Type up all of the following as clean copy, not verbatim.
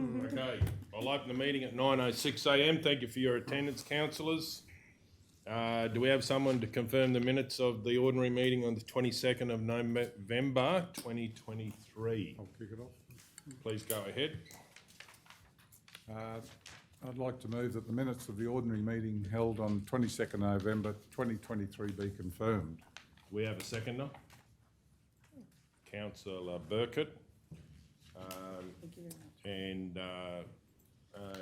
Okay, I'll open the meeting at 9:06 a.m. Thank you for your attendance, councillors. Do we have someone to confirm the minutes of the ordinary meeting on the 22nd of November 2023? I'll kick it off. Please go ahead. I'd like to move that the minutes of the ordinary meeting held on 22nd November 2023 be confirmed. Do we have a seconder? Councillor Burkett. Thank you very much. And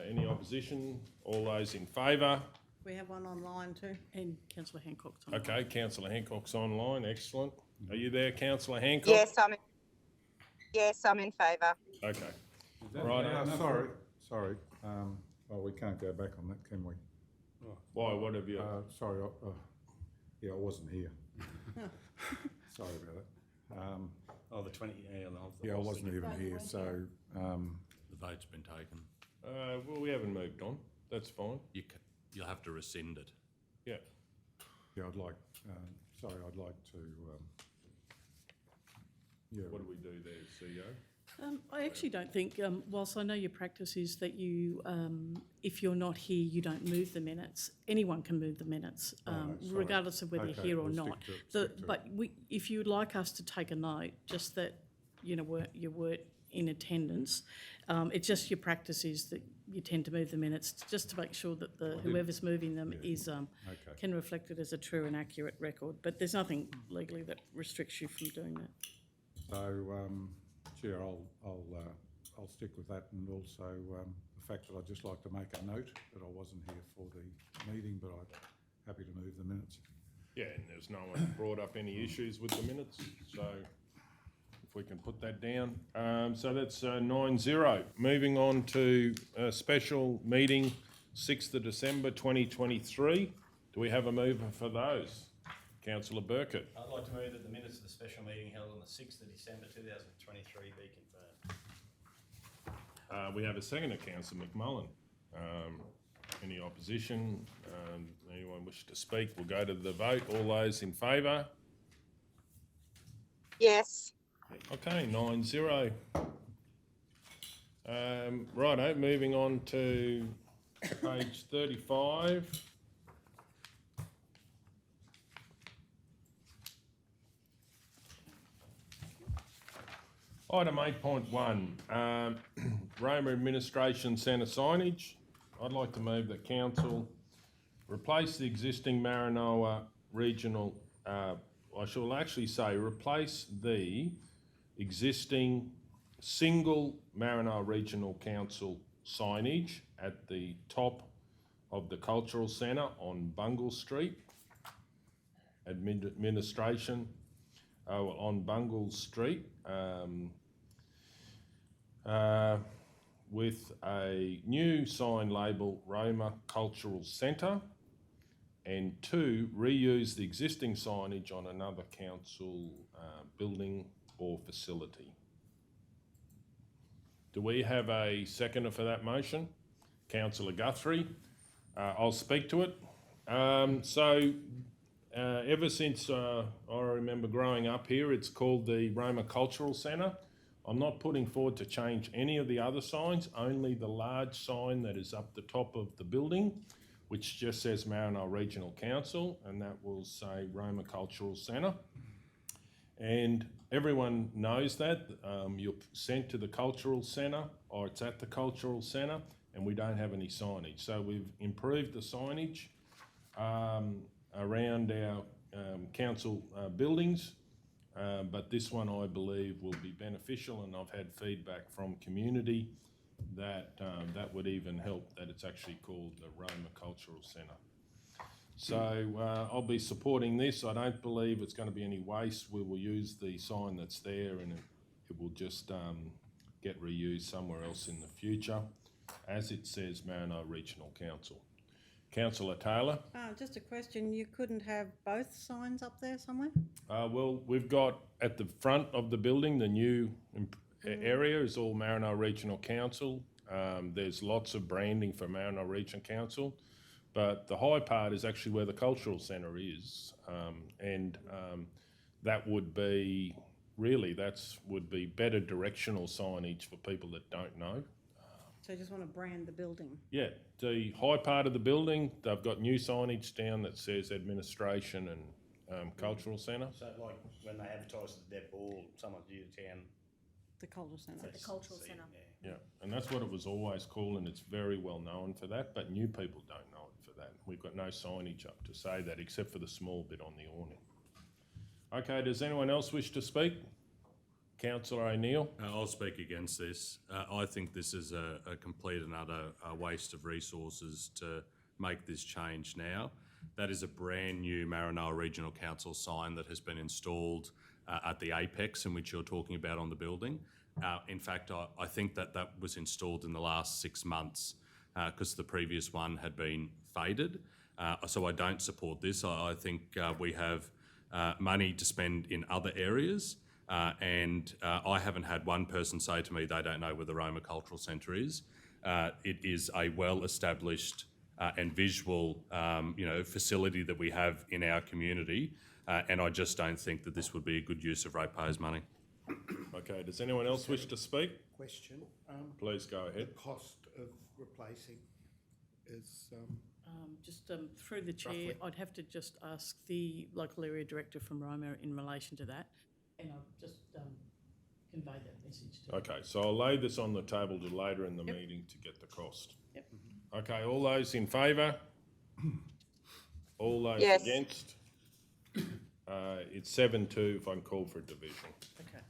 any opposition? All those in favour? We have one online too. And Councillor Hancock's online. Okay, Councillor Hancock's online. Excellent. Are you there, Councillor Hancock? Yes, I'm in favour. Okay. Right. Sorry. Well, we can't go back on that, can we? Why? What have you? Sorry. I wasn't here. Sorry about that. The 20. I wasn't even here, so The vote's been taken. Well, we haven't moved on. That's fine. You'll have to rescind it. Yeah. I'd like to. What do we do there, CEO? I actually don't think, whilst I know your practice is that you, if you're not here, you don't move the minutes. Anyone can move the minutes, regardless of whether you're here or not. If you'd like us to take a note, just that you weren't in attendance, it's just your practice is that you tend to move the minutes just to make sure that whoever's moving them can reflect it as a true and accurate record. But there's nothing legally that restricts you from doing that. So, Chair, I'll stick with that, and also the fact that I'd just like to make a note that I wasn't here for the meeting, but I'm happy to move the minutes. Yeah, and there's no one brought up any issues with the minutes, so if we can put that down. So that's 9-0. Moving on to a special meeting, 6th of December 2023. Do we have a mover for those? Councillor Burkett. I'd like to move that the minutes of the special meeting held on the 6th of December 2023 be confirmed. We have a seconder, Councillor McMullen. Any opposition? Anyone wish to speak? We'll go to the vote. All those in favour? Yes. Okay, 9-0. Righto, moving on to page 35. Item 8.1, Roma Administration Centre signage. I'd like to move that council replace the existing Maranoa Regional, I shall actually say replace the existing single Maranoa Regional Council signage at the top of the Cultural Centre on Bungle Street. Administration on Bungle Street. With a new sign label Roma Cultural Centre, and 2, reuse the existing signage on another council building or facility. Do we have a seconder for that motion? Councillor Guthrie. I'll speak to it. Ever since I remember growing up here, it's called the Roma Cultural Centre. I'm not putting forward to change any of the other signs, only the large sign that is up the top of the building, which just says Maranoa Regional Council, and that will say Roma Cultural Centre. And everyone knows that. You're sent to the Cultural Centre, or it's at the Cultural Centre, and we don't have any signage. So we've improved the signage around our council buildings. But this one, I believe, will be beneficial, and I've had feedback from community that that would even help that it's actually called the Roma Cultural Centre. So I'll be supporting this. I don't believe it's going to be any waste. We will use the sign that's there, and it will just get reused somewhere else in the future, as it says Maranoa Regional Council. Councillor Taylor. Just a question, you couldn't have both signs up there somewhere? Well, we've got at the front of the building, the new area is all Maranoa Regional Council. There's lots of branding for Maranoa Regional Council, but the high part is actually where the Cultural Centre is, and that would be, really, would be better directional signage for people that don't know. So you just want to brand the building? Yeah, the high part of the building, they've got new signage down that says administration and cultural centre. So like when they advertise the Deb Ball, someone's new to town. The cultural centre. The cultural see it, centre. yeah. Yeah, and that's what it was always called, and it's very well known for that, but new people don't know it for that. We've got no signage up to say that, except for the small bit on the awning. Okay, does anyone else wish to speak? Councillor O'Neill? I'll speak against this. I think this is a complete and utter waste of resources to make this change now. That is a brand new Maranoa Regional Council sign that has been installed at the apex in which you're talking about on the building. In fact, I think that was installed in the last 6 months because the previous one had been faded. So I don't support this. I think we have money to spend in other areas. And I haven't had one person say to me they don't know where the Roma Cultural Centre is. It is a well-established and visual, facility that we have in our community, and I just don't think that this would be a good use of ratepayers' money. Okay, does anyone else wish to speak? Question. Please go The ahead. cost of replacing is, Just through the chair, Roughly. I'd have to just ask the local area director from Roma in relation to that, and I'll just convey that message to Okay, so I'll lay this on the table to later in the meeting to get the cost. Yep. Okay, all those in favour? All those Yes. against? It's 7-2 if I can call for a division. Okay.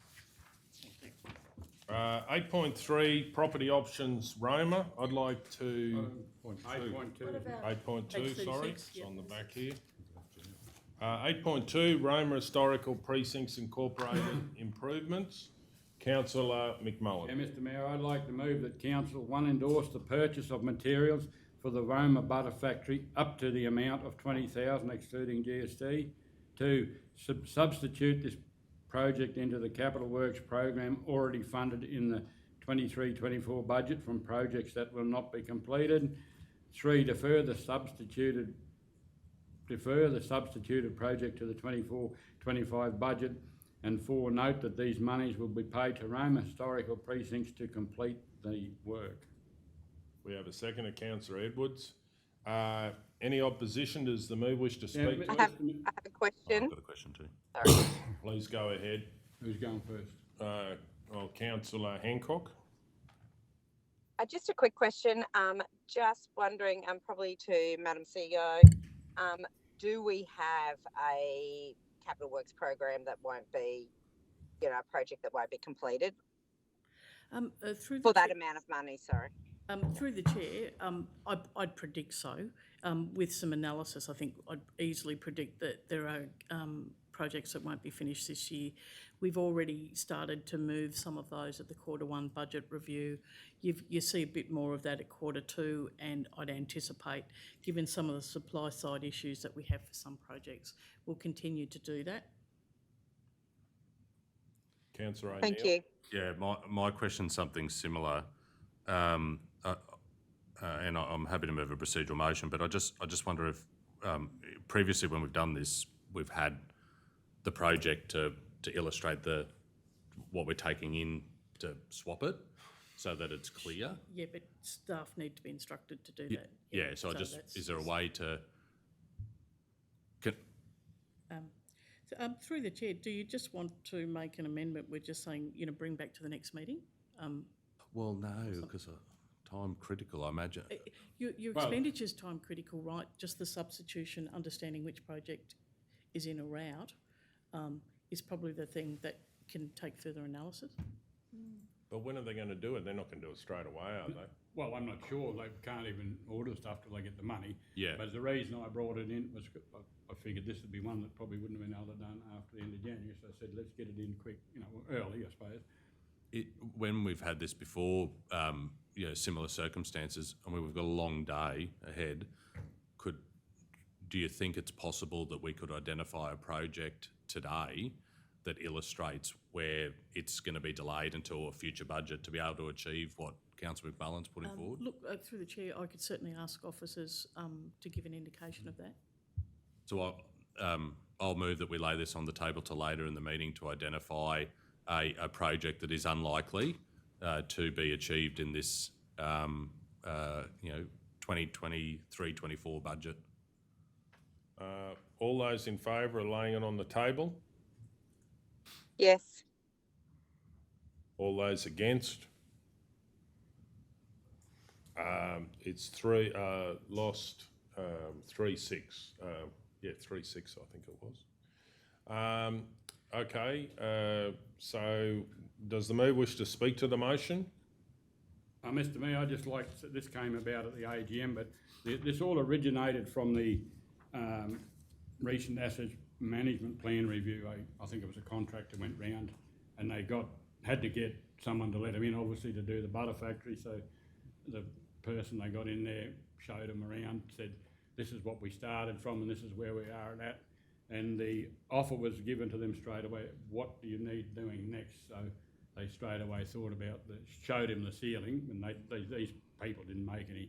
8.3, property options, Roma. I'd like to, 8.2, sorry, 8:36, it's on the back here. 8.2, Roma Historical Precincts Incorporated Improvements. Councillor Yeah, McMullen. Mr Mayor, I'd like to move that council, 1, endorse the purchase of materials for the Roma Butter Factory up to the amount of 20,000 excluding GST. 2, substitute this project into the Capital Works program already funded in the 23-24 budget from projects that will not be completed. 3, defer the substituted project to the 24-25 budget. And 4, note that these monies will be paid to Roma Historical Precincts to complete the work. We have a second, Councillor Edwards. Any opposition? Does the move wish to speak? I have a question. I've got a question too. Sorry. Please go ahead. Who's going first? Councillor Hancock. Just a quick question. Just wondering, probably to Madam CEO, do we have a capital works program that won't be, a project that won't be completed Through the for that chair- amount of money? Sorry. Through the chair, I'd predict so. With some analysis, I think I'd easily predict that there are projects that won't be finished this year. We've already started to move some of those at the Q1 budget review. You see a bit more of that at Q2, and I'd anticipate, given some of the supply side issues that we have for some projects, we'll continue to do that. Councillor O'Neill. Thank you. Yeah, my question's something similar, and I'm happy to move a procedural motion, but I just wonder if previously when we've done this, we've had the project to illustrate what we're taking in to swap it, so that it's clear. Yeah, but staff need to be instructed to do that. Yeah, so that's- is there a way to? Through the chair, do you just want to make an amendment? We're just saying, bring back to the next meeting? Well, no, because time critical, I imagine. Your expenditure's time critical, right? Just the substitution, understanding which project is in or out, is probably the thing that can take further analysis. But when are they going to do it? They're not going to do it straight away, are they? Well, I'm not sure. They can't even order stuff till they get the money. Yeah. But the reason I brought it in was I figured this would be one that probably wouldn't have been able to done after the end of January. So I said, let's get it in quick, early, I suppose. When we've had this before, similar circumstances, I mean, we've got a long day ahead. Do you think it's possible that we could identify a project today that illustrates where it's going to be delayed until a future budget to be able to achieve what Councillor McMullen's putting forward? Look, through the chair, I could certainly ask officers to give an indication of that. So I'll move that we lay this on the table to later in the meeting to identify a project that is unlikely to be achieved in this you know, 2023-24 budget. All those in favour of laying it on the table? Yes. All those against? It's 3-6. 3-6 I think it was. Okay, so does the mover wish to speak to the motion? Mr Mayor, I'd just like, this came about at the AGM, but this all originated from the recent asset management plan review. I think it was a contractor went round and they had to get someone to let them in, obviously, to do the butter factory. So the person they got in there showed them around, said, this is what we started from and this is where we are at. And the offer was given to them straight away, what do you need doing next? So they straight away thought about, showed him the ceiling, and these people didn't make any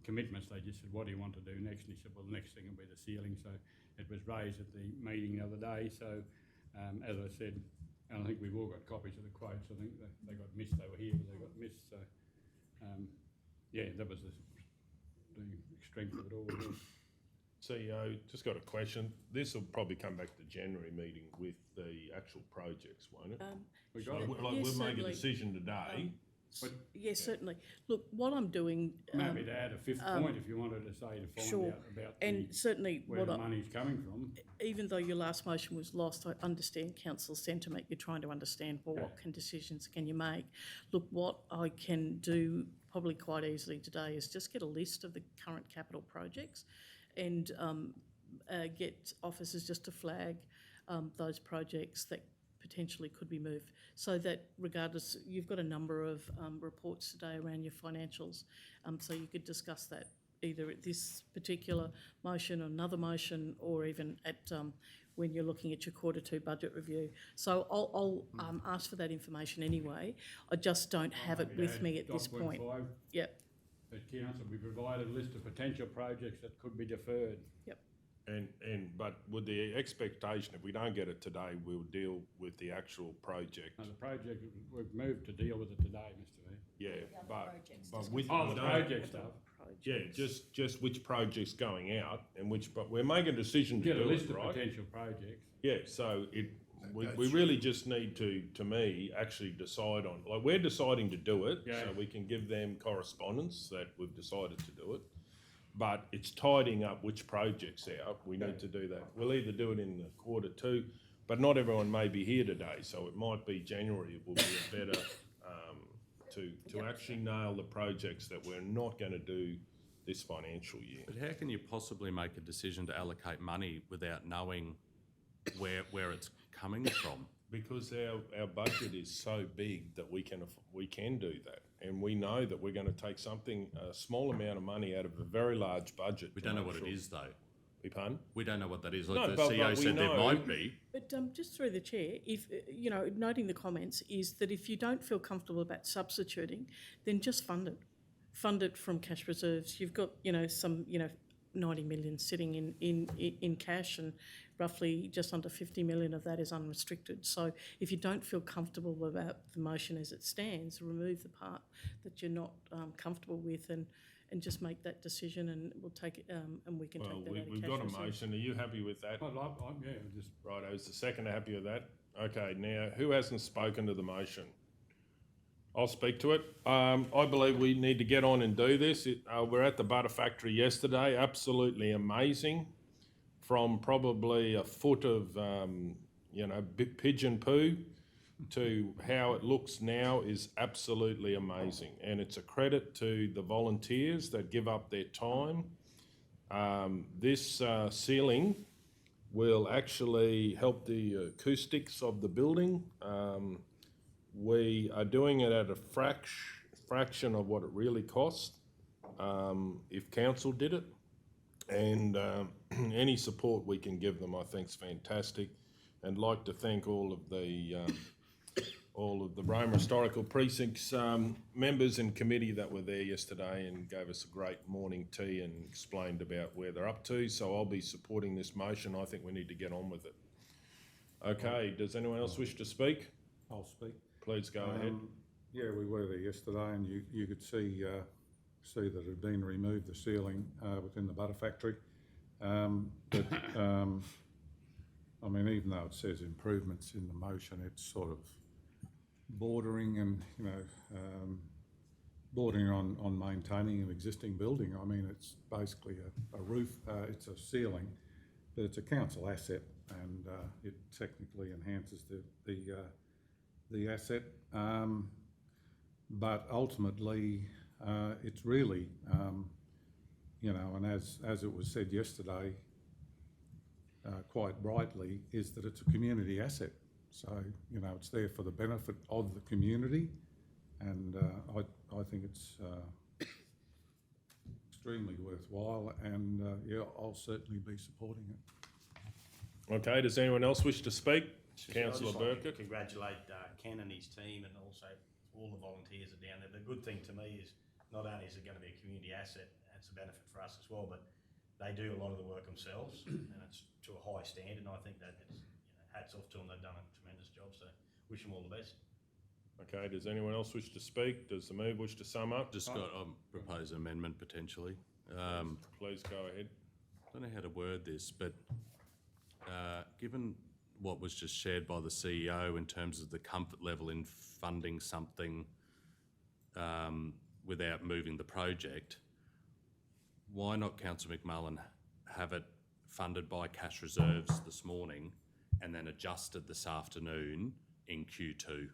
commitments. They just said, what do you want to do next? And he said, well, the next thing will be the ceiling. So it was raised at the meeting the other day. So as I said, and I think we've all got copies of the quotes. I think they got missed. They were here, but they got missed. So yeah, that was the strength of it all. Yeah. CEO, just got a question. This will probably come back to January meeting with the actual projects, won't it? We got Like, it. we'll make a certainly. decision today. Yes, certainly. Look, what I'm doing, I'm happy to add a fifth point if you wanted to say to find sure, out about and certainly where what the I, money's coming from. even though your last motion was lost, I understand council's sentiment. You're trying to understand, well, what decisions can you make? Look, what I can do probably quite easily today is just get a list of the current capital projects and get officers just to flag those projects that potentially could be moved, so that regardless, you've got a number of reports today around your financials, so you could discuss that either at this particular motion or another motion, or even at when you're looking at your Q2 budget review. So I'll ask for that information anyway. I just don't have it with me at this point. Yep. At council, we provided a list of potential projects that could be deferred. Yep. But with the expectation, if we don't get it today, we'll deal with the actual project. Now, the project, we've moved to deal with it today, Mr Mayor. Yeah, but with Oh, the we don't- project stuff. Yeah, just which project's going out and which, but we're making a decision to Get a do list it, of right? potential projects. Yeah, so we really just need to me, actually decide on, like, we're deciding to do it, Yeah. so we can give them correspondence that we've decided to do it. But it's tidying up which project's out. We need to do that. We'll either do it in the Q2, but not everyone may be here today, so it might be January. It will be a better to actually nail the projects that we're not going to do this financial year. But how can you possibly make a decision to allocate money without knowing where it's coming from? Because our budget is so big that we can do that, and we know that we're going to take a small amount of money out of a very large budget. We don't know what it is, though. Pardon? We don't know what that is. No, Like the but CEO we said, there know- might be. But just through the chair, if, noting the comments, is that if you don't feel comfortable about substituting, then just fund it. Fund it from cash reserves. You've got, some, 90 million sitting in cash, and roughly just under 50 million of that is unrestricted. So if you don't feel comfortable about the motion as it stands, remove the part that you're not comfortable with, and just make that decision, and we'll take it, and we can Well, take that out of we've cash got a reserves. motion. Are you happy with that? Yeah, just Right, is the second happy with that? Okay, now, who hasn't spoken to the motion? I'll speak to it. I believe we need to get on and do this. We're at the butter factory yesterday, absolutely amazing. From probably a foot of, pigeon poo to how it looks now is absolutely amazing. And it's a credit to the volunteers that give up their time. This ceiling will actually help the acoustics of the building. We are doing it at a fraction of what it really cost if council did it. And any support we can give them, I think, is fantastic. And like to thank all of the Roma Historical Precinct's members and committee that were there yesterday and gave us a great morning tea and explained about where they're up to. So I'll be supporting this motion. I think we need to get on with it. Okay, does anyone else wish to speak? I'll speak. Please go ahead. Yeah, we were there yesterday, and you could see that it had been removed, the ceiling within the butter factory. But I mean, even though it says improvements in the motion, it's sort of bordering and, bordering on maintaining an existing building. I mean, it's basically a roof, it's a ceiling, but it's a council asset, and it technically enhances the asset. But ultimately, it's really, and as it was said yesterday, quite rightly, is that it's a community asset. So, it's there for the benefit of the community, and I think it's extremely worthwhile, and I'll certainly be supporting it. Okay, does anyone else wish to speak? I'd Councillor just like to Burkett? congratulate Ken and his team, and also all the volunteers are down there. The good thing to me is not only is it going to be a community asset, and it's a benefit for us as well, but they do a lot of the work themselves, and it's to a high standard, and I think that it's, hats off to them. They've done a tremendous job, so wish them all the best. Okay, does anyone else wish to speak? Does the move wish to sum up? Just got propose an amendment potentially. Please go ahead. I don't know how to word this, but given what was just shared by the CEO in terms of the comfort level in funding something without moving the project, why not, Councillor McMullen, have it funded by cash reserves this morning and then adjusted this afternoon in Q2?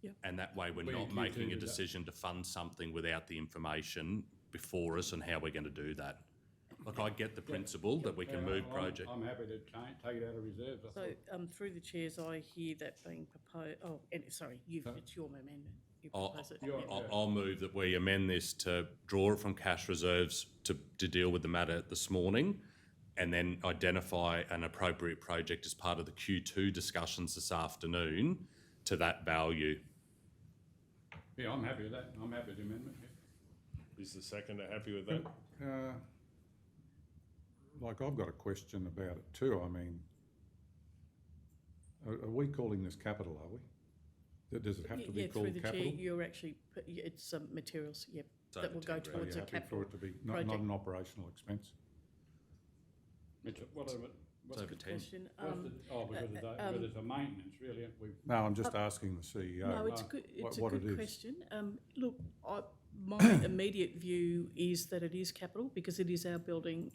Yep. And that way we're When not Q2 making a is that? decision to fund something without the information before us and how we're going to do that. Like, I get the principle that we can move project. I'm happy to take it out of reserves. I So, thought. through the chairs, I hear that being proposed, sorry, it's your amendment. You propose it. I'll move that we amend this to draw it from cash reserves to deal with the matter this morning, and then identify an appropriate project as part of the Q2 discussions this afternoon to that value. Yeah, I'm happy with that. I'm happy with the amendment, yeah. Is the seconder happy with that? I've got a question about it too. I mean, are we calling this capital, are we? Does it have to be Yeah, called through the chair, capital? you're actually, it's materials, yep, It's that will go over 10 grand. Are towards you a happy for capital it to be not project. an operational expense? It's whatever. It's over 10. Question. Because it's a maintenance, really. No, I'm just asking the CEO. No, it's good, it's a what it good is. question. Look, my immediate view is that it is capital, because it is our building.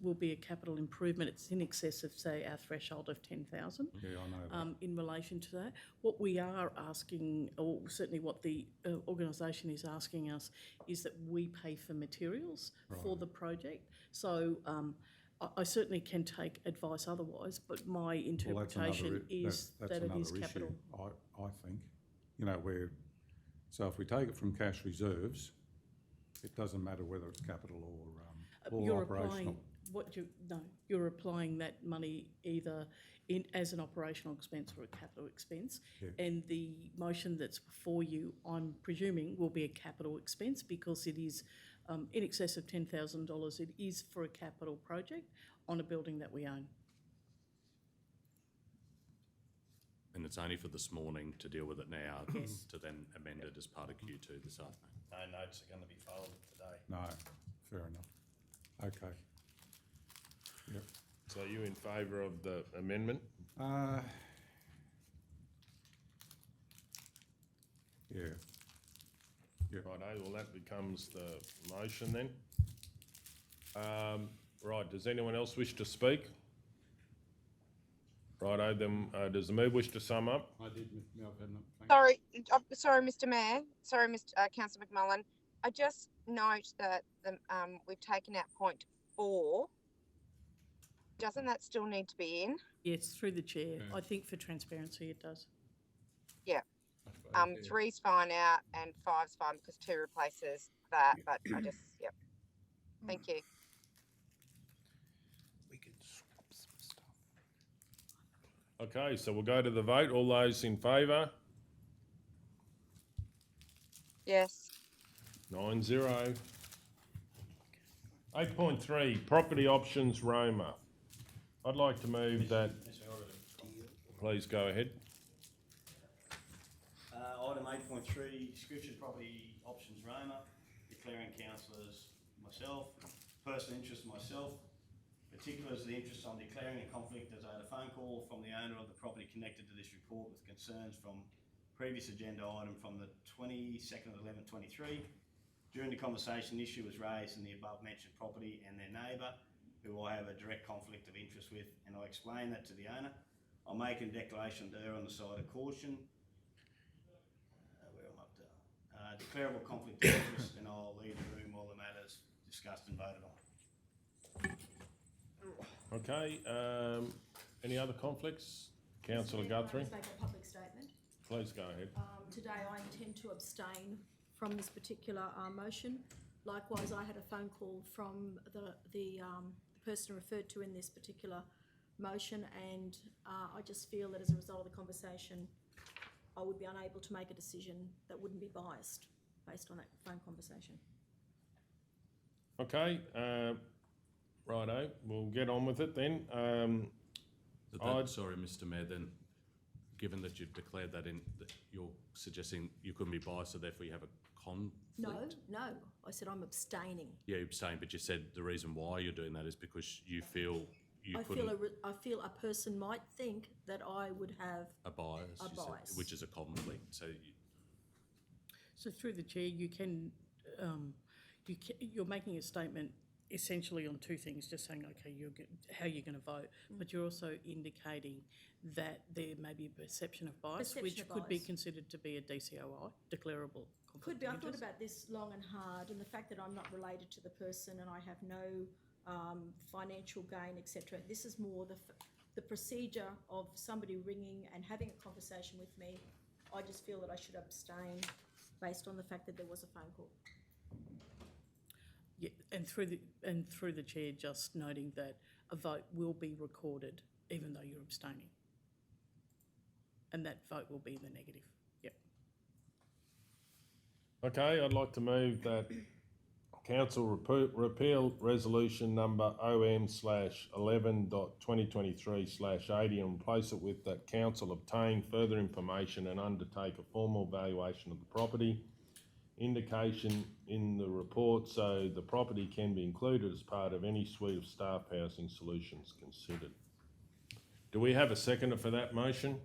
Will be a capital improvement. It's in excess of, say, our threshold of 10,000. Yeah, I know that. In relation to that, what we are asking, or certainly what the organisation is asking us, is that we pay for materials for the project. So I certainly can take advice otherwise, but my interpretation is that it is capital. I think, so if we take it from cash reserves, it doesn't matter whether it's capital or operational. You're applying that money either as an operational expense or a capital expense. Yeah. And the motion that's before you, I'm presuming, will be a capital expense, because it is in excess of $10,000. It is for a capital project on a building that we own. And it's only for this morning to deal with it now, Yes. to then amend it as part of Q2 this afternoon. No notes are going to be filed today. No, fair enough. Okay. Yep. So are you in favour of the amendment? Yeah. Righto, well, that becomes the motion then. Right, does anyone else wish to speak? Righto, then does the move wish to sum up? I did, Mr. Malcolm. Sorry, Mr. Mayor. Sorry, Councillor McMullen. I just note that we've taken out point 4. Doesn't that still need to be in? Yes, through the chair. I think for transparency it does. Yeah. 3's fine out and 5's fine because 2 replaces that. But I just, yep. Thank you. We could swap some stuff. Okay, so we'll go to the vote. All those in favour? Yes. 9-0. 8.3, property options Roma. I'd like to move that, please go ahead. Item 8.3, description of property options Roma, declaring councillors myself, personal interest myself, particulars of the interest I'm declaring a conflict as I had a phone call from the owner of the property connected to this report with concerns from previous agenda item from the 22nd of 11/23. During the conversation, the issue was raised in the above mentioned property and their neighbour, who I have a direct conflict of interest with, and I explained that to the owner. I'll make a declaration to err on the side of caution. Where I'm up to. Declarable conflict of interest, and I'll leave the room while the matter's discussed and voted on. Okay, any other conflicts? Councillor Guthrie, Can I just make a public statement? please go ahead. Today I intend to abstain from this particular motion. Likewise, I had a phone call from the person referred to in this particular motion, and I just feel that as a result of the conversation, I would be unable to make a decision that wouldn't be biased based on that phone conversation. Okay, righto, we'll get on with it then. Sorry, Mr Mayor, then, given that you've declared that that you're suggesting you couldn't be biased, so therefore you have a conflict? No, I said I'm abstaining. Yeah, you're saying, but you said the reason why you're doing that is because you feel you couldn't... I feel a person might think that I would have a bias, a you said, bias. which is a conflict, so... So through the chair, you're making a statement essentially on two things, just saying, okay, how you're going to vote, but you're also indicating that there may be a perception of bias, Perception which of could be bias. considered to be a DCOI, declarable conflict Could be. of I thought interest. about this long and hard, and the fact that I'm not related to the person and I have no financial gain, etc. This is more the procedure of somebody ringing and having a conversation with me. I just feel that I should abstain based on the fact that there was a phone call. Yeah, and through the chair, just noting that a vote will be recorded even though you're abstaining, and that vote will be in the negative. Yep. Okay, I'd like to move that Council repeal resolution number OM/11.2023/80 and replace it with that Council obtain further information and undertake a formal valuation of the property. Indication in the report so the property can be included as part of any suite of staff housing solutions considered. Do we have a seconder for that motion?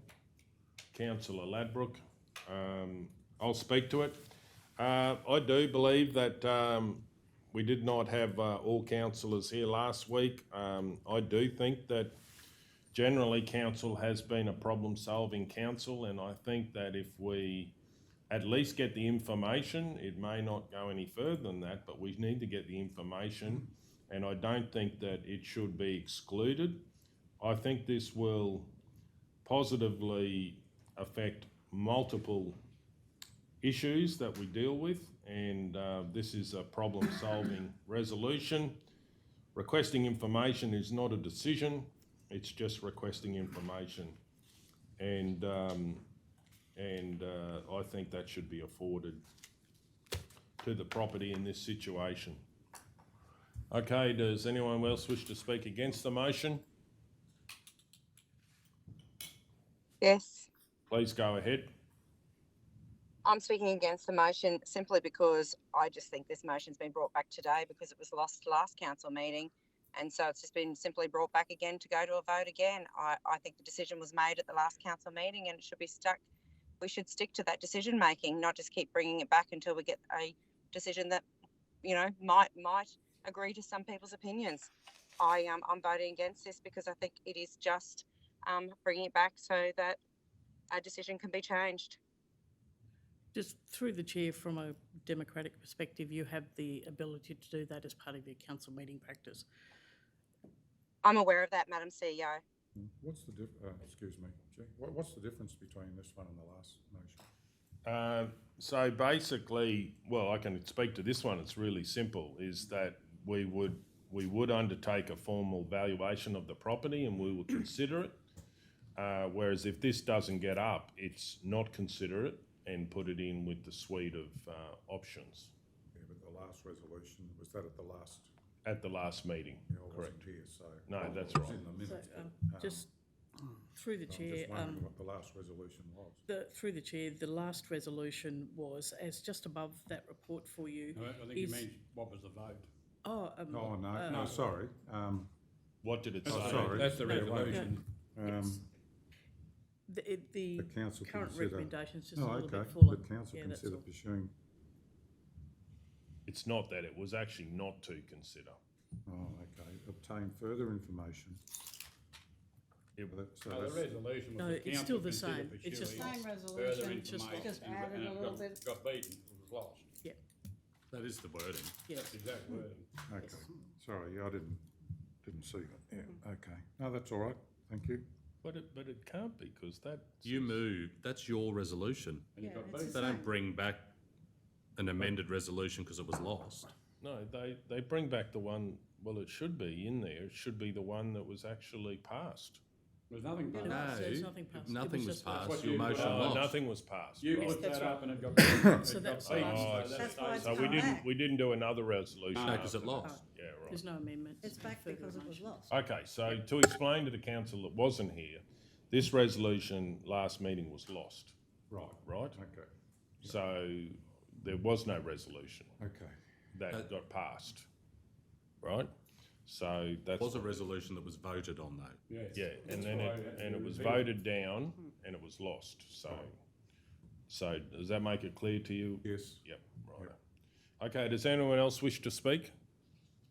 Councillor Ladbrook. I'll speak to it. I do believe that we did not have all councillors here last week. I do think that generally council has been a problem-solving council, and I think that if we at least get the information, it may not go any further than that, but we need to get the information, and I don't think that it should be excluded. I think this will positively affect multiple issues that we deal with, and this is a problem-solving resolution. Requesting information is not a decision, it's just requesting information. And I think that should be afforded to the property in this situation. Okay, does anyone else wish to speak against the motion? Yes. Please go ahead. I'm speaking against the motion simply because I just think this motion's been brought back today because it was lost last council meeting. And so it's just been simply brought back again to go to a vote again. I think the decision was made at the last council meeting and it should be stuck. We should stick to that decision making, not just keep bringing it back until we get a decision that, you know, might agree to some people's opinions. I'm voting against this because I think it is just bringing it back so that a decision can be changed. Just through the chair, from a democratic perspective, you have the ability to do that as part of your council meeting practice. I'm aware of that, Madam CEO. What's the excuse me, Chair. What's the difference between this one and the last motion? So basically, well, I can speak to this one. It's really simple, is that we would undertake a formal valuation of the property and we will consider it. Whereas if this doesn't get up, it's not consider it and put it in with the suite of options. Yeah, but the last resolution, was that at the last? At the last meeting, Yeah, I correct. wasn't here, so. No, that's it was right. in the minutes, So, but, just Through the I'm chair, just wondering what the last resolution was. through the chair, the last resolution was, as just above that report for you, I think he is- means what was the vote? oh, Oh, no, sorry. What did it That's say? the- sorry. That's the Yeah, wait. resolution. the The council current consider. recommendation is just Oh, a little okay. bit fuller. The council Yeah, that's consider all. pursuing. It's not that, it was actually not to consider. Oh, okay. Obtain further information. It- So No, the that's, resolution No, was the it's council still the consider same. It's just- pursuing Same further resolution, just information added and a it little got- bit. got beaten, it was lost. That is the wording. Yes. Exact wording. okay. Sorry, I didn't see that. Yeah, okay. No, that's all right. Thank you. But it can't be, because that. You moved, that's your resolution. And it Yeah, got it's beaten. They don't Same. bring back an amended resolution because it was lost. No, they bring back the one, well, it should be in there, it should be the one that was actually passed. There's nothing Yeah, passed. no, No, there's nothing passed. It nothing was was just voted. passed, What your you- motion Oh, lost. Nothing was passed. You right. put that's that right. up and it got beaten. So It that's got beaten, fine. so Oh, That's why it's So come back. we didn't do another resolution. No, because it after lost. that. Yeah, There's right. no amendment. It's back further because it was motion. lost. Okay, so to explain to the council that wasn't here, this resolution last meeting was lost, Right. right? Okay. So there was no resolution Okay. that got passed, right? So that's. Was a resolution that was voted on though. Yes. Yeah, That's and then why it we was repealed. voted down and it was lost, so does that make it clear to you? Yes. Yep, right. Okay, does anyone else wish to speak?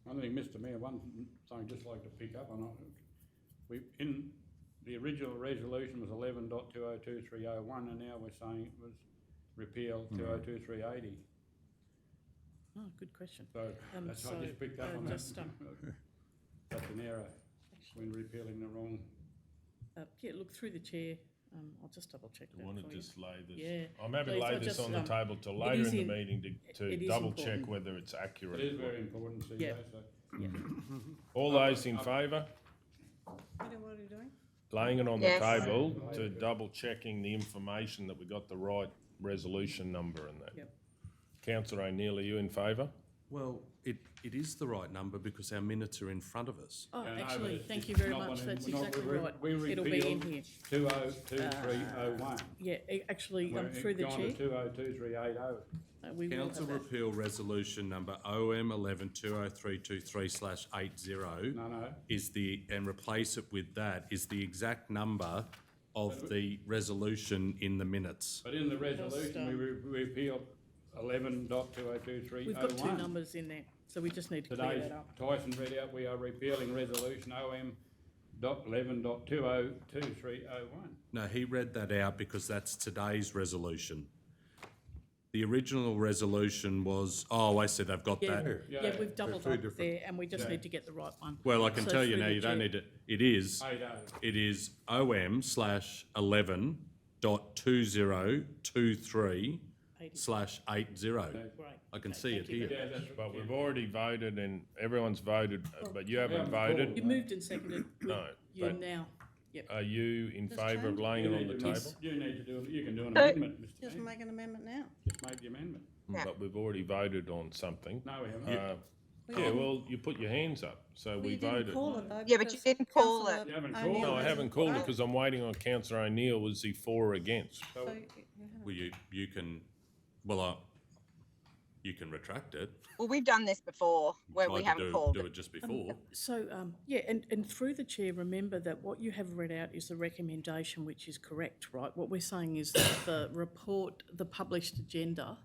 I think, Mr Mayor, one thing I'd just like to pick up on, in the original resolution was 11.202301 and now we're saying it was repeal 202380. Oh, good question. So that's why I just picked up on that. just, That's an error when repealing the wrong. yeah, look through the chair. I'll just double check Do that you want for to you. just lay this? Yeah, I'm happy to please, lay I this just, on the table till later is in the in- meeting it to is double check important. whether it's accurate. It is very important, CJ, Yeah. so. All those in favour? What are you doing? Laying it on the Yes. table to double checking the information that we got the right resolution number and that. Yep. Councillor O'Neill, are you in favour? Well, it is the right number because our minutes are in front of us. Oh, Yeah, no, but actually, it's- thank you it's very not much. one in- That's we're not- exactly we right. we It'll be in repealed here. 202301. Yeah, actually, through the Gone chair, to 202380. we will have Council that. repeal resolution number OM 11-2023/80 No. is and replace it with that is the exact number of the resolution in the minutes. But in the resolution, we repealed 11.202301. We've got two numbers in there, so we just need to clear Today, that up. Tyson read out, we are repealing resolution OM.11.202301. No, he read that out because that's today's resolution. The original resolution was, I said I've got Yeah, that. yeah, we've doubled two up different- there, and we just need to get the right one. Well, I can So tell you through now, the you don't chair- need it is, 80. it is OM/11.2023/80. Great. I can see it Thank you here. very Yeah, much. that's, But we've already voted and everyone's voted, but you haven't haven't voted. called. You moved and seconded. No, You but now. Yep. are you in Just favour of change it. laying it on the table? You need to do, you can do an So- amendment, Mr Just Mayor. make an amendment now. Just make the amendment. Yeah. But we've already voted on something. No, we haven't. Yeah, well, you put your hands up, so Well, we you didn't voted. call it though. Yeah, but you because didn't call Councillor it. You haven't O'Neill called No, I it. haven't called it because I'm waiting on councillor O'Neill. Was he for or against? So So, you haven't- Well, you can, you can retract it. Well, we've done this before where we Tried to haven't called do it. it just before. So, yeah, and through the chair, remember that what you have read out is the recommendation, which is correct, right? What we're saying is that the report, the published agenda,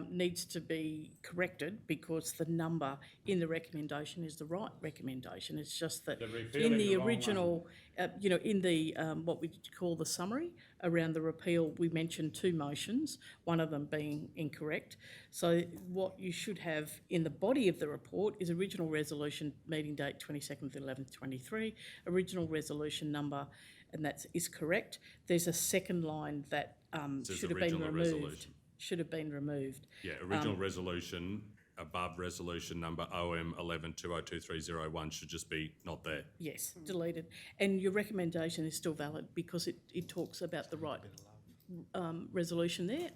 needs to be corrected because the number in the recommendation is the right recommendation. It's just that They're in repealing the the wrong original, in the, what we call the summary around the repeal, we mentioned two motions, one of them being incorrect. So what you should have in the body of the report is original resolution, meeting date 22nd of 11th 23, original resolution number, and that is correct. There's a second line that Says should have been original removed. resolution. Should have been removed. Yeah, original resolution above resolution number OM 11-2023/01 should just be not there. Yes, deleted. And your recommendation is still valid because it talks about the right resolution there,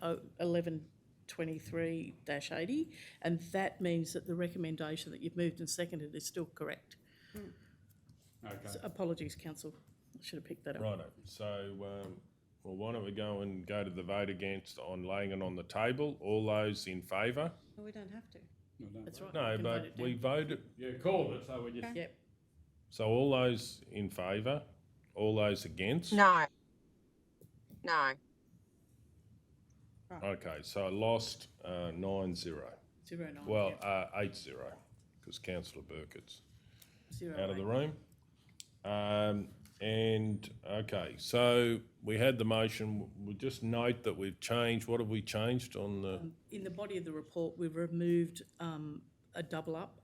1123-80, and that means that the recommendation that you've moved and seconded is still correct. okay. So apologies, council. I should have picked that up. Righto, so, well, why don't we go to the vote against on laying it on the table? All those in favour? Well, we don't have to. That's right. No, you can vote but it we down. voted, You called it, so we just. Okay. Yep, so all those in favour, all those against? No. No. Okay, so I lost 9-0. 0-9. Well, yep. 8-0, because councillor Burkett's 0-8. out of the room. And, okay, so we had the motion, we just note that we've changed, what have we changed on the, In the body of the report, we've removed a double up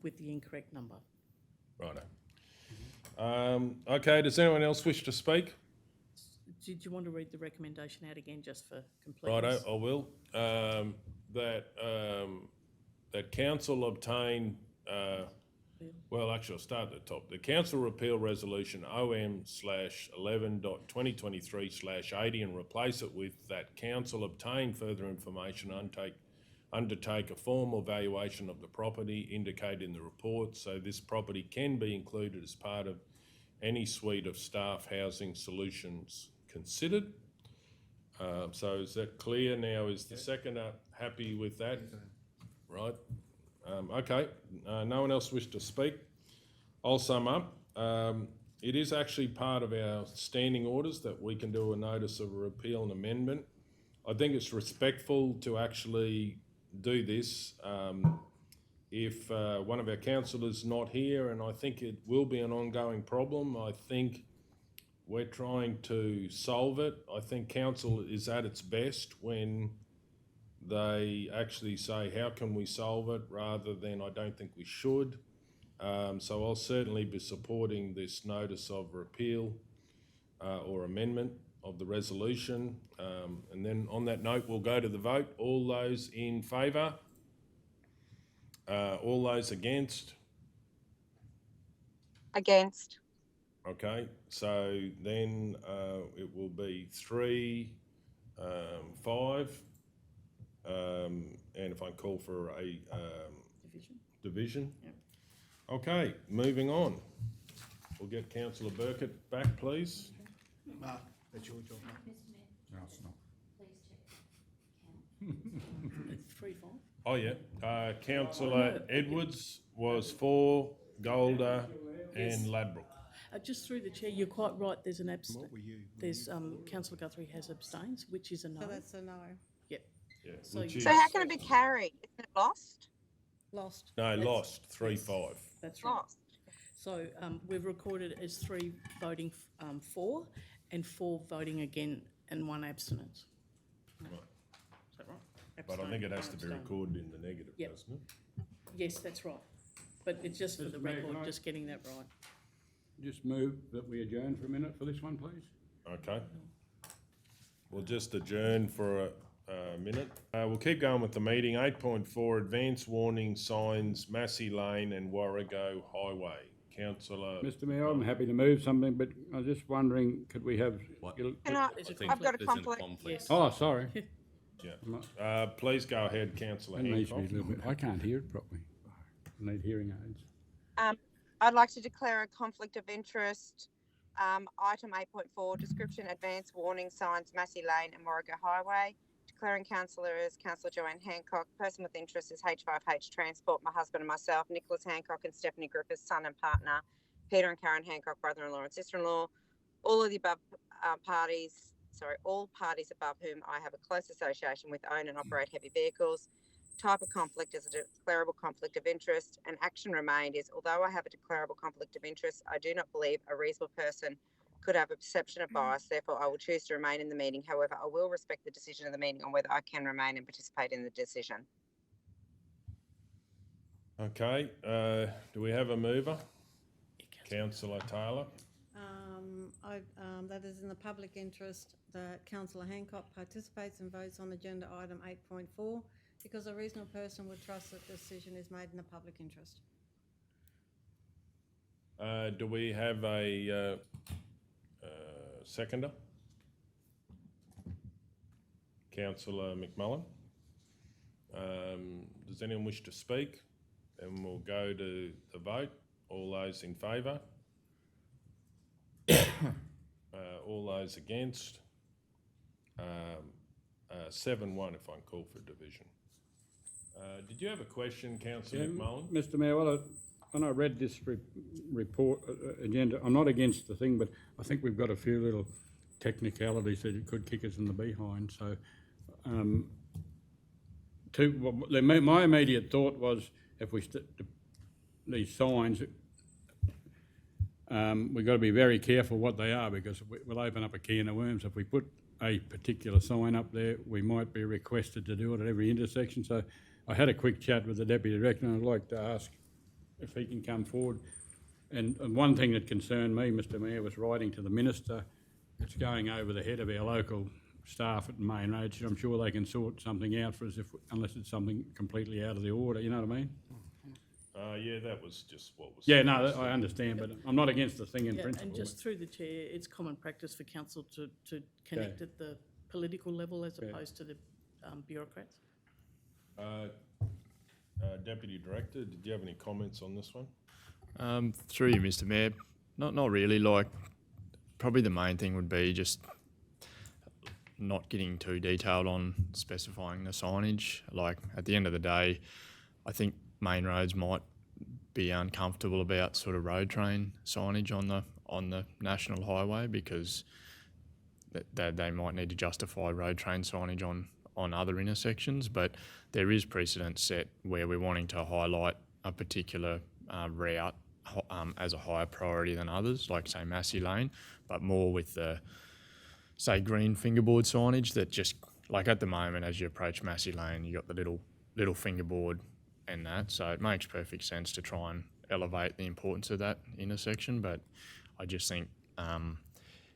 with the incorrect number. righto. Okay, does anyone else wish to speak? Did you want to read the recommendation out again, just for completeness? Righto, I will. That council obtain, well, actually, I'll start at the top. The council repeal resolution OM/11.2023/80 and replace it with that council obtain further information, undertake a formal valuation of the property indicated in the report, so this property can be included as part of any suite of staff housing solutions considered. So is that clear now? Is the seconder happy with that? Right. Okay. No one else wish to speak. I'll sum up. It is actually part of our standing orders that we can do a notice of a repeal and amendment. I think it's respectful to actually do this. If one of our councillors not here, and I think it will be an ongoing problem, I think we're trying to solve it. I think council is at its best when they actually say, how can we solve it, rather than I don't think we should. So I'll certainly be supporting this notice of repeal or amendment of the resolution. And then on that note, we'll go to the vote. All those in favour? All those against? Against. Okay, so then it will be 3, 5, and if I call for a division. Yep. Okay, moving on. We'll get councillor Burkett back, please. No, it's not. It's 3-5. Oh, yeah. Councillor Edwards was for Golder and Ladbroke. Just through the chair, you're quite right, there's an abstain. There's, councillor Guthrie has abstains, which is a no. So that's a no. Yep. Yeah, So which you- is, So how can it be carried? Isn't it lost? Lost. no, That's- lost, 3-5. That's right. Lost. So we've recorded as 3 voting for and 4 voting again and 1 abstinence. Right. Is that right? But I think it has to be Abstain. recorded in the negative, Yep. doesn't it? Yes, that's right. But it's just for Mr. the Mayor, record, can I- just getting that right. Just move that we adjourn for a minute for this one, please. Okay. We'll just adjourn for a minute. We'll keep going with the meeting. 8.4, advance warning signs, Massey Lane and Warrego Highway. Councillor, Mr. Mayor, I'm happy to move something, but I was just wondering, could we have? What? Can I, There's a I think I've got a there's an conflict. conflict. Oh, sorry. yeah. Please go ahead, councillor That needs to be a Hancock. little bit, I can't hear it properly. I need hearing aids. I'd like to declare a conflict of interest. Item 8.4, description, advance warning signs, Massey Lane and Warrego Highway. Declaring councillor as Councillor Joanne Hancock. Person with interest is H5H Transport, my husband and myself, Nicholas Hancock and Stephanie Griffiths, son and partner, Peter and Karen Hancock, brother-in-law and sister-in-law. All of the above all parties above whom I have a close association with own and operate heavy vehicles. Type of conflict is a declarable conflict of interest. An action remained is, although I have a declarable conflict of interest, I do not believe a reasonable person could have a perception of bias. Therefore, I will choose to remain in the meeting. However, I will respect the decision of the meeting on whether I can remain and participate in the decision. Okay, do we have a mover? Councillor Taylor? That is in the public interest that Councillor Hancock participates and votes on agenda item 8.4 because a reasonable person would trust that the decision is made in the public interest. Do we have a seconder? Councillor McMullen? Does anyone wish to speak? Then we'll go to the vote. All those in favour? All those against? 7-1 if I'm called for division. Did you have a question, Councillor McMullen? Mr Mayor, when I read this report agenda, I'm not against the thing, but I think we've got a few little technicalities that it could kick us in the behind. So, my immediate thought was if we these signs, we've got to be very careful what they are, because we'll open up a can of worms. If we put a particular sign up there, we might be requested to do it at every intersection. So I had a quick chat with the Deputy Director, and I'd like to ask if he can come forward. And one thing that concerned me, Mr Mayor, was writing to the Minister. It's going over the head of our local staff at Main Road. So I'm sure they can sort something out for us, unless it's something completely out of the order, you know what I mean? Yeah, that was just what was... Yeah, no, I understand, but I'm not against the thing in principle. And just through the chair, it's common practice for council to connect at the political level as opposed to the bureaucrats. Deputy Director, did you have any comments on this one? Through you, Mr Mayor, not really. Like, probably the main thing would be just not getting too detailed on specifying the signage. Like, at the end of the day, I think main roads might be uncomfortable about sort of road train signage on the national highway, because they might need to justify road train signage on other intersections. But there is precedent set where we're wanting to highlight a particular route as a higher priority than others, like say Massey Lane, but more with the say green fingerboard signage that just, like at the moment as you approach Massey Lane, you got the little fingerboard and that, so it makes perfect sense to try and elevate the importance of that intersection. But I just think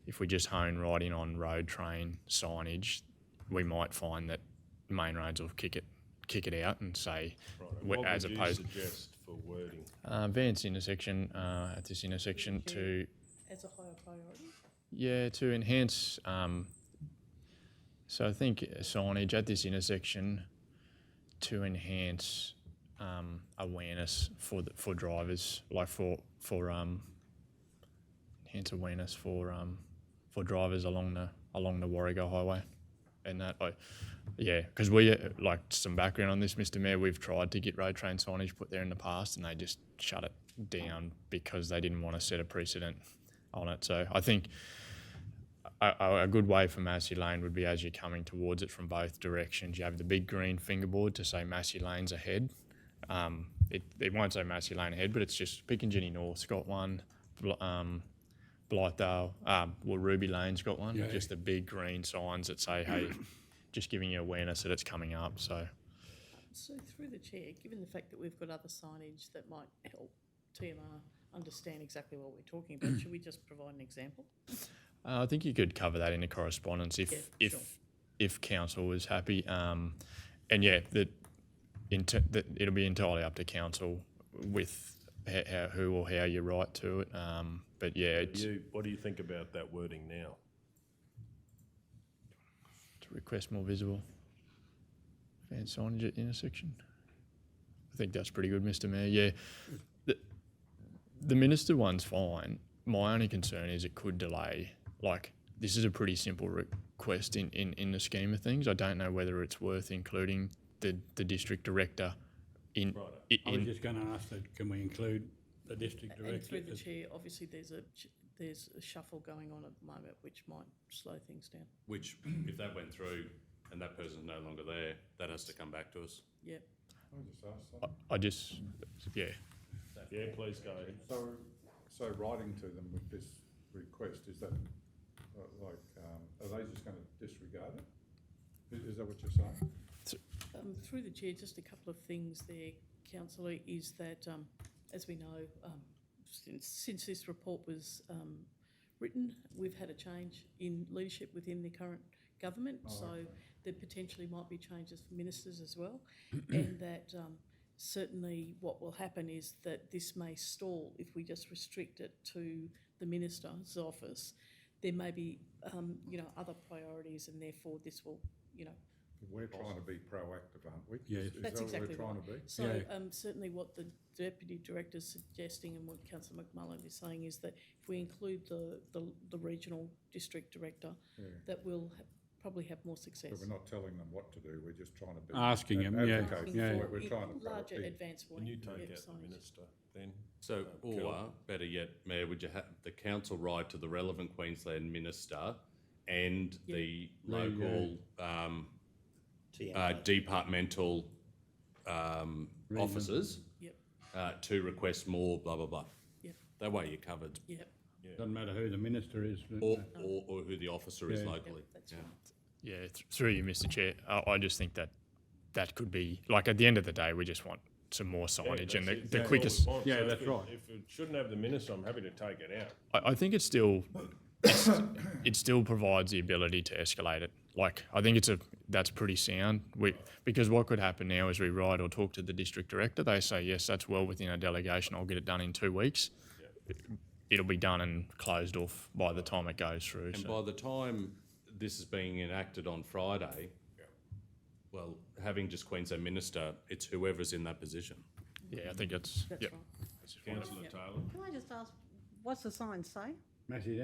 if we just hone right in on road train signage, we might find that main roads will kick it out and say, What as would opposed you suggest for wording? Vance intersection at this intersection to As a higher priority? to enhance. So I think signage at this intersection to enhance awareness for drivers, like for enhance awareness for drivers along the Warrego Highway, and that because we like some background on this, Mr Mayor. We've tried to get road train signage put there in the past, and they just shut it down because they didn't want to set a precedent on it. So I think a good way for Massey Lane would be, as you're coming towards it from both directions, you have the big green fingerboard to say Massey Lane's ahead. It won't say Massey Lane ahead, but it's just Piccadilly North's got one, Blythedale, Ruby Lane's got one, just the big green signs that say, hey, just giving you awareness that it's coming up. So through the chair, given the fact that we've got other signage that might help TMR understand exactly what we're talking about, should we just provide an example? I think you could cover that in the correspondence if council was happy, and that it'll be entirely up to council with who or how you write to it. But What do you think about that wording now? To request more visible fan signage at the intersection. I think that's pretty good, Mr Mayor. Yeah, the minister one's fine. My only concern is it could delay. Like, this is a pretty simple request in the scheme of things. I don't know whether it's worth including the district director in. I was just going to ask that, can we include the district director? And through the chair, obviously there's a shuffle going on at the moment which might slow things down. Which, if that went through and that person's no longer there, that has to come back to us. Yeah. Can I just ask something? I just, Yeah, please go ahead. So writing to them with this request, is that are they just going to disregard it? Is that what you're saying? Through the chair, just a couple of things there, councillor, is that as we know, since this report was written, we've had a change in leadership within the current government, there potentially might be changes for ministers as well, and that certainly what will happen is that this may stall if we just restrict it to the minister's office. There may be, other priorities, and therefore this will, We're trying to be proactive, aren't we? Yeah. Is That's that what exactly we're trying right. to be? So Yeah. certainly what the Deputy Director's suggesting and what Councillor McMullen is saying is that if we include the Regional District Director, Yeah. that we'll probably have more success. But we're not telling them what to do, we're just trying to be. Asking them, yeah, advocate yeah. for it. We're trying to Larger be. advance Can you warning. take Yep, out the signage. minister then? So, Cool. or, better yet, Mayor, would you have the council write to the relevant Queensland minister and the local departmental officers Yep, to request more, blah, blah, blah. Yep. That way you're covered, yep, Doesn't matter who the minister is. or who the officer is Yeah. locally. that's Yeah. right. Yeah, through you, Mr. Chair. I just think that could be, like, at the end of the day, we just want some more signage, and That's the all quickest. we want. Yeah, So that's if it- right. If it shouldn't have the minister, I'm happy to take it out. I think it still provides the ability to escalate it. Like, I think that's pretty sound. Because what could happen now is we write or talk to the district director. They say, yes, that's well within our delegation. I'll get it done in 2 weeks. It'll be done and closed off by the time it goes through. And So. by the time this is being enacted on Friday, well, having just Queensland minister, it's whoever's in that position. Yeah, I think it's, That's yep. right. Councillor Taylor? Can I just ask, what's the sign say? Massey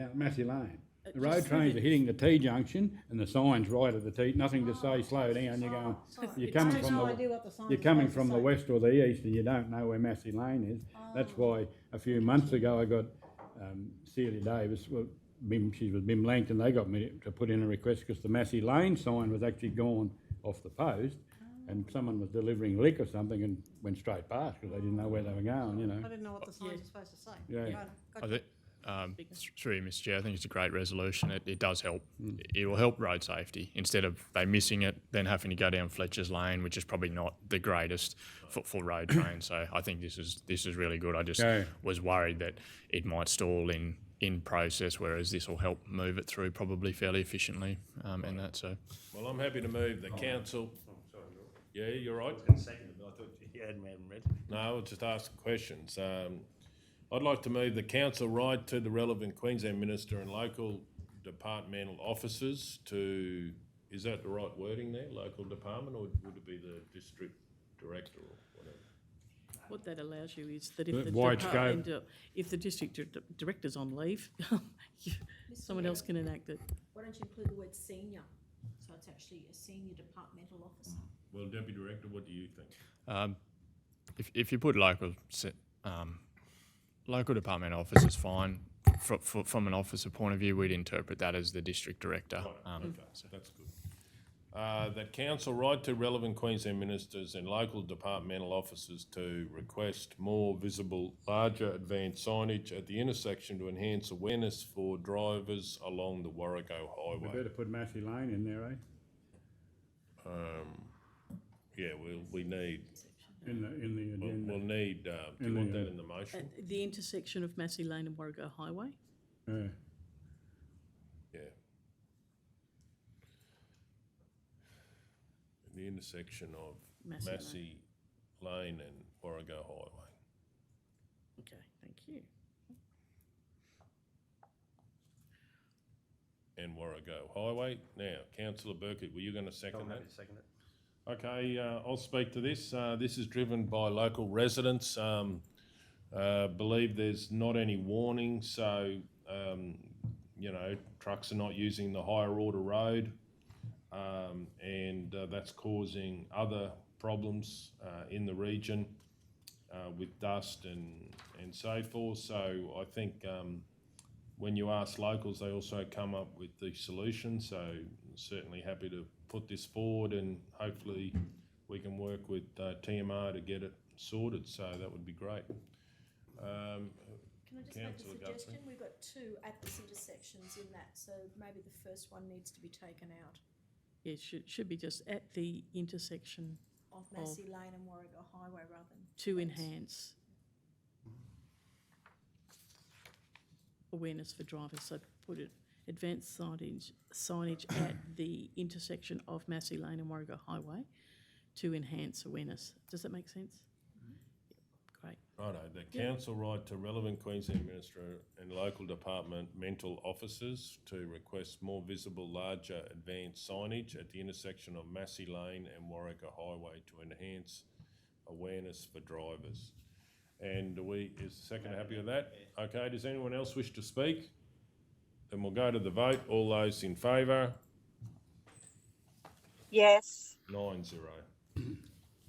Lane. The Just road trains are hitting the T-junction and the sign's right at the T, nothing to say slow down, you're going, you're It's coming just- from No the, idea what the sign you're is coming supposed from to the say. west or the east and you don't know where Massey Lane is. That's why a few months ago I got Celia Davis, she was BIM Langton, they got me to put in a request because the Massey Lane sign was actually gone off the post and someone was delivering lick or something and went straight past because they didn't know where they were going, you know. I didn't know what the signs were supposed to say. Yeah. Right, I gotcha. think, through you, Mr. Chair, I think it's a great resolution. It does help. It will help road safety instead of they missing it, then having to go down Fletcher's Lane, which is probably not the greatest for road trains. So I think this is really good. I just Yeah. was worried that it might stall in process, whereas this will help move it through probably fairly efficiently, and that. So Well, I'm happy to move the council. Yeah, you're right. Second, I thought you hadn't read. No, I'll just ask questions. I'd like to move the council right to the relevant Queensland minister and local departmental officers to, is that the right wording there, local department, or would it be the district director or whatever? What that allows you is that The if the wide scope. department, if the district director's on leave, someone else can enact it. Why don't you include the word senior? So it's actually a senior departmental officer. Well, Deputy Director, what do you think? if you put local department office is fine. From an officer point of view, we'd interpret that as the district director. Okay, that's good. That council right to relevant Queensland ministers and local departmental officers to request more visible, larger advanced signage at the intersection to enhance awareness for drivers along the Warrego We Highway. better put Massey Lane in there, eh? Yeah, we need, In the agenda. we'll need, do you want that in the motion? At the intersection of Massey Lane and Warrego Highway. Yeah. Yeah. The intersection of Massey Lane. Massey Lane and Warrego Highway. Okay, thank you. And Warrego Highway. Now, councillor Burkett, were you going to second I'm that? happy to second it. Okay, I'll speak to this. This is driven by local residents. Believe there's not any warning, so, trucks are not using the higher order road. And that's causing other problems in the region with dust and so forth. So I think when you ask locals, they also come up with the solution. So certainly happy to put this forward and hopefully we can work with TMR to get it sorted. So that would be great. Can I just Councillor make a Guthrie. suggestion? We've got two at this intersections in that, so maybe the first one needs to be taken out Yeah, it should be just at the intersection of Massey Lane and Warrego Highway rather than. to enhance awareness for drivers. So put it, advanced signage at the intersection of Massey Lane and Warrego Highway to enhance awareness. Does that make sense? Great. Righto, the council right to relevant Queensland Administrator and local department mental officers to request more visible, larger advanced signage at the intersection of Massey Lane and Warwicker Highway to enhance awareness for drivers. And is the second happy with that? Okay, does anyone else wish to speak? Then we'll go to the vote. All those in favour? Yes. 9-0.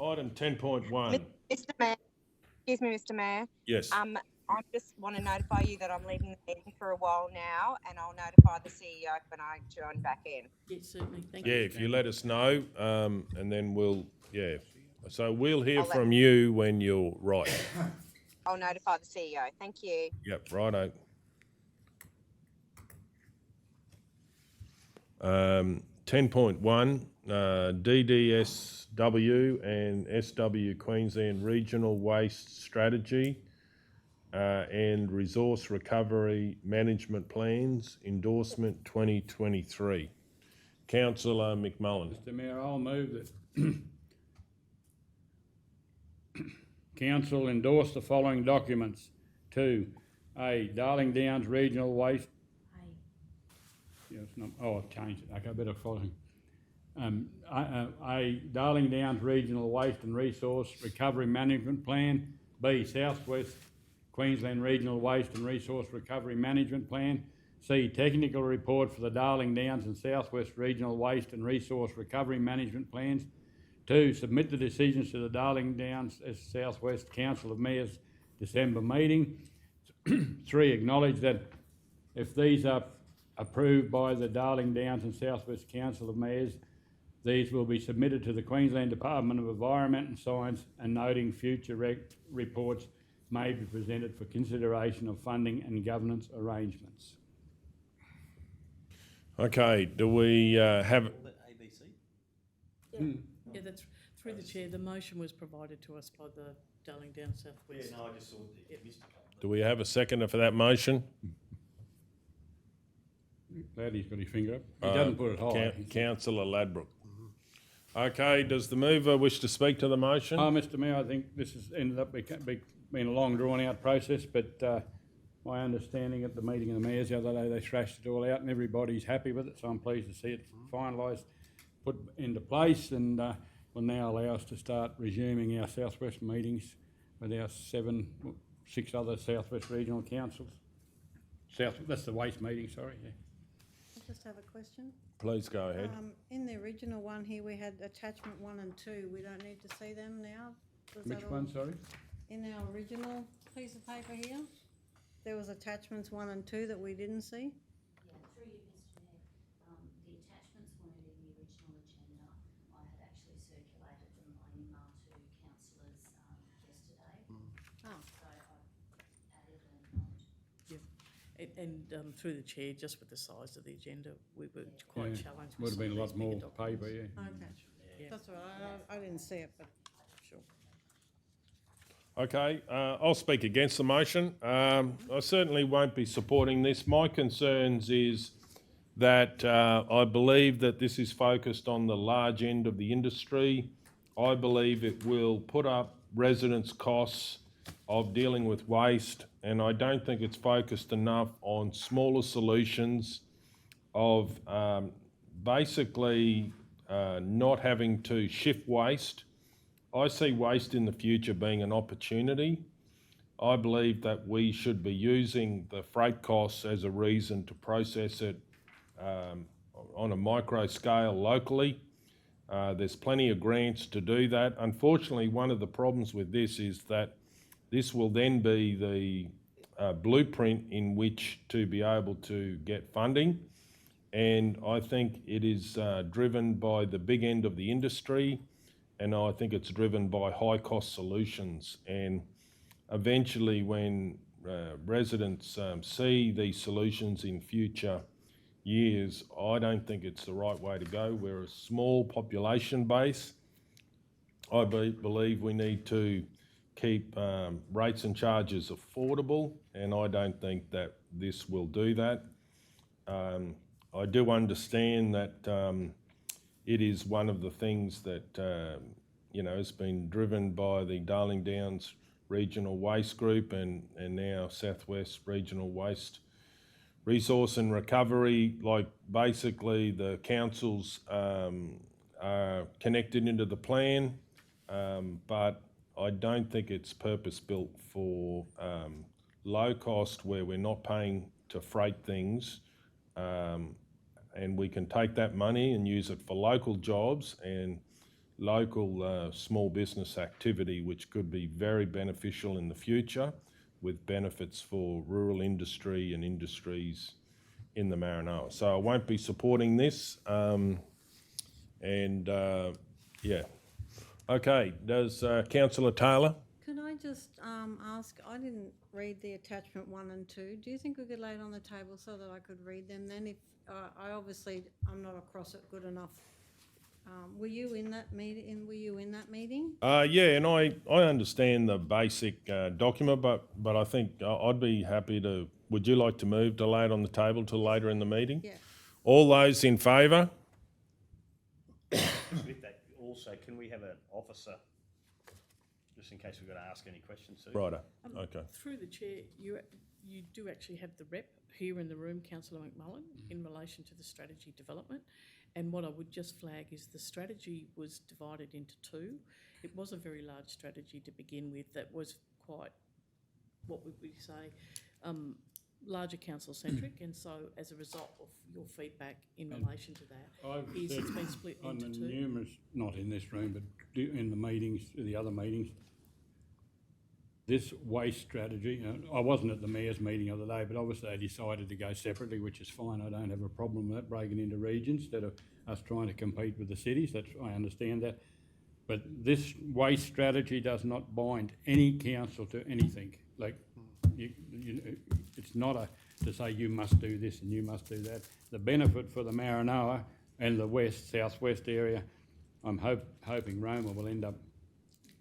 Item 10.1. Mr. Mayor, excuse me, Mr. Mayor. Yes. I just want to notify you that I'm leaving the meeting for a while now, and I'll notify the CEO when I join back in. Yes, certainly, thank Yeah, you. if you let us know, and then so we'll hear I'll let- from you when you're right. I'll notify the CEO. Thank you. Yep, righto. 10.1, DDSW and SW Queensland Regional Waste Strategy and Resource Recovery Management Plans, Endorsement 2023. Councillor McMullen. Mr Mayor, I'll move that Council endorse the following documents. 2, A, Darling Downs Regional Waste. Yeah, it's not, oh, I've changed it. Okay, I better follow him. A, Darling Downs Regional Waste and Resource Recovery Management Plan. B, Southwest Queensland Regional Waste and Resource Recovery Management Plan. C, Technical Report for the Darling Downs and Southwest Regional Waste and Resource Recovery Management Plans. 2, submit the decisions to the Darling Downs Southwest Council of Mayors December meeting. 3, acknowledge that if these are approved by the Darling Downs and Southwest Council of Mayors, these will be submitted to the Queensland Department of Environment and Science, and noting future reports may be presented for consideration of funding and governance arrangements. Okay, do we have... Yeah, that's through the chair. The motion was provided to us by the Darling Downs Southwest. Yeah, no, I just saw that you missed a couple. Do we have a seconder for that motion? Glad he's got his finger up. He doesn't put it high. Councillor Ladbroke. Okay, does the mover wish to speak to the motion? Mr Mayor, I think this has ended up being a long drawn-out process, but my understanding at the meeting of the mayors the other day, they thrashed it all out and everybody's happy with it, so I'm pleased to see it finalised, put into place, and will now allow us to start resuming our Southwest meetings with our 6 other Southwest Regional Councils. That's the waste meeting, sorry, yeah. I just have a question. Please go ahead. In the original one here, we had attachment 1 and 2. We don't need to see them now? Which one, sorry? In our original piece of paper here, there was attachments 1 and 2 that we didn't see. Yeah, through you, Mr Mayor, the attachments weren't in the original agenda. I had actually circulated them by email to councillors yesterday. So I've added a note. And through the chair, just with the size of the agenda, we were quite Yeah, challenged. with would have some been a of lot these more bigger documents. paper, yeah. Okay, Yeah. that's all right. I didn't see it, but Sure. Okay, I'll speak against the motion. I certainly won't be supporting this. My concerns is that I believe that this is focused on the large end of the industry. I believe it will put up residents' costs of dealing with waste, and I don't think it's focused enough on smaller solutions of basically not having to shift waste. I see waste in the future being an opportunity. I believe that we should be using the freight costs as a reason to process it on a micro scale locally. There's plenty of grants to do that. Unfortunately, one of the problems with this is that this will then be the blueprint in which to be able to get funding. And I think it is driven by the big end of the industry, and I think it's driven by high cost solutions. And eventually when residents see these solutions in future years, I don't think it's the right way to go. We're a small population base. I believe we need to keep rates and charges affordable, and I don't think that this will do that. I do understand that it is one of the things that has been driven by the Darling Downs Regional Waste Group and now Southwest Regional Waste Resource and Recovery. Like basically the councils are connected into the plan, but I don't think it's purpose-built for low cost where we're not paying to freight things, and we can take that money and use it for local jobs and local small business activity, which could be very beneficial in the future with benefits for rural industry and industries in the Maranoa. So I won't be supporting this, yeah. Okay, does Councillor Taylor? Can I just ask, I didn't read the attachment 1 and 2. Do you think we could lay it on the table so that I could read them then? If I'm not across it good enough. Were you in that meeting? Yeah, and I understand the basic document, but I think I'd be happy to, would you like to move to lay it on the table till later in the meeting? Yeah. All those in favour? With that, also, can we have an officer, just in case we've got to ask any questions, Sue? Righto, okay. Through the chair, you do actually have the rep here in the room, Councillor McMullen, in relation to the strategy development. And what I would just flag is the strategy was divided into two. It was a very large strategy to begin with that was quite, what would we say, larger council-centric, and so as a result of your feedback in relation to that, it's been split on into the two. numerous, not in this room, but in the meetings, the other meetings, this waste strategy, I wasn't at the mayor's meeting the other day, but obviously they decided to go separately, which is fine. I don't have a problem with that, breaking into regions instead of us trying to compete with the cities. I understand that. But this waste strategy does not bind any council to anything. Like, it's not to say you must do this and you must do that. The benefit for the Maranoa and the southwest area, I'm hoping Roma will end up,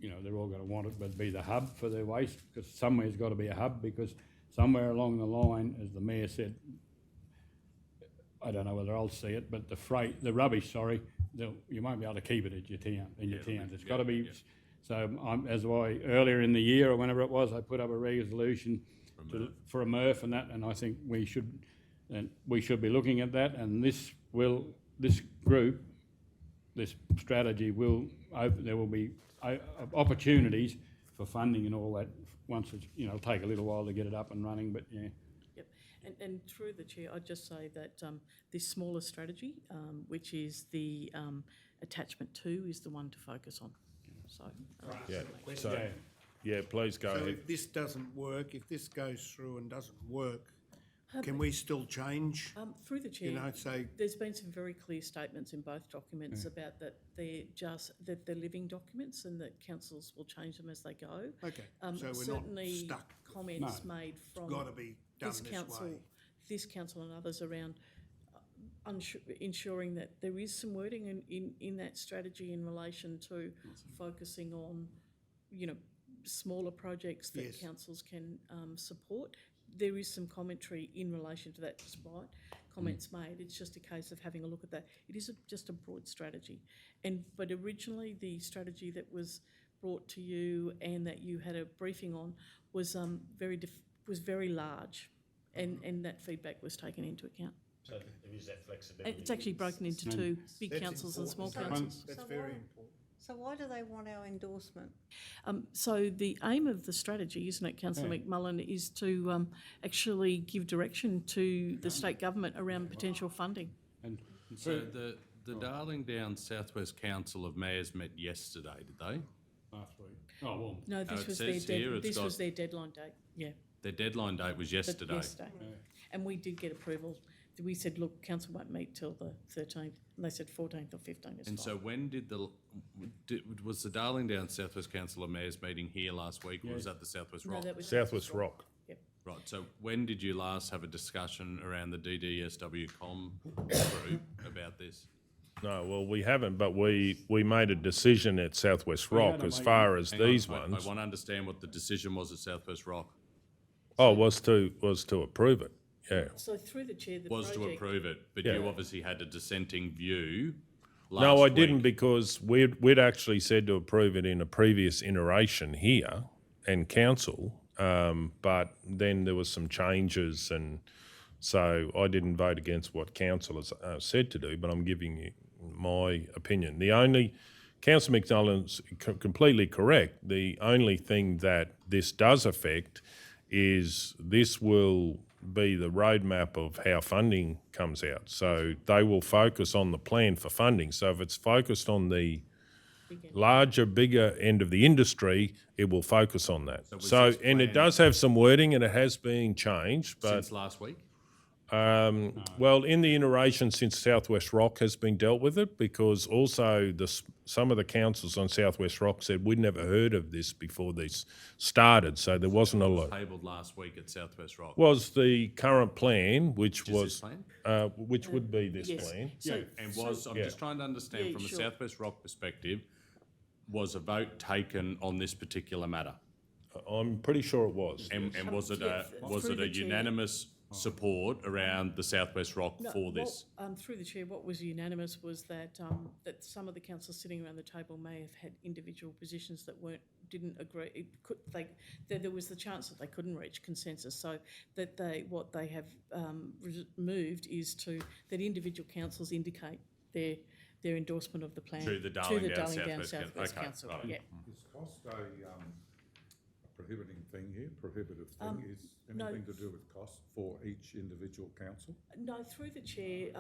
they're all going to want it, but be the hub for their waste, because somewhere's got to be a hub, because somewhere along the line, as the mayor said, I don't know whether I'll see it, but the rubbish, you won't be able to keep it at your town, towns. It's got to be. So earlier in the year or whenever it was, I put up a resolution for a MRF and that, and I think we should be looking at that. And this strategy there will be opportunities for funding and all that once it's, it'll take a little while to get it up and running, but yeah. Yep, and through the chair, I'd just say that this smaller strategy, which is the attachment 2, is the one to focus on. So, Yeah, please go So ahead. if this doesn't work, if this goes through and doesn't work, can we still change? Through the chair, Say, there's been some very clear statements in both documents about that they're living documents and that councils will change them as they go. okay, so we're Certainly not stuck. comments made from Got to be done this council and others around ensuring that there is some wording in that strategy in relation to focusing on, smaller projects that Yes. councils can support. There is some commentary in relation to that, despite comments made. It's just a case of having a look at that. It is just a broad strategy, but originally the strategy that was brought to you and that you had a briefing on was very large, and that feedback was taken into account. So there is that flexibility. It's actually broken into two, big That's councils and small important. councils. That's So very why- important. So why do they want our endorsement? So the aim of the strategy, isn't it, Councillor McMullen, is to actually give direction to the state government around potential funding. And So the Darling Downs Southwest Council of Mayors met yesterday, did they? last week. Oh, well, No, it this was says here it's this was got- their deadline date, yeah. Their deadline date was yesterday. And we did get approval. We said, look, council won't meet till the 13th, and they said 14th or 15th is fine. And so when was the Darling Downs Southwest Council of Mayors meeting here last week, or was that the Southwest No, Rock? that was Southwest Rock. Yep. Right, so when did you last have a discussion around the DDSW group about this? No, well, we haven't, but we made a decision at Southwest Rock as far as Hang on, these I ones. want to understand what the decision was at Southwest Rock. Oh, was to approve it, yeah. So through the chair, the Was project... to approve it, but Yeah. you obviously had a dissenting view last No, I week. didn't, because we'd actually said to approve it in a previous iteration here, and council, but then there was some changes, and so I didn't vote against what council has said to do, but I'm giving you my opinion. Councillor McNullen's completely correct. The only thing that this does affect is this will be the roadmap of how funding comes out. So they will focus on the plan for funding. So if it's focused on the bigger end of the industry, it will focus on that. was So, this and it plan- does have some wording and it has been changed, but Since last week? well, in the iteration since Southwest Rock has been dealt with it, because also some of the councils on Southwest Rock said we'd never heard of this before this started, so there wasn't a lot. Tabled last week at Southwest Rock. Was the current plan, which Is was this plan? which would be this Yes. plan. So, And so- I'm just trying to understand Yeah, from a sure. Southwest Rock perspective, was a vote taken on this particular matter? I'm pretty sure it was. And was it yeah, was through it the a chair. unanimous support around the Southwest Rock No, for this? through the chair, what was unanimous was that that some of the councillors sitting around the table may have had individual positions that didn't agree. There was the chance that they couldn't reach consensus. So that what they have moved is that individual councils indicate their endorsement of the plan To the Darling Down Southwest Southwest Council. right. Yeah. Is cost a prohibiting thing here, prohibitive thing? Is no. anything to do with cost for each individual council? No, through the chair,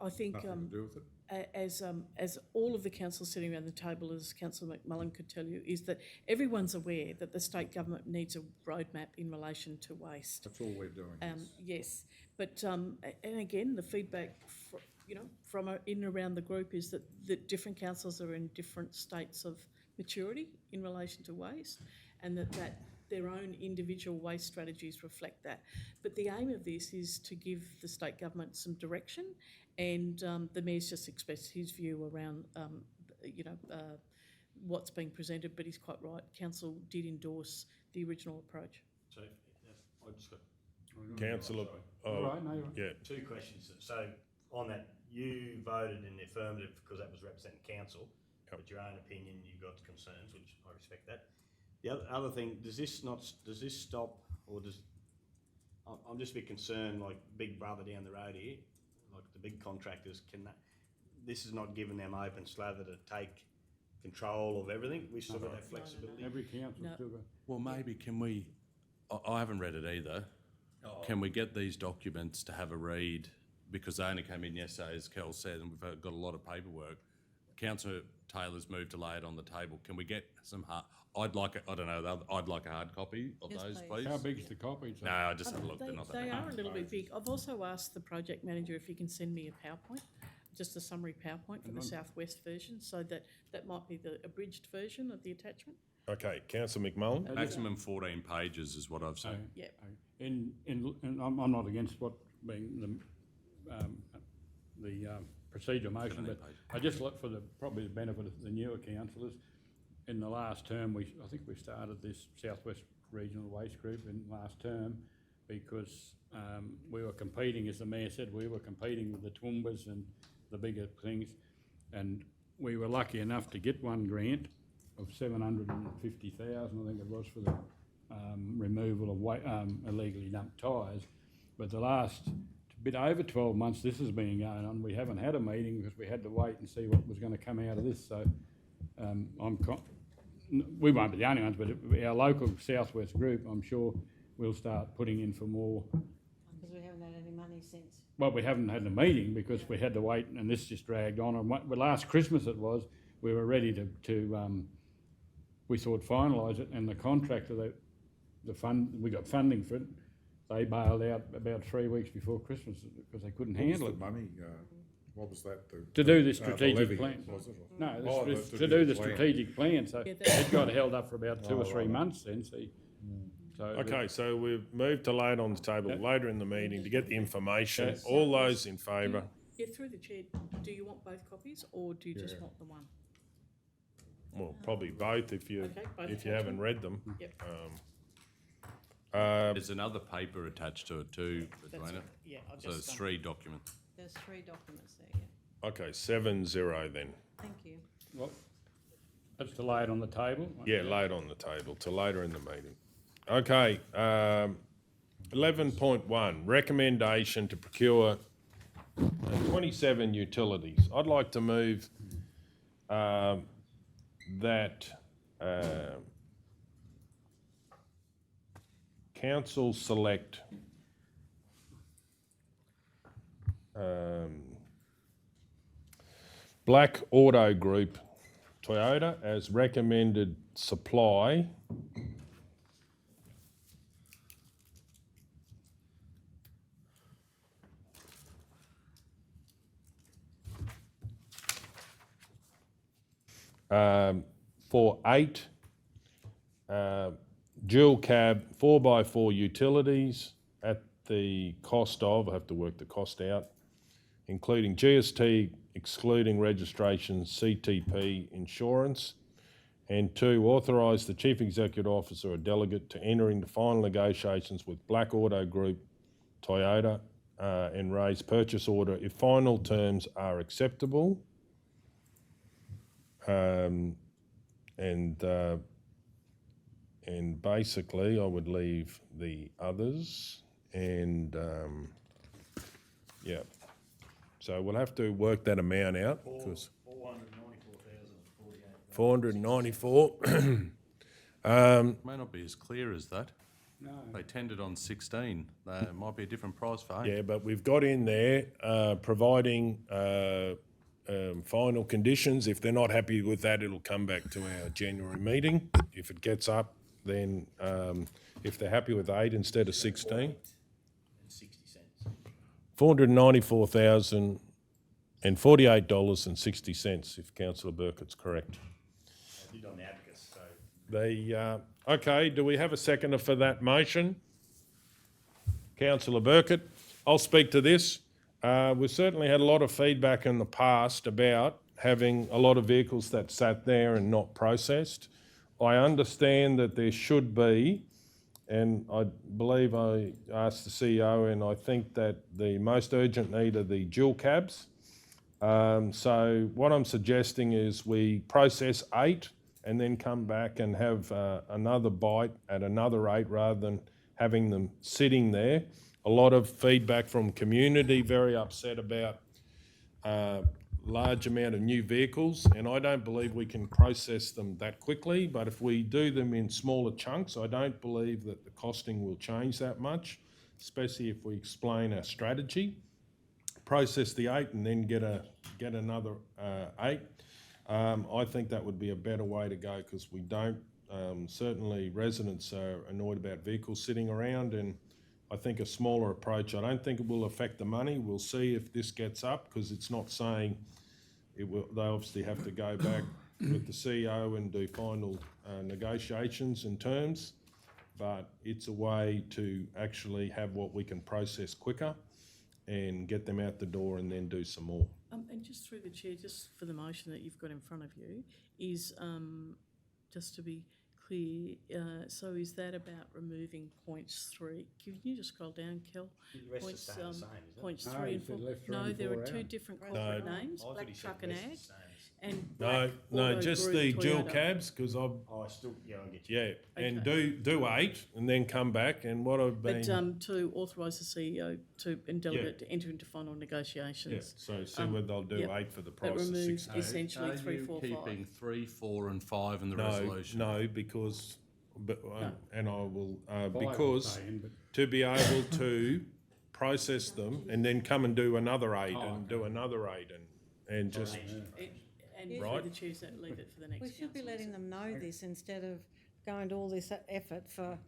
I think Nothing to do with it? as all of the councils sitting around the table, as Councillor McMullen could tell you, is that everyone's aware that the state government needs a roadmap in relation to waste. That's all we're doing. Yes, but and again, the feedback from in and around the group is that different councils are in different states of maturity in relation to waste, and that their own individual waste strategies reflect that. But the aim of this is to give the state government some direction, and the Mayor's just expressed his view around, what's being presented, but he's quite right. Council did endorse the original approach. So, I just got Councillor, All right, no, you're right. yeah, two questions. So, on that, you voted in the affirmative because that was representing council, but your own opinion, you've got concerns, which I respect that. The other thing, does this stop, or I'm just a bit concerned, like Big Brother down the road here, like the big contractors, this is not giving them open slather to take control of everything? We still got that flexibility? Every council No. still got. Well, maybe can we, I haven't read it either. Can we get these documents to have a read? Because they only came in yesterday, as Kel said, and we've got a lot of paperwork. Councillor Taylor's moved to lay it on the table. Can we get some I'd like a hard copy of Yes, those, please. please. How big's the copy? No, I just had a look. They're not that They big. are a little bit big. I've also asked the project manager if he can send me a PowerPoint, just a summary PowerPoint for the Southwest version, so that might be the abridged version of the attachment. okay, Councillor McMullen. Maximum 14 pages is what I've seen. Yeah. And I'm not against what being the procedural motion, but I just look for probably the benefit of the newer councillors. In the last term, I think we started this Southwest Regional Waste Group in last term because we were competing, as the Mayor said, we were competing with the Toowoomba's and the bigger things, and we were lucky enough to get one grant of 750,000, I think it was, for the removal of illegally dumped tyres. But the last bit over 12 months this has been going on. We haven't had a meeting because we had to wait and see what was going to come out of this. So we won't be the only ones, but our local Southwest group, I'm sure, will start putting in for more. Because we haven't had any money since. Well, we haven't had a meeting because we had to wait, and this just dragged on. And last Christmas it was, we were ready to we thought finalise it, and the contractor, we got funding for it. They bailed out about 3 weeks before Christmas because they couldn't handle it. Money, what was that? To do the the strategic levy, plan. was it? No, Oh, to do the plan. strategic plan, so Yeah, it got held up for about 2 or 3 right. months then, see. So Okay, so we've moved to lay it on the table Yep. later in the meeting to get the information. Yes. All those in favour? Yeah, through the chair, do you want both copies or do you just Yeah. want the one? Well, probably both if you Okay, both if you haven't read them. Yep. There's another paper attached to it too, That's Edwina. right. Yeah, I've So just there's 3 documents. There's 3 documents there, yeah. Okay, 7-0 then. Thank you. Well, That's to lay it on the table? Yeah, lay it on the table till later in the meeting. Okay, 11.1, recommendation to procure 27 utilities. I'd like to move that council select Black Auto Group Toyota as recommended supply for 8 dual cab 4x4 utilities at the cost of, I have to work the cost out, including GST, excluding registration, CTP insurance. And 2, authorise the Chief Executive Officer or delegate to enter into final negotiations with Black Auto Group Toyota and raise purchase order if final terms are acceptable. And basically I would leave the others and yeah. So we'll have to work that amount out because 494. May not be as clear as that. No. They tendered on 16. It might be a different price for 8. Yeah, but we've got in there providing final conditions. If they're not happy with that, it'll come back to our January meeting. If it gets up, then if they're happy with 8 instead of 16, 494,048.60, if Councillor Burkett's correct. I did on the abacus, so. Okay, do we have a seconder for that motion? Councillor Burkett, I'll speak to this. We've certainly had a lot of feedback in the past about having a lot of vehicles that sat there and not processed. I understand that there should be, and I believe I asked the CEO, and I think that the most urgent need are the dual cabs. So what I'm suggesting is we process 8 and then come back and have another bite at another 8 rather than having them sitting there. A lot of feedback from community, very upset about large amount of new vehicles, and I don't believe we can process them that quickly, but if we do them in smaller chunks, I don't believe that the costing will change that much, especially if we explain our strategy. Process the 8 and then get another 8. I think that would be a better way to go because we don't, certainly residents are annoyed about vehicles sitting around, and I think a smaller approach, I don't think it will affect the money. We'll see if this gets up because it's not saying it will. They obviously have to go back with the CEO and do final negotiations and terms, but it's a way to actually have what we can process quicker and get them out the door and then do some more. And just through the chair, just for the motion that you've got in front of you, is just to be clear, so is that about removing points 3? Can you just scroll down, Kel? The rest Points, are staying the same, isn't it? points No, 3 you and said 4. left, three No, and there four are 2 out. different No. corporate names, I thought Black he said Truck and rest Ag is the same. and No, Black no, Auto just Group the dual Toyota. cabs because I've Oh, I still, yeah, I get you. yeah, and Okay. do 8 and then come back. And what I've been But to authorise the CEO and delegate to enter into final negotiations. so see whether they'll do 8 for the That price of removes 16. essentially 3, 4, 5. keeping 3, 4 and 5 in the No, resolution? no, because and I will Five I'm because saying, but to be able to process them and then come and do another 8 and do another 8 and just And Right. through the chairs that leave it for the next We should be council. letting them know this instead of going to all this effort for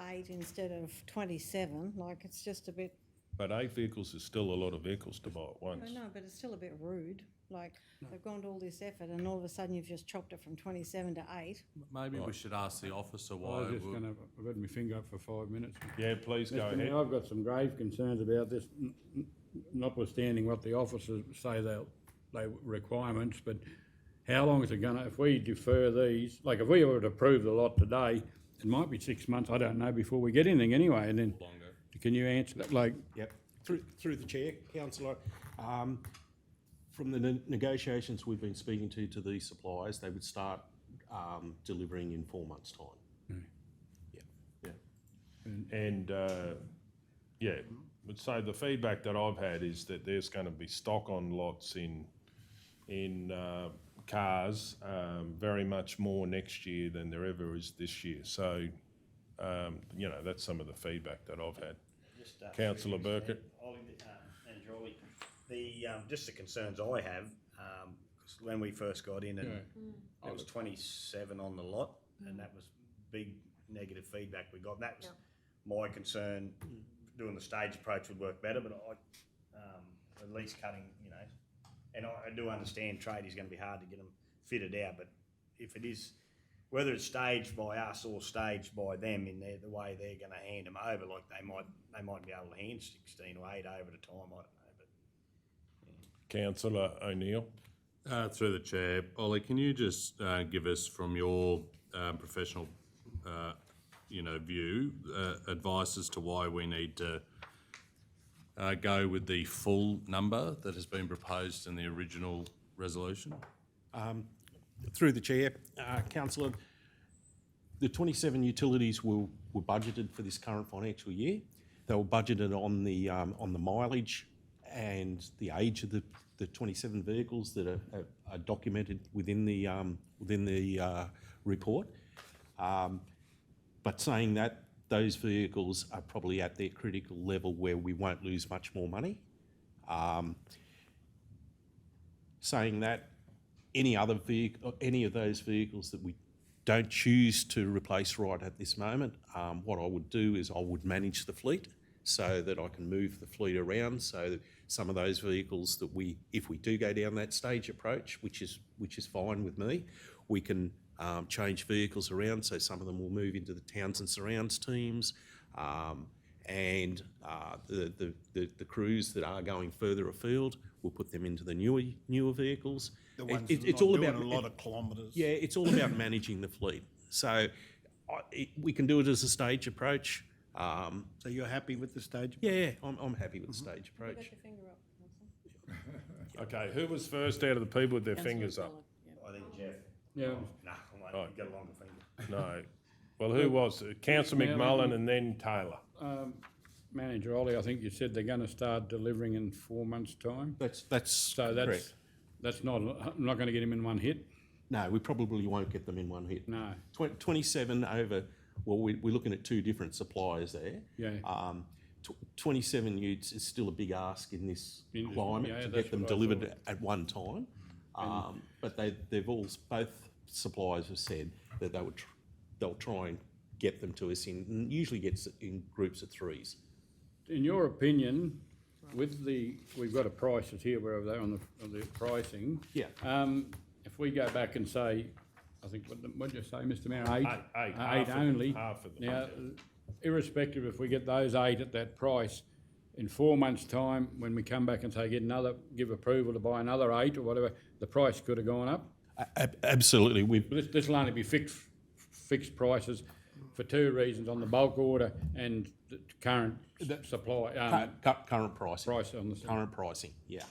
8 instead of 27, like it's just a bit, but 8 vehicles is still a lot of vehicles to buy at I once. know, but it's still a bit rude, like they've gone to all this effort and all of a sudden you've just chopped it from 27 to 8. Maybe we should ask the officer I why. was just gonna, I've had my finger up for 5 minutes. Yeah, please go Mr. Mayor, ahead. I've got some grave concerns about this, notwithstanding what the officers say they requirements, but how long is it gonna, if we defer these, like if we were to approve the lot today, it might be 6 months, I don't know, before we get anything anyway, and then, Longer. can you answer that, like, Yep, through the chair, councillor, from the negotiations we've been speaking to these suppliers, they would start delivering in 4 months' time. And, yeah, but so the feedback that I've had is that there's going to be stock on lots in cars, very much more next year than there ever is this year. So, you know, that's some of the feedback that I've had. Just, Councillor Burkett. Manager Ollie, just the concerns I have, 'cause when we first got in and I was 27 on the lot, and that was big negative feedback we got. And that was my concern. Doing the stage approach would work better, but at least cutting, you know, and I do understand trade is going to be hard to get them fitted out, but if it is, whether it's staged by us or staged by them in the way they're going to hand them over, like they might be able to hand 16 or 8 over at a time, I don't know. But Councillor O'Neill. Through the chair, Ollie, can you just give us from your professional, view, advice as to why we need to go with the full number that has been proposed in the original resolution? Through the chair, councillor, the 27 utilities were budgeted for this current financial year. They were budgeted on the mileage and the age of the 27 vehicles that are documented within the report. But saying that, those vehicles are probably at their critical level where we won't lose much more money. Saying that, any of those vehicles that we don't choose to replace right at this moment, what I would do is I would manage the fleet so that I can move the fleet around. So that some of those vehicles that if we do go down that stage approach, which is fine with me, we can change vehicles around. So some of them will move into the towns and surrounds teams, and the crews that are going further afield, we'll put them into the newer vehicles. The ones It's that are all not doing about a lot of kilometres. Yeah, it's all about managing the fleet. So we can do it as a stage approach. So you're happy with the stage? Yeah, I'm happy with the stage approach. Put your finger up, Councillor. Okay, who was first out of the people with their fingers up? I think Jeff. Yeah. No, you've got a longer finger. No. Well, who was it? Councillor McMullen and then Taylor. Manager Ollie, I think you said they're going to start delivering in 4 months' time. That's Correct. That's not, I'm not going to get him in one hit. No, we probably won't get them in one hit. No. 27 over, well, we're looking at 2 different suppliers there. Yeah. 27 utes is still a big ask in this Yeah, climate to that's get them what I delivered thought. at one time. But both suppliers have said that they'll try and get them to us usually gets in groups of 3s. In your opinion, we've got a prices here, wherever they're on the pricing. Yeah. If we go back and say, I think, what did you say, Mr Mayor, 8? Eight. 8 only. Half of them. Now, irrespective if we get those 8 at that price, in 4 months' time, when we come back and say give approval to buy another 8 or whatever, the price could have gone up. Absolutely. This will only be fixed prices for 2 reasons: on the bulk order and the current supply. Current pricing. Price on the current pricing. Yeah.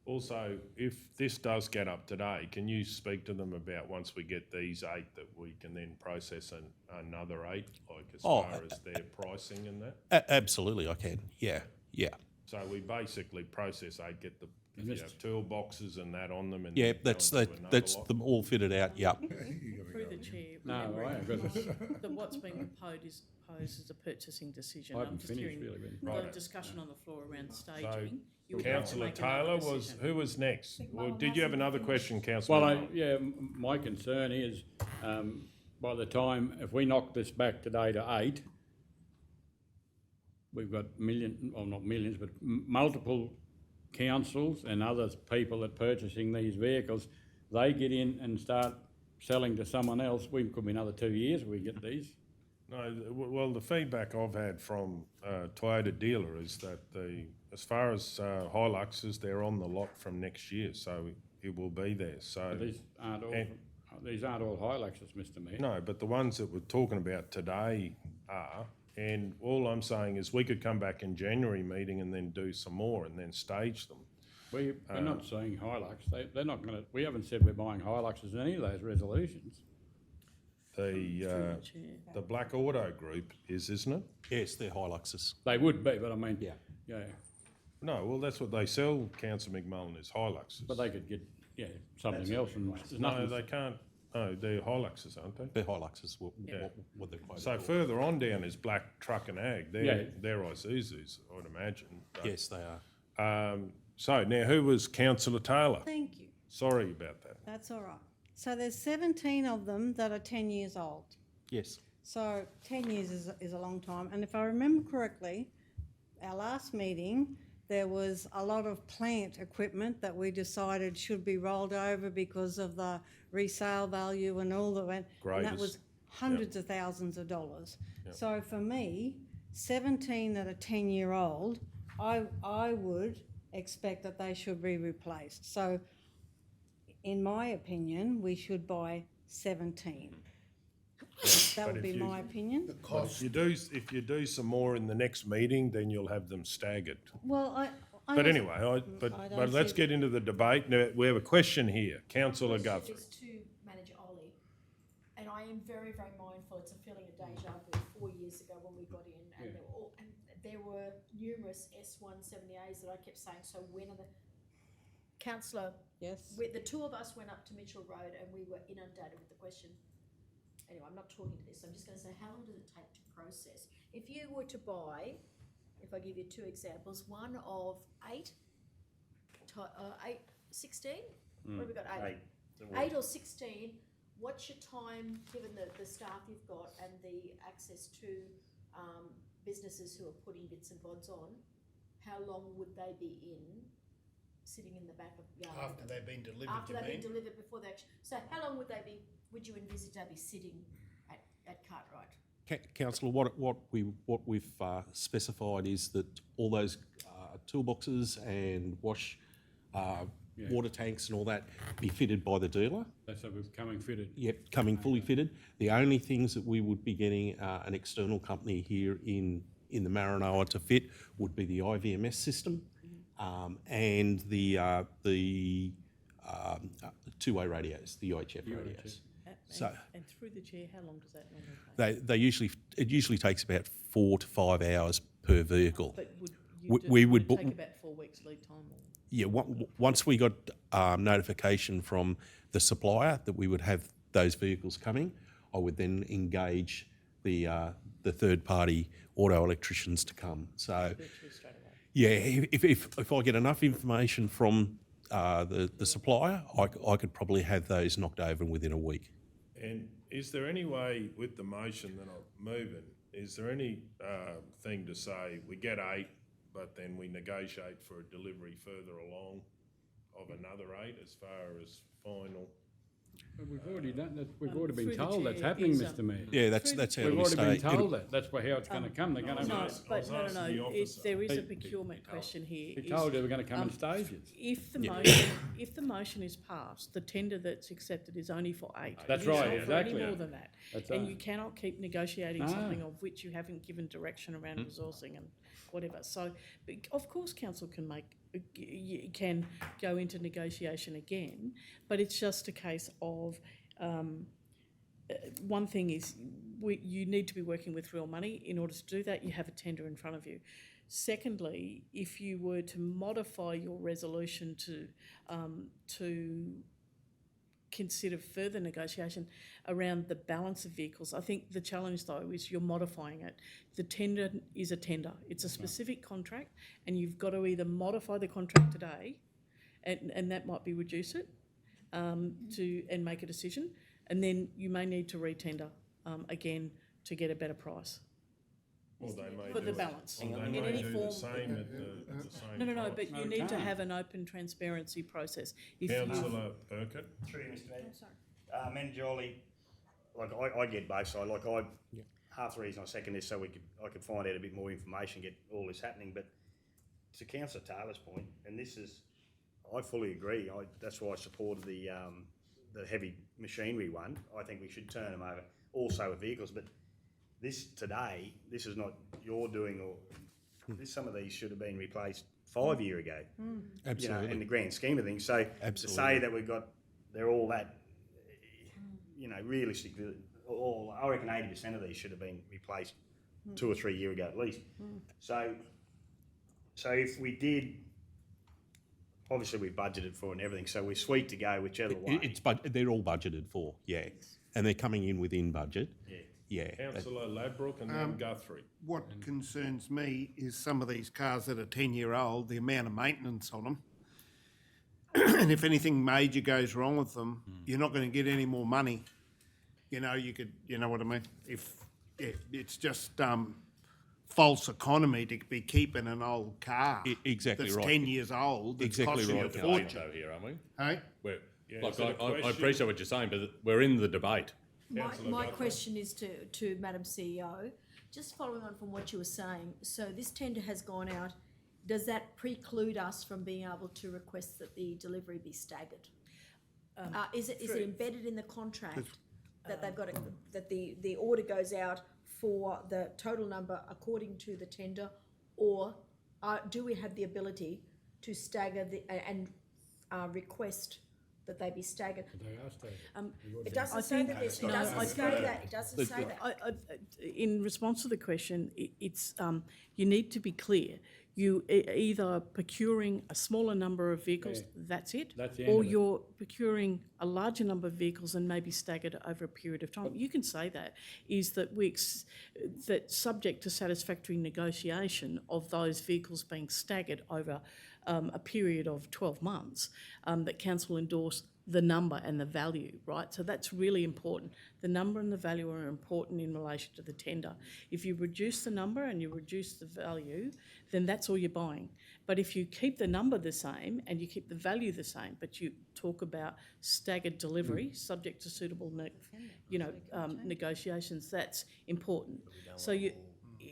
Also, if this does get up today, can you speak to them about once we get these 8 that we can then process another 8, like as far as their pricing and that? Absolutely, I can. Yeah. So we basically process 8, get the toolboxes and that on them, and Yeah, then that's go into another that's lot? them all fitted out. Yep. Through the chair, No, remembering that what's being proposed is a purchasing decision. I I'm haven't just finished hearing really. the Right. discussion on the floor around staging. You would have to Councillor make another Taylor decision. who was next? Well, did you have another question, Well, Councillor? my concern is, by the time, if we knock this back today to 8, we've got not millions, but multiple councils and other people that purchasing these vehicles, they get in and start selling to someone else. Could be another 2 years we get these. No, well, the feedback I've had from Toyota dealer is that as far as Hiluxes, they're on the lot from next year, so it will be there. So But these aren't all Hiluxes, Mr Mayor. no, but the ones that we're talking about today are, and all I'm saying is we could come back in January meeting and then do some more and then stage them. We're not seeing Hilux. They're not gonna, we haven't said we're buying Hiluxes in any of those resolutions. The Black Auto Group is, isn't it? Yes, they're Hiluxes. They would be, but I mean, Yeah. yeah, No, well, that's what they sell, Councillor McMullen, is Hiluxes. but they could get, something else and there's No, nothing. they can't. No, they're Hiluxes, aren't they? They're Hiluxes, what they're quoted So for. further on down is Black Truck and Ag. Yeah. They're Isuzus, I'd imagine. But, Yes, they are. so now, who was Councillor Taylor? Thank you. Sorry about that. That's all right. So there's 17 of them that are 10 years old. Yes. So 10 years is a long time. And if I remember correctly, our last meeting, there was a lot of plant equipment that we decided should be rolled over because of the resale value and all that. And that Graders. was hundreds of thousands of dollars. So for me, 17 that are 10-year-old, I would expect that they should be replaced. So in my opinion, we should buy 17. That But would be if you- my opinion. The If cost, you do some more in the next meeting, then you'll have them staggered. Well, I But also- anyway, I but don't let's see- get into the debate. Now, we have a question here, Councillor Guthrie. It's to Manager Ollie, and I am very, very mindful, it's a feeling of deja vu 4 years ago when we got in, and there were numerous S170As that I kept saying, so when are the, Councillor, Yes. the two of us went up to Mitchell Road and we were inundated with the question. Anyway, I'm not talking to this, I'm just gonna say, how long does it take to process? If you were to buy, if I give you two examples, one of 16? What have we got, eight? 8 or 16, what's your time, given the staff you've got and the access to businesses who are putting bits and bobs on, how long would they be sitting in the back of yard? after they've been delivered, After you they've been mean? delivered, before they actually, so how long would would you envisage they'd be sitting at Cartwright? Councillor, what we've specified is that all those toolboxes and water tanks and all that be fitted by the dealer. That's what we're coming fitted. Yep, coming fully fitted. The only things that we would be getting an external company here in the Maranoa to fit would be the IVMS system and the two-way radios, the UHF radios. So And through the chair, how long does that normally take? it usually takes about 4 to 5 hours per vehicle. But We would it book- take about 4 weeks lead time? Or? Yeah, once we got notification from the supplier that we would have those vehicles coming, I would then engage the third-party auto electricians to come. So, Virtually straight away. yeah, if I get enough information from the supplier, I could probably have those knocked over within a week. And is there any way with the motion that I'm moving, is there any thing to say, we get 8, but then we negotiate for a delivery further along of another 8 as far as final? But we've already done that, we've already through been the told that's chair happening, is, Mr Mayor. Yeah, that's how We've it'll already been stay. told that, that's how it's gonna come, they're gonna, No, was but no, asking the officer. there is a He- procurement question here. he is, told you they're gonna come in stages. If the motion is passed, the tender that's accepted is only for 8. That's It is right, not for exactly. any more than that. That's And right. you cannot keep negotiating No. something of which you haven't given direction around resourcing and whatever. So, but of course, council you can go into negotiation again, but it's just a case of, one thing is you need to be working with real money. In order to do that, you have a tender in front of you. Secondly, if you were to modify your resolution to consider further negotiation around the balance of vehicles, I think the challenge though is you're modifying it. The tender is a tender. It's a specific contract, and you've got to either modify the contract today, and that might be reduce it and make a decision, and then you may need to re-tender again to get a better price. Or they may For do the it- balance. or they In may any do form- the same at the same No, price. but No, you need to can't. have an open transparency process. If Councillor Urquhart? Through you, Mr Mayor. I'm sorry. Manager Ollie, like I get both sides. Like half the reason I second this so I could find out a bit more information, get all this happening. But to Councillor Taylor's point, and this is, I fully agree. That's why I supported the heavy machinery one. I think we should turn them over. Also with vehicles, but this is not your doing, or some of these should have been replaced 5 year ago. Absolutely. In the grand scheme of things. So to Absolutely. say that they're all that, realistic, I reckon 80% of these should have been replaced 2 or 3 years ago at least. So if we did, obviously we budgeted for it and everything, so we're sweet to go whichever way. They're all budgeted for, yeah. And they're coming in within budget. Yeah. Councillor Ladbroke and then Guthrie. What concerns me is some of these cars that are 10-year-old, the amount of maintenance on them. And if anything major goes wrong with them, you're not going to get any more money. You know what I mean? It's just false economy to be keeping an old car Exactly that's right. 10 years old. That's Exactly costing right. you a Debate fortune. though here, aren't we? Hey? I appreciate what you're saying, but we're in the debate. My question is to Madam CEO, just following on from what you were saying, so this tender has gone out, does that preclude us from being able to request that the delivery be staggered? Is it embedded in the contract that they've got, that the order goes out for the total number according to the tender, or do we have the ability to stagger and request that they be staggered? They are staggered. It doesn't say that. It doesn't say that. It doesn't say that. In response to the question, it's you need to be clear. You either procuring a smaller number of vehicles, that's it, That's the end or of it. you're procuring a larger number of vehicles and maybe staggered over a period of time. You can say that is that that subject to satisfactory negotiation of those vehicles being staggered over a period of 12 months, that council endorse the number and the value, right? So that's really important. The number and the value are important in relation to the tender. If you reduce the number and you reduce the value, then that's all you're buying. But if you keep the number the same and you keep the value the same, but you talk about staggered delivery, subject to suitable, negotiations, that's important. So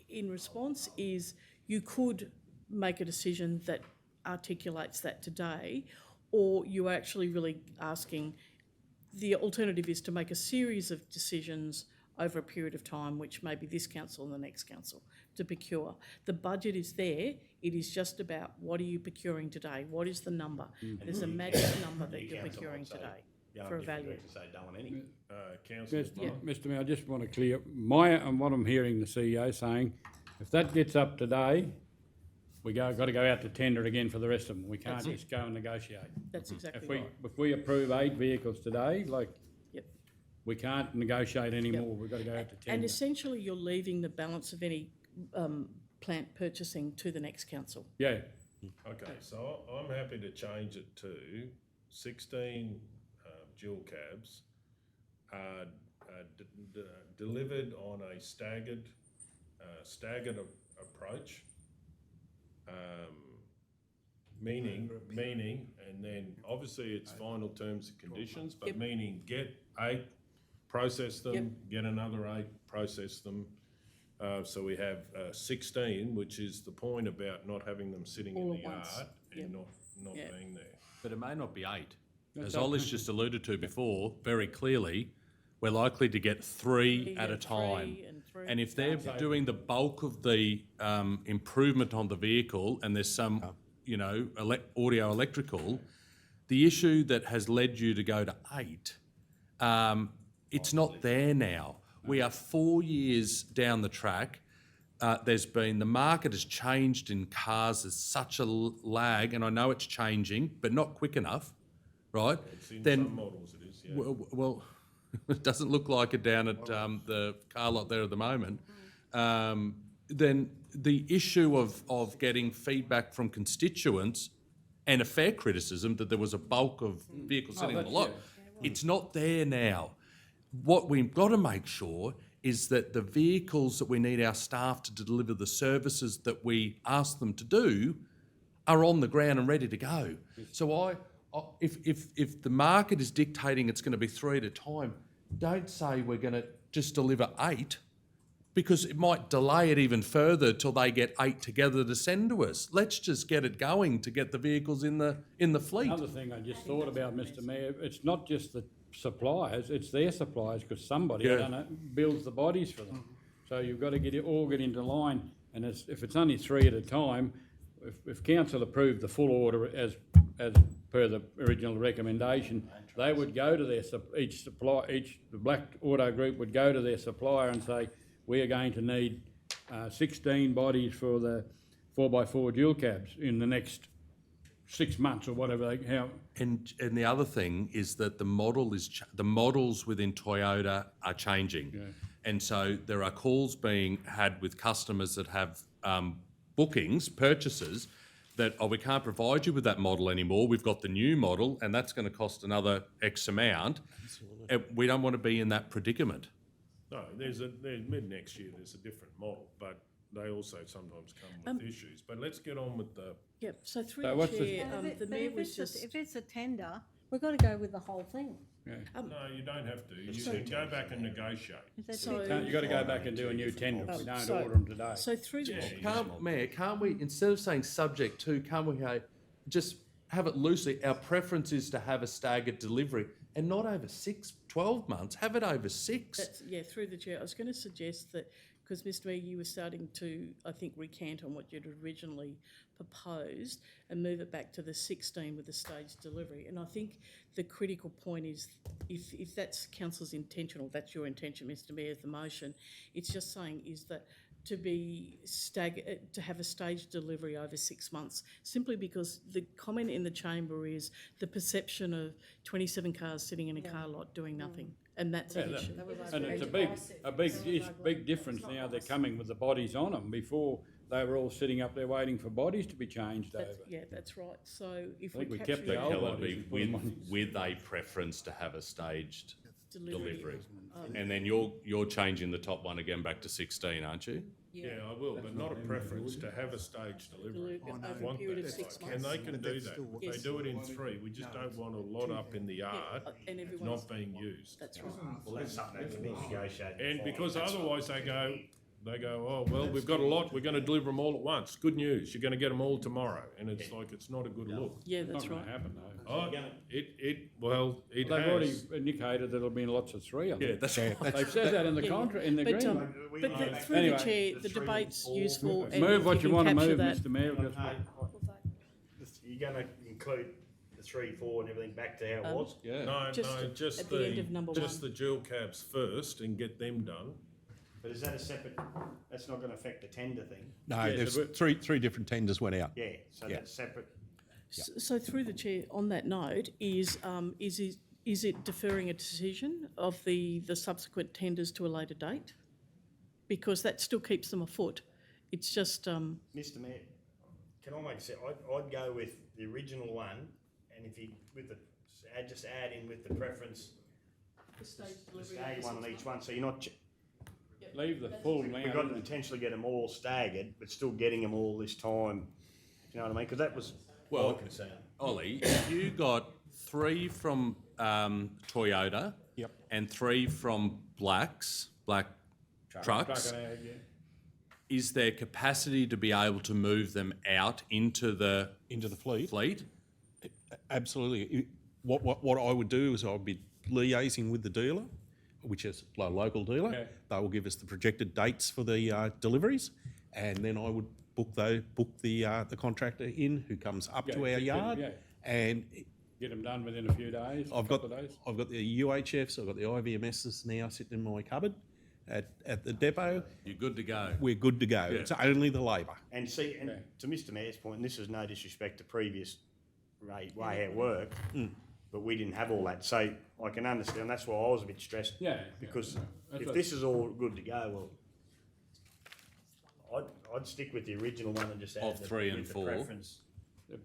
in response is you could make a decision that articulates that today, or you're actually really asking, the alternative is to make a series of decisions over a period of time, which may be this council and the next council, to procure. The budget is there, it is just about what are you procuring today, what is the number? There's a magic number that you're procuring today for a value. To say don't want any. Councillor Mr Mayor, I just want to clear and what I'm hearing the CEO saying, if that gets up today, we got to go out to tender again for the rest of them. We can't just go and negotiate. That's exactly right. If we approve 8 vehicles today, Yep. we can't negotiate anymore. We've got to go out to And tender. essentially you're leaving the balance of any plant purchasing to the next council. Yeah. Okay, so I'm happy to change it to 16 dual cabs delivered on a staggered approach. Meaning, and then obviously it's final terms and conditions, but Yep. meaning get 8, process them, Yep. get another 8, process them. So we have 16, which is the point about not having them sitting All in at the once. yard and Yep. not Yeah. being there. But it may not be 8. That's As up Ollie's to- just alluded to before, very clearly, we're likely to get 3 at a and time. 3 and 3. And if they're doing the bulk of the improvement on the vehicle and there's some, audio electrical, the issue that has led you to go to 8, it's not there now. We are 4 years down the track. The market has changed in cars. There's such a lag, and I know it's changing, but not quick enough, right? It's in Then, some models it is, yeah. well, it doesn't look like it down at the car lot there at the moment. Then the issue of getting feedback from constituents and a fair criticism that there was a bulk of vehicles sitting on the lot, it's not there now. What we've got to make sure is that the vehicles that we need our staff to deliver the services that we ask them to do are on the ground and ready to go. So if the market is dictating it's going to be 3 at a time, don't say we're going to just deliver 8, because it might delay it even further till they get 8 together to send to us. Let's just get it going to get the vehicles in the fleet. Another thing I just thought about, Mr Mayor, it's not just the suppliers, it's their suppliers, because somebody builds the bodies for them. So you've got to get into line, and if it's only 3 at a time, if council approved the full order as per the original recommendation, they would go to their, the Black Auto Group would go to their supplier and say, we are going to need 16 bodies for the 4x4 dual cabs in the next 6 months or whatever. And the other thing is that the models within Toyota are changing. Yeah. And so there are calls being had with customers that have bookings, purchases, that, we can't provide you with that model anymore. We've got the new model and that's going to cost another X amount. And we don't want to be in that predicament. No, there's mid-next year, there's a different model, but they also sometimes come with issues. But let's get on with the... Yep, so through So the what's the- chair, the mayor was just... If it's a tender, we've got to go with the whole thing. No, you don't have to. You can go back and negotiate. So, You've got to go back and do a new tender if we don't so- order them today. so through the chair, Mayor, can't we, instead of saying subject to, can't we just have it loosely? Our preference is to have a staggered delivery and not over 12 months, have it over 6. through the chair, I was going to suggest that, because Mr Mayor, you were starting to, I think, recant on what you'd originally proposed and move it back to the 16 with the staged delivery. And I think the critical point is, if that's council's intention, or that's your intention, Mr Mayor, of the motion, it's just saying is that to have a staged delivery over 6 months, simply because the comment in the chamber is the perception of 27 cars sitting in a car lot doing nothing, and that's an issue. And it's a big difference now. They're coming with the bodies on them. Before, they were all sitting up there waiting for bodies to be changed over. Yeah, that's right. So if I we think we capture kept the that old Hell, it'd bodies be and put them on. with a preference to have a staged delivery. um, And then you're changing the top one again back to 16, aren't you? Yeah, I will, but not a preference to have a staged delivery. Over I a want period of that. 6 And months. they can do that. Yes. They do it in 3. We just don't want a lot up in the yard and everyone's, not being used. that's right. Well, that's something that can be negotiated. And before. because otherwise they go, oh, well, we've got a lot, we're going to deliver them all at once. Good news, you're going to get them all tomorrow. And it's like, it's not a good look. Yeah, It's that's not going right. to happen though. Oh, it They've already has. indicated that it'll be in lots of 3. I think. Yeah, that's They've said that in the Yeah, contract, in the But, agreement. through Anyway. the chair, the debate's useful, and Move if what you can want to capture move, that. Mr Mayor. Just- You're going to include the 3, 4 and everything back to how it was? yeah. No, Just just at the end of number just one. the dual cabs first and get them done. But is that a separate, that's not going to affect the tender thing? No, Yeah, there's so three different tenders went out. Yeah, so Yeah. that's separate. So through the chair, on that note, is it deferring a decision of the subsequent tenders to a later date? Because that still keeps them afoot. It's just, Mr Mayor, can I make a say, I'd go with the original one, and if you, just add in with the preference, the staggered one on each one, so you're not, Leave the full now. we've got to potentially get them all staggered, but still getting them all this time, you know what I mean? Because that was my concern. Ollie, you got 3 from Toyota Yep. and 3 from Black Trucks. Truck and ag, yeah. Is there capacity to be able to move them out into the Fleet. Absolutely. What I would do is I would be liaising with the dealer, which is a local dealer. Okay. They will give us the projected dates for the deliveries, and then I would book the contractor in who comes up to our yard, yeah. and Get them done within a few days, I've got couple of days. I've got the UHFs, I've got the IVMSs now sitting in my cupboard at the depot. You're good to go. We're good to go. Yeah. It's only the labour. And see, and Okay. to Mr Mayor's point, and this is no disrespect to previous way how it worked, but we didn't have all that, so I can understand, that's why I was a bit stressed. Yeah, Because That's if what- this is all good to go, well, I'd stick with the original one and just add Of 3 and with the 4. preference.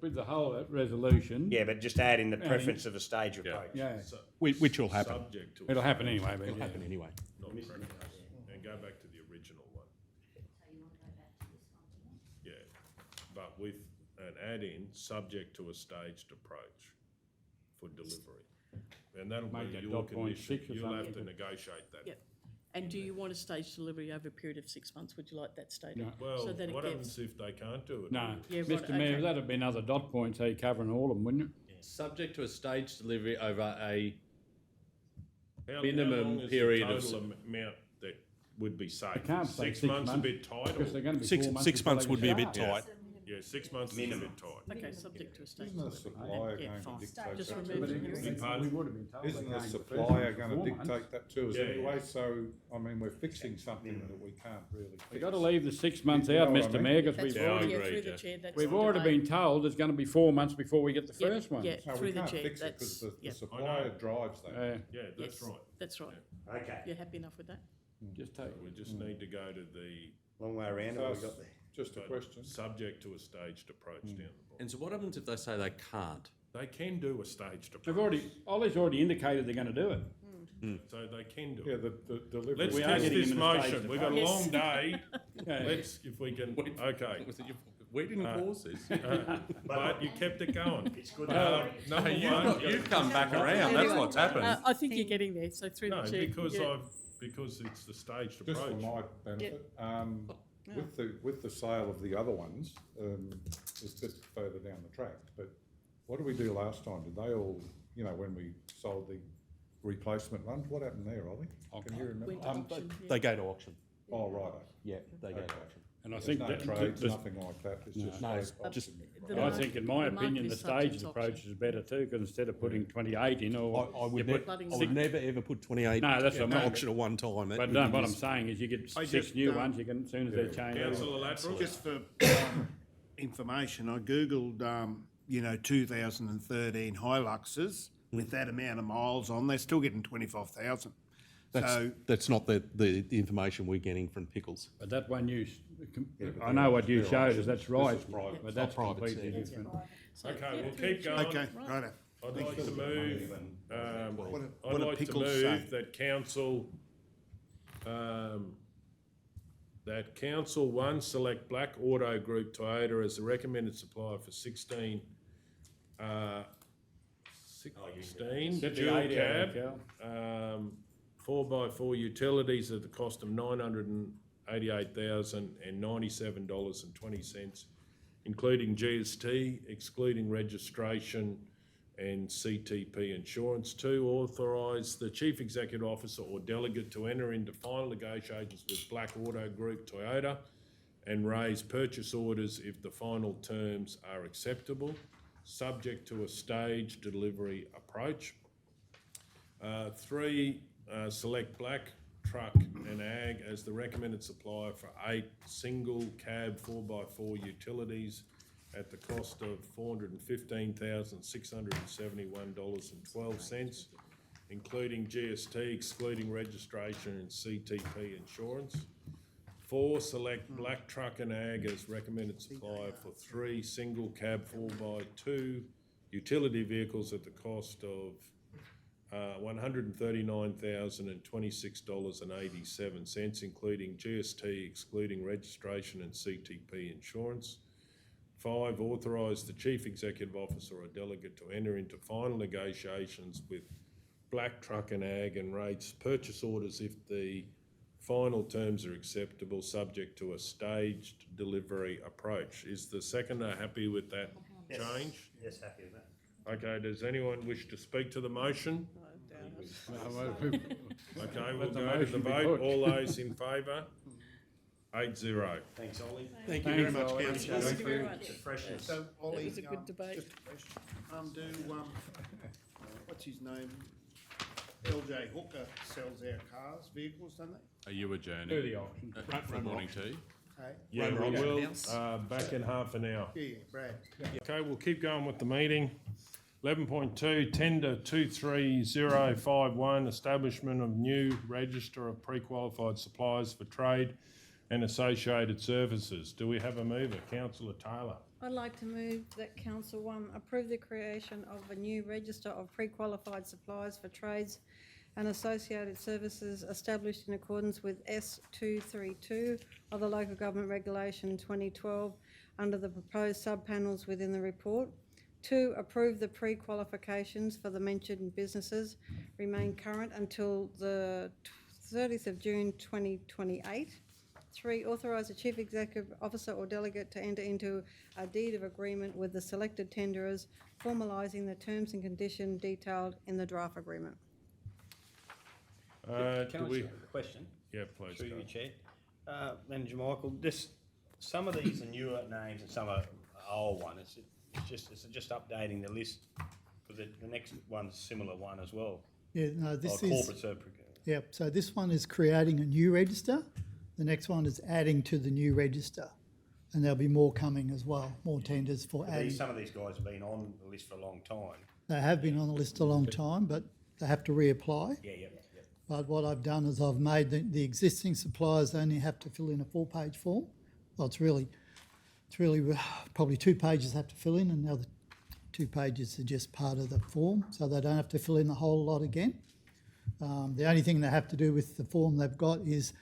With the whole resolution. Yeah, but just add in the Add in- preference of a stage Yeah. approach. Yeah, Which will happen. Subject to. it'll happen anyway, but It'll yeah. happen anyway. Not preference. And go back to the original one. So you want to go back to this one? Yeah, but with an add-in, subject to a staged approach for delivery. And that'll Make be that your dot point condition. 6 or You'll have to something. negotiate that. Yep. And do you want a staged delivery over a period of 6 months? Would you like that stated? No. Well, So that it what gets- happens if they can't do it? No, Yeah, right, Mr Mayor, okay. that'd be another dot point, so you're covering all of them, wouldn't it? Subject to a staged delivery over a How minimum long is the period of total amount that would be safe? can't say 6 6 months a months, bit tight Because they're or? going to be Six 4 months. six before months they would be a bit start. tight. Yeah, 6 months is a Minimum. bit tight. Okay, subject to a stage. Isn't the delivery. supplier Yeah, going fine. to dictate Just that? remove to it. us? We would have been told. Isn't they're the going for supplier 1 going to months, 4 dictate months. that to us Yeah, anyway? So, I mean, we're fixing something that we can't really fix. We've got to leave the 6 months You know out, what I Mr mean? Mayor, because That's we've Yeah, I right, already, yeah, agree, through the Jeff. chair, that's. we've the already debate. been told there's going to be 4 months before we get the Yep, first one. yeah. No, Through we the can't chair, fix it because that's- the yeah. supplier drives that. Yeah, that's Yes, right. That's right. Okay, You're happy enough with that? Just take, We just need to go to the, long way around, So and we it's got there. just a question. subject to a staged approach down the bottom. And so what happens if they say they can't? They can do a staged they've approach. Ollie's already indicated they're going to do it. So they can do Yeah, it. the delivery. Let's We are test getting this him in a stage motion. We've got a Yes. long day. Yeah. Let's, if we can, okay. We didn't cause this. But you kept it going. It's good. Number one, You've come back around, that's what's happened. I think you're getting there, so through no, the chair. because yeah. because it's the staged Just for approach. my benefit, with the sale of the other ones, it's a bit further down the track, but what did we do last time? Did they all, you know, when we sold the replacement ones, what happened there, Ollie? Can you remember? Went to auction, yeah. They go to auction. Oh, right. Yeah, they go to Okay. auction. And I There's think no that, trades, the- nothing like that, it's just. No, straight just- auction. The I market- think, in my the market opinion, the is subject staged to approach auction. is better too, because instead of putting 28 in, or I would, you put Flooding I would zone. never ever put 28 No, that's what I to mean. auction at one time. That But would no, be what I'm just- saying is you get I 6 just, new ones, you can, as soon as they change. Councillor Lateral. Just for information, I googled, 2013 Hiluxes with that amount of miles on, they're still getting 25,000. So, That's not the information we're getting from Pickles. But that one you, but I know what you they're showed us, auctions. that's This right, is private. but that's private, completely yeah. different. So, Okay, yeah, we'll through keep the chair. going. okay, Right. righto. I'd like to move, What I'd do like to Pickles move say? that council, one, select Black Auto Group Toyota as the recommended supplier for 16 Get the dual 8 out of cab, Cal. 4x4 utilities at the cost of $988,097.20, including GST, excluding registration and CTP insurance. 2, authorise the Chief Executive Officer or delegate to enter into final negotiations with Black Auto Group Toyota and raise purchase orders if the final terms are acceptable, subject to a staged delivery approach. 3, select Black Truck and Ag as the recommended supplier for 8 single cab 4x4 utilities at the cost of $415,671.12, including GST, excluding registration and CTP insurance. 4, select Black Truck and Ag as recommended supplier for 3 single cab 4x2 utility vehicles at the cost of $139,026.87, including GST, excluding registration and CTP insurance. 5, authorise the Chief Executive Officer or delegate to enter into final negotiations with Black Truck and Ag and raise purchase orders if the final terms are acceptable, subject to a staged delivery approach. Is the seconder happy with that change? Yes, happy with that. Okay, does anyone wish to speak to the motion? Okay, we'll Let the go to the motion be vote. put. All those in favour? 8-0. Thanks, Ollie. Thank you very much, Ollie. councillor. Thank you very much. The freshness. So, Ollie, was a good debate. just a question. What's his name? LJ Hooker sells our cars, vehicles, don't they? Are you adjourning? Do the auction. Good morning to you. Hey? Yeah, we will, back in half an hour. Yeah, Brad. Okay, we'll keep going with the meeting. 11.2, tender 23051, establishment of new register of pre-qualified suppliers for trade and associated services. Do we have a mover? Councillor Taylor. I'd like to move that Council 1 approve the creation of a new register of pre-qualified suppliers for trades and associated services established in accordance with S232 of the Local Government Regulation 2012 under the proposed sub-panels within the report. 2, approve the pre-qualifications for the mentioned businesses remain current until the 30th of June 2028. 3, authorise the Chief Executive Officer or delegate to enter into a deed of agreement with the selected tenderers, formalising the terms and conditions detailed in the draft agreement. Do Can I we? ask a question? Yeah, please Through go. you, Chair. Manager Michael, some of these are newer names and some are old one. It's just updating the list, because the next one's a similar one as well. Yeah, no, this is, corporate service. yep, so this one is creating a new register. The next one is adding to the new register. And there'll be more coming as well, more tenders for adding. Some of these guys have been on the list for a long time. They have been on the list a long time, but they have to reapply. Yeah. But what I've done is I've made the existing suppliers only have to fill in a 4-page form. Well, it's really probably 2 pages have to fill in, and the other 2 pages are just part of the form, so they don't have to fill in the whole lot again. The only thing they have to do with the form they've got is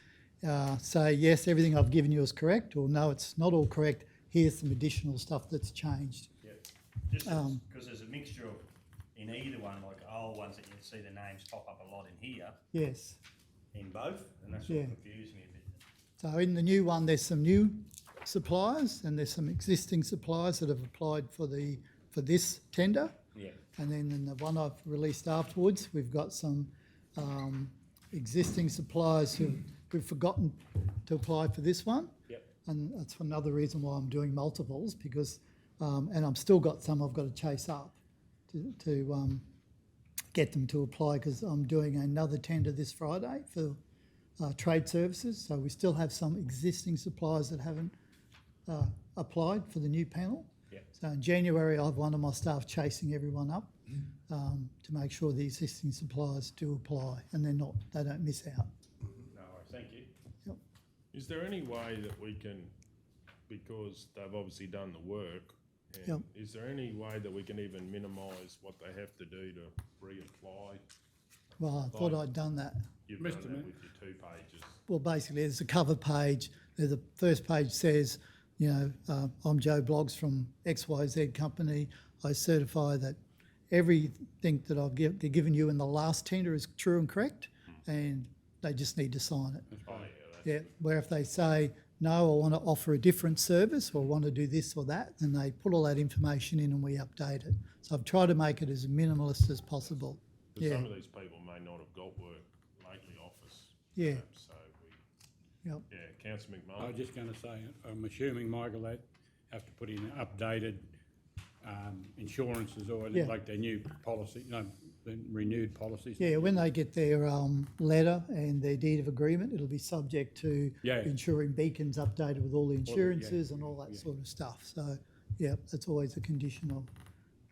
say, yes, everything I've given you is correct, or no, it's not all correct. Here's some additional stuff that's changed. Yeah. Just because there's a mixture of, in either one, like old ones that you see the names pop up a lot in here, Yes. in both, and that's Yeah. what confused me a bit. So in the new one, there's some new suppliers and there's some existing suppliers that have applied for this tender. Yeah. And then in the one I've released afterwards, we've got some existing suppliers who've forgotten to apply for this one. Yep. And that's another reason why I'm doing multiples, because, and I've still got some I've got to chase up to get them to apply, because I'm doing another tender this Friday for trade services. So we still have some existing suppliers that haven't applied for the new panel. Yep. So in January, I have one of my staff chasing everyone up to make sure the existing suppliers do apply and they don't miss out. No worries, thank you. Yep. Is there any way that we can, because they've obviously done the work, and Yep. is there any way that we can even minimise what they have to do to reapply? Well, I thought I'd done that. You've Mr. done that Mayor. with your 2 pages. Well, basically, there's a cover page. The first page says, I'm Joe Bloggs from XYZ company. I certify that everything that I've given you in the last tender is true and correct, and they just need to sign it. Oh, yeah, Yeah, where if they say, no, I want to offer a different service or want to do this or that, then they put all that information in and we update it. So I've tried to make it as minimalist as possible. Because Yeah, some of these people may not have got work lately office. Yeah. perhaps, So yep. Councillor I was McMullen. just going to say, I'm assuming, Michael, they have to put in updated insurances or Yeah. like their new policy, the renewed policies. Yeah, when they get their letter and their deed of agreement, it'll be subject to Yeah. ensuring Beacon's updated with all the insurances and all that sort of stuff. So, yeah, that's always a condition of.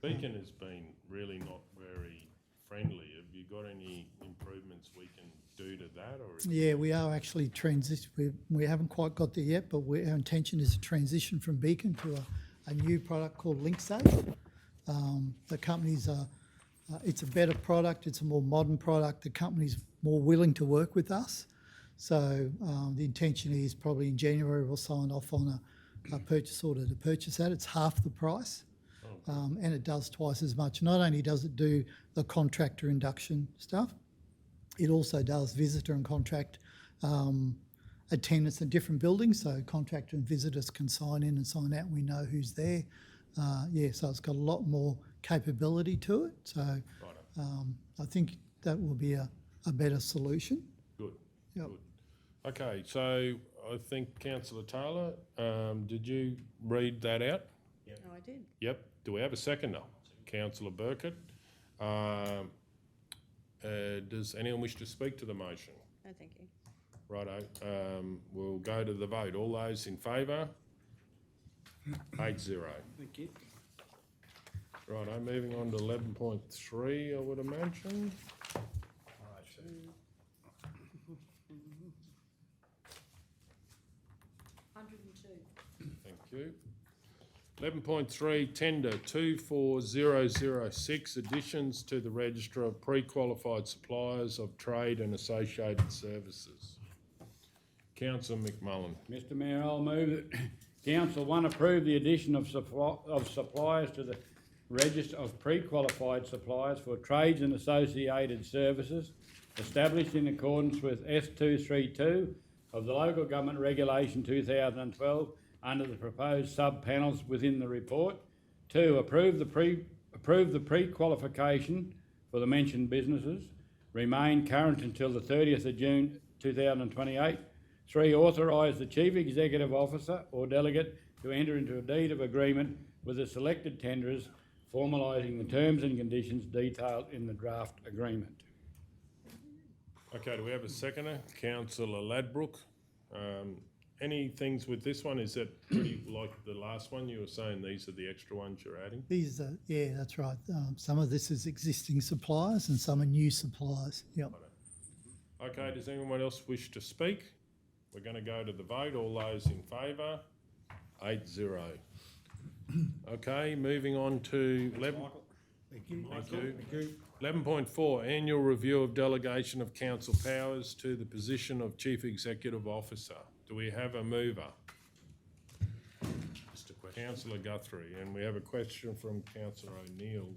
Beacon has been really not very friendly. Have you got any improvements we can do to that, or? Yeah, we are actually we haven't quite got there yet, but our intention is to transition from Beacon to a new product called LinkSafe. The companies are, it's a better product, it's a more modern product, the company's more willing to work with us. So the intention is probably in January we'll sign off on a purchase order to purchase that. It's half the price. And it does twice as much. Not only does it do the contractor induction stuff, it also does visitor and contract attendance in different buildings. So contractor and visitors can sign in and sign out and we know who's there. So it's got a lot more capability to it. So I think that will be a better solution. Good, Yep. good. Okay, so I think Councillor Taylor, did you read that out? Oh, I did. Yep. Do we have a seconder? Councillor Burkett. Does anyone wish to speak to the motion? No, thank you. Righto. We'll go to the vote. All those in favour? 8-0. Thank you. Righto, moving on to 11.3, I would imagine. Thank you. 11.3, tender 24006, additions to the register of pre-qualified suppliers of trade and associated services. Councillor McMullen. Mr Mayor, I'll move that Council 1 approve the addition of suppliers to the register of pre-qualified suppliers for trades and associated services established in accordance with S232 of the Local Government Regulation 2012 under the proposed sub-panels within the report. 2, approve the pre-qualification for the mentioned businesses, remain current until the 30th of June 2028. 3, authorise the Chief Executive Officer or delegate to enter into a deed of agreement with the selected tenderers, formalising the terms and conditions detailed in the draft agreement. Okay, do we have a seconder? Councillor Ladbrook. Any things with this one? Is it pretty like the last one? You were saying these are the extra ones you're adding? These are, yeah, that's right. Some of this is existing suppliers and some are new suppliers. Yep. Okay, does anyone else wish to speak? We're going to go to the vote. All those in favour? 8-0. Okay, moving on to 11. Thank you. Thank you. 11.4, annual review of delegation of council powers to the position of Chief Executive Officer. Do we have a mover? Just a question. Councillor Guthrie, and we have a question from Councillor O'Neill.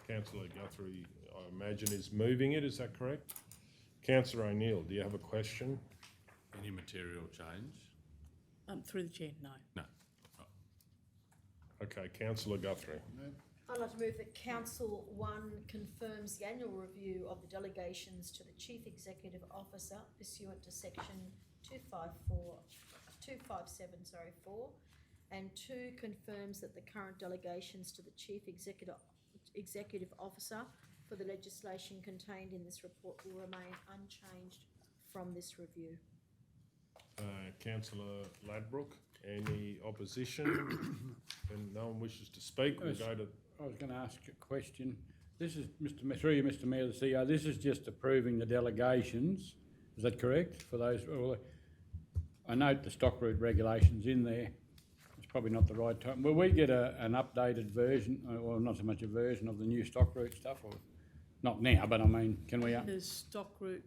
Councillor Guthrie, I imagine, is moving it, is that correct? Councillor O'Neill, do you have a question? Any material change? Through the chair, no. No. Okay, Councillor Guthrie. I'd like to move that Council 1 confirms the annual review of the delegations to the Chief Executive Officer pursuant to section 257, and 2 confirms that the current delegations to the Chief Executive Officer for the legislation contained in this report will remain unchanged from this review. Councillor Ladbrook, any opposition? And no one wishes to speak, we'll go to... I was going to ask a question. This is, through you, Mr Mayor, the CEO, this is just approving the delegations. Is that correct? For those, well, I note the stock route regulations in there. It's probably not the right time. Will we get an updated version, or not so much a version of the new stock route stuff, or not now, but I mean, can we? The stock route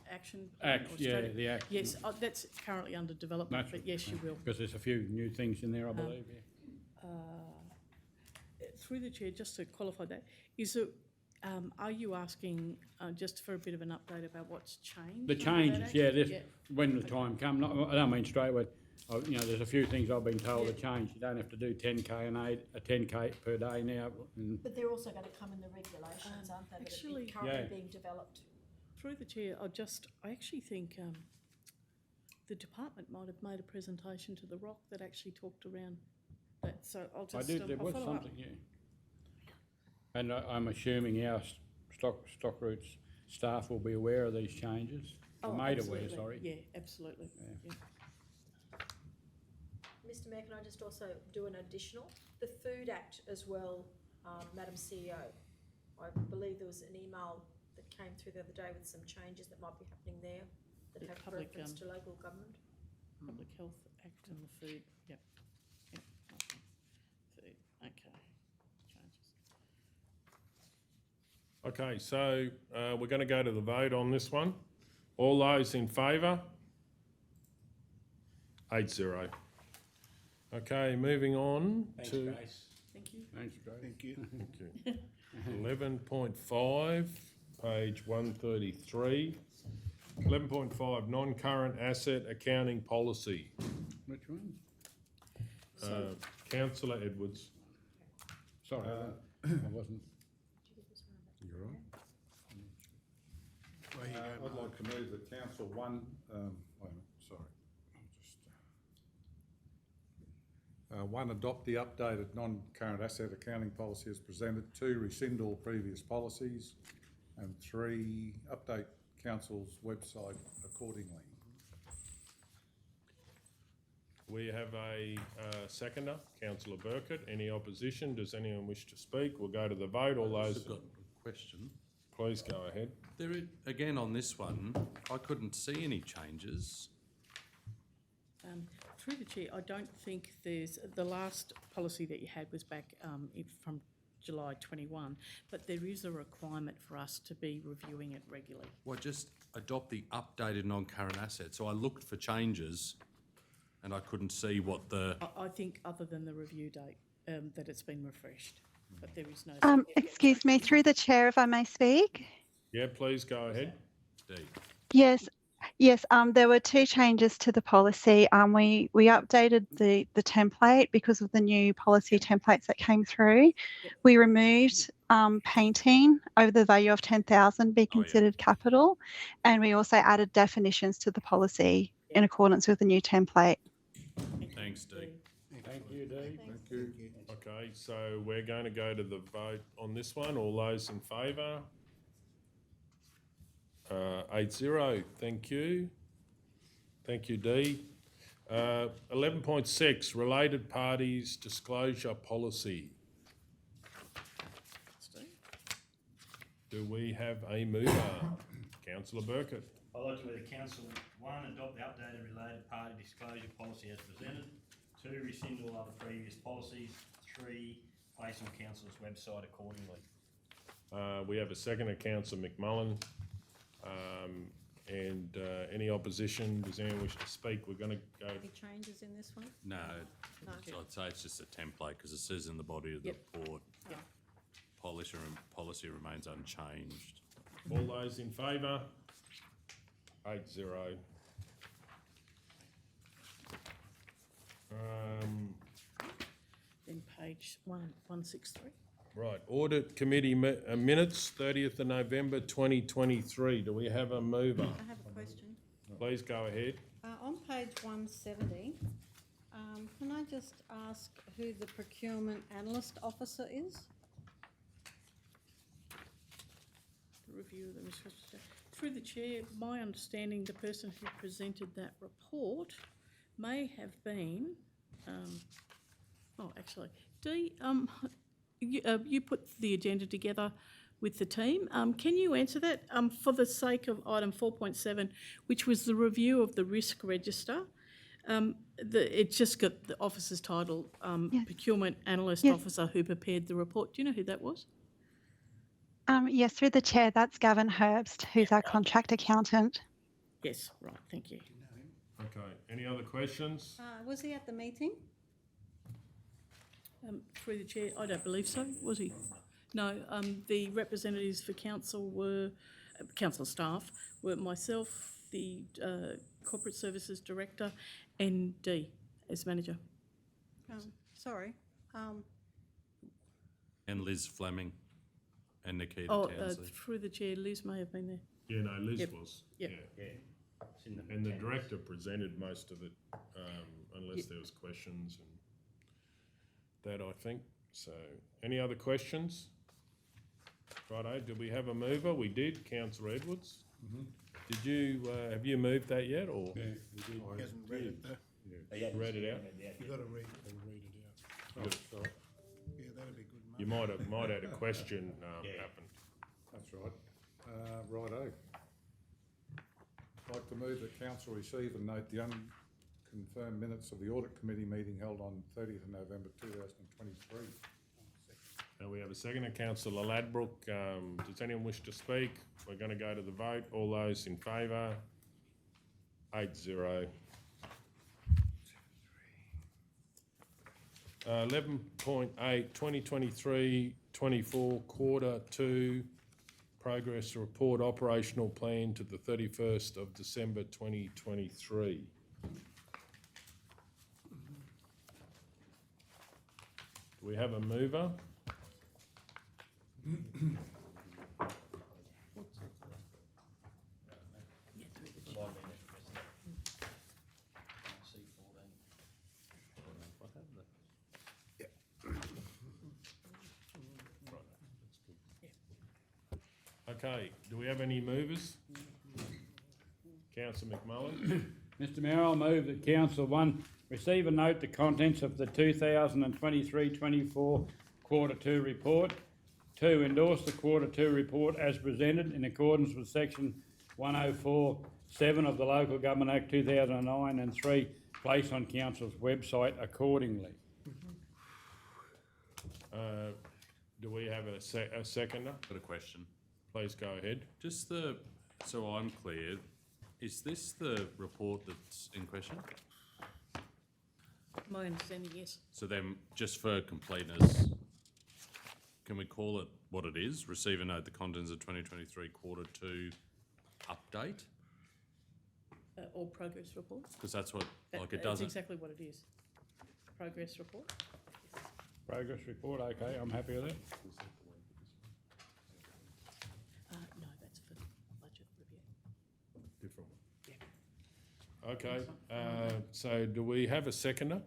action plan or Yeah, strategy. the act. Yes, that's currently under development, but yes, you will. Because there's a few new things in there, I believe, yeah. Through the chair, just to qualify that, is it, are you asking just for a bit of an update about what's changed? The under that changes, act? yeah, when the time comes. I don't mean straight away. You know, there's a few things I've been told to change. You don't have to do 10k a 10k per day now. But they're also going to come in the regulations, aren't they? Actually, that are currently being developed. Through the chair, I actually think the department might have made a presentation to the ROC that actually talked around that. So I'll just. I did. There I'll was follow something, up. yeah. And I'm assuming our stock routes staff will be aware of these changes. Made aware, Absolutely. sorry. Yeah, absolutely. Yeah. Mr Mayor, can I just also do an additional? The Food Act as well, Madam CEO. I believe there was an email that came through the other day with some changes that might be happening there that The have public, reference to local government. Public Health Act and the Food, yep. Yep, okay. Food, okay. Changes. Okay, so we're going to go to the vote on this one. All those in favour? 8-0. Okay, moving on Thanks, to Grace. Thank you. Thanks, Grace. Thank you. 11.5, page 133. 11.5, non-current asset accounting policy. Which one? Councillor Edwards. Sorry, I wasn't. You're right. Where you go, I'd Mark? like to move that council 1, wait a minute, sorry. I'll just, 1, adopt the updated non-current asset accounting policy as presented. 2, rescind all previous policies. And 3, update council's website accordingly. We have a seconder, Councillor Burkett. Any opposition? Does anyone wish to speak? We'll go to the vote. All those, I've got a question. please go ahead. Again, on this one, I couldn't see any changes. Through the chair, I don't think there's, the last policy that you had was back from July 21, but there is a requirement for us to be reviewing it regularly. Well, just adopt the updated non-current asset. So I looked for changes and I couldn't see what the... I think other than the review date, that it's been refreshed, but there is no... Excuse me, through the chair, if I may speak. Yeah, please go ahead. Steve. Yes, there were 2 changes to the policy. We updated the template because of the new policy templates that came through. We removed painting over the value of 10,000 be considered capital, and we also added definitions to the policy in accordance with the new template. Thanks, Steve. Thank you, Dee. Thank you. Okay, so we're going to go to the vote on this one. All those in favour? 8-0, thank you. Thank you, Dee. 11.6, related parties disclosure policy. Do we have a mover? Councillor Burkett. I'd like to move the council, 1, adopt the updated related party disclosure policy as presented. 2, rescind all other previous policies. 3, place on council's website accordingly. We have a second of Councillor McMullen. Any opposition? Does anyone wish to speak? We're going to go. Any changes in this one? No, No. I'd say it's just a template because it says in the body of the report, Yep. policy remains unchanged. All those in favour? 8-0. Then page 163. Right, Audit Committee minutes, 30th of November 2023. Do we have a mover? I have a question. Please go ahead. On page 170, can I just ask who the procurement analyst officer is? Review of the research. Through the chair, my understanding, the person who presented that report may have been, Dee, you put the agenda together with the team. Can you answer that for the sake of item 4.7, which was the review of the risk register? It's just got the officer's title, procurement analyst officer who prepared the report. Do you know who that was? Yes, through the chair, that's Gavin Herbst, who's our contract accountant. Yes, right, thank you. Okay, any other questions? Was he at the meeting? Through the chair, I don't believe so, was he? No, the representatives for council were, council staff were myself, the corporate services director, and Dee as manager. Sorry. And Liz Fleming and Nikita Townsley. Through the chair, Liz may have been there. Yeah, no, Liz Yep. was. Yep. Yeah. It's in the And the text. director presented most of it, unless there was questions and that, I think. So, any other questions? Righto, did we have a mover? We did, Councillor Edwards. Did you, have you moved that yet, or? He hasn't read it though. He hadn't Read it out? submitted yet. You got to read it out. Oh, sorry. Yeah, that'd be good. You might have a question happen. That's right. Righto. I'd like to move that council receive and note the unconfirmed minutes of the audit committee meeting held on 30th of November 2023. Now we have a second of Councillor Ladbrook. Does anyone wish to speak? We're going to go to the vote. All those in favour? 8-0. 11.8, 2023-24 Quarter 2 Progress Report Operational Plan to the 31st of December 2023. Do we have a mover? Okay, do we have any movers? Councillor McMullen. Mr Mayor, I'll move that council, 1, receive and note the contents of the 2023-24 Quarter 2 report. 2, endorse the Quarter 2 report as presented in accordance with section 104(7) of the Local Government Act 2009, and 3, place on council's website accordingly. Do we have a seconder? Got a question. Please go ahead. Just so I'm clear, is this the report that's in question? My understanding, yes. So then, just for completeness, can we call it what it is? Receive and note the contents of 2023 Quarter 2 update? Or progress report. Because that's what, it That's doesn't. exactly what it is. Progress report. Progress report, okay, I'm happy with that. No, that's for budget review. Different one. Okay, so do we have a seconder?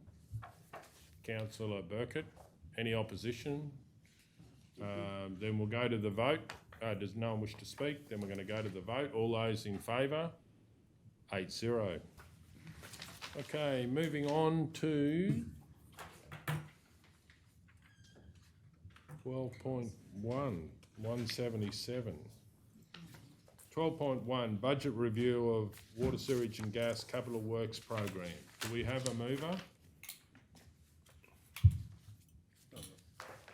Councillor Burkett. Any opposition? Then we'll go to the vote. Does no one wish to speak? Then we're going to go to the vote. All those in favour? 8-0. Okay, moving on to 12.1, 177. 12.1, budget review of water, sewage and gas capital works program. Do we have a mover?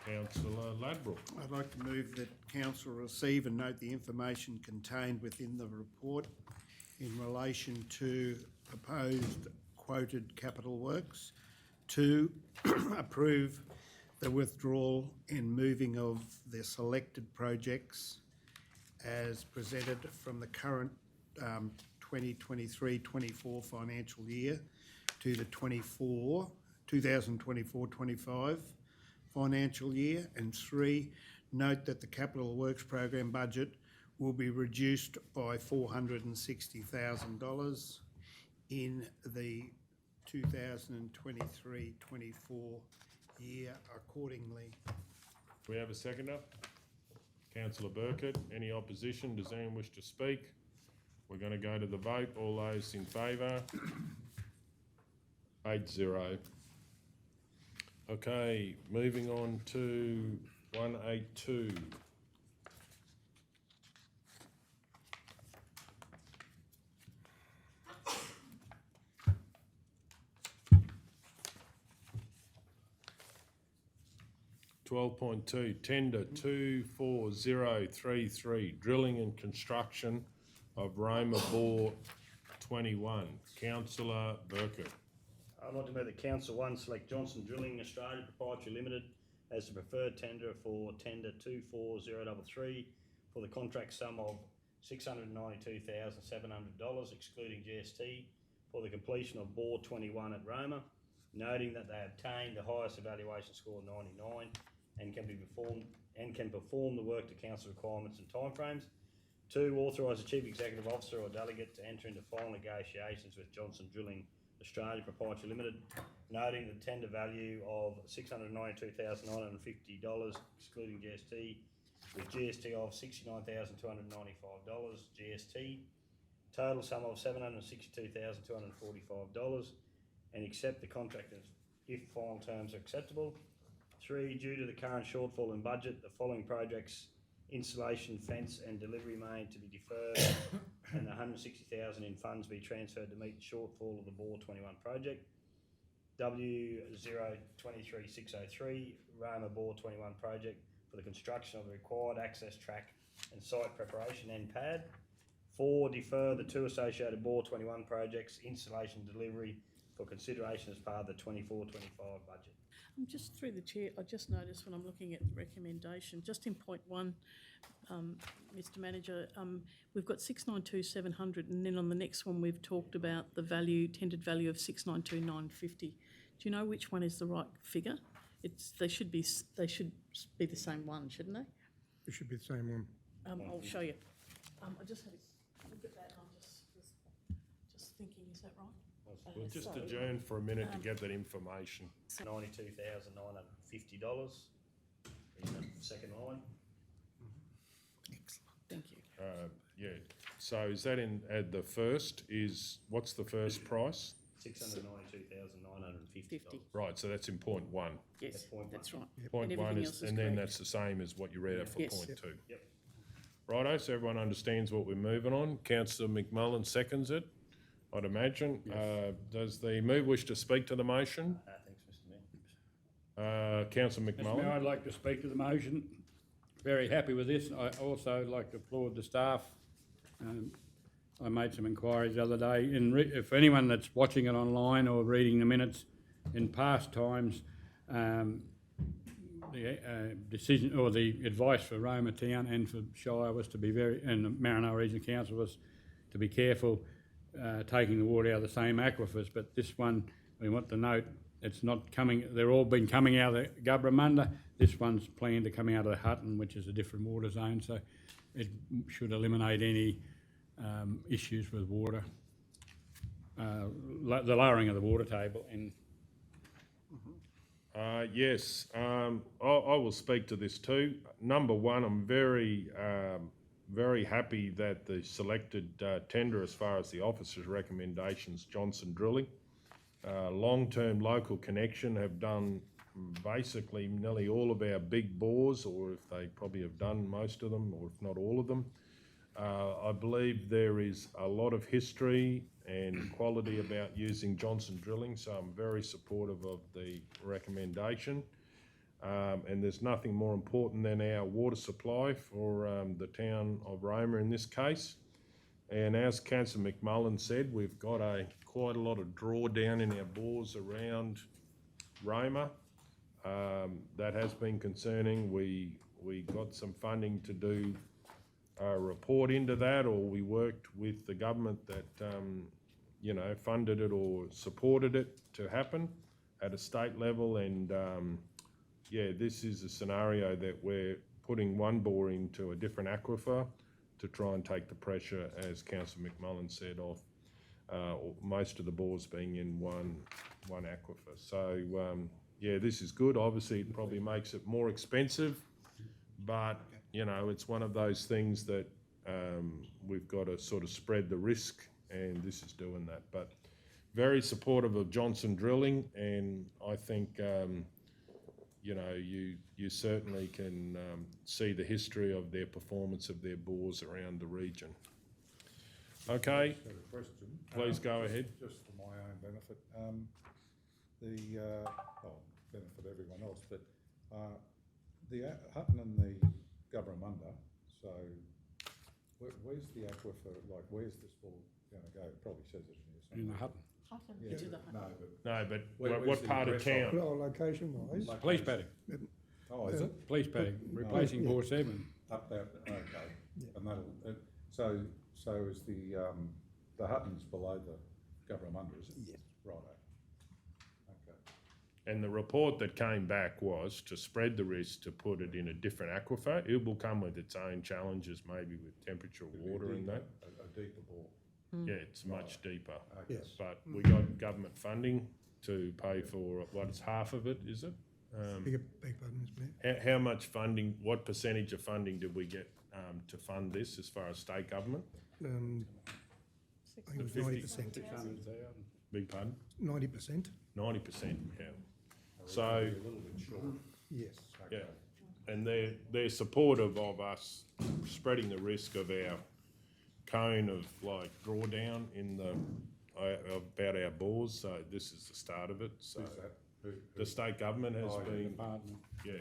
Councillor Ladbrook. I'd like to move that council receive and note the information contained within the report in relation to proposed quoted capital works. 2, approve the withdrawal and moving of the selected projects as presented from the current 2023-24 financial year to the 2024-25 financial year. And 3, note that the capital works program budget will be reduced by $460,000 in the 2023-24 year accordingly. Do we have a seconder? Councillor Burkett. Any opposition? Does anyone wish to speak? We're going to go to the vote. All those in favour? 8-0. Okay, moving on to 182. $12.2, tender 24033, drilling and construction of Roma Bore 21. Councillor Burkett. I'd like to move that Council 1 select Johnson Drilling Australia Proprietary Limited as the preferred tender for tender 24033 for the contract sum of $692,700 excluding GST for the completion of Bore 21 at Roma, noting that they obtained the highest evaluation score of 99 and can perform the work to council requirements and timeframes. 2, authorise the Chief Executive Officer or delegate to enter into final negotiations with Johnson Drilling Australia Proprietary Limited, noting the tender value of $692,950 excluding GST, with GST of $69,295 GST, total sum of $762,245, and accept the contract if final terms are acceptable. 3, due to the current shortfall in budget, the following projects, installation, fence and delivery made to be deferred and $160,000 in funds be transferred to meet the shortfall of the Bore 21 project. W023603, Roma Bore 21 project for the construction of the required access track and site preparation and pad. 4, defer the 2 associated Bore 21 projects, installation and delivery for consideration as part of the 24-25 budget. Just through the chair, I just noticed when I'm looking at the recommendation, just in point 1, Mr Manager, we've got 692,700, and then on the next one we've talked about the value, tendered value of 692,950. Do you know which one is the right figure? They should be the same one, shouldn't they? It should be the same one. I'll show you. I just had a look at that, and I'm just thinking, is that right? We'll just adjourn for a minute to get that information. $92,950 in the second line. Thank you. Yeah, so is that in, the first is, what's the first price? $692,950. Right, so that's in point 1. Yes, that's right. Point And 1 everything is, else is and then correct. that's the same as what you read out for Yes. point 2. Yep. Righto, so everyone understands what we're moving on. Councillor McMullen seconds it, I'd imagine. Does the mover wish to speak to the motion? Thanks, Mr Mayor. Councillor Mr Mayor, McMullen. I'd like to speak to the motion. Very happy with this. I also like to applaud the staff. I made some inquiries the other day. If anyone that's watching it online or reading the minutes, in past times, the decision or the advice for Roma Town and for Shire was to be and the Maranoa Regional Council was to be careful taking the water out of the same aquifers. But this one, we want to note, it's not coming. They're all been coming out of the Gubramunda. This one's planned to come out of the Hutton, which is a different water zone. So it should eliminate any issues with water, the lowering of the water table. And Yes, I will speak to this too. Number one, I'm very happy that the selected tender as far as the officer's recommendations, Johnson Drilling, long-term local connection, have done basically nearly all of our big bores, or if they probably have done most of them, or if not all of them. I believe there is a lot of history and quality about using Johnson Drilling, so I'm very supportive of the recommendation. And there's nothing more important than our water supply for the town of Roma in this case. And as Councillor McMullen said, we've got quite a lot of drawdown in our bores around Roma. That has been concerning. We got some funding to do a report into that, or we worked with the government that funded it or supported it to happen at a state level. And this is a scenario that we're putting one bore into a different aquifer to try and take the pressure, as Councillor McMullen said, off most of the bores being in one aquifer. So this is good. Obviously, it probably makes it more expensive, but it's one of those things that we've got to sort of spread the risk, and this is doing that. But very supportive of Johnson Drilling, and I think you certainly can see the history of their performance of their bores around the region. Okay, Just had a question. Please go ahead. Just for my own benefit, benefit everyone else, but the Hutton and the Gubramunda, so where's the aquifer, like where's this ball going to go? It probably says it in In here the somewhere. Hutton. Yeah, but where's what the part of address town? Well, location-wise, Police paddock. Oh, is it? Police paddock, replacing bore 7. Up there, okay. And that'll, so is the Hutton's below the Gubramunda, is it? Yes. Righto. Okay. And the report that came back was to spread the risk to put it in a different aquifer. It will come with its own challenges, maybe with temperature of water and that. A deeper bore. Yeah, it's much deeper. Okay. Yes. But we got government funding to pay for, it's half of it, is it? beg pardon, Mr. Mayor. How much funding, what percentage of funding did we get to fund this as far as state government? I think it was 90%. Big pardon? 90%. 90%, yeah. So, A little bit short. Yes. yeah, and they're supportive of us spreading the risk of our cone of like drawdown in about our bores. So this is the start of it. So Who's that? the state government has Oh, been, Department. yeah,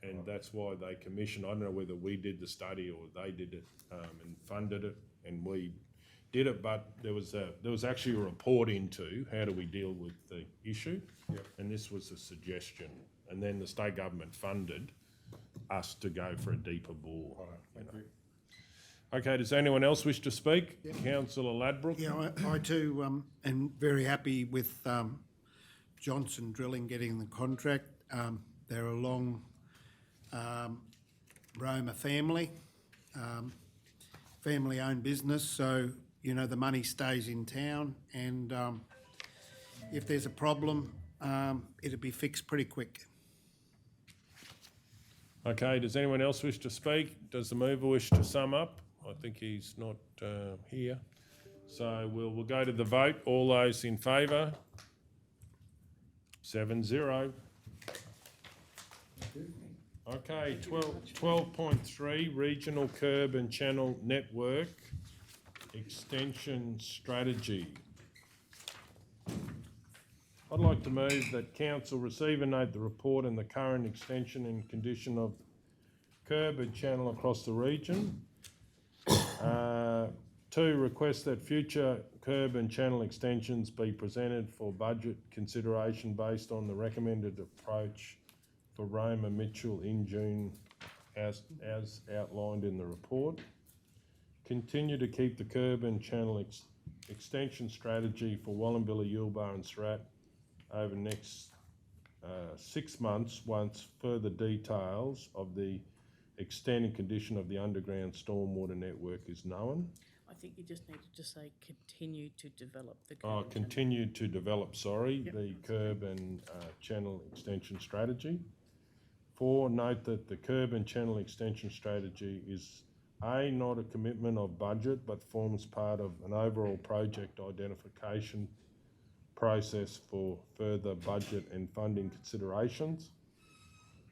and that's why they commissioned. I don't know whether we did the study or they did it and funded it, and we did it. But there was actually a report into how do we deal with the issue, and this was a suggestion. And then the state government funded us to go for a deeper bore. Thank you. Okay, does anyone else wish to speak? Councillor Ladbrook? Yeah, I too am very happy with Johnson Drilling getting the contract. They're a long Roma family, family-owned business, so, the money stays in town, and if there's a problem, it'll be fixed pretty quick. Okay, does anyone else wish to speak? Does the mover wish to sum up? I think he's not here. So we'll go to the vote. All those in favour? 7-0. Okay, 12.3 Regional Curb and Channel Network Extension Strategy. I'd like to move that Council receive and note the report and the current extension and condition of curb and channel across the region. 2, request that future curb and channel extensions be presented for budget consideration based on the recommended approach for Roma Mitchell in June as outlined in the report. Continue to keep the curb and channel extension strategy for Wallumbilla, Yulbar and Surat over the next 6 months once further details of the extent and condition of the underground stormwater network is known. I think you just needed to say continue to develop the. Oh, curb continue to develop, sorry, Yep. the curb and channel extension strategy. 4, note that the curb and channel extension strategy is not a commitment of budget, but forms part of an overall project identification process for further budget and funding considerations.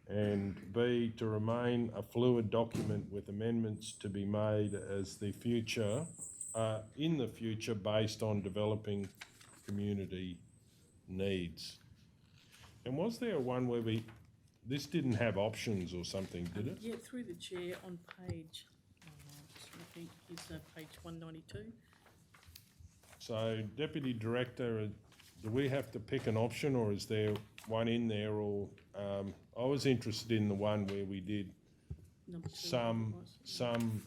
And B, to remain a fluid document with amendments to be made as the future, in the future, based on developing community needs. And was there one where this didn't have options or something, did it? Yeah, through the chair on page, I think it's page 192. So Deputy Director, do we have to pick an option or is there one in there or, I was interested in the one where we did Number 2. some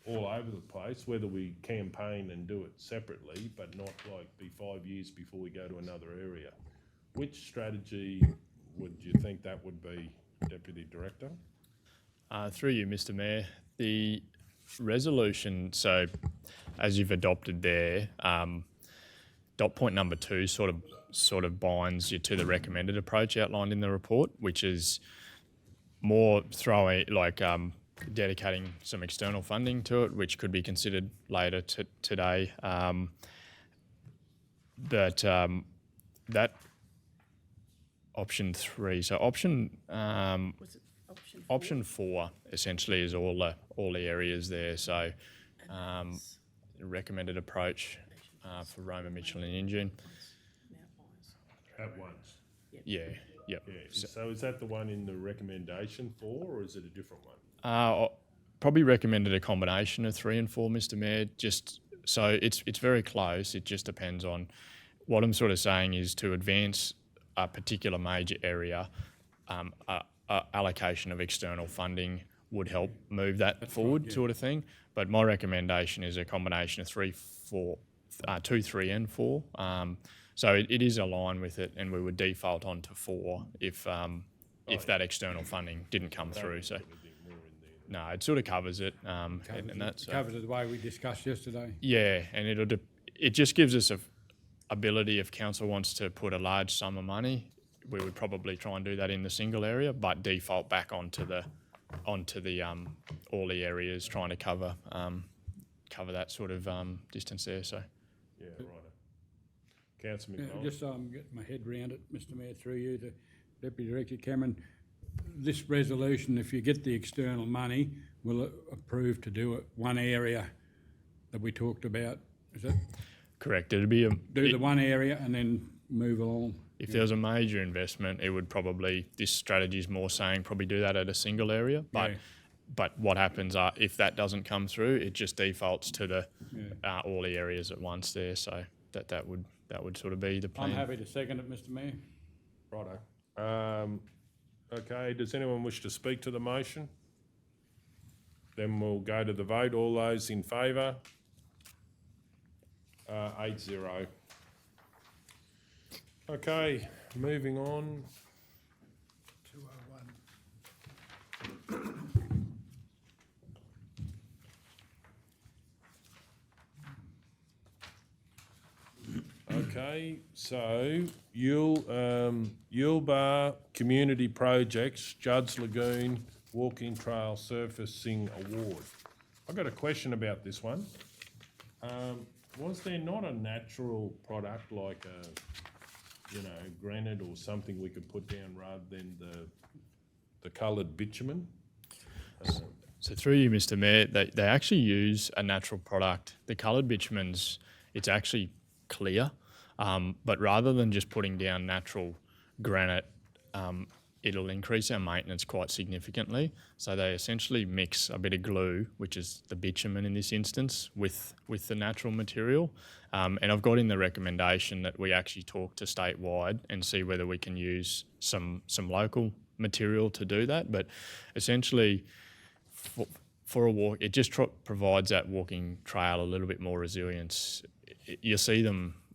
all over the place, whether we campaign and do it separately, but not like be 5 years before we go to another area. Which strategy would you think that would be, Deputy Director? Through you, Mr. Mayor, the resolution, so as you've adopted there, dot point number 2 sort of binds you to the recommended approach outlined in the report, which is more dedicating some external funding to it, which could be considered later today. But that option 3, so option Was it option 4? option 4 essentially is all the areas there. So recommended approach for Roma, Mitchell and Injune. At once. Yeah, yep. Yeah. So is that the one in the recommendation 4 or is it a different one? Probably recommended a combination of 3 and 4, Mr. Mayor. Just so it's very close. It just depends on what I'm sort of saying is to advance a particular major area, allocation of external funding would help move that forward, right, yeah. sort of thing. But my recommendation is a combination of 2, 3, and 4. So it is aligned with it, and we would default onto 4 if that external funding didn't come through. So no, it sort of covers it, and that's Covers it the way we discussed yesterday. yeah, and it just gives us a ability if council wants to put a large sum of money, we would probably try and do that in the single area, but default back onto the all the areas, trying to cover that sort of distance there. So Yeah, right. Councillor Yeah, McDonald. just so I'm getting my head around it, Mr. Mayor, through you to Deputy Director Cameron. This resolution, if you get the external money, will approve to do it one area that we talked about. Is that correct. It'd be the one area and then move along? if there was a major investment, it would probably, this strategy is more saying probably do that at a single area. But Yeah. but what happens if that doesn't come through, it just defaults to the all the areas at once there. So that would sort of be the plan. I'm happy to second it, Mr. Mayor. Righto. Okay, does anyone wish to speak to the motion? Then we'll go to the vote. All those in favour? 8-0. Okay, moving on. 201. Okay, so Yulbar Community Projects, Judd's Lagoon Walking Trail Surfacing Award. I've got a question about this one. Was there not a natural product like granite or something we could put down rather than the coloured bitumen? So through you, Mr. Mayor, they actually use a natural product. The coloured bitumen's, it's actually clear, but rather than just putting down natural granite, it'll increase our maintenance quite significantly. So they essentially mix a bit of glue, which is the bitumen in this instance, with the natural material. And I've got in the recommendation that we actually talk to statewide and see whether we can use some local material to do that. But essentially, for a walk, it just provides that walking trail a little bit more resilience. You see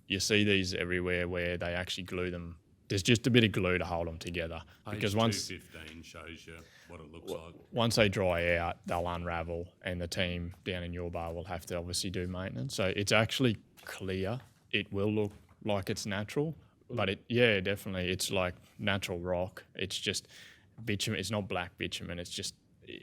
these everywhere where they actually glue them there's just a bit of glue to hold them together. Page Because once 215 shows you what it looks like. once they dry out, they'll unravel, and the team down in your bar will have to obviously do maintenance. So it's actually clear. It will look like it's natural, but definitely, it's like natural rock. It's just bitumen. It's not black bitumen. It's just,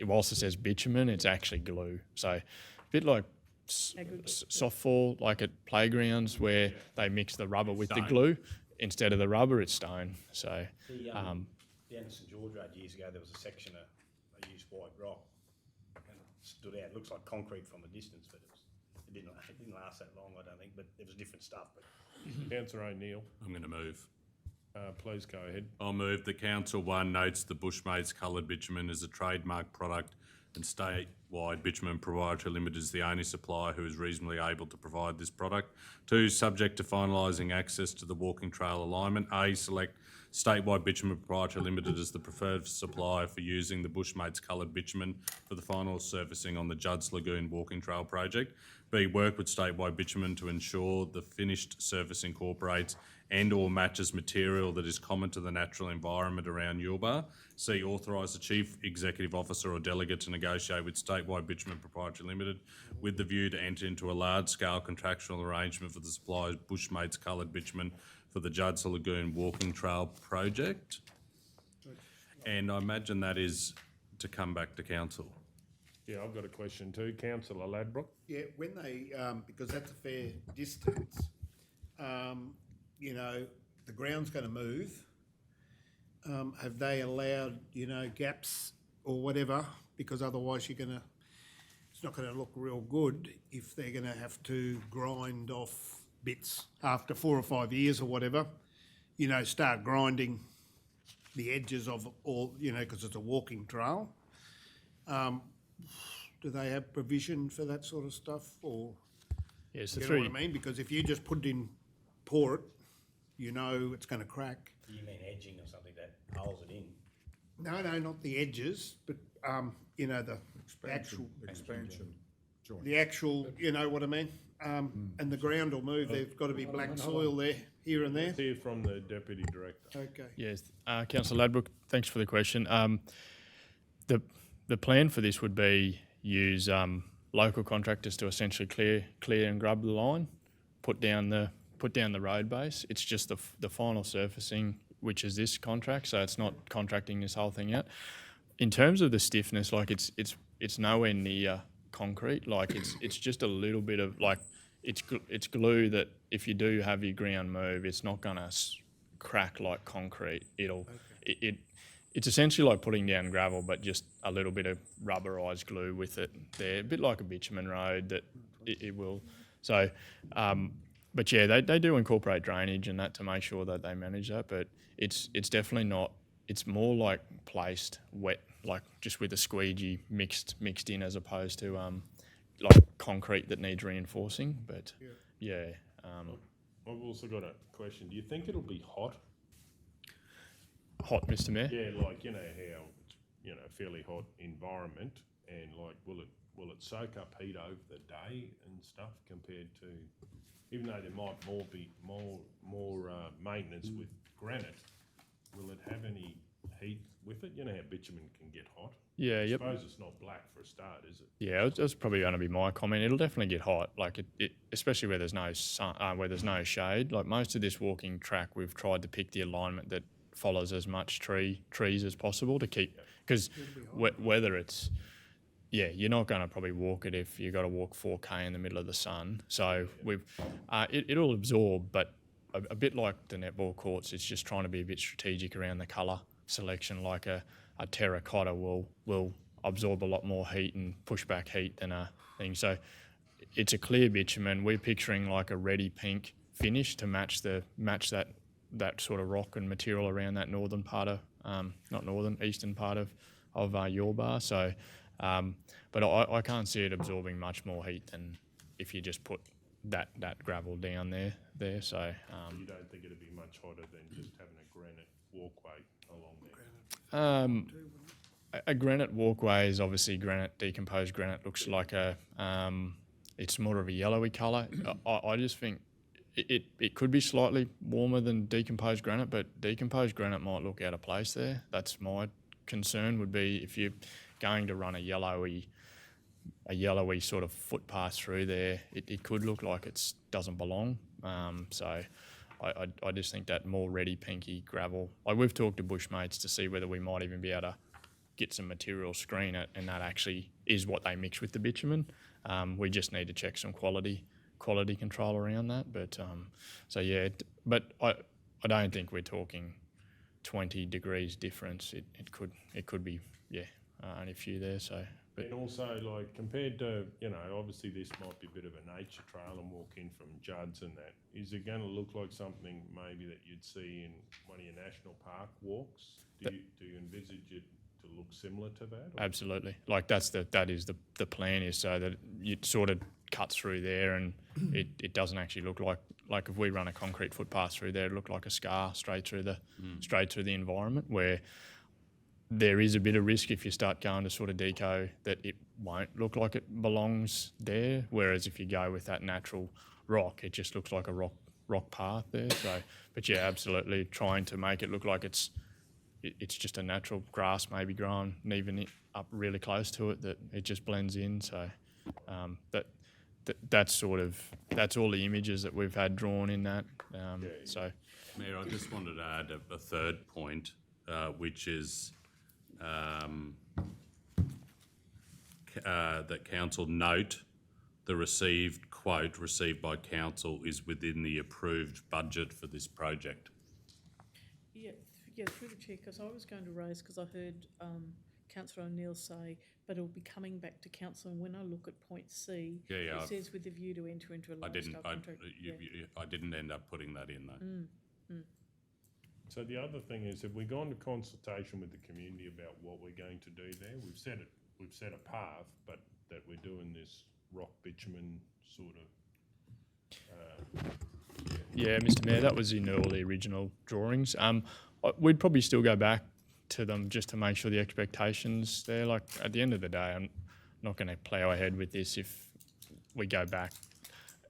whilst it says bitumen, it's actually glue. So a bit like softball, like at playgrounds where they mix the rubber with the glue. Instead of the rubber, it's stone. So The end of St George Road years ago, there was a section of, they used white rock, and it stood out. It looks like concrete from a distance, but it didn't last that long, I don't think, but it was different stuff. But Councillor O'Neill, I'm going to move. please go ahead. I'll move the council one notes the Bushmates coloured bitumen is a trademark product and statewide bitumen proprietary limited is the only supplier who is reasonably able to provide this product. 2, subject to finalising access to the walking trail alignment. A, select statewide bitumen proprietary limited as the preferred supplier for using the Bushmates coloured bitumen for the final surfacing on the Judd's Lagoon walking trail project. B, work with statewide bitumen to ensure the finished surface incorporates and or matches material that is common to the natural environment around Yulbar. C, authorise the Chief Executive Officer or delegate to negotiate with statewide bitumen proprietary limited with the view to enter into a large-scale contractual arrangement for the supply of Bushmates coloured bitumen for the Judd's Lagoon walking trail project. And I imagine that is to come back to council. Yeah, I've got a question too. Councillor Ladbroke? Yeah, when they, because that's a fair distance, you know, the ground's going to move. Have they allowed, you know, gaps or whatever? Because otherwise you're going to, it's not going to look real good if they're going to have to grind off bits after 4 or 5 years or whatever, you know, start grinding the edges of all, you know, because it's a walking trail. Do they have provision for that sort of stuff, or yes, you know what I mean? Because if you just put it in, pour it, you know it's going to crack. do you mean edging or something that holds it in? No, not the edges, but you know the actual Expansion joint. the actual, you know what I mean? And the ground will move. There's got to be black soil there, here and there. Let's hear from the Deputy Director. Okay. yes, Councillor Ladbroke, thanks for the question. The plan for this would be use local contractors to essentially clear and grub the line, put down the road base. It's just the final surfacing, which is this contract, so it's not contracting this whole thing out. In terms of the stiffness, like it's nowhere near concrete. Like it's just a little bit of like it's glue that if you do have your ground move, it's not gonna crack like concrete. It's essentially like putting down gravel, but just a little bit of rubberised glue with it there, a bit like a bitumen road that it will. So, but yeah, they do incorporate drainage and that to make sure that they manage that, but it's definitely not, it's more like placed wet, like just with a squeegee mixed in as opposed to like concrete that needs reinforcing, but yeah. I've also got a question. Do you think it'll be hot? Hot, Mr. Mayor? Yeah, like, you know, how it's, you know, fairly hot environment, and like, will it soak up heat over the day and stuff compared to, even though there might be more maintenance with granite, will it have any heat with it? You know how bitumen can get hot? Yeah, I yep. suppose it's not black for a start, is it? Yeah, that's probably going to be my comment. It'll definitely get hot, like it especially where there's no sun, where there's no shade. Like most of this walking track, we've tried to pick the alignment that follows as much trees as possible to keep, because whether it's, yeah, you're not going to probably walk it if you've got to walk 4K in the middle of the sun. So we've, it'll absorb, but a bit like the netball courts, it's just trying to be a bit strategic around the colour selection. Like a terracotta will absorb a lot more heat and push back heat than a thing. So it's a clear bitumen. We're picturing like a reddy pink finish to match that sort of rock and material around that northern part of, eastern part of Yulbar. So, but I can't see it absorbing much more heat than if you just put that gravel down there. So You don't think it'd be much hotter than just having a granite walkway along there? A granite walkway is obviously decomposed granite looks like it's more of a yellowy colour. I just think it could be slightly warmer than decomposed granite, but decomposed granite might look out of place there. That's my concern, would be if you're going to run a yellowy sort of footpath through there, it could look like it doesn't belong. So I just think that more reddy pinky gravel. Like, we've talked to Bushmates to see whether we might even be able to get some material, screen it, and that actually is what they mix with the bitumen. We just need to check some quality control around that. But so yeah, but I don't think we're talking 20 degrees difference. It could be only a few there. So. But and also, like, compared to, obviously this might be a bit of a nature trail and walk in from Judd's and that, is it going to look like something maybe that you'd see in one of your national park walks? Do you envisage it to look similar to that? Or? Absolutely. Like, that is the plan, is so that it sort of cuts through there and it doesn't actually look like if we run a concrete footpath through there, it look like a scar straight through the environment, where there is a bit of risk if you start going to sort of deco that it won't look like it belongs there. Whereas if you go with that natural rock, it just looks like a rock path there. So, but yeah, absolutely trying to make it look like it's just a natural grass maybe growing and even up really close to it, that it just blends in. So that's all the images that we've had drawn in that. So, Mayor, I just wanted to add a third point, which is that council note the quote received by council is within the approved budget for this project. Yeah, through the chair, because I was going to raise, because I heard Councillor O'Neill say, but it'll be coming back to council, and when I look at point C, it says with the view to enter into a lifestyle contract. I didn't end up putting that in though. So the other thing is, have we gone to consultation with the community about what we're going to do there? We've set a path, but that we're doing this rock bitumen sort of. Yeah, Mr. Mayor, that was in all the original drawings. We'd probably still go back to them just to make sure the expectations there. Like, at the end of the day, I'm not going to plough ahead with this if we go back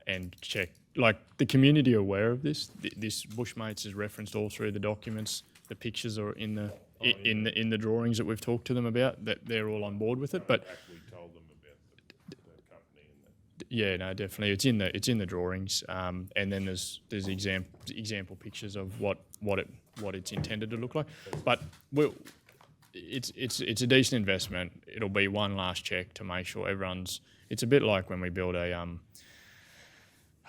and check. Like, the community are aware of this. This Bushmates is referenced all through the documents. The pictures are in the drawings that we've talked to them about. That they're all on board with it. But We told them about the company and that. yeah, no, definitely, it's in the drawings. And then there's example pictures of what it's intended to look like. But it's a decent investment. It'll be one last check to make sure everyone's. It's a bit like when we build a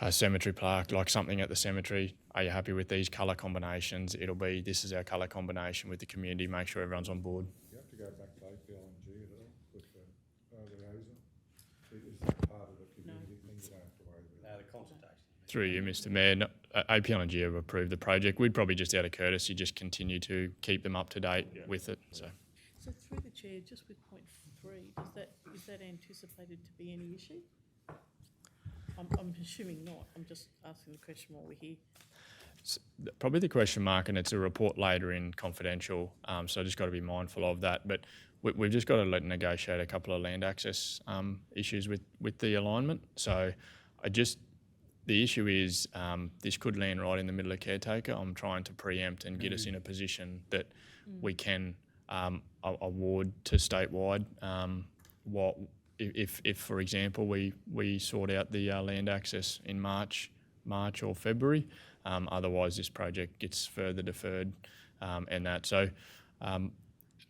cemetery plaque, like something at the cemetery. Are you happy with these colour combinations? It'll be, this is our colour combination with the community. Make sure everyone's on board. You have to go back to APLNG at all with the OZA? Is that part of the community thing? You don't have to worry about The consultation. Through you, Mr. Mayor, APLNG have approved the project. We'd probably just out of courtesy just continue to keep them up to date with it. So through the chair, just with point 3, is that anticipated to be any issue? I'm assuming not. I'm just asking the question while we're here. Probably the question mark, and it's a report later in confidential, so I just got to be mindful of that. But we've just got to negotiate a couple of land access issues with the alignment. So the issue is this could land right in the middle of caretaker. I'm trying to preempt and get us in a position that we can award to statewide. If for example, we sort out the land access in March or February, otherwise this project gets further deferred, and that. So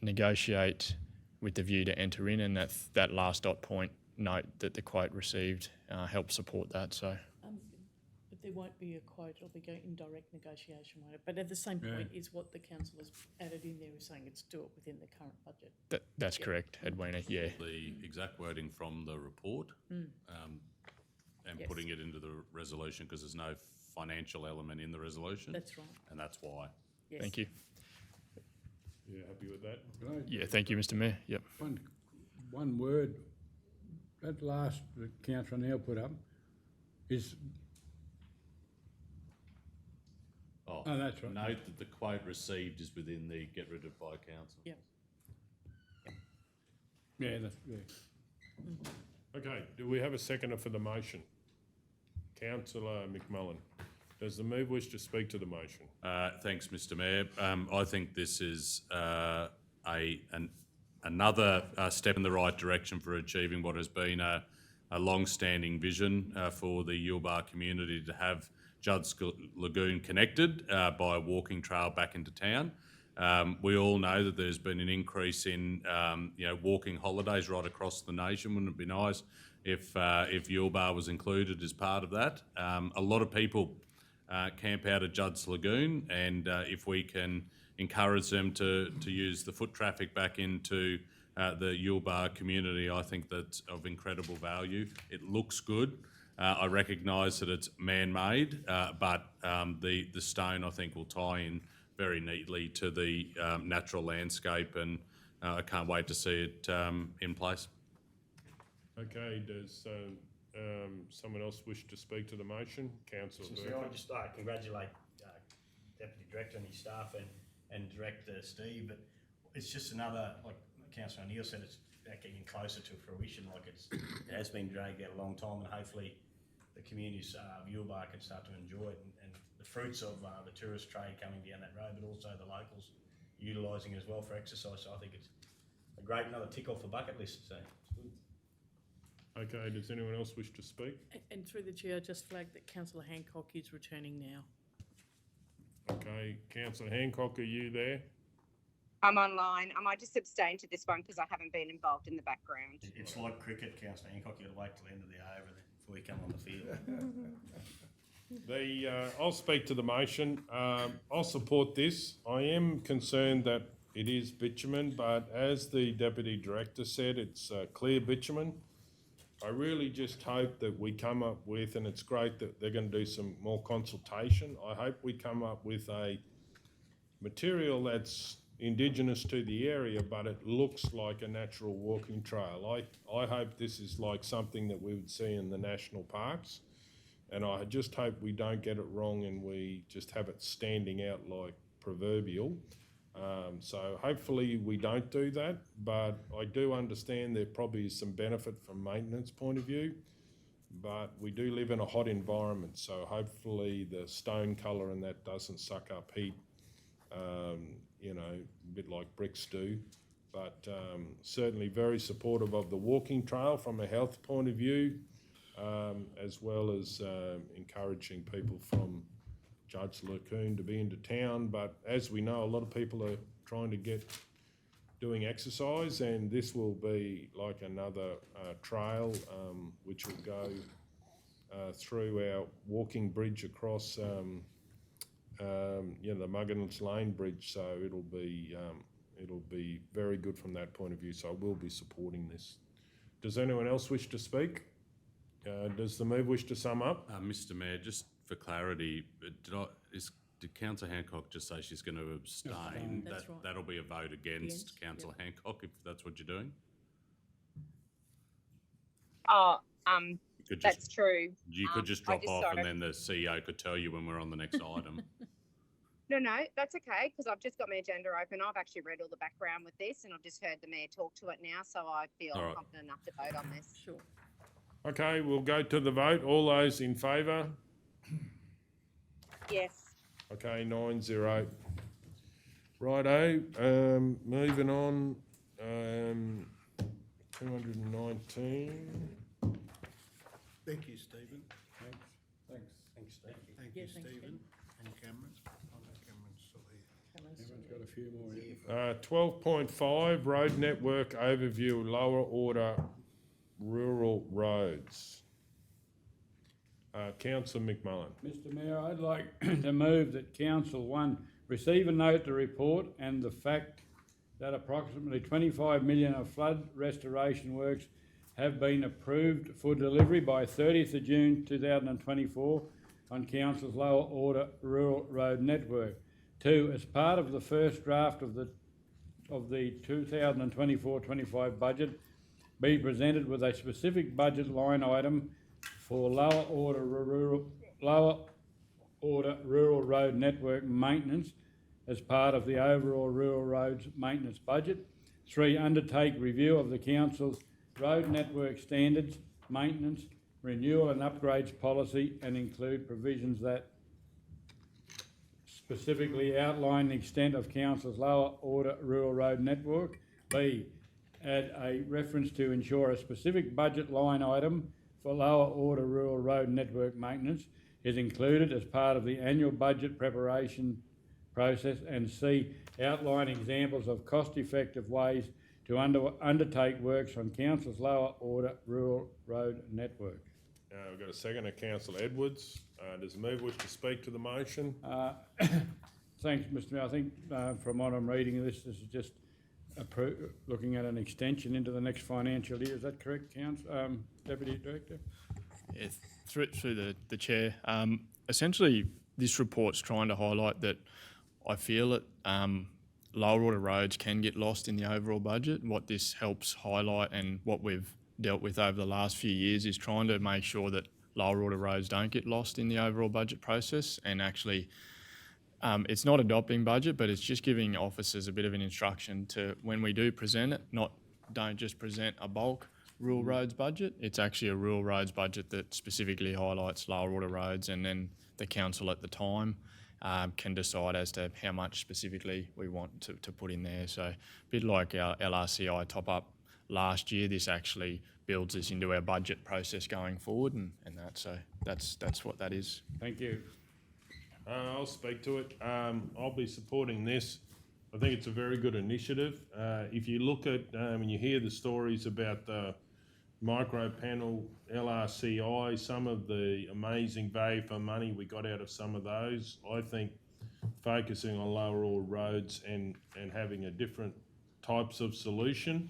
negotiate with the view to enter in, and that last dot point note that the quote received helps support that. So. But there won't be a quote, it'll be in direct negotiation, won't it? But at the same point is what the council has added in there is saying it's do it within the current budget. That's correct, Edwina, yeah. The exact wording from the report and putting it into the resolution, because there's no financial element in the resolution. That's right. And that's why. Yes. Thank you. Yeah, happy with that? Yeah, thank you, Mr. Mayor. Yep. One word, that last that Councillor Neil put up is. Oh, that's right. Note that the quote received is within the get rid of by council. Yeah. Yeah, that's. Okay, do we have a seconder for the motion? Councillor McMullen. Does the mover wish to speak to the motion? Thanks, Mr Mayor. I think this is another step in the right direction for achieving what has been a long-standing vision for the Yulbar community to have Judd's Lagoon connected by a walking trail back into town. We all know that there's been an increase in walking holidays right across the nation. Wouldn't it be nice if Yulbar was included as part of that? A lot of people camp out at Judd's Lagoon, and if we can encourage them to use the foot traffic back into the Yulbar community, I think that's of incredible value. It looks good. I recognise that it's man-made, but the stone, I think, will tie in very neatly to the natural landscape, and I can't wait to see it in place. Okay, does someone else wish to speak to the motion? Councillor Sincerely, I just congratulate Deputy Director and his staff and Director Steve, but it's just another, like Councillor O'Neill said, it's getting closer to fruition. Like it has been dragged out a long time, and hopefully the communities of Yulbar can start to enjoy it, and the fruits of the tourist trade coming down that road, but also the locals utilising it as well for exercise. So I think it's a great another tick off the bucket list. So it's good. Okay, does anyone else wish to speak? And through the chair, just flag that Councillor Hancock is returning now. Okay, Councillor Hancock, are you there? I'm online. I might just abstain to this one because I haven't been involved in the background. It's like cricket, Councillor Hancock. You've got to wait till the end of the over before you come on the field. I'll speak to the motion. I'll support this. I am concerned that it is bitumen, but as the Deputy Director said, it's clear bitumen. I really just hope that we come up with, and it's great that they're going to do some more consultation, I hope we come up with a material that's indigenous to the area, but it looks like a natural walking trail. I hope this is like something that we would see in the national parks, and I just hope we don't get it wrong and we just have it standing out like proverbial. So hopefully we don't do that, but I do understand there probably is some benefit from maintenance point of view, but we do live in a hot environment, so hopefully the stone colour and that doesn't suck up heat, a bit like bricks do. But certainly very supportive of the walking trail from a health point of view, as well as encouraging people from Judge Lagoon to be into town. But as we know, a lot of people are trying to get doing exercise, and this will be like another trail which will go through our walking bridge across the Muggin's Lane Bridge, so it'll be very good from that point of view, so I will be supporting this. Does anyone else wish to speak? Does the move wish to sum up? Mr Mayor, just for clarity, did Councillor Hancock just say she's going to abstain? That's right. That'll be a vote against Councillor Hancock if that's what you're doing? That's true. You could just drop off and then the CEO could tell you when we're on the next item. No, that's okay, because I've just got my agenda open. I've actually read all the background with this, and I've just heard the Mayor talk to it now, so I feel confident enough to vote on this. Sure. Okay, we'll go to the vote. All those in favour? Yes. Okay, 9-0. Righto, moving on, 219. Thank you, Stephen. Thanks. Thanks, Steve. Thank Yeah, you, thanks, Stephen. And Cameron. I know Cameron's still here. Everyone's got a few more here. 12.5, Road Network Overview, Lower Order Rural Roads. Councillor McMullen. Mr Mayor, I'd like to move that Council 1 receive and note the report and the fact that approximately 25 million of flood restoration works have been approved for delivery by 30th of June 2024 on Council's lower order rural road network. 2, as part of the first draft of the 2024-25 budget, be presented with a specific budget line item for lower order rural road network maintenance as part of the overall rural roads maintenance budget. 3, undertake review of the Council's road network standards, maintenance, renewal and upgrades policy, and include provisions that specifically outline the extent of council's lower order rural road network. B, add a reference to ensure a specific budget line item for lower order rural road network maintenance is included as part of the annual budget preparation process. And C, outline examples of cost-effective ways to undertake works on council's lower order rural road network. We've got a second of Councillor Edwards. Does the mover wish to speak to the motion? Thanks, Mr Mayor. I think from what I'm reading, this is just looking at an extension into the next financial year. Is that correct, Deputy Director? Yeah, through the chair. Essentially, this report's trying to highlight that I feel that lower order roads can get lost in the overall budget. What this helps highlight and what we've dealt with over the last few years is trying to make sure that lower order roads don't get lost in the overall budget process. And actually, it's not adopting budget, but it's just giving officers a bit of an instruction to, when we do present it, don't just present a bulk rural roads budget. It's actually a rural roads budget that specifically highlights lower order roads, and then the council at the time can decide as to how much specifically we want to put in there. So a bit like our LRCI top up last year, this actually builds this into our budget process going forward, and that. So that's what that is. Thank you. I'll speak to it. I'll be supporting this. I think it's a very good initiative. If you look at and you hear the stories about the micro panel LRCI, some of the amazing value for money we got out of some of those, I think focusing on lower order roads and having a different types of solution,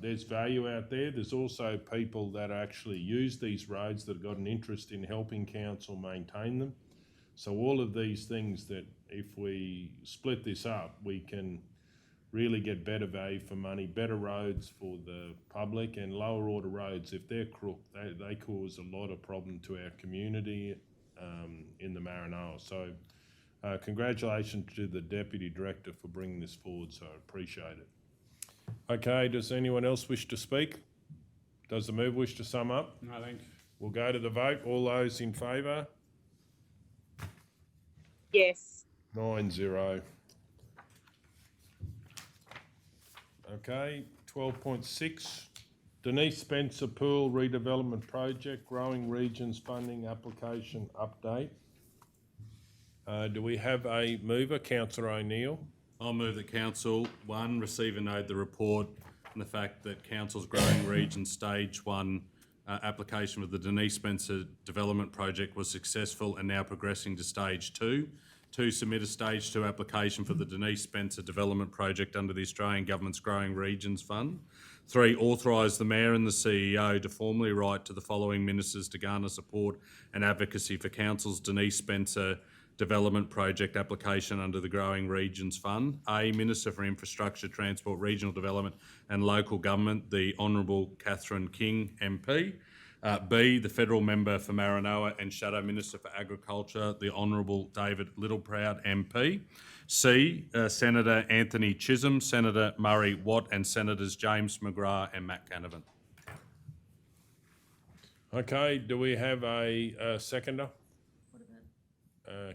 there's value out there. There's also people that actually use these roads that have got an interest in helping council maintain them. So all of these things that if we split this up, we can really get better value for money, better roads for the public, and lower order roads, if they're crooked, they cause a lot of problem to our community in the Maranoa. So congratulations to the Deputy Director for bringing this forward, so I appreciate it. Okay, does anyone else wish to speak? Does the mover wish to sum up? No, thanks. We'll go to the vote. All those in favour? Yes. 9-0. Okay, 12.6, Denise Spencer Pool Redevelopment Project, Growing Regions Funding Application Update. Do we have a mover? Councillor O'Neill. I'll move that Council, 1, receive and note the report and the fact that Council's Growing Region Stage 1 application with the Denise Spencer Development Project was successful and now progressing to Stage 2. 2, submit a Stage 2 application for the Denise Spencer Development Project under the Australian Government's Growing Regions Fund. 3, authorise the Mayor and the CEO to formally write to the following ministers to garner support and advocacy for Council's Denise Spencer Development Project application under the Growing Regions Fund. A, Minister for Infrastructure, Transport, Regional Development and Local Government, the Honourable Catherine King MP. B, the Federal Member for Maranoa and Shadow Minister for Agriculture, the Honourable David Littleproud MP. C, Senator Anthony Chisholm, Senator Murray Watt and Senators James McGrath and Matt Canavan. Okay, do we have a seconder?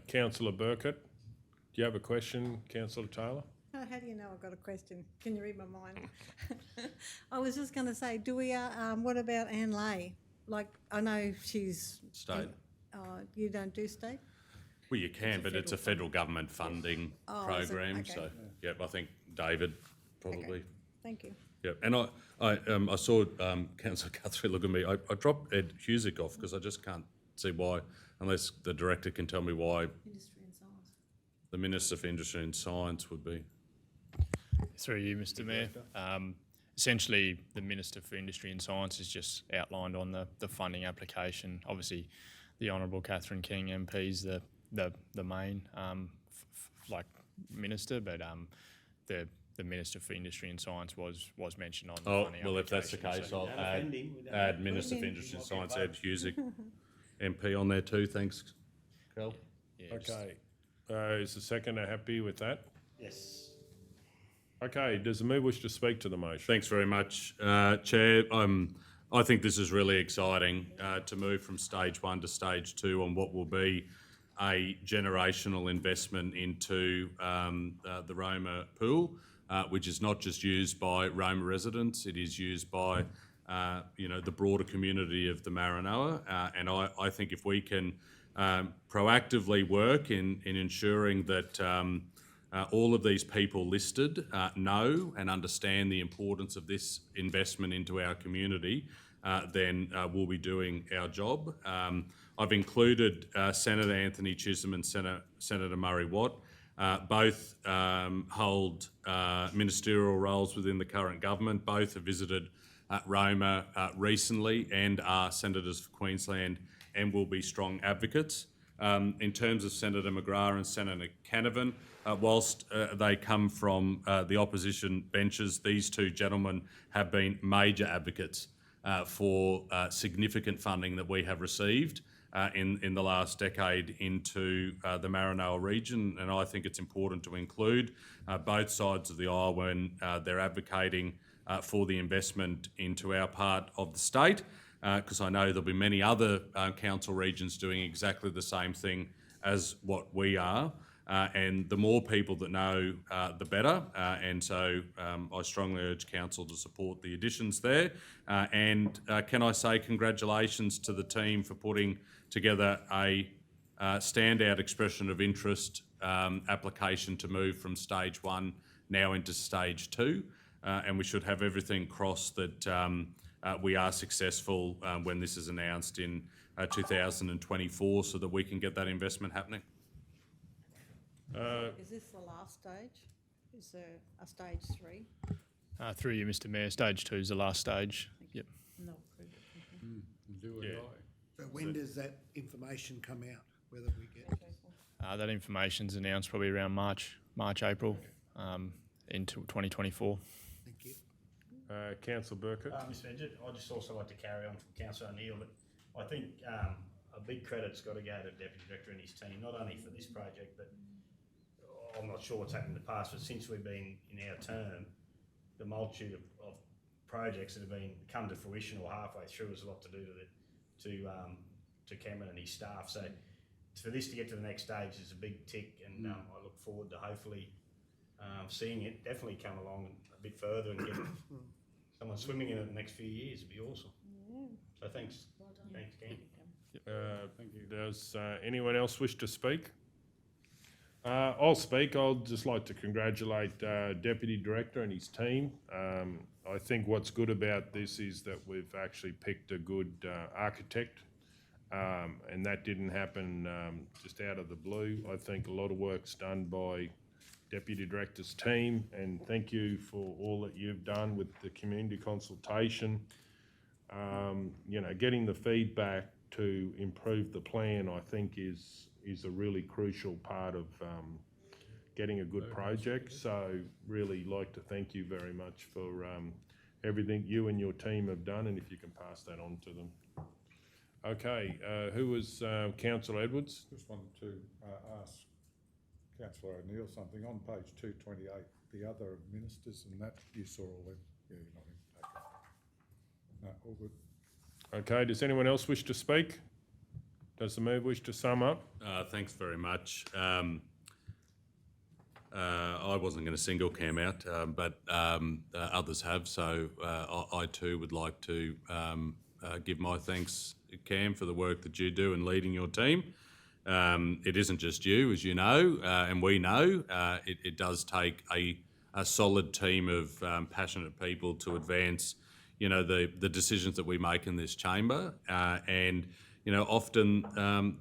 Councillor Burkett. Do you have a question, Councillor Taylor? Oh, how do you know I've got a question? Can you read my mind? I was just going to say, do we? What about Anne Lay? Like, I know she's State. You don't do state? Well, you can, but it's a federal government funding program. Okay. So, yep, I think David probably. Okay. Thank you. Yep, and I saw Councillor Guthrie look at me. I dropped Ed Husick off because I just can't see why, unless the director can tell me why. Industry and Science. The Minister for Industry and Science would be. Through you, Mr Mayor. Essentially, the Minister for Industry and Science is just outlined on the funding application. Obviously, the Honourable Catherine King MP is the main minister, but the Minister for Industry and Science was mentioned on the funding application. Well, if that's the case, I'll add Minister for Industry and Science, Ed Husick, MP on there too. Thanks, Cal. Yeah, Okay, is the seconder happy with that? Yes. Okay, does the mover wish to speak to the motion? Thanks very much, Chair. I think this is really exciting to move from Stage 1 to Stage 2 on what will be a generational investment into the Roma pool, which is not just used by Roma residents, it is used by the broader community of the Maranoa. And I think if we can proactively work in ensuring that all of these people listed know and understand the importance of this investment into our community, then we'll be doing our job. I've included Senator Anthony Chisholm and Senator Murray Watt. Both hold ministerial roles within the current government. Both have visited Roma recently and are senators for Queensland and will be strong advocates. In terms of Senator McGrath and Senator Canavan, whilst they come from the opposition benches, these two gentlemen have been major advocates for significant funding that we have received in the last decade into the Maranoa region, and I think it's important to include both sides of the aisle when they're advocating for the investment into our part of the state, because I know there'll be many other council regions doing exactly the same thing as what we are. And the more people that know, the better. And so I strongly urge council to support the additions there. And can I say congratulations to the team for putting together a standout expression of interest application to move from stage 1 now into stage 2. And we should have everything crossed that we are successful when this is announced in 2024 so that we can get that investment happening. Is this the last stage? Is there a stage 3? Through you, Mr Mayor, stage 2 is the last stage. Yep. No. Do or Yeah. die. So when does that information come out, whether we get? That information's announced probably around March, April, into 2024. Thank you. Councillor Burkett. Mr. Mayor, I'd just also like to carry on from Councillor O'Neill, but I think a big credit's got to go to the Deputy Director and his team, not only for this project, but I'm not sure what's happened in the past, but since we've been in our term, the multitude of projects that have been come to fruition or halfway through has a lot to do to Cameron and his staff. So for this to get to the next stage is a big tick, and I look forward to hopefully seeing it definitely come along a bit further and get someone swimming in it the next few years. It'd be awesome. Yeah. So thanks. Well done. Thanks, Cam. Thank you. Does anyone else wish to speak? I'll speak. I'll just like to congratulate Deputy Director and his team. I think what's good about this is that we've actually picked a good architect, and that didn't happen just out of the blue. I think a lot of work's done by Deputy Director's team, and thank you for all that you've done with the community consultation. Getting the feedback to improve the plan, I think, is a really crucial part of getting a good project. So really like to thank you very much for everything you and your team have done, and if you can pass that on to them. Okay, who was Councillor Edwards? Just wanted to ask Councillor O'Neill something. On page 228, the other ministers and that, you saw all them? Yeah, you're not in. Okay. No, all good. Okay, does anyone else wish to speak? Does the Mayor wish to sum up? Thanks very much. I wasn't going to single Cam out, but others have, so I too would like to give my thanks, Cam, for the work that you do in leading your team. It isn't just you, as you know, and we know. It does take a solid team of passionate people to advance, the decisions that we make in this chamber. And often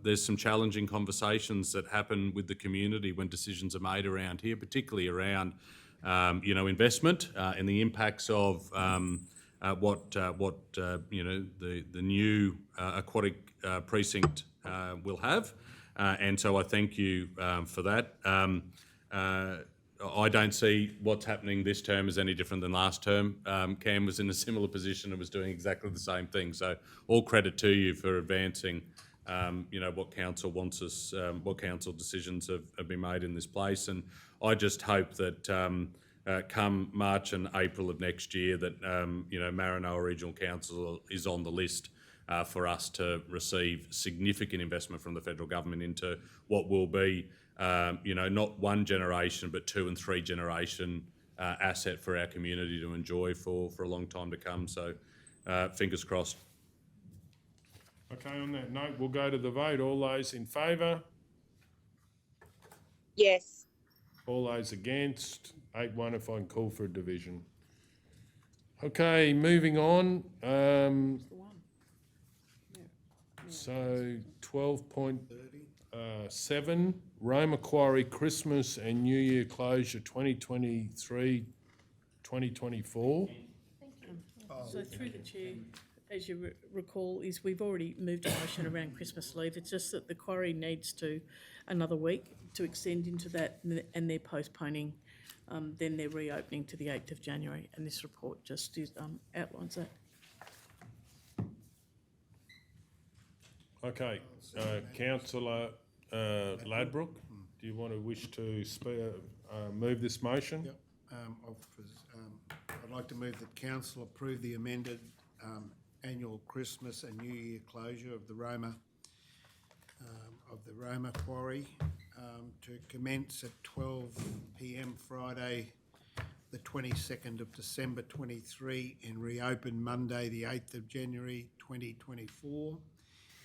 there's some challenging conversations that happen with the community when decisions are made around here, particularly around, investment and the impacts of what the new aquatic precinct will have. And so I thank you for that. I don't see what's happening this term as any different than last term. Cam was in a similar position and was doing exactly the same thing. So all credit to you for advancing, what council wants us, what council decisions have been made in this place. And I just hope that come March and April of next year that, Maranoa Regional Council is on the list for us to receive significant investment from the federal government into what will be, not one generation, but 2 and 3 generation asset for our community to enjoy for a long time to come. So fingers crossed. Okay, on that note, we'll go to the vote. All those in favour? Yes. All those against? 8-1 if I can call for a division. Okay, moving on. So 12.7, Roma Quarry Christmas and New Year closure 2023-2024. So through the chair, as you recall, is we've already moved a motion around Christmas leave. It's just that the quarry needs to another week to extend into that, and they're postponing. Then they're reopening to the 8th of January, and this report just outlines that. Okay, Councillor Ladbrook, do you want to wish to move this motion? Yep. I'd like to move that council approve the amended annual Christmas and New Year closure of the Roma Quarry to commence at 12 p.m. Friday, the 22nd of December 23, and reopen Monday, the 8th of January 2024.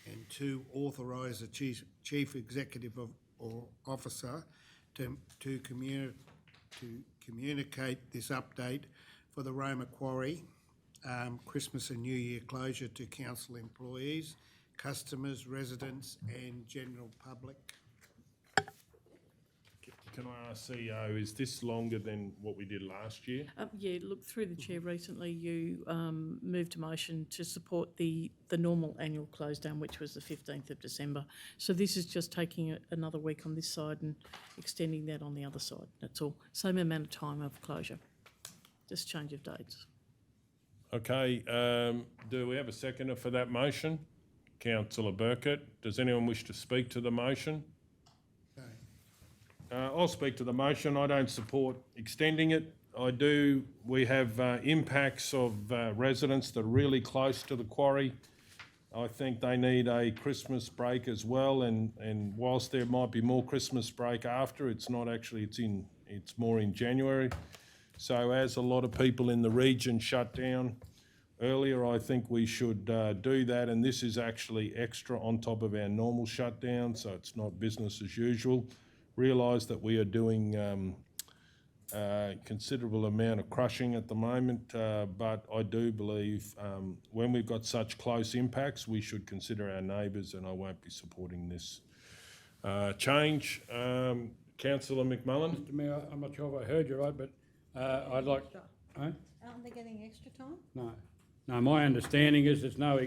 And 2, authorise the chief executive or officer to communicate this update for the Roma Quarry Christmas and New Year closure to council employees, customers, residents and general public. Can I ask CEO, is this longer than what we did last year? Yeah, look, through the chair recently, you moved a motion to support the normal annual close down, which was the 15th of December. So this is just taking another week on this side and extending that on the other side. That's all. Same amount of time of closure, just change of dates. Okay, do we have a seconder for that motion? Councillor Burkett. Does anyone wish to speak to the motion? I'll speak to the motion. I don't support extending it. We have impacts of residents that are really close to the quarry. I think they need a Christmas break as well, and whilst there might be more Christmas break after, it's not actually, it's more in January. So as a lot of people in the region shut down earlier, I think we should do that, and this is actually extra on top of our normal shutdown, so it's not business as usual. Realise that we are doing considerable amount of crushing at the moment, but I do believe when we've got such close impacts, we should consider our neighbours, and I won't be supporting this change. Councillor McMullen? Mr Mayor, I'm not sure if I heard you right, but I'd like... Aren't they getting extra time? No. No, my understanding is there's no,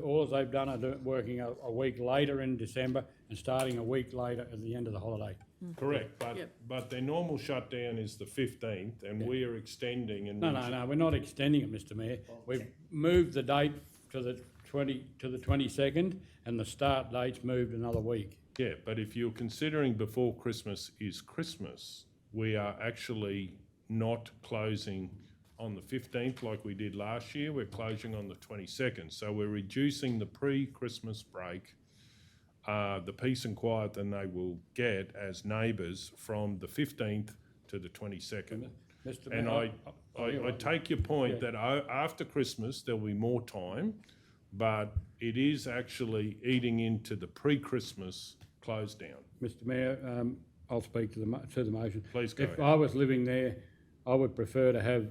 all they've done are working a week later in December and starting a week later at the end of the holiday. Correct, but their normal shutdown is the 15th, and we are extending. And No, we're not extending it, Mr Mayor. We've moved the date to the 22nd, and the start date's moved another week. Yeah, but if you're considering before Christmas is Christmas, we are actually not closing on the 15th like we did last year. We're closing on the 22nd. So we're reducing the pre-Christmas break, the peace and quiet that they will get as neighbours from the 15th to the 22nd. Mr. And Mayor, I take your point that after Christmas there'll be more time, but it is actually eating into the pre-Christmas close down. Mr Mayor, I'll speak to the motion. Please go If ahead. I was living there, I would prefer to have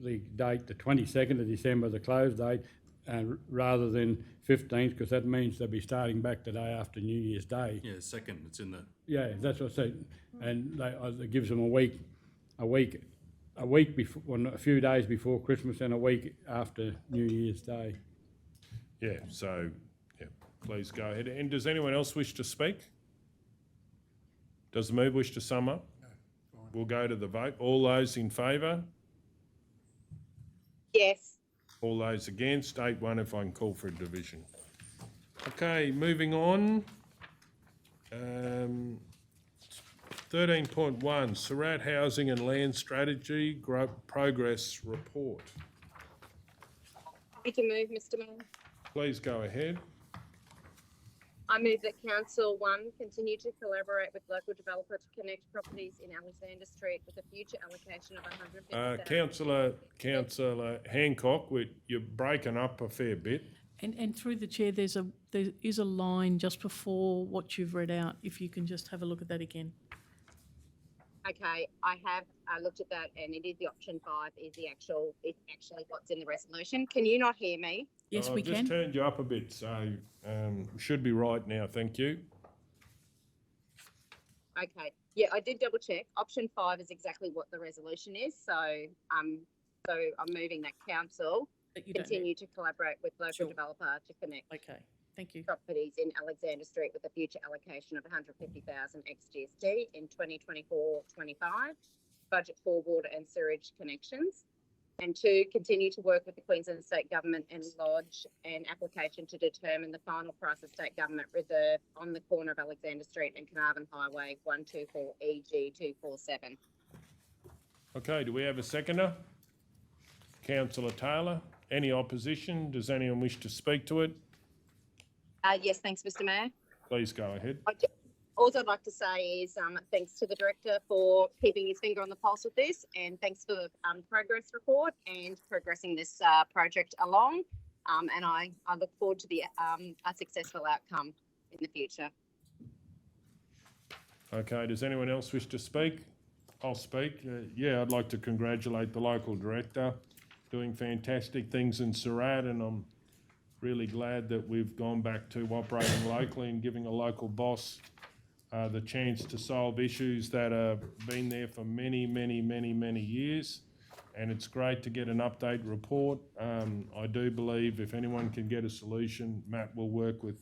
the date, the 22nd of December, the close date, rather than 15th, because that means they'll be starting back the day after New Year's Day. Yeah, second, it's in the... Yeah, that's what I said. And it gives them a week before, well, a few days before Christmas and a week after New Year's Day. Yeah, so, yeah, please go ahead. And does anyone else wish to speak? Does the mover wish to sum up? No. We'll go to the vote. All those in favour? Yes. All those against? 8-1 if I can call for a division. Okay, moving on. 13.1, Surat Housing and Land Strategy Progress Report. Happy to move, Mr Mayor. Please go ahead. I move that Council 1 continue to collaborate with local developer to connect properties in Alexander Street with a future allocation of 150,000. Councillor Hancock, you're breaking up a fair bit. And through the chair, there is a line just before what you've read out. If you can just have a look at that again. Okay, I have looked at that, and it is the option 5 is it's actually what's in the resolution. Can you not hear me? Yes, we I've just can. turned you up a bit, so should be right now. Thank you. Okay, yeah, I did double check. Option 5 is exactly what the resolution is. So I'm moving that council continue to collaborate with local developer to connect. Okay, thank you. Properties in Alexander Street with a future allocation of 150,000 ex-GST in 2024-25, budget for water and sewage connections. And 2, continue to work with the Queensland State Government and lodge an application to determine the final price of State Government reserve on the corner of Alexander Street and Carnarvon Highway 124 EG 247. Okay, do we have a seconder? Councillor Taylor. Any opposition? Does anyone wish to speak to it? Yes, thanks, Mr Mayor. Please go ahead. All I'd like to say is thanks to the Director for keeping his finger on the pulse with this, and thanks for the progress report and progressing this project along. And I look forward to a successful outcome in the future. Okay, does anyone else wish to speak? I'll speak. Yeah, I'd like to congratulate the local director, doing fantastic things in Surat, and I'm really glad that we've gone back to operating locally and giving a local boss the chance to solve issues that have been there for many, many, many, many years. And it's great to get an update report. I do believe if anyone can get a solution, Matt will work with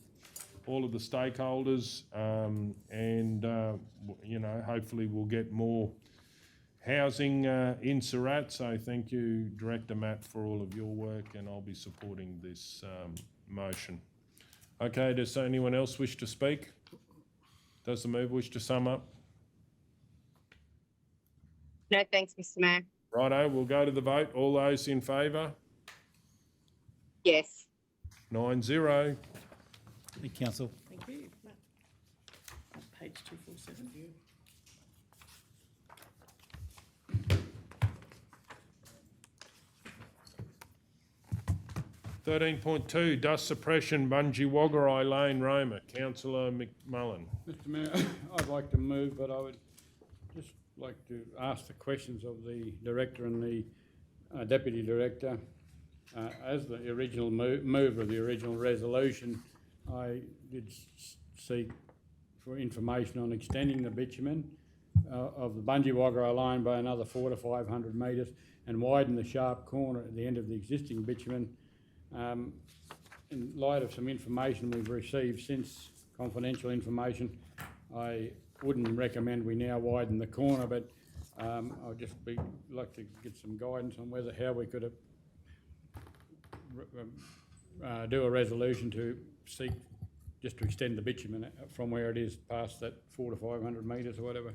all of the stakeholders, and hopefully we'll get more housing in Surat. So thank you, Director Matt, for all of your work, and I'll be supporting this motion. Okay, does anyone else wish to speak? Does the mover wish to sum up? No, thanks, Mr Mayor. Righto, we'll go to the vote. All those in favour? Yes. 9-0. Thank you, Council. Thank you. Page 247. 13.2, dust suppression, Bungie Lane, Roma. Councillor McMullen. Mr Mayor, I'd like to move, but I would just like to ask the questions of the Director and the Deputy Director. As the original mover of the original resolution, I did seek for information on extending the bitumen of the Bungie line by another 400 to 500 metres and widen the sharp corner at the end of the existing bitumen. In light of some information we've received since, confidential information, I wouldn't recommend we now widen the corner, but I'd just like to get some guidance on how we could do a resolution to seek just to extend the bitumen from where it is past that 400 to 500 metres or whatever.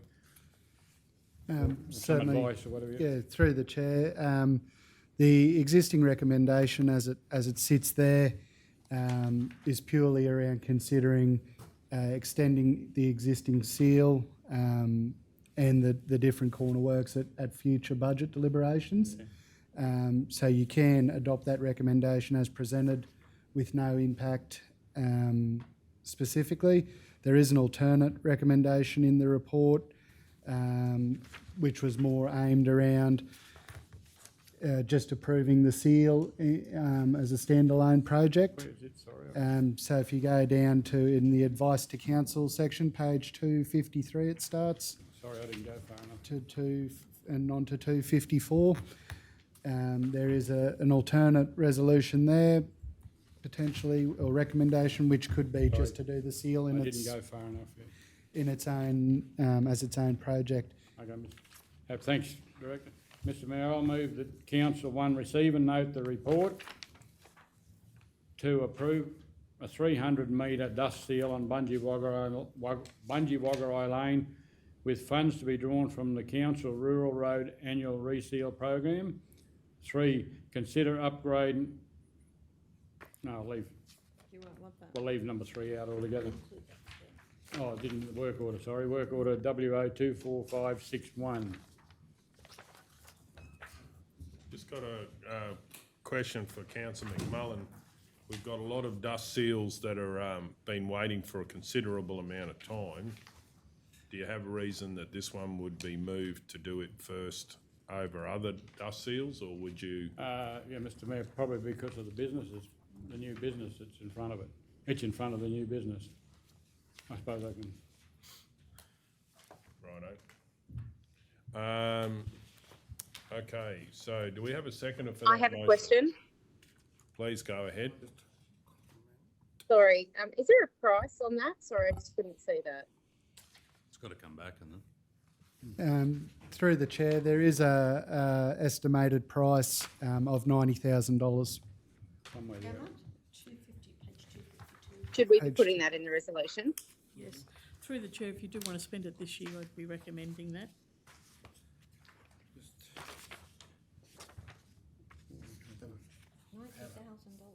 Certainly, some advice or whatever. Yeah, through the chair. The existing recommendation as it sits there is purely around considering extending the existing seal and the different corner works at future budget deliberations. Okay. So you can adopt that recommendation as presented with no impact specifically. There is an alternate recommendation in the report which was more aimed around just approving the seal as a standalone project. Where is it? Sorry. So if you go down to in the advice to council section, page 253, it starts. Sorry, I didn't go far enough. And on to 254. There is an alternate resolution there, potentially, or recommendation, which could be just to do the seal in didn't go far enough yet. in its own as its own project. Okay, thanks, Director. Mr Mayor, I'll move that Council 1 receive and note the report to approve a 300 metre dust seal on Bungie Waggerai Lane with funds to be drawn from the Council Rural Road Annual Reseal Program. 3, consider upgrading No, leave, You won't want that. we'll leave number 3 out altogether. Oh, it didn't, work order, sorry, work order WO 24561. Just got a question for Councillor McMullen. We've got a lot of dust seals that are been waiting for a considerable amount of time. Do you have a reason that this one would be moved to do it first over other dust seals, or would you? Yeah, Mr Mayor, probably because of the businesses, the new business that's in front of it. It's in front of the new business. I suppose I can. Righto. Okay, so do we have a seconder for that I have a motion? question. Please go ahead. Sorry, is there a price on that? Sorry, I just couldn't see that. It's got to come back, and then. Through the chair, there is a estimated price of $90,000. Somewhere there. 250, page 252. Should we be Page- putting that in the resolution? Yes. Through the chair, if you do want to spend it this year, I'd be recommending that.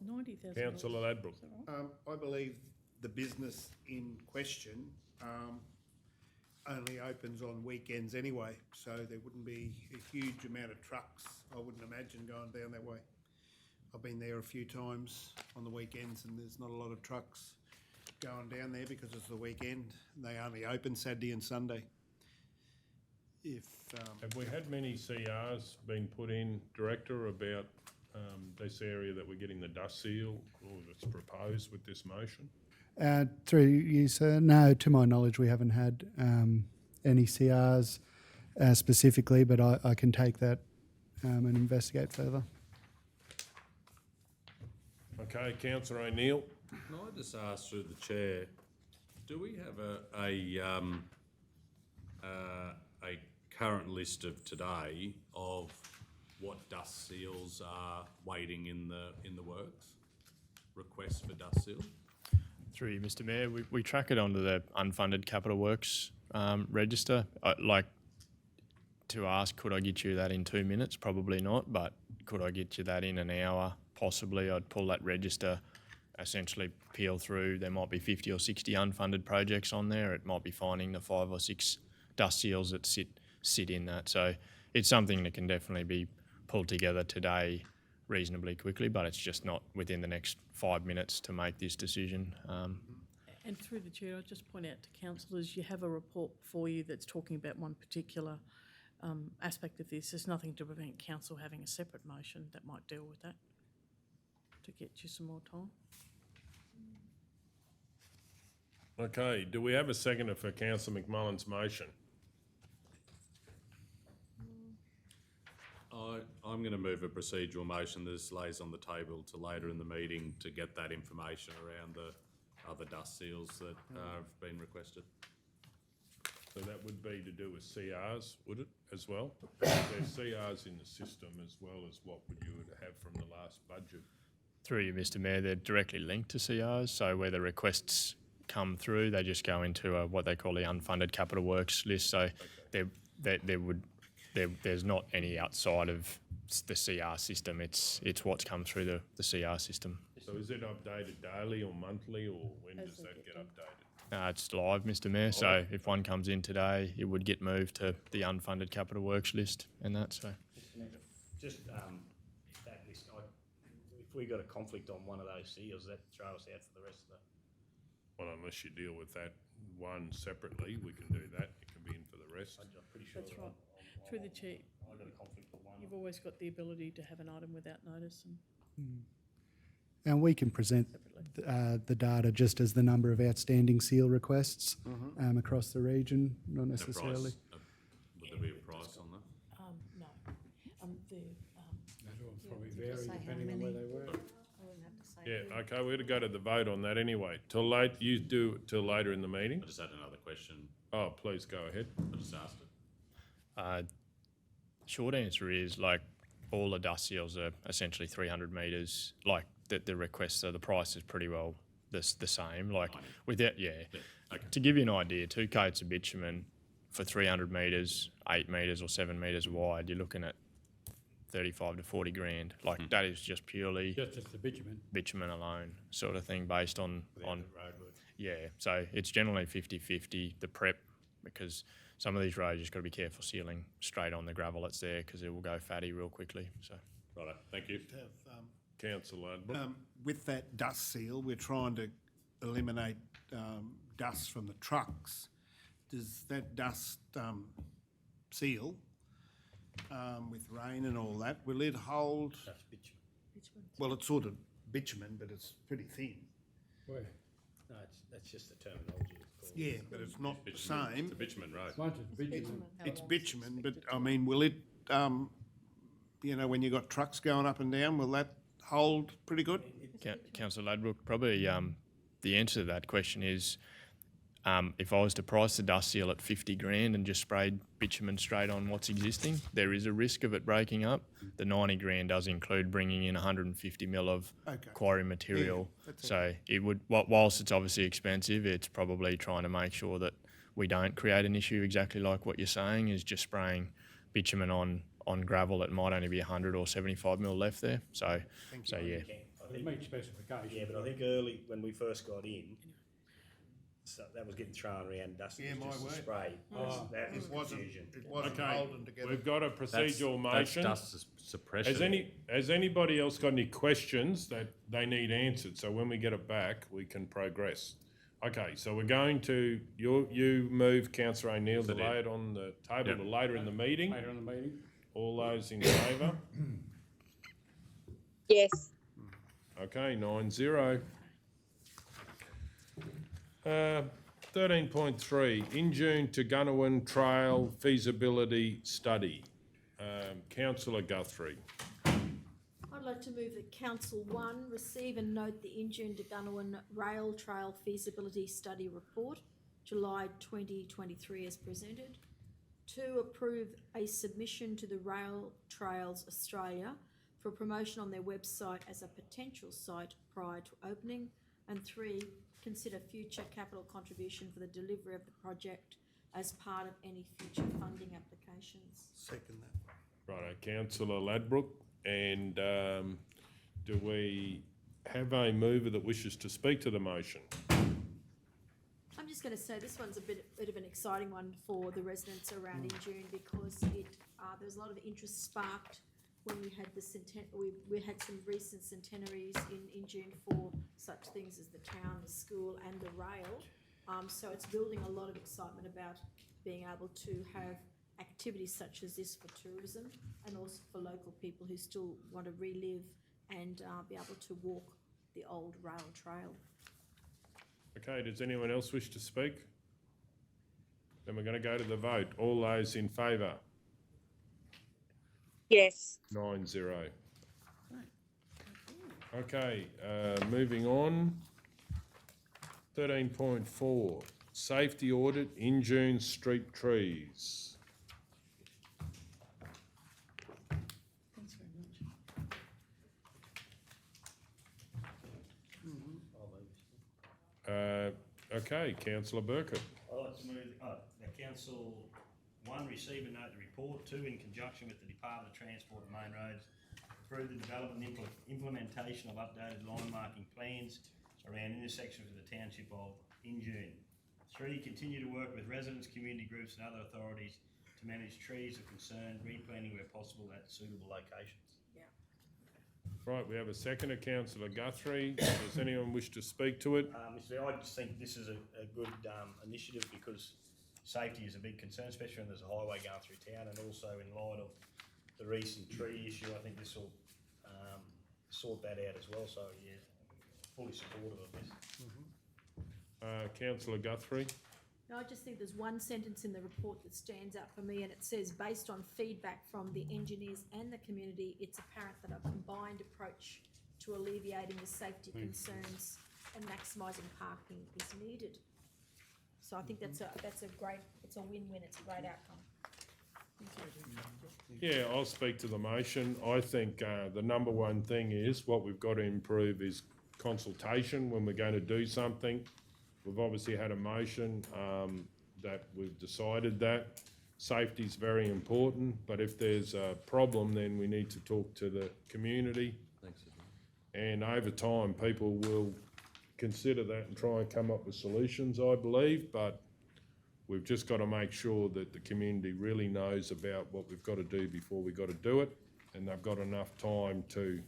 $90,000. Councillor Ladbroke. I believe the business in question only opens on weekends anyway, so there wouldn't be a huge amount of trucks, I wouldn't imagine, going down that way. I've been there a few times on the weekends and there's not a lot of trucks going down there because it's the weekend. They only open Saturday and Sunday. Have we had many CRs being put in, Director, about this area that we're getting the dust seal, or that's proposed with this motion? Through you, sir, no, to my knowledge, we haven't had any CRs specifically, but I can take that and investigate further. Okay, Councillor O'Neill. Can I just ask through the chair, do we have a current list of today of what dust seals are waiting in the works? Requests for dust seals? Through you, Mr Mayor, we track it onto the unfunded capital works register. Like to ask, could I get you that in 2 minutes? Probably not, but could I get you that in an hour? Possibly. I'd pull that register, essentially peel through. There might be 50 or 60 unfunded projects on there. It might be finding the 5 or 6 dust seals that sit in that. So it's something that can definitely be pulled together today reasonably quickly, but it's just not within the next 5 minutes to make this decision. And through the chair, I'll just point out to councillors, you have a report before you that's talking about one particular aspect of this. There's nothing to prevent council having a separate motion that might deal with that, to get you some more time. Okay, do we have a seconder for Councillor McMullen's motion? I'm going to move a procedural motion that this lays on the table to later in the meeting to get that information around the other dust seals that have been requested. So that would be to do with CRs, would it, as well? There's CRs in the system as well as what you would have from the last budget. Through you, Mr Mayor, they're directly linked to CRs, so where the requests come through, they just go into what they call the unfunded capital works list. So there's not any outside of the CR system. It's what's come through the CR system. So is it updated daily or monthly, or when does that get updated? It's live, Mr Mayor, so if one comes in today, it would get moved to the unfunded capital works list and that, so. Just, if that list, if we got a conflict on one of those seals, that throw us out for the rest of the. Well, unless you deal with that one separately, we can do that. It can be in for the rest. I'm pretty sure. That's right. Through the chair, I got a conflict with one. you've always got the ability to have an item without notice and And we can present the data just as the number of outstanding seal requests across the region, not necessarily. Would there be a price on that? no. That will probably Just vary say how depending on where many. they were. I wouldn't have to say. Yeah, okay, we're going to go to the vote on that anyway. Till late, you do it till later in the meeting? I just had another question. Oh, please go ahead. I just asked it. Short answer is, like, all the dust seals are essentially 300 metres. Like, the request, so the price is pretty well the same. Like, without, Okay. To give you an idea, 2 coats of bitumen for 300 metres, 8 metres or 7 metres wide, you're looking at 35 to 40 grand. Like that is just purely Just the bitumen. alone sort of thing based on Without the roadwork. yeah. So it's generally 50-50 the prep, because some of these roads you've got to be careful sealing straight on the gravel that's there because it will go fatty real quickly. So Righto, thank you. Councillor Ladbrook. With that dust seal, we're trying to eliminate dust from the trucks. Does that dust seal with rain and all that, will it hold? That's bitumen. Well, it's sort of bitumen, but it's pretty thin. Where? No, that's just the terminology it's called. Yeah, but it's not the same. It's a bitumen road. Once it's bitumen. It's bitumen, but I mean, will it, you know, when you got trucks going up and down, will that hold pretty good? Councillor Ladbrook, probably the answer to that question is if I was to price the dust seal at 50 grand and just sprayed bitumen straight on what's existing, there is a risk of it breaking up. The 90 grand does include bringing in 150 mil of quarry material. So it would, whilst it's obviously expensive, it's probably trying to make sure that we don't create an issue exactly like what you're saying, is just spraying bitumen on gravel that might only be 100 or 75 mil left there. So yeah. It meets specifications. Yeah, but I think early, when we first got in, so that was getting thrown around, dust was just a spray. That was confusion. It wasn't Okay, holding together. we've got a procedural motion. That's dust suppression. Has anybody else got any questions that they need answered? So when we get it back, we can progress. Okay, so we're going to, you move, Councillor O'Neill, to lay it on the table later in the meeting. Later in the meeting. All those in favour? Yes. Okay, 9-0. 13.3, in June to Gunnawan Trail Feasibility Study. Councillor Guthrie. I'd like to move that Council 1 receive and note the Injune to Gunnawan Rail Trail Feasibility Study Report, July 2023 as presented. 2, approve a submission to the Rail Trails Australia for promotion on their website as a potential site prior to opening. And 3, consider future capital contribution for the delivery of the project as part of any future funding applications. Second that. Right, Councillor Ladbrook, and do we have a mover that wishes to speak to the motion? I'm just going to say this one's a bit of an exciting one for the residents around Injune, because there's a lot of interest sparked when we had we had some recent centenaries in Injune for such things as the town, the school, and the rail. So it's building a lot of excitement about being able to have activities such as this for tourism, and also for local people who still want to relive and be able to walk the old rail trail. Okay, does anyone else wish to speak? Then we're going to go to the vote. All those in favour? Yes. 9-0. Okay, moving on. 13.4, safety audit, Injune street trees. Thanks very much. Okay, Councillor Burkett. I'd like to move, that Council 1, receive and note the report. 2, in conjunction with the Department of Transport and Main Roads, approve the development and implementation of updated line marking plans around intersections of the township of Injune. 3, continue to work with residents, community groups and other authorities to manage trees of concern, replanting where possible at suitable locations. Right, we have a seconder, Councillor Guthrie. Does anyone wish to speak to it? Mr. Mayor, I just think this is a good initiative, because safety is a big concern, especially when there's a highway going through town, and also in light of the recent tree issue. I think this will sort that out as well. So yeah, fully supportive of this. Councillor Guthrie. No, I just think there's one sentence in the report that stands out for me, and it says, based on feedback from the engineers and the community, it's apparent that a combined approach to alleviating the safety concerns and maximising parking is needed. So I think it's a win-win, it's a great outcome. Yeah, I'll speak to the motion. I think the number one thing is what we've got to improve is consultation when we're going to do something. We've obviously had a motion that we've decided that. Safety's very important, but if there's a problem, then we need to talk to the community. And over time, people will consider that and try and come up with solutions, I believe, but we've just got to make sure that the community really knows about what we've got to do before we've got to do it, and they've got enough time to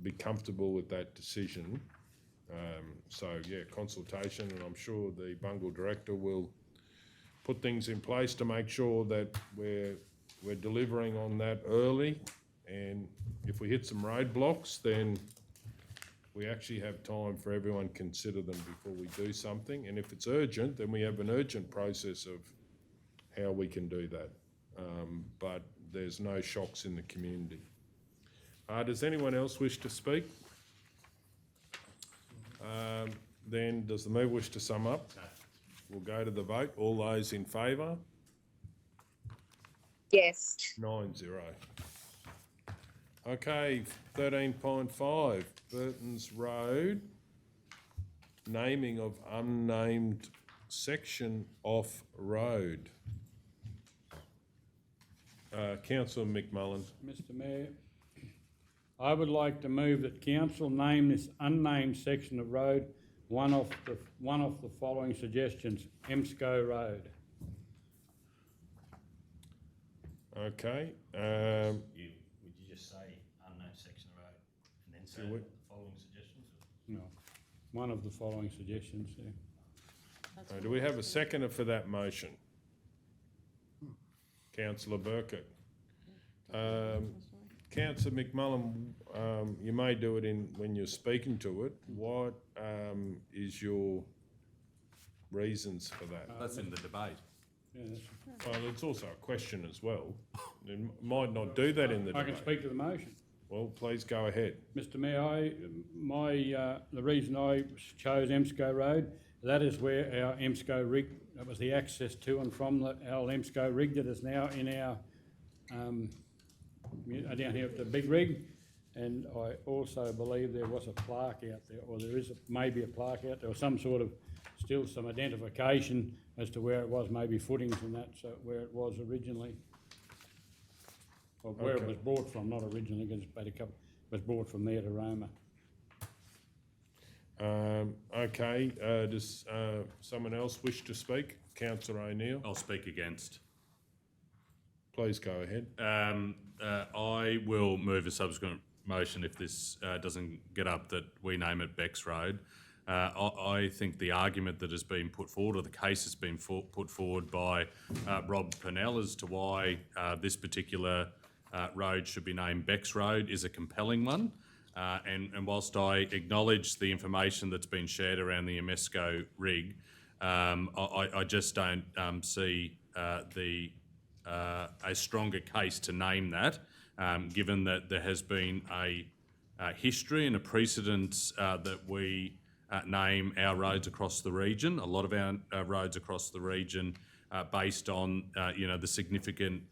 be comfortable with that decision. So, yeah, consultation, and I'm sure the Bungle Director will put things in place to make sure that we're delivering on that early, and if we hit some roadblocks, then we actually have time for everyone to consider them before we do something. And if it's urgent, then we have an urgent process of how we can do that. But there's no shocks in the community. Does anyone else wish to speak? Then does the mover wish to sum up? No. We'll go to the vote. All those in favour? Yes. 9-0. Okay, 13.5, Burton's Road, naming of unnamed section off road. Councillor McMullen. Mr Mayor, I would like to move that council name this unnamed section of road one of the following suggestions: Emsco Road. Okay. Would you just say unknown section of road and then say the following suggestions? No, one of the following suggestions, yeah. Do we have a seconder for that motion? Councillor Burkett. Councillor McMullen, you may do it when you're speaking to it. What is your reasons for that? That's in the debate. Yeah, Well, it's also a question as well. It might not do that in the I debate. can speak to the motion. Well, please go ahead. Mr Mayor, the reason I chose Emsco Road, that is where our Emsco rig, that was the access to and from our Emsco rig that is now in our, down here at the big rig. And I also believe there was a plaque out there, or there is maybe a plaque out there, or some sort of, still some identification as to where it was, maybe footings and that, so where it was originally. Or where it was brought from, not originally, because it was brought from there to Roma. Okay, does someone else wish to speak? Councillor O'Neill. I'll speak against. Please go ahead. I will move a subsequent motion if this doesn't get up, that we name it Bex Road. I think the argument that has been put forward, or the case has been put forward by Rob Purnell as to why this particular road should be named Bex Road, is a compelling one. And whilst I acknowledge the information that's been shared around the Emsco rig, I just don't see a stronger case to name that, given that there has been a history and a precedent that we name our roads across the region. A lot of our roads across the region based on the significant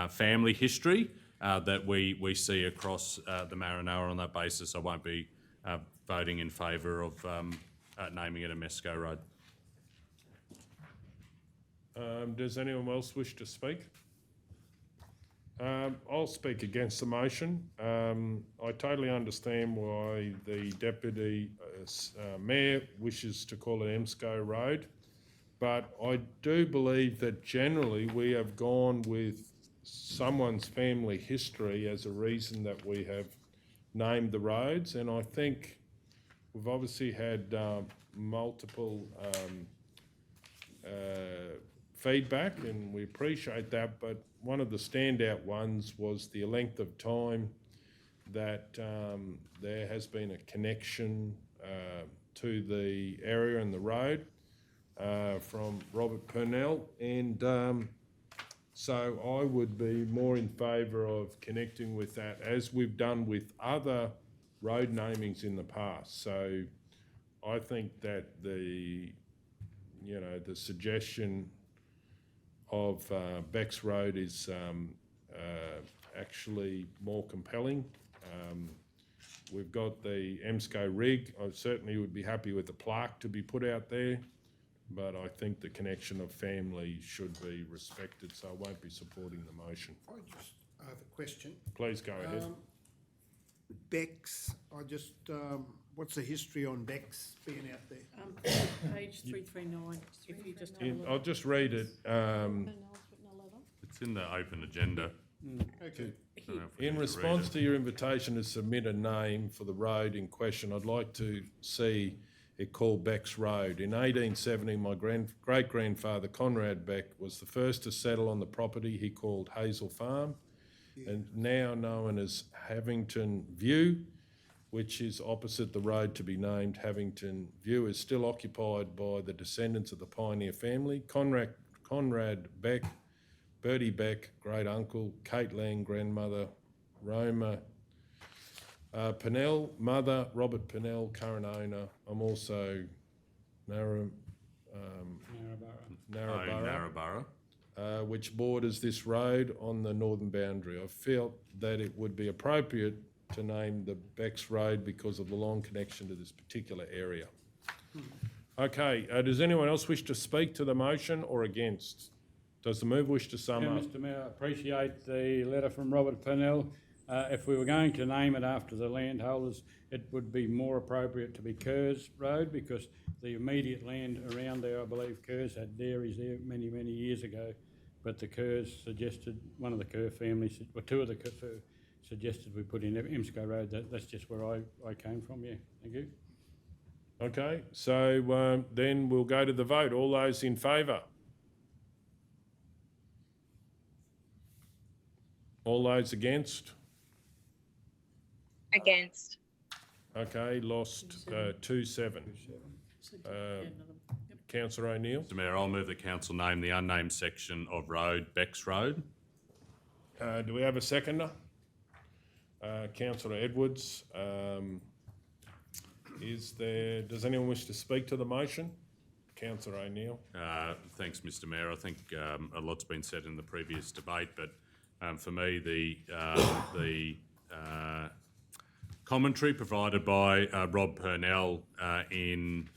family history that we see across the Maranoa. On that basis, I won't be voting in favour of naming it Emsco Road. Does anyone else wish to speak? I'll speak against the motion. I totally understand why the Deputy Mayor wishes to call it Emsco Road, but I do believe that generally we have gone with someone's family history as a reason that we have named the roads, and I think we've obviously had multiple feedback, and we appreciate that, but one of the standout ones was the length of time that there has been a connection to the area and the road from Robert Purnell, and so I would be more in favour of connecting with that, as we've done with other road namings in the past. So I think that the suggestion of Bex Road is actually more compelling. We've got the Emsco rig. I certainly would be happy with the plaque to be put out there. but I think the connection of family should be respected, so I won't be supporting the motion. I just have a question. Please go ahead. Bex, what's the history on Bex being out there? Page 339, if you just have a look. I'll just read it. It's in the open agenda. Okay. In response to your invitation to submit a name for the road in question, I'd like to see it called Beck's Road. In 1870, my great-grandfather Conrad Beck was the first to settle on the property he called Hazel Farm, and now known as Havington View, which is opposite the road to be named Havington View, is still occupied by the descendants of the pioneer family. Conrad Beck, Bertie Beck, great uncle, Kate Lang, grandmother, Roma Pennell, mother, Robert Pennell, current owner. I'm also Narraborough. Which borders this road on the northern boundary. I felt that it would be appropriate to name the Beck's Road because of the long connection to this particular area. Okay, does anyone else wish to speak to the motion or against? Does the mover wish to sum Yeah, up? Mr Mayor, I appreciate the letter from Robert Pennell. If we were going to name it after the landholders, it would be more appropriate to be Kerrs Road because the immediate land around there, I believe Kerrs had dairies there many, many years ago. But the Kerrs suggested, one of the Kerr families, or two of the Kerr suggested we put in Imsco Road. That's just where I came from, yeah. Thank you. Okay, so then we'll go to the vote. All those in favour? All those against? Against. Okay, lost 2-7. Councillor O'Neill? Mr Mayor, I'll move the council name the unnamed section of road Beck's Road. Do we have a seconder? Councillor Edwards. Does anyone wish to speak to the motion? Councillor O'Neill. Thanks, Mr Mayor. I think a lot's been said in the previous debate, but for me, the commentary provided by Rob Purnell in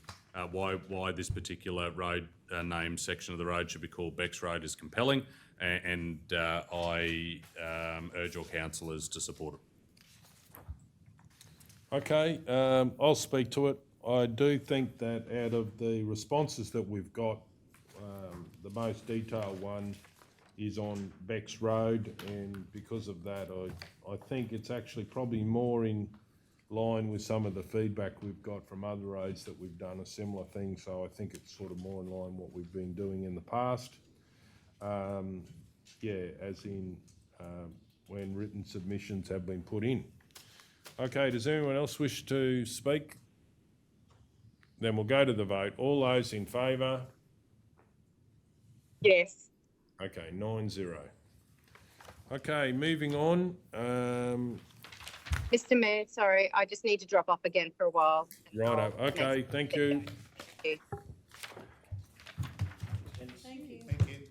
why this particular road name section of the road should be called Beck's Road is compelling, and I urge all councillors to support it. Okay, I'll speak to it. I do think that out of the responses that we've got, the most detailed one is on Beck's Road, and because of that, I think it's actually probably more in line with some of the feedback we've got from other roads that we've done a similar thing, so I think it's sort of more in line what we've been doing in the past. As in when written submissions have been put in. Okay, does anyone else wish to speak? Then we'll go to the vote. All those in favour? Yes. Okay, 9-0. Okay, moving on. Mr Mayor, sorry, I just need to drop off again for a while. Righto, okay, thank you. Thank you. Thank you. Thank you.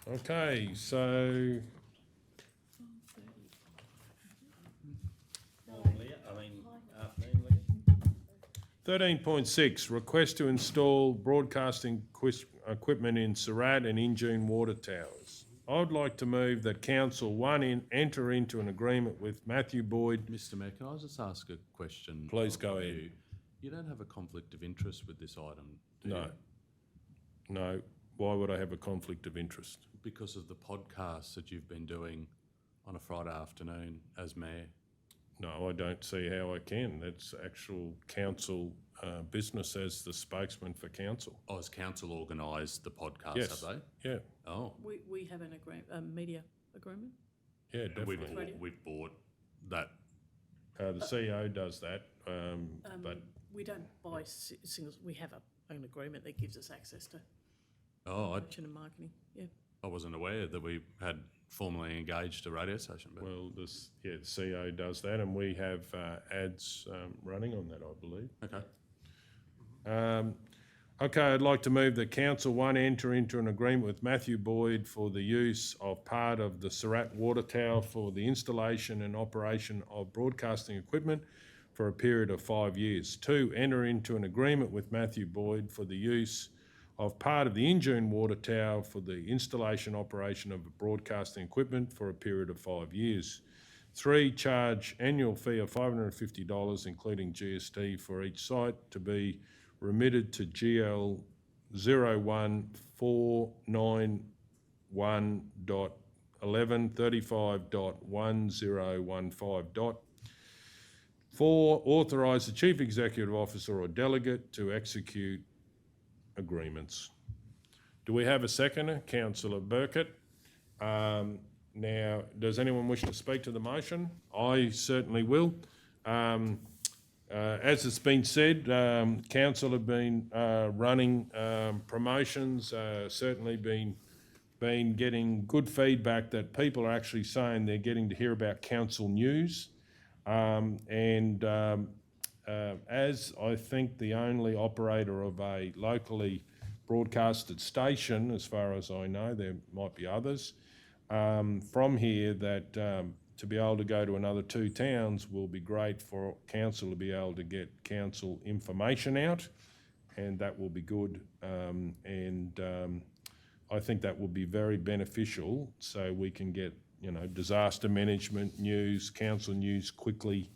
Okay, so Afternoon, Leah. 13.6, request to install broadcasting equipment in Surat and Injune water towers. I would like to move that Council enter into an agreement with Matthew Boyd. Mr Mayor, can I just ask a question? Please of go ahead. you? You don't have a conflict of interest with this item, do No. you? No, why would I have a conflict of interest? Because of the podcasts that you've been doing on a Friday afternoon as mayor. No, I don't see how I can. That's actual council business as the spokesman for council. Oh, has council organised the podcast, Yes. have they? Yeah, Oh. We have a media agreement. yeah, And definitely. we've bought that. The CEO does that, but We don't buy singles, we have an agreement that gives us access to Oh, promotion and marketing, yeah. I wasn't aware that we had formally engaged a radio station. But well, the CEO does that, and we have ads running on that, I believe. okay. Okay, I'd like to move that Council enter into an agreement with Matthew Boyd for the use of part of the Surat water tower for the installation and operation of broadcasting equipment for a period of 5 years. 2, enter into an agreement with Matthew Boyd for the use of part of the Injune water tower for the installation operation of broadcasting equipment for a period of 5 years. 3, charge annual fee of $550, including GST, for each site to be remitted to GL 01491.1135.1015. 4, authorise the Chief Executive Officer or delegate to execute agreements. Do we have a seconder? Councillor Burkett. Now, does anyone wish to speak to the motion? I certainly will. As it's been said, council have been running promotions, certainly been getting good feedback that people are actually saying they're getting to hear about council news. As I think the only operator of a locally broadcasted station, as far as I know, there might be others, from here, that to be able to go to another 2 towns will be great for council to be able to get council information out, and that will be good. I think that will be very beneficial, so we can get, you know, disaster management news, council news quickly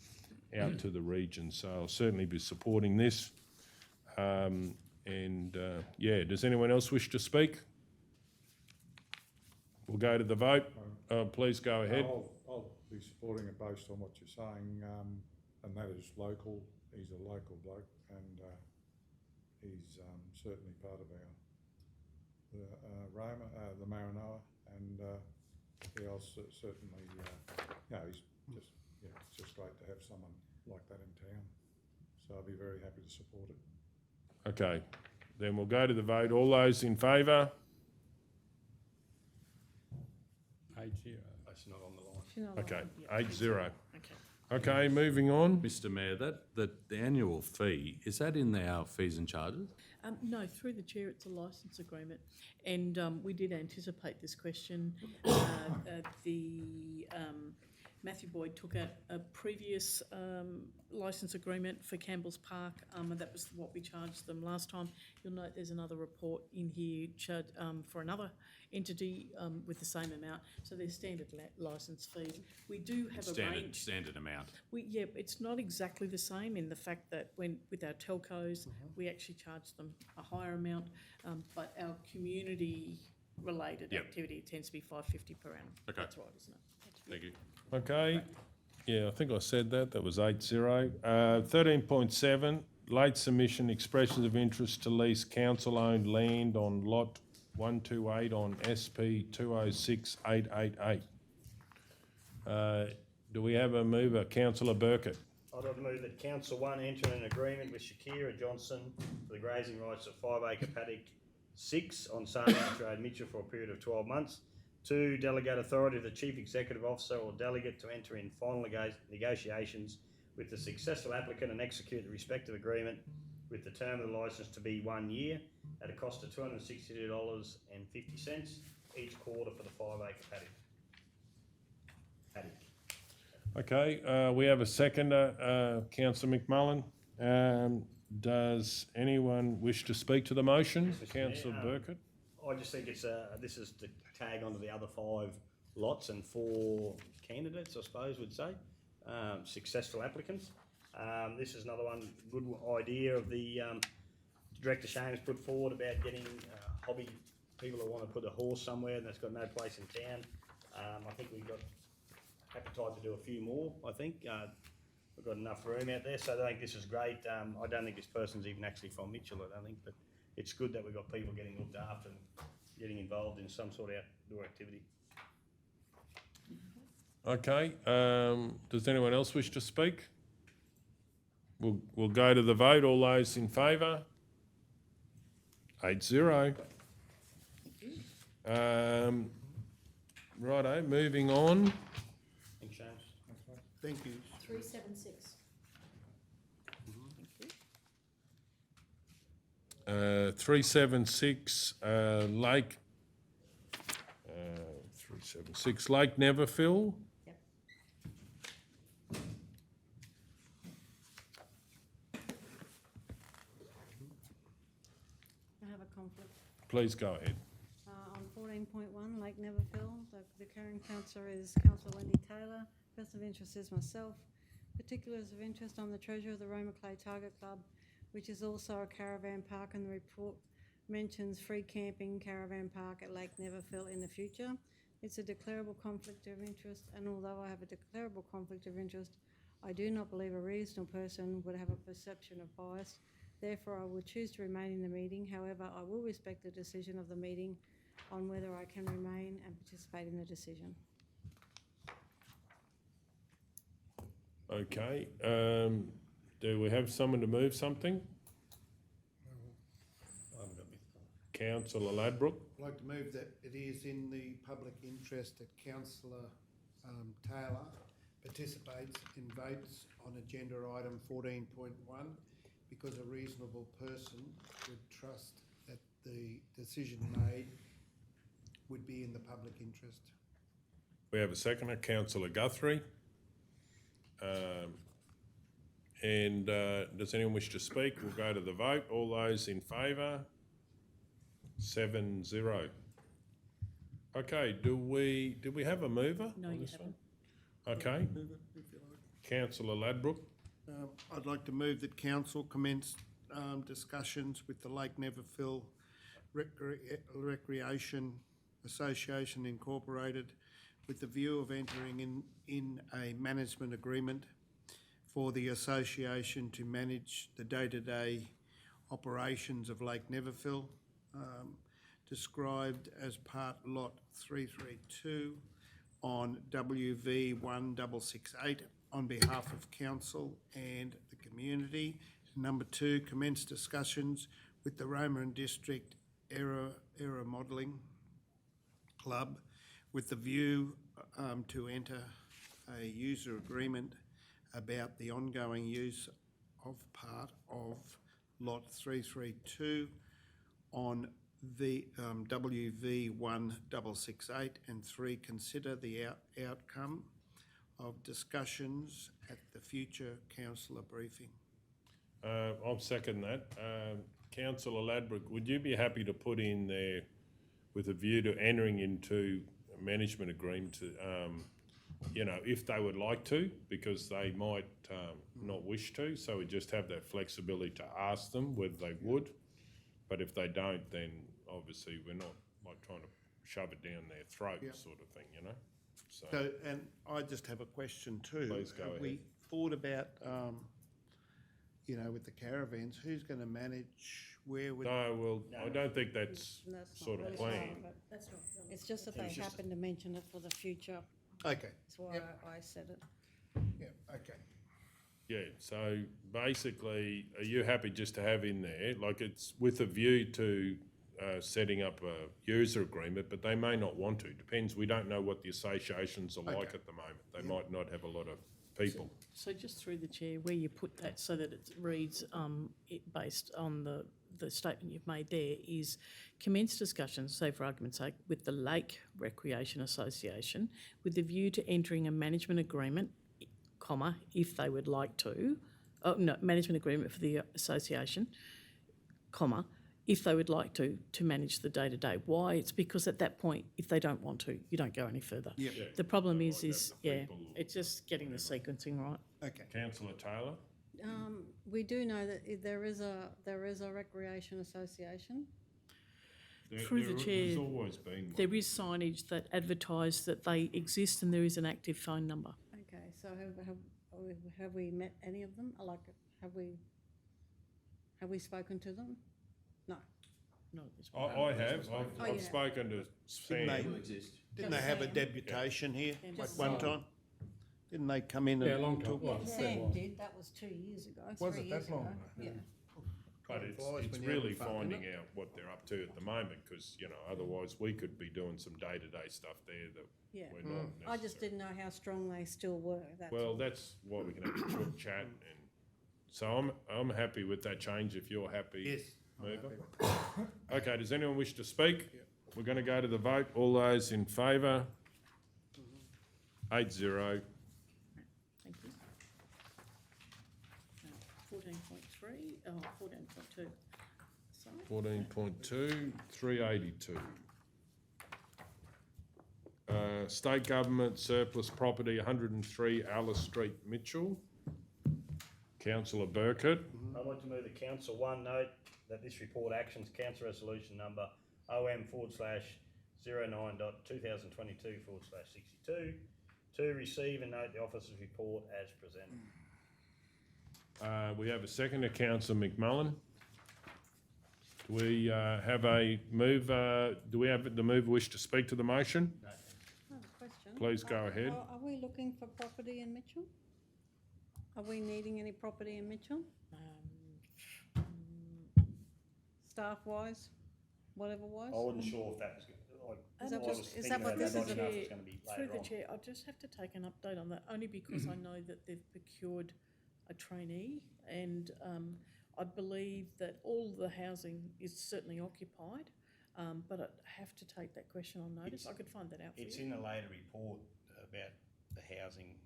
out to the region. So I'll certainly be supporting this. Yeah, does anyone else wish to speak? We'll go to the vote. Please go ahead. I'll be supporting it based on what you're saying, and that is local. He's a local bloke, and he's certainly part of the Maranoa, and yeah, I'll certainly, he's just, it's just great to have someone like that in town. So I'll be very happy to support it. Okay, then we'll go to the vote. All those in favour? 8-0. That's not on the line. She's not Okay, on. 8-0. Okay, moving on. Mr Mayor, the annual fee, is that in our fees and charges? No, through the chair, it's a licence agreement, and we did anticipate this question. Matthew Boyd took out a previous licence agreement for Campbell's Park, and that was what we charged them last time. You'll note there's another report in here for another entity with the same amount. So there's standard licence fees. We do have a range. Standard amount. Yeah, it's not exactly the same in the fact that with our telcos, we actually charge them a higher amount, but our community-related activity tends to be $550 per annum. Okay. That's right, isn't it? Thank you. Okay, yeah, I think I said that. That was 8-0. 13.7, late submission, expressions of interest to lease council-owned land on lot 128 on SP 206888. Do we have a mover? Councillor Burkett. I'd move that Council 1 enter an agreement with Shakira Johnson for the grazing rights of 5-acre paddock 6 on Sarnouch Road, Mitchell, for a period of 12 months. 2, delegate authority of the Chief Executive Officer or delegate to enter in final negotiations with the successful applicant and execute the respective agreement with the term of the licence to be 1 year at a cost of $262.50 each quarter for the 5-acre paddock. Okay, we have a seconder, Councillor McMullen. Does anyone wish to speak to the motion? Councillor Burkett. I just think it's this is the tag onto the other 5 lots and 4 candidates, I suppose we'd say, successful applicants. This is another one, good idea of the Director Shane's put forward about getting hobby people that want to put a horse somewhere and that's got no place in town. I think we've got appetite to do a few more, I think. We've got enough room out there, so I think this is great. I don't think this person's even actually from Mitchell, I don't think, but it's good that we've got people getting looked after and getting involved in some sort of outdoor activity. Okay, does anyone else wish to speak? We'll go to the vote. All those in favour? 8-0. Righto, moving on. Thanks, James. Thank you. 376. 376 Lake 376 Lake Neverfill. Yep. conflict. Please go ahead. On 14.1, Lake Neverfill, the carrying councillor is Councillor Wendy Taylor. Person of interest is myself. Particulars of interest: I'm the treasurer of the Roma Clay Target Club, which is also a caravan park, and the report mentions free camping caravan park at Lake Neverfill in the future. It's a declarable conflict of interest, and although I have a declarable conflict of interest, I do not believe a reasonable person would have a perception of bias. Therefore, I will choose to remain in the meeting. However, I will respect the decision of the meeting on whether I can remain and participate in the decision. Okay, do we have someone to move something? Councillor Ladbroke? I'd like to move that it is in the public interest that Councillor Taylor participates and votes on agenda item 14.1 because a reasonable person would trust that the decision made would be in the public interest. We have a seconder, Councillor Guthrie. Does anyone wish to speak? We'll go to the vote. All those in favour? 7-0. Okay, do we have a mover? No, on you this haven't. one? Okay. Councillor Ladbroke. I'd like to move that council commence discussions with the Lake Neverfill Recreation Association Incorporated with the view of entering in a management agreement for the association to manage the day-to-day operations of Lake Neverfill, described as part lot 332 on WV 1668 on behalf of council and the community. Number 2, commence discussions with the Roma and District Error Modelling Club with the view to enter a user agreement about the ongoing use of part of lot 332 on the WV 1668, and 3, consider the outcome of discussions at the future councillor briefing. I'll second that. Councillor Ladbroke, would you be happy to put in there with a view to entering into a management agreement, if they would like to, because they might not wish to, so we just have that flexibility to ask them whether they would. But if they don't, then obviously we're not like trying to shove it down their throat, sort of thing, So, and I just have a question too. Please go Have ahead. we thought about, with the caravans, who's going to manage where? No, well, I don't think that's That's not sort of really planned. part of it. That's not. It's just that they happen to mention it for the future. Okay. That's why I said it. Yeah. Okay. Yeah, so basically, are you happy just to have in there, like it's with a view to setting up a user agreement, but they may not want to, depends, we don't know what the associations are like at the moment. They might not have a lot of people. So just through the chair, where you put that so that it reads, based on the statement you've made there, is commence discussions, say for argument's sake, with the Lake Recreation Association with the view to entering a management agreement, comma, if they would like to, management agreement for the association, comma, if they would like to manage the day-to-day. Why? It's because at that point, if they don't want to, you don't go any further. Yep. Yeah. The problem is, the people it's just getting the sequencing right. Okay. Councillor Taylor? We do know that there is a recreation association. Through the chair, There's always been one. there is signage that advertise that they exist and there is an active phone number. Okay, so have we met any of them? Like, have we spoken to them? No. Not at this point. I have, Oh, I've yeah. spoken to Sam. Didn't they have a deputation here at one time? Didn't they come in Yeah, a and long time. talk? Well, Sam did, that was 2 years ago, Was 3 it years that long? ago. Yeah. But it's Flies when you're really having fun, finding isn't out what they're up to at the moment, because, otherwise we could be doing some day-to-day stuff there that Yeah. we're not I just necessarily. didn't know how strong they still were, that's Well, all. that's why we can have a short chat, and so I'm happy with that change if you're happy. Yes. I'm Mover. happy. Okay, does anyone wish to speak? We're going to go to the vote. All those in favour? 8-0. Thank you. 14.3, 14.2. So Fourteen point two, 382. State government surplus property, 103 Alice Street, Mitchell. Councillor Burkett. I'd like to move the council one note that this report actions council resolution number OM/09.2022/62 to receive and note the officer's report as presented. We have a second to Councillor McMullen. Do we have a move, do we have the mover wish to speak to the motion? I have a question. Please go ahead. Are we looking for property in Mitchell? Are we needing any property in Mitchell? Staff-wise, whatever-wise? I wasn't sure if that was, Is that I what- was is thinking that what about this that, is not enough about? it's gonna be Through later the on. chair, I'll just have to take an update on that, only because I know that they've procured a trainee, and I believe that all the housing is certainly occupied, but I have to take that question on notice. I could find that out for It's you. in the later report about the housing.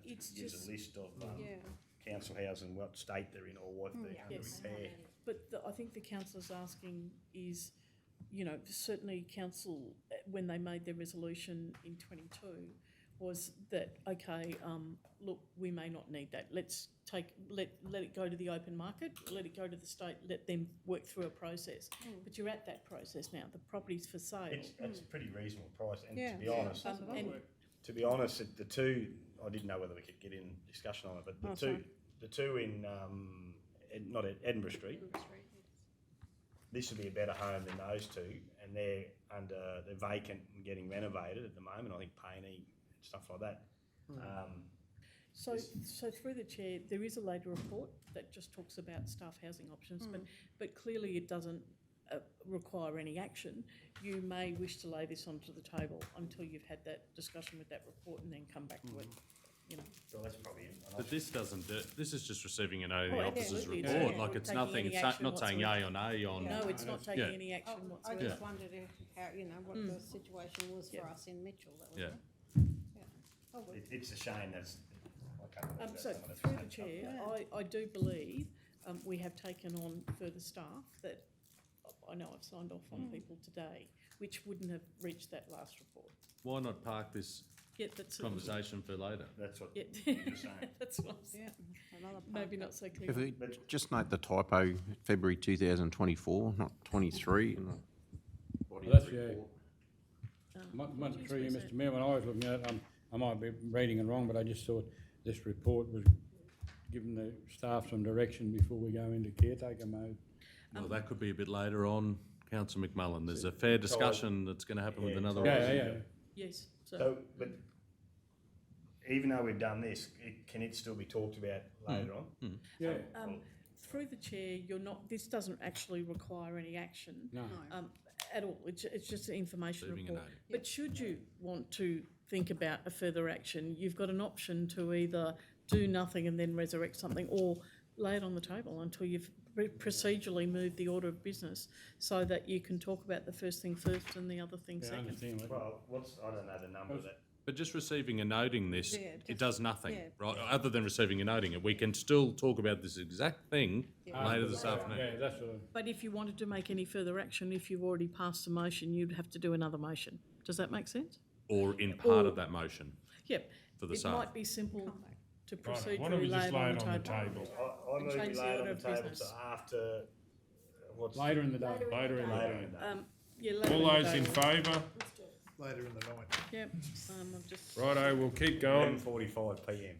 It's There's just, a list of Yeah. council housing, what state they're in or what they're under Yes. repair. but I think the councillor's asking is, you know, certainly council, when they made their resolution in 22, was that, okay, look, we may not need that. Let's let it go to the open market, let it go to the state, let them work through a process. But you're at that process now. The property's for sale. It's a pretty reasonable price, and Yeah. to be honest, And the two, I didn't know whether we could get in discussion on it, but the two in, not at Edinburgh Street, this would be a better home than those two, and they're vacant and getting renovated at the moment, I think painting, stuff like that. So through the chair, there is a later report that just talks about staff housing options, but clearly it doesn't require any action. You may wish to lay this onto the table until you've had that discussion with that report and then come back to it, you know. So that's probably an But this doesn't do, this is just receiving a note in Oh, the officer's absolutely, it's report, not like it's taking nothing, any it's action not saying yay or nay on. No, it's not taking Yeah. any action I whatsoever. just wondered how, what the situation was for us in Mitchell, that was Yeah. all. Yeah. Oh, well. It's a shame that's, I can't remember about So some of the through the same stuff. chair, I do believe we have taken on further staff that I know I've signed off on people today, which wouldn't have reached that last report. Why not park this Yeah, that's conversation for later? That's what Yeah, you're saying. that's what I'm saying. Yeah, another Maybe part. not so clear. If we just note the typo, February 2024, not 23 in the body of That's, the yeah. report. One through you, Mr Mayor, when I was looking at it, I might be reading it wrong, but I just thought this report was giving the staff some direction before we go into caretaker mode. Well, that could be a bit later on, Councillor McMullen. There's a fair discussion that's going to happen with another. Yeah. Yes, So, but even though we've done this, can it still be talked about later on? Yeah. Through the chair, this doesn't actually require any action. No. At all. It's just an information Receiving a report. note. But should you want to think about a further action, you've got an option to either do nothing and then resurrect something, or lay it on the table until you've procedurally moved the order of business so that you can talk about the first thing first and the other thing Yeah, I second. understand what. Well, I don't know the number of that. But just receiving a noting this, Yeah, it just- does nothing, yeah. right? Other than receiving a noting it, we can still talk about this exact thing Yeah. later this afternoon. Yeah, that's what. But if you wanted to make any further action, if you've already passed a motion, you'd have to do another motion. Does that make sense? Or in part Or- of that motion Yep. for the It staff. might be simple to Right, why don't procedurally we lay just it lay on it the on the table. table? I And move we change the lay it on order the of table, business. so after, what's? Later in the day. Later in the Later day. in the day. Yeah, later All in the those day. in favour? Later in the night. Yep, I've just. Righto, we'll keep going. 11:45 PM.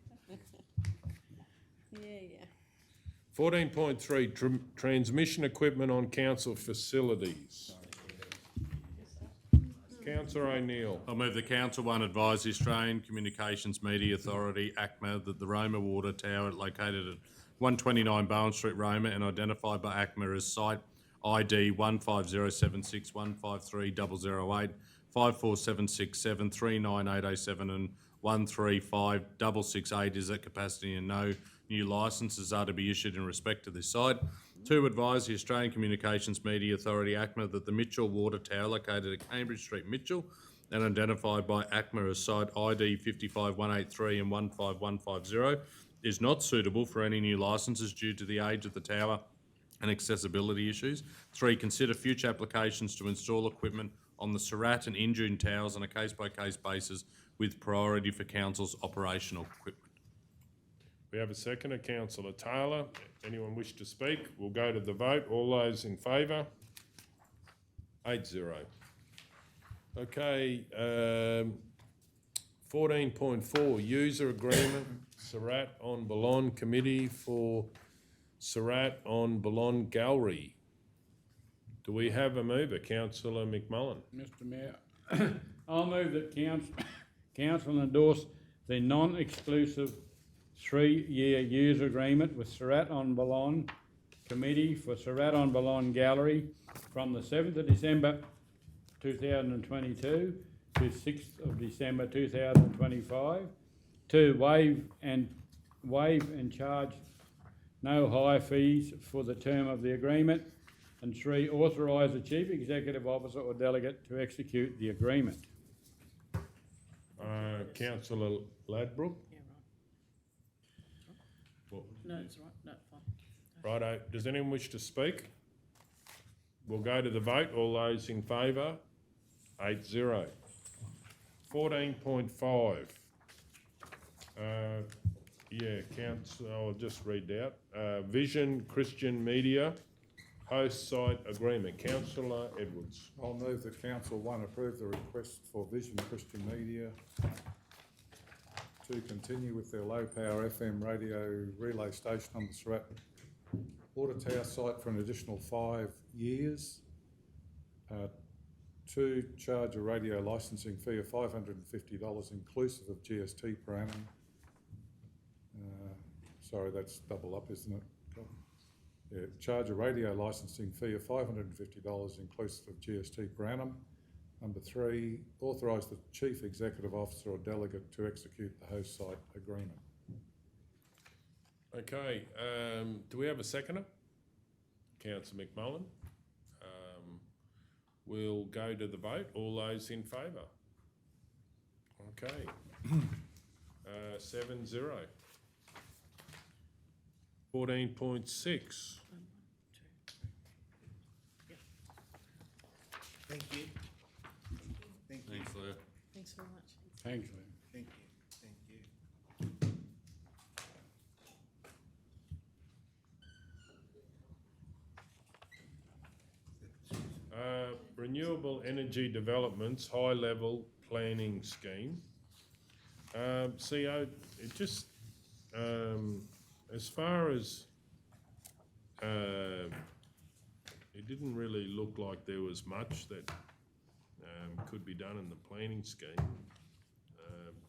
Yeah. 14.3, transmission equipment on council facilities. Councillor O'Neill. I move the council one advise the Australian Communications Media Authority, ACMA, that the Roma Water Tower located at 129 Bowen Street, Roma, and identified by ACMA as site ID 15076 153 008 54767 39807 and 135668 is at capacity and no new licences are to be issued in respect to this site. 2, advise the Australian Communications Media Authority, ACMA, that the Mitchell Water Tower located at Cambridge Street, Mitchell, and identified by ACMA as site ID 55183 and 15150 is not suitable for any new licences due to the age of the tower and accessibility issues. 3, consider future applications to install equipment on the Surat and Injune towers on a case-by-case basis with priority for council's operational equipment. We have a seconder, councillor Taylor. Anyone wish to speak? We'll go to the vote. All those in favour? 8-0. Okay, 14.4, user agreement, Surat on Ballon Committee for Surat on Ballon Gallery. Do we have a mover? Councillor McMullen. Mr Mayor, I'll move that council endorse the non-exclusive 3-year user agreement with Surat on Ballon Committee for Surat on Ballon Gallery from the 7th of December 2022 to 6th of December 2025 to waive and charge no higher fees for the term of the agreement, and 3, authorise the Chief Executive Officer or delegate to execute the agreement. Councillor Ladbrook. Yeah, right. No, it's right. No, fine. Righto. Does anyone wish to speak? We'll go to the vote. All those in favour? 8-0. 14.5. I'll just read out. Vision Christian Media host site agreement. Councillor Edwards. I'll move that Council 1 approve the request for Vision Christian Media to continue with their low-power FM radio relay station on the Surat Water Tower site for an additional 5 years. 2, charge a radio licensing fee of $550 inclusive of GST per annum. Sorry, that's double up, isn't it? Yeah, charge a radio licensing fee of $550 inclusive of GST per annum. Number 3, authorise the Chief Executive Officer or delegate to execute the host site agreement. Okay, do we have a seconder? Councillor McMullen. We'll go to the vote. All those in favour? Okay. 7-0. 14.6. Thank you. Thank you. Thanks, Leo. Thanks very much. Thanks, Lou. Thank you. Thank you. Renewable Energy Developments High Level Planning Scheme. CO, it just, as far as, it didn't really look like there was much that could be done in the planning scheme.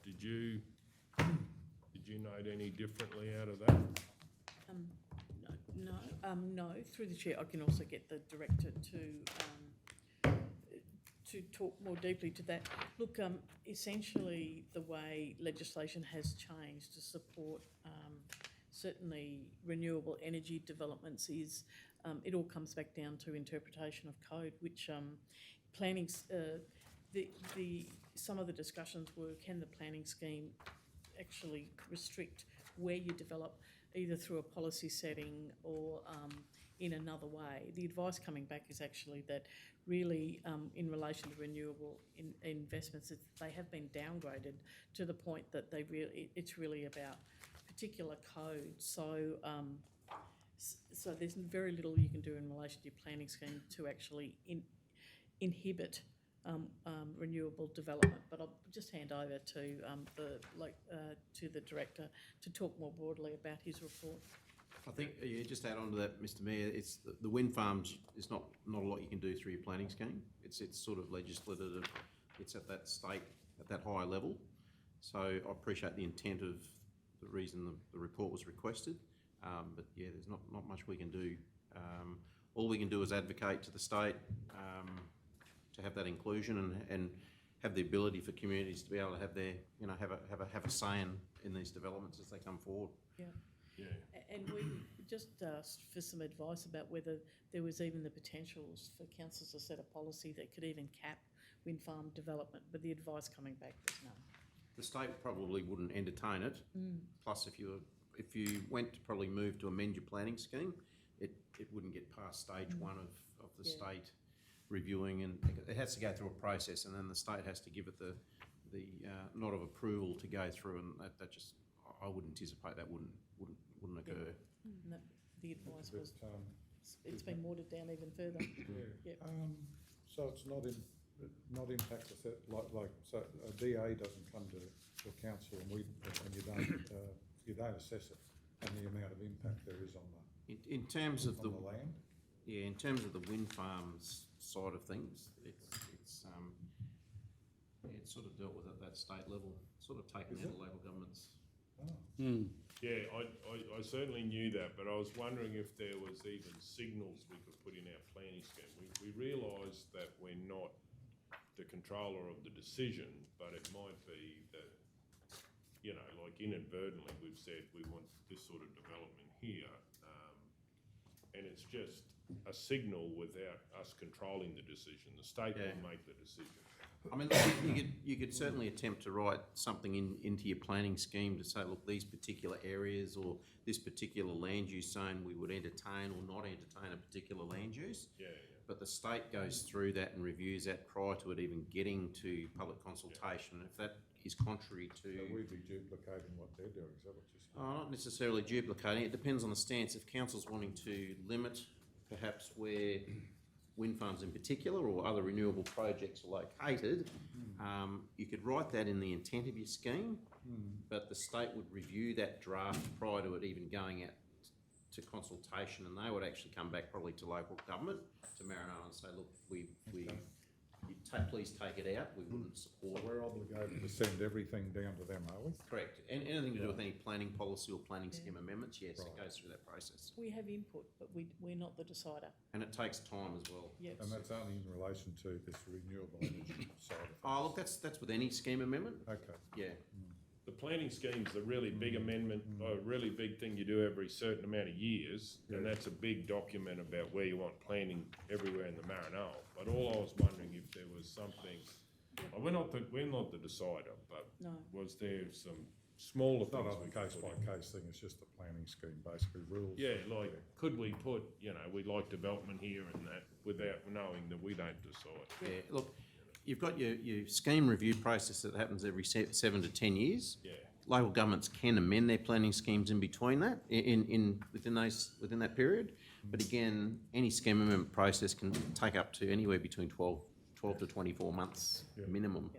Did you note any differently out of that? No. Through the chair, I can also get the director to talk more deeply to that. Look, essentially, the way legislation has changed to support certainly renewable energy developments is it all comes back down to interpretation of code, which planning. Some of the discussions were, can the planning scheme actually restrict where you develop, either through a policy setting or in another way. The advice coming back is actually that really in relation to renewable investments, they have been downgraded to the point that it's really about particular code. So there's very little you can do in relation to your planning scheme to actually inhibit renewable development. But I'll just hand over to the director to talk more broadly about his report. I think, just add on to that, Mr Mayor, it's the wind farms is not a lot you can do through your planning scheme. It's sort of legislative, it's at that state, at that higher level. So I appreciate the intent of the reason the report was requested, but yeah, there's not much we can do. All we can do is advocate to the state to have that inclusion and have the ability for communities to be able to have their, have a say in these developments as they come forward. Yeah. And we just asked for some advice about whether there was even the potentials for councils to set a policy that could even cap wind farm development, but the advice coming back was none. The state probably wouldn't entertain it. Plus, if you went to probably move to amend your planning scheme, it wouldn't get past stage one of the Yeah. state reviewing, and it has to go through a process, and then the state has to give it the nod of approval to go through, and that just, I would anticipate that wouldn't occur. No, the advice was, But, it's been watered down even further. Yep. so it's not impact assessed, so a DA doesn't come to council and you don't assess it and the amount of impact there is on In terms of the land? Yeah, in terms of the wind farms side of things, it's sort of dealt with at that state level, sort of taken out of local governments. Yeah, I certainly knew that, but I was wondering if there was even signals we could put in our planning scheme. We realise that we're not the controller of the decision, but it might be that, you know, like inadvertently we've said we want this sort of development here, and it's just a signal without us controlling the decision. The state will make the decision. I mean, you could certainly attempt to write something into your planning scheme to say, look, these particular areas or this particular land use zone, we would entertain or not entertain a particular land use. Yeah. But the state goes through that and reviews that prior to it even getting to public consultation. If that is contrary to... So we'd be duplicating what they're doing, is that what you're saying? Not necessarily duplicating. It depends on the stance. If council's wanting to limit perhaps where wind farms in particular or other renewable projects are located, you could write that in the intent of your scheme, but the state would review that draft prior to it even going out to consultation, and they would actually come back probably to local government, to Maranoa, and say, look, please take it out, we wouldn't support it. So we're obligated to send everything down to them, are we? Correct. And anything to do with any planning policy or planning scheme amendments, yes, it goes through that process. We have input, but we're not the decider. And it takes time as well. Yes. And that's only in relation to this renewable energy side of things? Oh, look, that's with any scheme amendment. Okay. Yeah. The planning scheme's a really big amendment, a really big thing you do every certain amount of years, and that's a big document about where you want planning everywhere in the Maranoa. But all I was wondering if there was something, we're not the decider, but was there some smaller It's not things? a case-by-case thing, it's just a planning scheme, basically, rules. Yeah, like, could we put, you know, we like development here and that, without knowing that we don't decide? Yeah, look, you've got your scheme review process that happens every 7 to 10 years. Yeah. Local governments can amend their planning schemes in between that, within that period. But again, any scheme amendment process can take up to anywhere between 12 to 24 months minimum.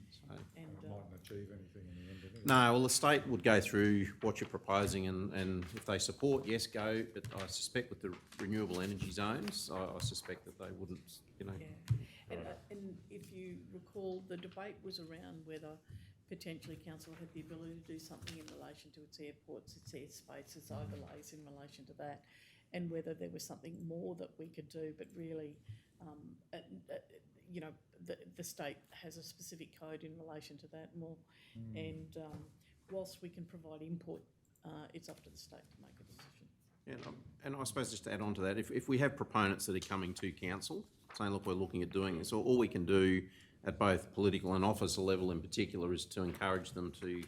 So, It mightn't achieve anything in the end, anyway. no, well, the state would go through what you're proposing, and if they support, yes, go. But I suspect with the renewable energy zones, I suspect that they wouldn't, you know. Yeah. And if you recall, the debate was around whether potentially council had the ability to do something in relation to its airports, its airspace, its overlays in relation to that, and whether there was something more that we could do. But really, you know, the state has a specific code in relation to that more. And whilst we can provide input, it's up to the state to make a decision. Yeah, and I suppose just to add on to that, if we have proponents that are coming to council saying, look, we're looking at doing this, all we can do at both political and officer level in particular is to encourage them to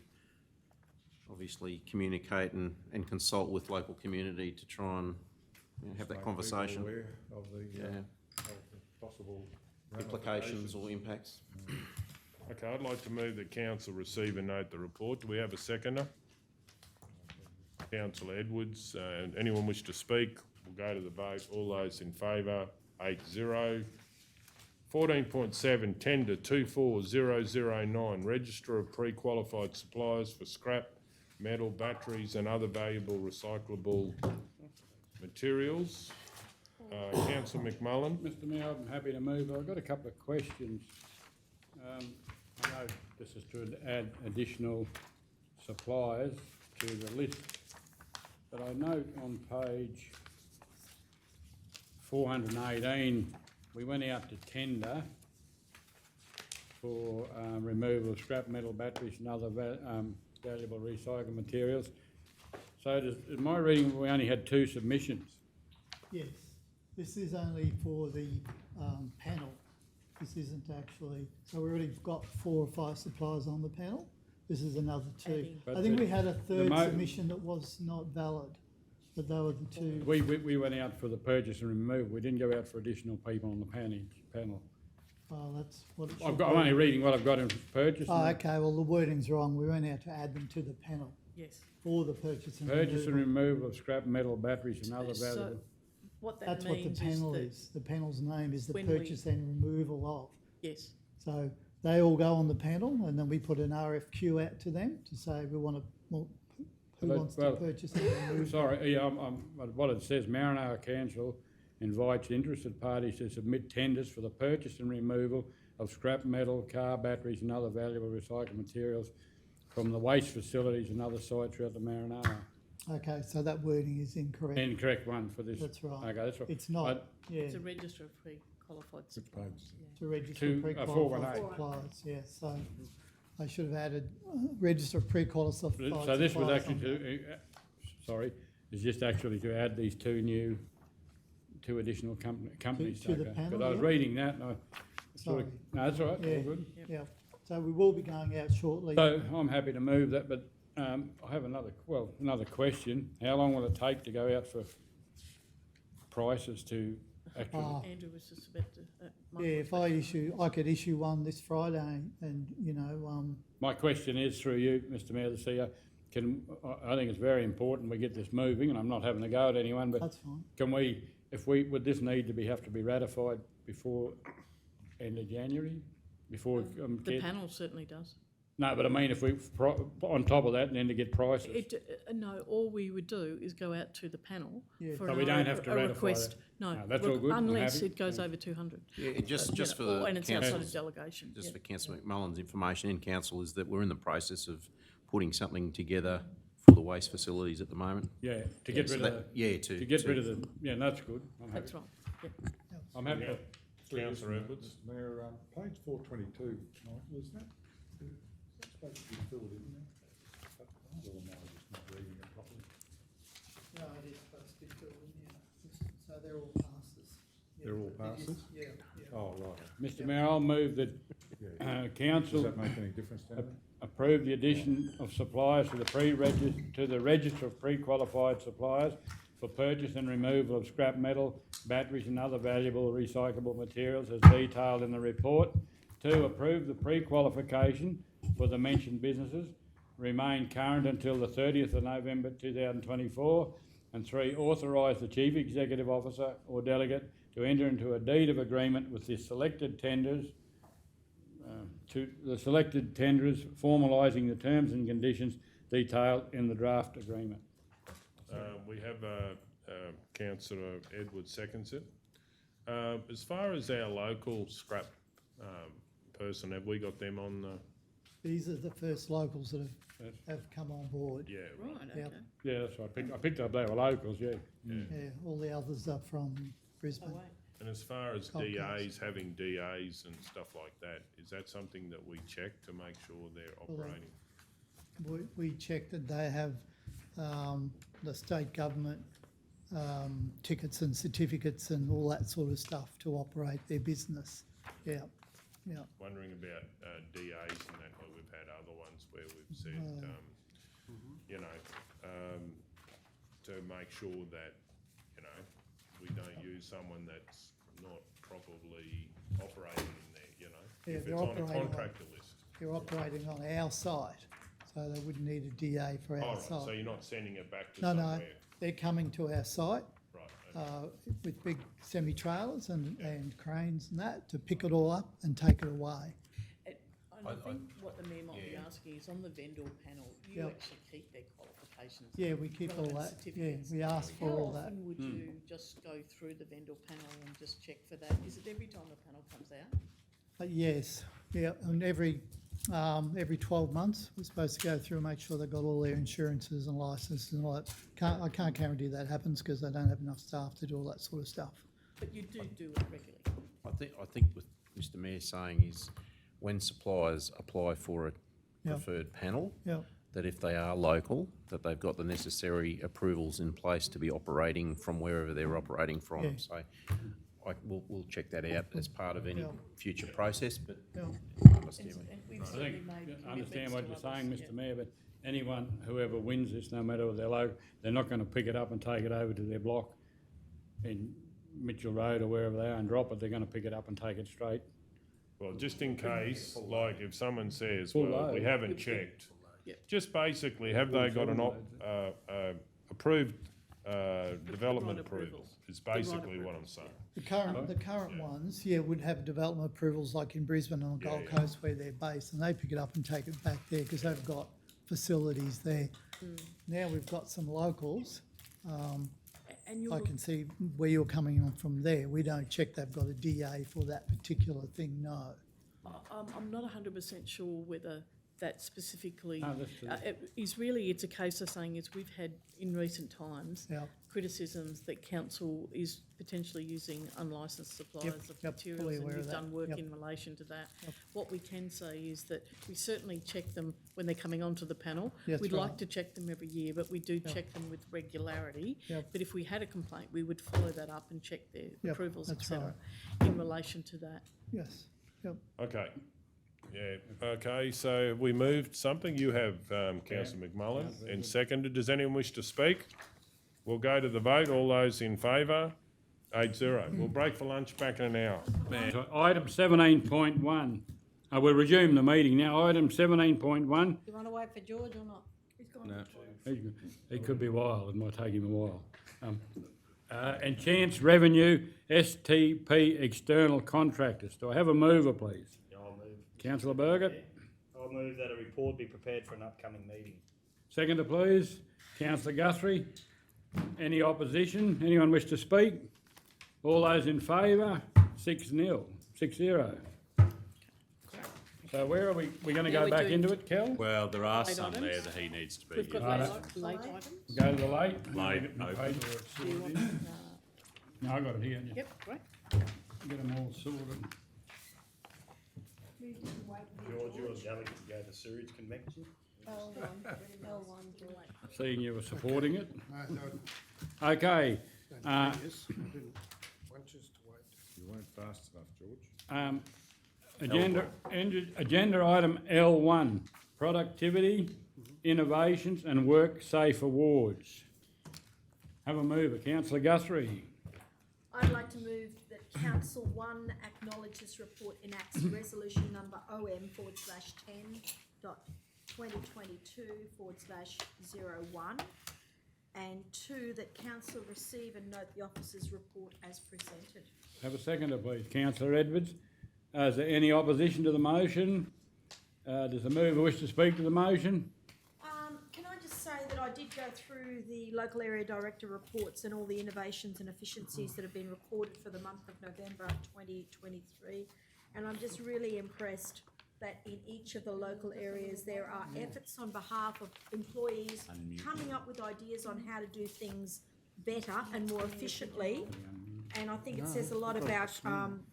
obviously communicate and consult with local community to try and have that Make conversation. people aware of the possible Implications or impacts. Okay, I'd like to move that council receive and note the report. Do we have a seconder? Councillor Edwards. Anyone wish to speak? We'll go to the vote. All those in favour, 8-0. 14.7, tender 24009, register of pre-qualified suppliers for scrap, metal, batteries and other valuable recyclable materials. Councillor McMullen. Mr Mayor, I'm happy to move. I've got a couple of questions. I know this is to add additional suppliers to the list, but I note on page 418, we went out to tender for removal of scrap metal, batteries and other valuable recycled materials. So in my reading, we only had 2 submissions. Yes, this is only for the panel. This isn't actually, so we already got 4 or 5 suppliers on the panel. This is another 2. But I think we had a third mo- submission that was not valid. but they were the two. We went out for the purchase and removal. We didn't go out for additional people on the panel. Oh, that's what it should I'm be. only reading what I've got in purchase. Oh, okay, well, the wording's wrong. We went out to add them to the panel Yes. for the purchase and Purchase and removal. removal of scrap metal, batteries and other So valuable. what that That's what the means panel that is. The panel's name is the when we- purchase and removal of. yes, So they all go on the panel, and then we put an RFQ out to them to say we want to, well, who Well, wants to well, purchase and remove. Sorry, yeah, what it says, Maranoa Council invites interested parties to submit tenders for the purchase and removal of scrap metal, car batteries and other valuable recycled materials from the waste facilities and other sites throughout the Maranoa. Okay, so that wording is incorrect. Incorrect one for this. That's right. Okay, that's right. It's not, yeah, it's a register of pre-qualified suppliers. Yeah. to register Two- pre-qualified 418. suppliers, yes, so I should have added register of pre-qualified suppliers. So this was on actually that. sorry, is just actually to add these two additional companies. to the okay. panel, But I was yeah. reading that and I sort of, Sorry. no, that's all right, Yeah, all good. yeah, so we will be going out shortly. So I'm happy to move that, but I have another question. How long will it take to go out for prices to actually? Andrew was just about to. Yeah, I could issue one this Friday and, My question is through you, Mr Mayor, the CEO, I think it's very important we get this moving, and I'm not having a go at anyone, but that's fine. can we, would this need to have to be ratified before end of January? Before, The panel certainly does. no, but I mean, if we, on top of that, and then to get prices. No, all we would do is go out to the panel Yeah. for So we don't have to a ratify request. that? No, No, that's all good. I'm unless happy. it goes over 200. Yeah, just for You know, the and it's outside of council's- delegation. Just yeah. for Councillor McMullen's information in council is that we're in the process of putting something together for the waste facilities at the moment. Yeah, to get rid of the. Yeah, To get rid of the, yeah, that's good. I'm happy. That's right. Yeah. I'm happy. Yeah. Councillor Edwards. Mr Mayor, page 422, was that supposed to be filled in there? Or am I just not reading it properly? No, it is supposed to be filled in, yeah. So they're all passes. Yeah, They're all it is, passes? Yeah. Oh, right. Mr Mayor, I'll move that Yeah. Does council that make any difference to them? approve the addition of suppliers to the register of pre-qualified suppliers for purchase and removal of scrap metal, batteries and other valuable recyclable materials as detailed in the report. 2, approve the pre-qualification for the mentioned businesses, remain current until the 30th of November 2024. And 3, authorise the Chief Executive Officer or delegate to enter into a deed of agreement with the selected tenders formalising the terms and conditions detailed in the draft agreement. We have councillor Edwards seconds it. As far as our local scrap person, have we got them on the? These are the first locals that have come on board. Yeah. Right, okay. Yep. Yeah, that's right. I picked up they were locals, yeah. Yeah, all the others are from Brisbane. Oh, wait. And as far as Cold DAs, having DAs and stuff like that, is that something that we check to make sure they're operating? We checked that they have the state government tickets and certificates and all that sort of stuff to operate their business. Yeah, yeah. Wondering about DAs and that, where we've had other ones where we've said, you know, to make sure that, you know, we don't use someone that's not properly operating in there, you know? Yeah, If they're it's on a operating on- contractor list. They're operating on our site, so they wouldn't need a DA for our All right, site. so you're not sending it back to No, somewhere? no, they're coming to our site Right, okay. with big semi-trailers and cranes and that to pick it all up and take it away. And I think what the Mayor might be asking is on the vendor panel, you Yep. actually keep their qualifications. Yeah, we keep all relevant that. Yeah, certificates. we ask for all How that. often would you just go through the vendor panel and just check for that? Is it every time the panel comes out? But yes, yeah, and every 12 months, we're supposed to go through and make sure they've got all their insurances and licenses and all that. I can't guarantee that happens because they don't have enough staff to do all that sort of stuff. But you do it regularly. I think what Mr Mayor's saying is when suppliers apply for a Yep. preferred panel, Yep. that if they are local, that they've got the necessary approvals in place to be operating from wherever they're operating from. Yeah. So we'll check that out as part of any Yeah. future process, but Yeah. I understand. And we've I certainly think, made I understand commitments what to you're others, saying, yeah. Mr Mayor, but anyone, whoever wins this, no matter what they're local, they're not going to pick it up and take it over to their block in Mitchell Road or wherever they are and drop it. They're going to pick it up and take it straight. Well, just in case, like if someone says, Full well, we load. haven't checked, Yep. just basically, have they got an approved development approval. approval? Is The right basically what approval, I'm saying. The current ones, would have development approvals like in Brisbane and the Gold Yeah. Coast where they're based, and they pick it up and take it back there because they've got facilities there. Now we've got some locals. And you'll I can see where you're coming on from there. We don't check they've got a DA for that particular thing, no. I'm not 100% sure whether that specifically No, that's true. it's a case of saying is we've had in recent times Yeah. criticisms that council is potentially using unlicensed suppliers of yep, materials, fully and aware we've of that. done work Yep. in relation to that. What we can say is that we certainly check them when they're coming onto the panel. That's We'd right. like to check them every year, but we do check them with regularity. Yep. But if we had a complaint, we would follow that up and check their Yep, approvals, that's etc. in relation to that. Yes, yep. Okay. Yeah, okay, so we moved something. You have, councillor McMullen, and seconded. Does anyone wish to speak? We'll go to the vote. All those in favour? 8-0. We'll break for lunch back in an hour. So item 17.1. We'll resume the meeting now. Item 17.1. You want to wait for George or not? No. He could be wild. It might take him a while. Enchance Revenue STP External Contractors. Do I have a mover, please? I'll move. Councillor Burgett. I'll move that a report be prepared for an upcoming meeting. Seconder, please. Councillor Guthrie. Any opposition? Anyone wish to speak? All those in favour? 6-0. So where are we? We're going to Now go we're back doing- into it, Kel? Well, there are Late some items? there that he needs to be. We've got Right. late items. Go to the late. Late, Get my open. paperwork Do you sorted. want, No, I got it here. yep, great. Get them all sorted. George, you're a delegate to go to the sewage convention? L1, George. Seeing you were supporting it. No, Okay. yes, I didn't want us to wait. You weren't fast enough, George. Agenda item L1, Productivity, Innovations and Work Safe Awards. Have a mover, councillor Guthrie. I'd like to move that Council 1 acknowledges report enacts resolution number OM/10.2022/01, and 2, that council receive and note the officer's report as presented. Have a seconder, please. Councillor Edwards. Is there any opposition to the motion? Does the mover wish to speak to the motion? Can I just say that I did go through the local area director reports and all the innovations and efficiencies that have been recorded for the month of November 2023, and I'm just really impressed that in each of the local areas there are efforts on behalf of employees coming up with ideas on how to do things better and more efficiently. And I think it says a lot about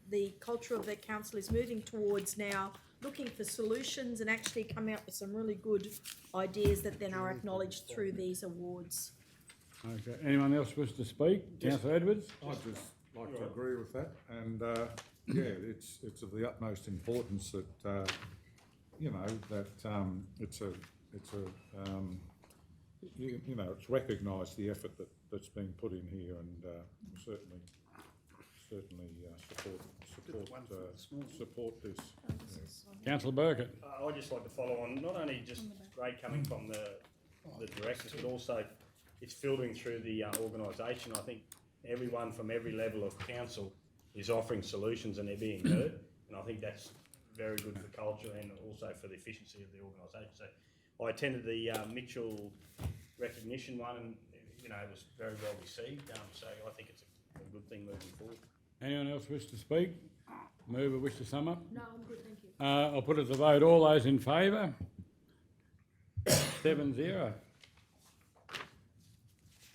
the culture of the council is moving towards now looking for solutions and actually coming up with some really good ideas that then are acknowledged through these awards. Okay. Anyone else wish to speak? Councillor Edwards? I'd just like to agree with that, and it's of the utmost importance that it's recognised the effort that's been put in here, and certainly support this. Councillor Burkett. I'd just like to follow on, not only just great coming from the directors, but also it's filtering through the organisation. I think everyone from every level of council is offering solutions and they're being heard, and I think that's very good for culture and also for the efficiency of the organisation. So I attended the Mitchell recognition one, and it was very well received. So I think it's a good thing moving forward. Anyone else wish to speak? Mover wish to sum up? No, I'm good, thank you. I'll put it to vote. All those in favour? 7-0.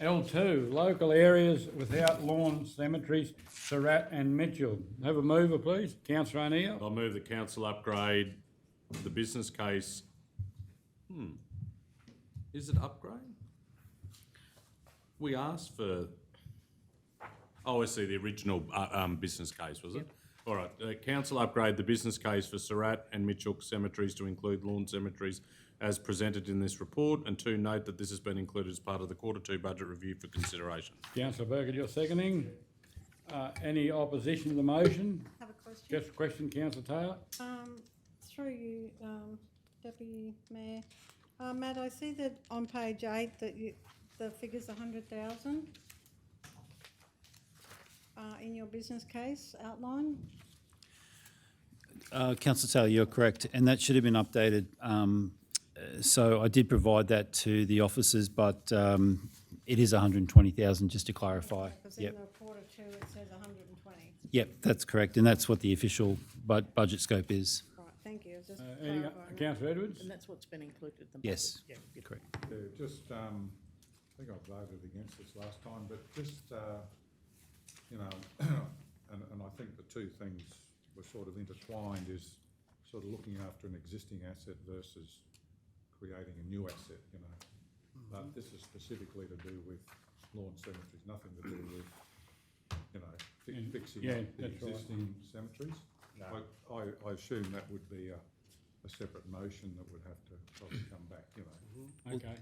L2, local areas without lawn cemeteries, Surratt and Mitchell. Have a mover, please. Councillor O'Neill. I'll move the council upgrade the business case. Is it upgrade? We asked for... Oh, I see, the original business case, was it? All right, council upgrade the business case for Surratt and Mitchell cemeteries to include lawn cemeteries as presented in this report, and 2, note that this has been included as part of the Q2 budget review for consideration. Councillor Burkett, you're seconding. Any opposition to the motion? Have a question? Just a question, Councillor Taylor. Through you, Deputy Mayor. Matt, I see that on page 8 that the figure's 100,000 in your business case outline. Councillor Taylor, you're correct, and that should have been updated. So I did provide that to the officers, but it is 120,000, just to clarify. Because in the quarter 2 it says 120. Yep, that's correct, and that's what the official budget scope is. Right, thank you. Just Any, clarifying that. Councillor Edwards? And that's what's been included in the budget. Yes, Yeah. correct. Yeah, just, I think I voted against this last time, but just, you know, and I think the two things were sort of intertwined, is sort of looking after an existing asset versus creating a new asset, you know. But this is specifically to do with lawn cemeteries, nothing to do with, you know, fixing Yeah, up the that's right. existing cemeteries. No. I assume that would be a separate motion that would have to probably come back, you know. Okay.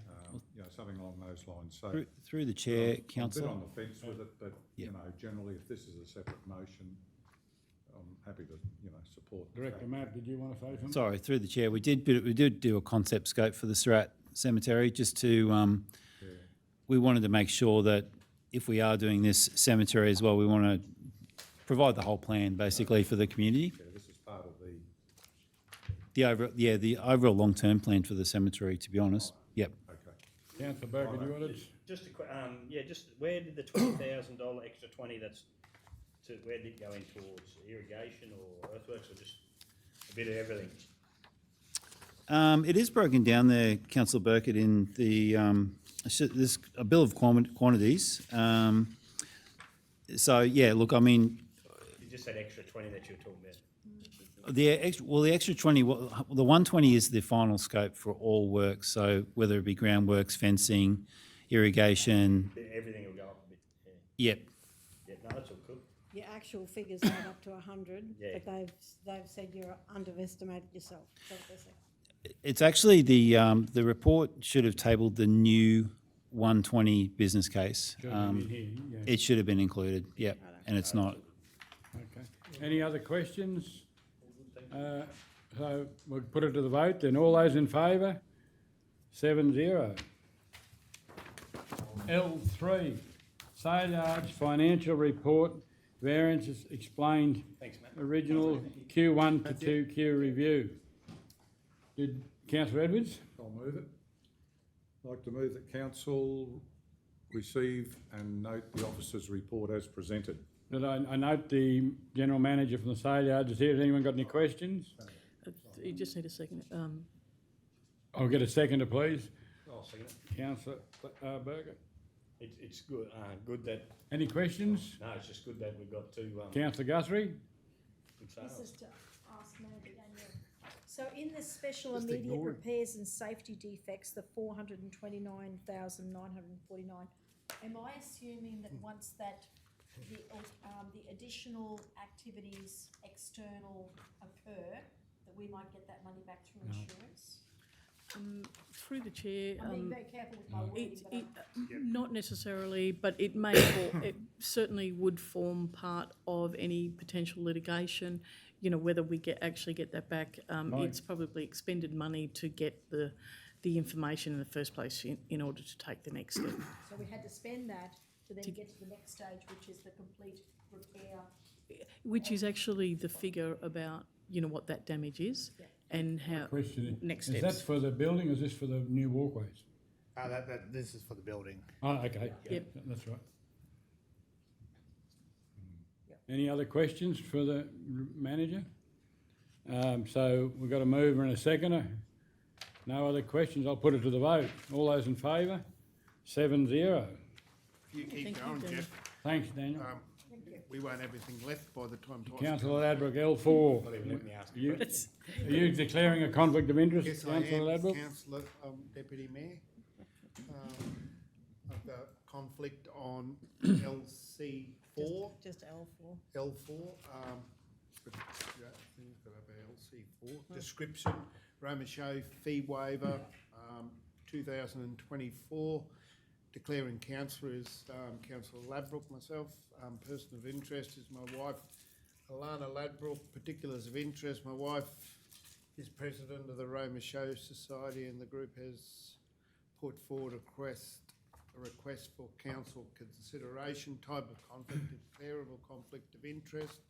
You know, something along those lines. So Through the chair, I'm a Councillor. bit on the fence with it, but, Yeah. you know, generally, if this is a separate motion, I'm happy to, you know, support the Director fact. Matt, did you want to say something? Sorry, through the chair, we did do a concept scope for the Surat Cemetery, just to, we wanted to make sure that if we are doing this cemetery as well, we want to provide the whole plan, basically, for the community. Yeah, this is part of the, The overall long-term plan for the cemetery, to be honest. Yep. okay. Councillor Burkett, you wanted? Just a just where did the $20,000 extra 20 where did it go in towards? Irrigation or earthworks, or just a bit of everything? It is broken down there, Councillor Burkett, in the, there's a bill of quantities. So, yeah, look, I mean, You just said extra 20 that you were talking about. the extra 20, the 120 is the final scope for all work. So whether it be groundworks, fencing, irrigation, Everything will go up a bit. yep. Yeah, no, that's all cool. Your actual figures add up to 100, Yeah. but they've said you're underestimated yourself. Is that what they're saying? It's actually the report should have tabled the new 120 business case. Should have been in here, yeah. It should have been included, yep, and it's not. Okay. Any other questions? So we'll put it to the vote then. All those in favour? 7-0. L3, Sale Yards Financial Report, variances explained, Thanks, Matt. original Q1 to 2Q review. Did Councillor Edwards? I'll move it. I'd like to move that council receive and note the officer's report as presented. Did I note the General Manager from the Sale Yards is here. Has anyone got any questions? You just need a second. I'll get a seconder, please. I'll second it. Councillor Burkett. It's good, good that, Any questions? no, it's just good that we've got two, Councillor Guthrie? good This sales. is to ask Manager Daniel. So in the special Just immediate ignore it. repairs and safety defects, the 429,949, am I assuming that once that, the additional activities external occur, that we might get that money back through insurance? Through the chair. I'm being very careful with my wording, but Not necessarily, but it may, it certainly would form part of any potential litigation. You know, whether we actually get that back, it's probably expended money to get the information in the first place in order to take the next step. So we had to spend that to then get to the next stage, which is the complete repair. Which is actually the figure about, you know, what that damage is and how, Question. next Is steps. that for the building or is this for the new walkways? This is for the building. Oh, okay. Yep. That's right. Any other questions for the manager? So we've got a mover and a seconder. No other questions. I'll put it to the vote. All those in favour? 7-0. If you keep Thank you, going, Daniel. Jeff, Thanks, Daniel. we won't have everything left by the time. Councillor Ladbroke, L4. Not even let me ask. Are you declaring a conflict of interest, Yes, I Councillor am, Ladbroke? Councillor, Deputy Mayor. I've got conflict on LC4. Just L4. L4, but, yeah, I think it's got to be LC4, description Roma Show fee waiver, 2024. Declaring councillor is Councillor Ladbroke, myself. Person of interest is my wife, Alana Ladbroke. Particulars of interest, my wife is president of the Roma Show Society, and the group has put forward a request for council consideration, type of conflict, declarable conflict of interest,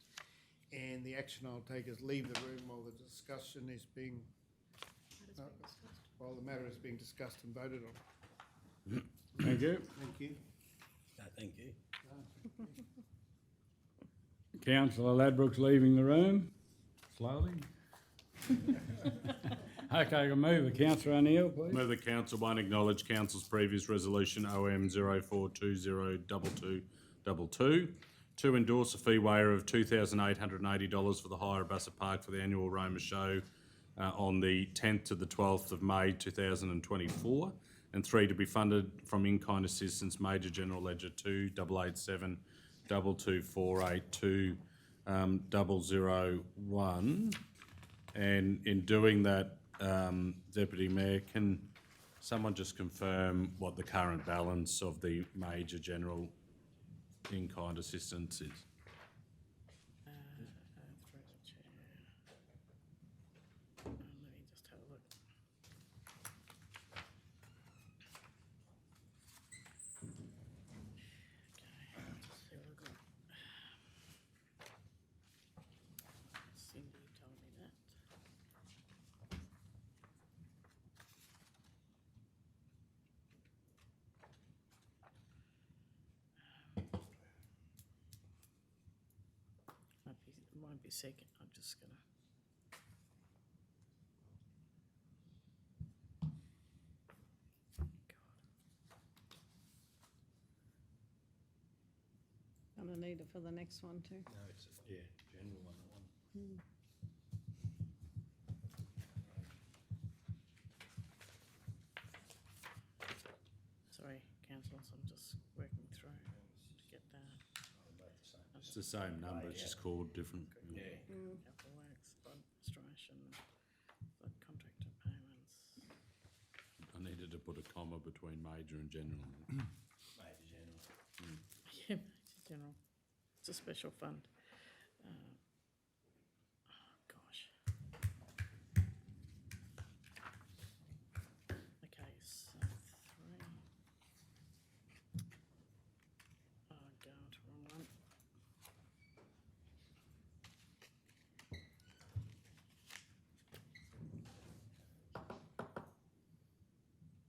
and the action I'll take is leave the room while the discussion is being, while the matter is being discussed and voted on. Thank you. Thank you. Thank you. Councillor Ladbroke's leaving the room, slowly. Okay, I can move. Councillor O'Neill, please. Move that Council 1 acknowledge Council's previous resolution OM 04202222. 2, endorse a fee waiver of $2,880 for the hire of Bussa Park for the annual Roma Show on the 10th to the 12th of May 2024. And 3, to be funded from in-kind assistance, Major General Ledger 2887 2248 001. And in doing that, Deputy Mayor, can someone just confirm what the current balance of the Major General in-kind assistance is? Through the chair. Let me just have a look. Cindy told me that. Won't be a second. I'm just gonna. Gonna need it for the next one too. No, it's, yeah, general one, that one. Sorry, councillors, I'm just working through to get that. It's the same number, it's just called different. Yeah. Capital works, administration, flood contractor payments. I needed to put a comma between major and general. Major general. Yeah, Major General. It's a special fund. Oh, gosh. Okay, so 3. Oh, God, wrong one.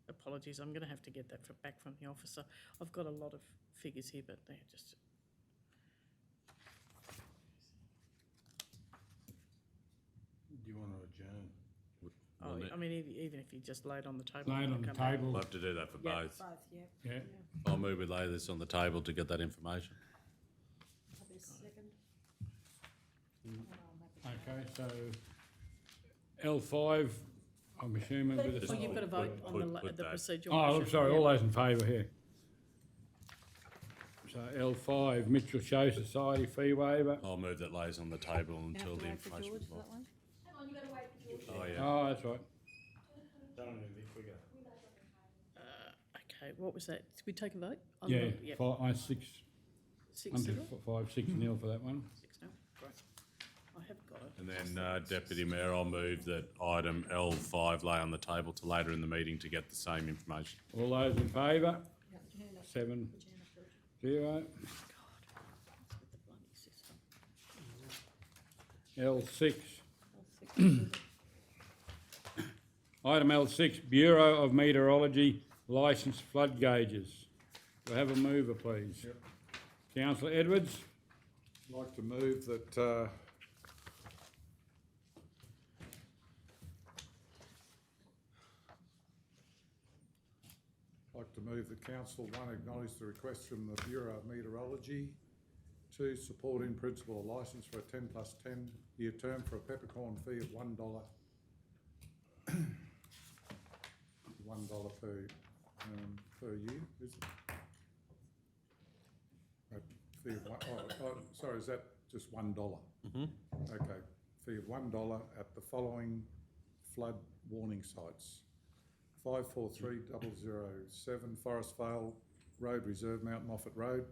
Apologies, I'm going to have to get that back from the officer. I've got a lot of figures here, but they're just... Do you want to adjourn? Oh, I mean, even if you just lay it on the table. Lay it and on the come back. table. We'll have to do that for Yeah. both. Both, yeah. Yeah. I'll move we lay this on the table to get that information. Have a second. Okay, so L5, I'm assuming with Well, you've got to vote on put the that. procedural Oh, I'm motion. sorry, all Yeah. those in favour here. So L5, Mitchell Show Society fee waiver. I'll move that lays on the table until the Wait for information George is for that one? Hang on, you gotta wait for George. Oh, yeah. Oh, that's right. Don't want to be quicker. Okay, what was that? Did we take a vote? on Yeah, the- 6 6 0? 6-0 for that one. 6 0, great. I have got it. And then, Deputy Mayor, I'll move that item L5 lay on the table to later in the meeting to get the same information. All those in favour? 7-0. With the bloody system. L6. Item L6, Bureau of Meteorology licensed flood gauges. Do I have a mover, please? Yep. Councillor Edwards? I'd like to move that Council 1 acknowledge the request from the Bureau of Meteorology. 2, support in principle a licence for a 10+10 year term for a peppercorn fee of $1. $1 per year, is it? A fee of sorry, is that just $1? Mm-hmm. Okay, fee of $1 at the following flood warning sites. 543007 Forest Vale Road Reserve, Mount Moffat Road.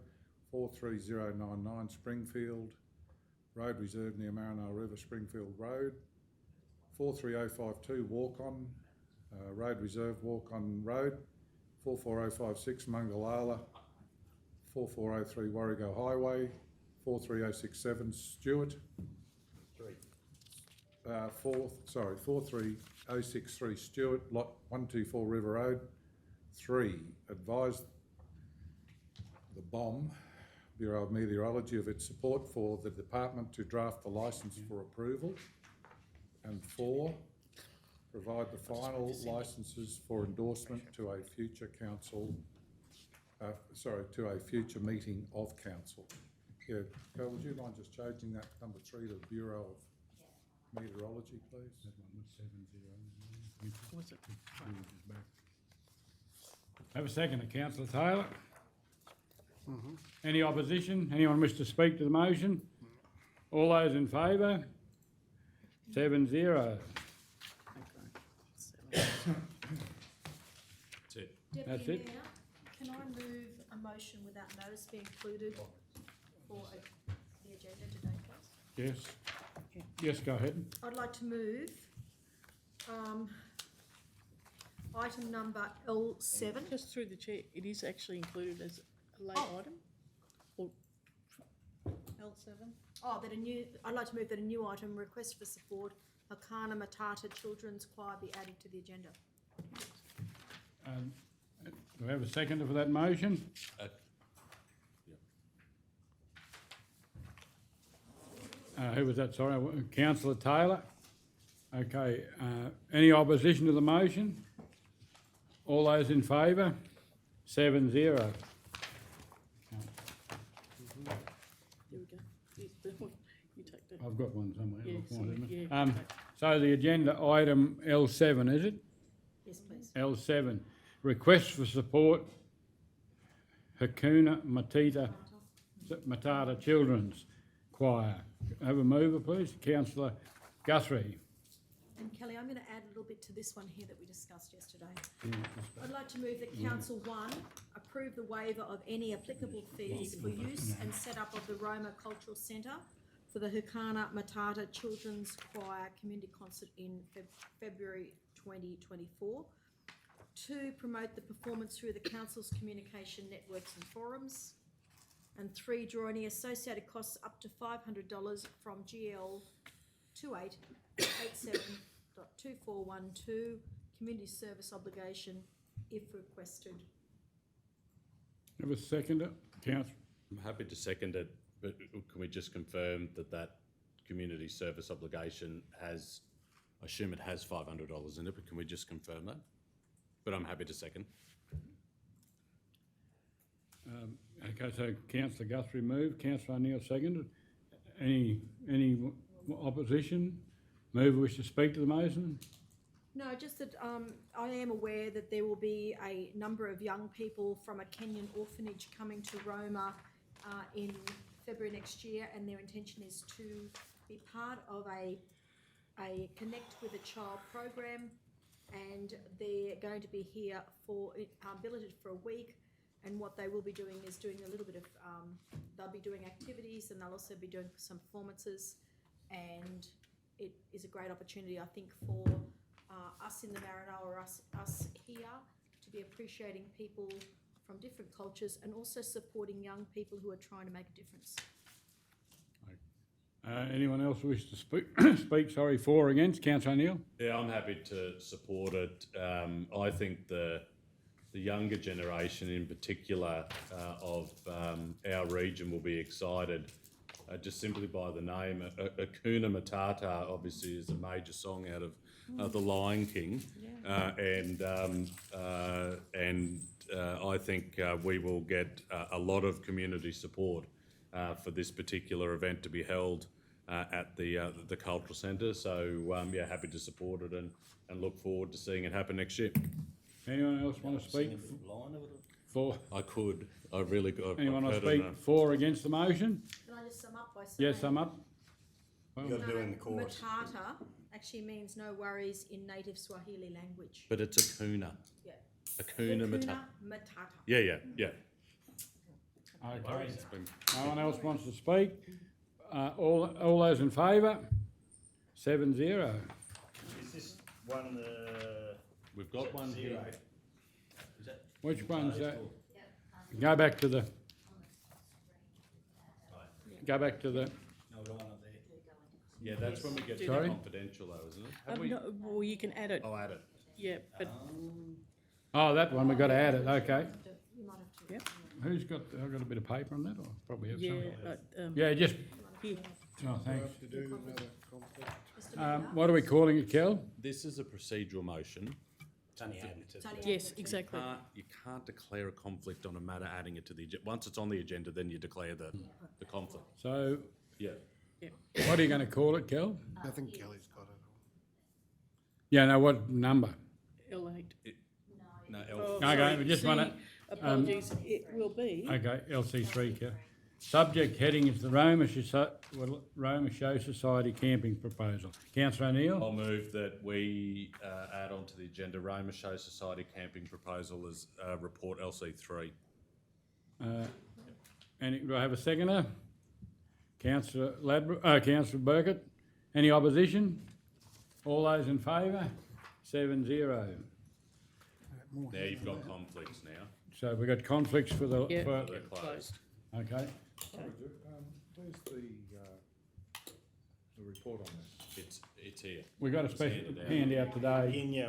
43099 Springfield Road Reserve near Maranoa River, Springfield Road. 43052 Walk-On Road Reserve, Walk-On Road. 44056 Mungalala. 4403 Warrego Highway. 43067 Stewart. 43063 Stewart, Lot 124 River Road. 3. Advise the BOM, Bureau of Meteorology, of its support for the department to draft the licence for approval. And 4. Provide the final licences for endorsement to a future council, to a future meeting of council. Yeah, Carl, would you mind just changing that number 3 to Bureau of Meteorology, please? Was it? Have a second to councillor Taylor. Any opposition? Anyone wish to speak to the motion? All those in favour? 7-0. That's it. That's Deputy it. Mayor, can I move a motion without notice be included for the agenda today, please? Yes. Yes, go ahead. I'd like to move item number L7. Just through the chair, it is actually included as a late item? Or L7. I'd like to move that a new item, request for support, Hakana Matata Children's Choir, be added to the agenda. Do we have a seconder for that motion? Who was that, sorry? Councillor Taylor. Okay, any opposition to the motion? All those in favour? 7-0. There we go. You take that. I've got one somewhere. Yeah, I'll find it. sorry, yeah. So the agenda item L7, is it? Yes, please. L7, request for support, Hakuna Matata Children's Choir. Have a mover, please. Councillor Guthrie. And Kelly, I'm going to add a little bit to this one here that we discussed yesterday. I'd like to move that Council 1 approve the waiver of any applicable fees for use and set up of the Roma Cultural Centre for the Hakana Matata Children's Choir Community Concert in February 2024. 2, promote the performance through the Council's communication networks and forums. And 3, draw any associated costs up to $500 from GL 2887.2412 community service obligation if requested. Have a seconder, Councillor. I'm happy to second it, but can we just confirm that that community service obligation has, I assume it has $500 in it, but can we just confirm that? But I'm happy to second. Okay, so Councillor Guthrie moved, Councillor O'Neill seconded. Any opposition? Mover wish to speak to the motion? No, just that I am aware that there will be a number of young people from a Kenyan orphanage coming to Roma in February next year, and their intention is to be part of a Connect with a Child program, and they're going to be here for billeted for a week. And what they will be doing is doing a little bit of, they'll be doing activities, and they'll also be doing some performances. And it is a great opportunity, I think, for us in the Maranoa, us here, to be appreciating people from different cultures and also supporting young people who are trying to make a difference. Anyone else wish to speak, for or against? Councillor O'Neill? Yeah, I'm happy to support it. I think the younger generation in particular of our region will be excited just simply by the name. Hakuna Matata obviously is a major song out of The Lion King, and I think we will get a lot of community support for this particular event to be held at the cultural centre. So yeah, happy to support it and look forward to seeing it happen next year. Anyone else want to speak for? I could. I really could. Anyone want to speak for or against the motion? Can I just sum up by saying? Yes, sum up. You've got to do it in the chorus. Matata actually means no worries in native Swahili language. But it's Akuna. Yeah. Akuna Matata. Matata. Yeah. Okay, no one else wants to speak? All those in favour? 7-0. Is this one, We've got one here. zero? Is that? Which one's closed that? or- Go back to the, go back to the, No, the one up there. Yeah, that's when we get to Sorry? confidential though, isn't it? Have we? No, well, you can add it, I'll add it. yeah, but, oh, that one, we've got to add it, okay. You might have to. Yep. Who's got, I've got a bit of paper on that, or probably have yeah, some? Yeah, just, here. oh, thanks. To do another conflict. What are we calling it, Kel? This is a procedural motion. It's only added to the. Yes, exactly. You can't declare a conflict on a matter adding it to the agenda. Once it's on the agenda, then you declare the conflict. So, Yeah. what are you going to call it, Kel? I think Kelly's got it. Yeah, no, what number? L8. No, Oh, Okay, sorry, we just C, want to, apologies, it will be. okay, LC3, Kel. Subject heading is the Roma Show Society camping proposal. Councillor O'Neill? I'll move that we add on to the agenda Roma Show Society camping proposal as report LC3. Do I have a seconder? Councillor Councillor Burkett. Any opposition? All those in favour? 7-0. Now you've got conflicts now. So we've got conflicts for the, Yeah. for, They're closed. okay. Where's the report on this? It's here. We got a special handed out. handout today. In your,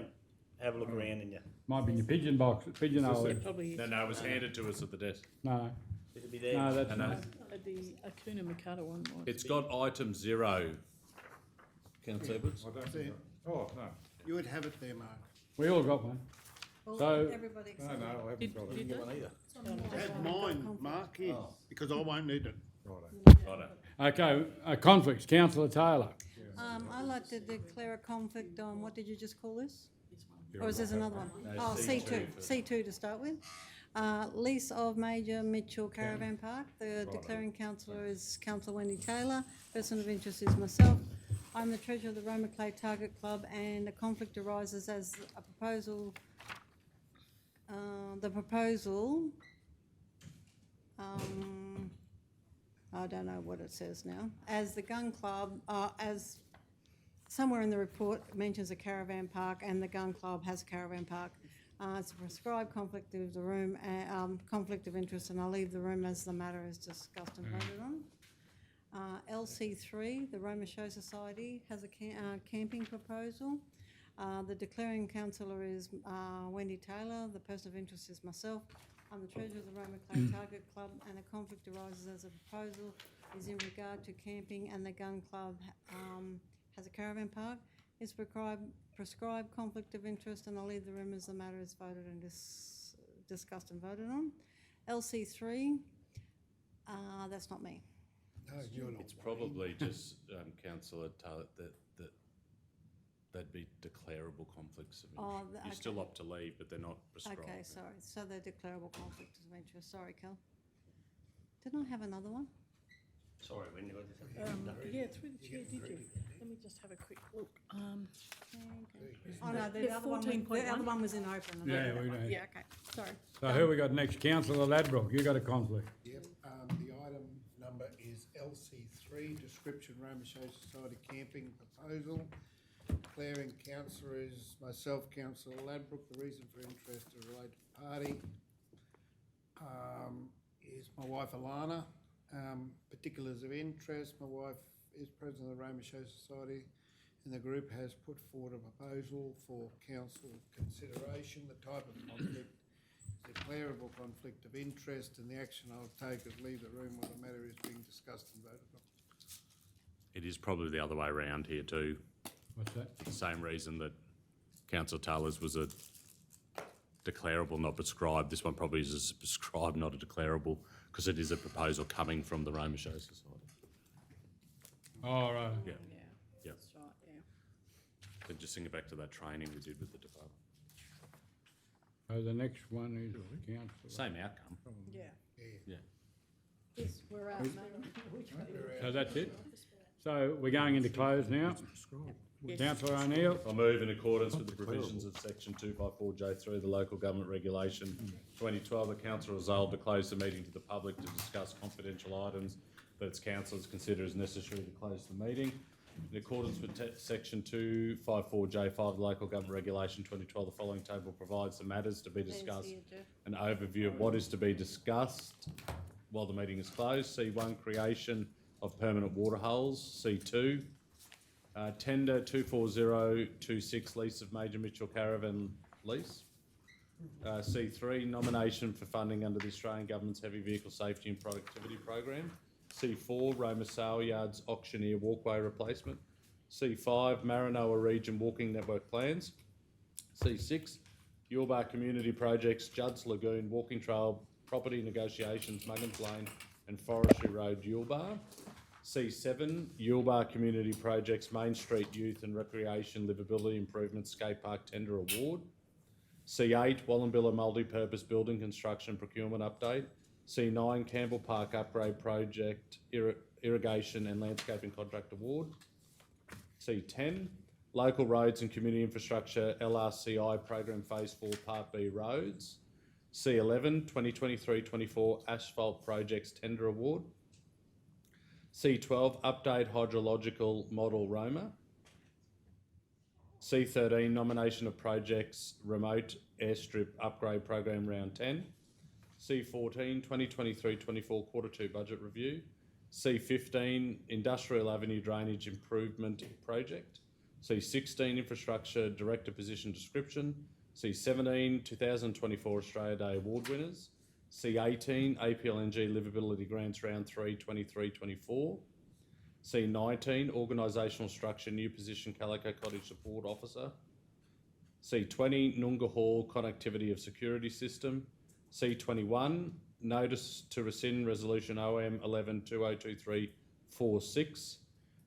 have a look around in your, Might be in your pigeon box, pigeonhole. Probably is. No, it was handed to us at the desk. No, it'll be there. no, that's No. not. The Akuna Matata one might It's be. got item 0. Councillor Edwards? I don't See think, it? oh, no, You would have it there, Mark. We all got one. So- Everybody no, except no, I haven't Did, got it. did they? I have mine, Mark, here, because I won't need it. Righto. Okay, conflicts, councillor Taylor. I'd like to declare a conflict on, what did you just call this? Or is this another one? Oh, C2 to start with. Lease of Major Mitchell Caravan Park. The declaring councillor is Councillor Wendy Taylor. Person of interest is myself. I'm the treasurer of the Roma Clay Target Club, and a conflict arises as a proposal. The proposal, I don't know what it says now. As the gun club, as somewhere in the report mentions a caravan park, and the gun club has a caravan park. It's a prescribed conflict of the room, conflict of interest, and I'll leave the room as the matter is discussed and voted on. LC3, the Roma Show Society, has a camping proposal. The declaring councillor is Wendy Taylor. The person of interest is myself. I'm the treasurer of the Roma Clay Target Club, and a conflict arises as a proposal is in regard to camping, and the gun club has a caravan park. It's prescribed conflict of interest, and I'll leave the room as the matter is voted and discussed and voted on. LC3, that's not me. No, you're not. It's probably just, Councillor Taylor, that they'd be declarable conflicts of Oh, interest. You're still up to leave, but they're not prescribed. Okay, sorry. So they're declarable conflicts of interest. Sorry, Kel. Didn't I have another one? Sorry, when you got this. Yeah, through the chair, did you? Let me just have a quick look. Oh, no, Yeah, the other one, the 14.1. other one was in open. Yeah, we know. Yeah, okay, sorry. So who we got next? Councillor Ladbroke, you got a conflict. Yep, the item number is LC3, description Roma Show Society camping proposal. Declaring councillor is myself, Councillor Ladbroke. The reason for interest is related party. Is my wife Alana. Particulars of interest, my wife is president of the Roma Show Society, and the group has put forward a proposal for council consideration. The type of conflict is declarable conflict of interest, and the action I'll take is leave the room while the matter is being discussed and voted on. It is probably the other way around here too. What's that? The same reason that Councillor Taylor's was a declarable, not prescribed. This one probably is a prescribed, not a declarable, because it is a proposal coming from the Roma Show Society. All right. Yeah. Yeah, that's right, yeah. Then just sing it back to that training we did with the department. So the next one is councillor. Same outcome. Yeah. Yeah. Yes, we're out, mate. So that's it? So we're going into close now? Yes. Councillor O'Neill. I move in accordance with the provisions of section 254J3 of the Local Government Regulation 2012, the council resolved to close the meeting to the public to discuss confidential items that its councillors consider as necessary to close the meeting. In accordance with section 254J5 of the Local Government Regulation 2012, the following table provides the matters to be discussed, an overview of what is to be discussed while the meeting is closed. C1, creation of permanent water holes. C2, tender 24026, lease of Major Mitchell Caravan lease. C3, nomination for funding under the Australian Government's Heavy Vehicle Safety and Productivity Program. C4, Roma Sale Yards auctioneer walkway replacement. C5, Maranoa Region walking network plans. C6, Yulbar Community Projects, Judd's Lagoon walking trail, property negotiations, Muggins Lane and Forestry Road, Yulbar. C7, Yulbar Community Projects, Main Street Youth and Recreation Livability Improvement Skate Park Tender Award. C8, Wallumbilla Multi-Purpose Building Construction Procurement Update. C9, Campbell Park Upgrade Project Irrigation and Landscaping Contract Award. C10, Local Roads and Community Infrastructure LRCI Program Phase 4 Part B Roads. C11, 2023-24 Asphalt Projects Tender Award. C12, Update Hydrological Model Roma. C13, Nomination of Projects Remote Airstrip Upgrade Program Round 10. C14, 2023-24 Quarter 2 Budget Review. C15, Industrial Avenue Drainage Improvement Project. C16, Infrastructure Director Position Description. C17, 2024 Australia Day Award Winners. C18, APLNG Livability Grants Round 3, 23-24. C19, Organisational Structure New Position Calico Cottage Support Officer. C20, Noongar Hall Connectivity of Security System. C21, Notice to Rescind Resolution OM 11-2023-46.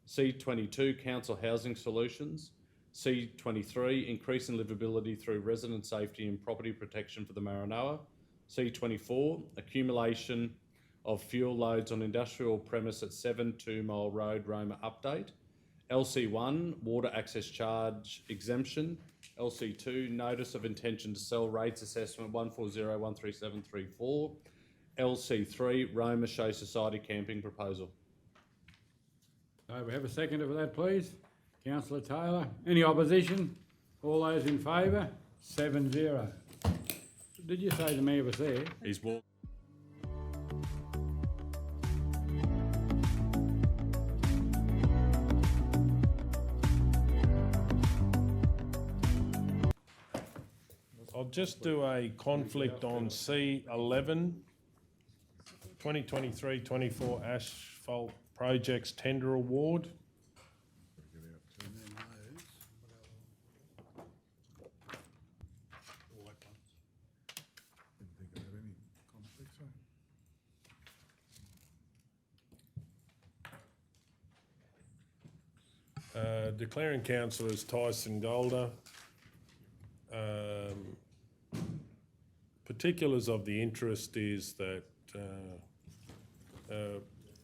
C22, Council Housing Solutions. C23, Increasing Livability through Resident Safety and Property Protection for the Maranoa. C24, Accumulation of Fuel Loads on Industrial Premise at 7 2 Mile Road, Roma Update. LC1, Water Access Charge Exemption. LC2, Notice of Intention to Sell Rates Assessment 140-13734. LC3, Roma Show Society Camping Proposal. So we have a seconder for that, please. Councillor Taylor. Any opposition? All those in favour? 7-0. Did you say the mayor was there? He's walked. I'll just do a conflict on C11, 2023-24 Asphalt Projects Tender Award. Declaring councillors Tyson Golder. Particulars of the interest is that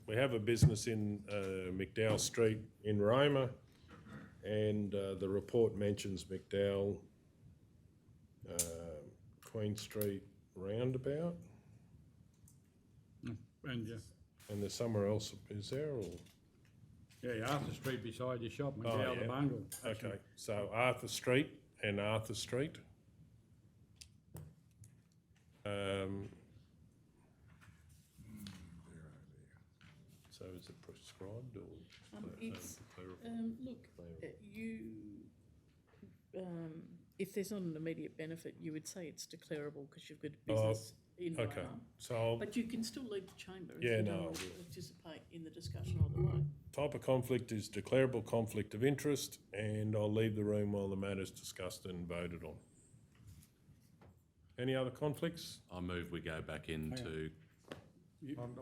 we have a business in McDowell Street in Roma, and the report mentions McDowell Queen Street roundabout. And And there's somewhere else, is there, or? yeah, Arthur Street beside your shop, McDowell the Bungle. Okay, so Arthur Street and Arthur Street. So is it prescribed or? It's, look, if there's not an immediate benefit, you would say it's declarable because you've got a business in Okay, Roma. so But you can still leave the chamber if Yeah, you no, don't I want to will. participate in the discussion either way. type of conflict is declarable conflict of interest, and I'll leave the room while the matter's discussed and voted on. Any other conflicts? I move we go back into.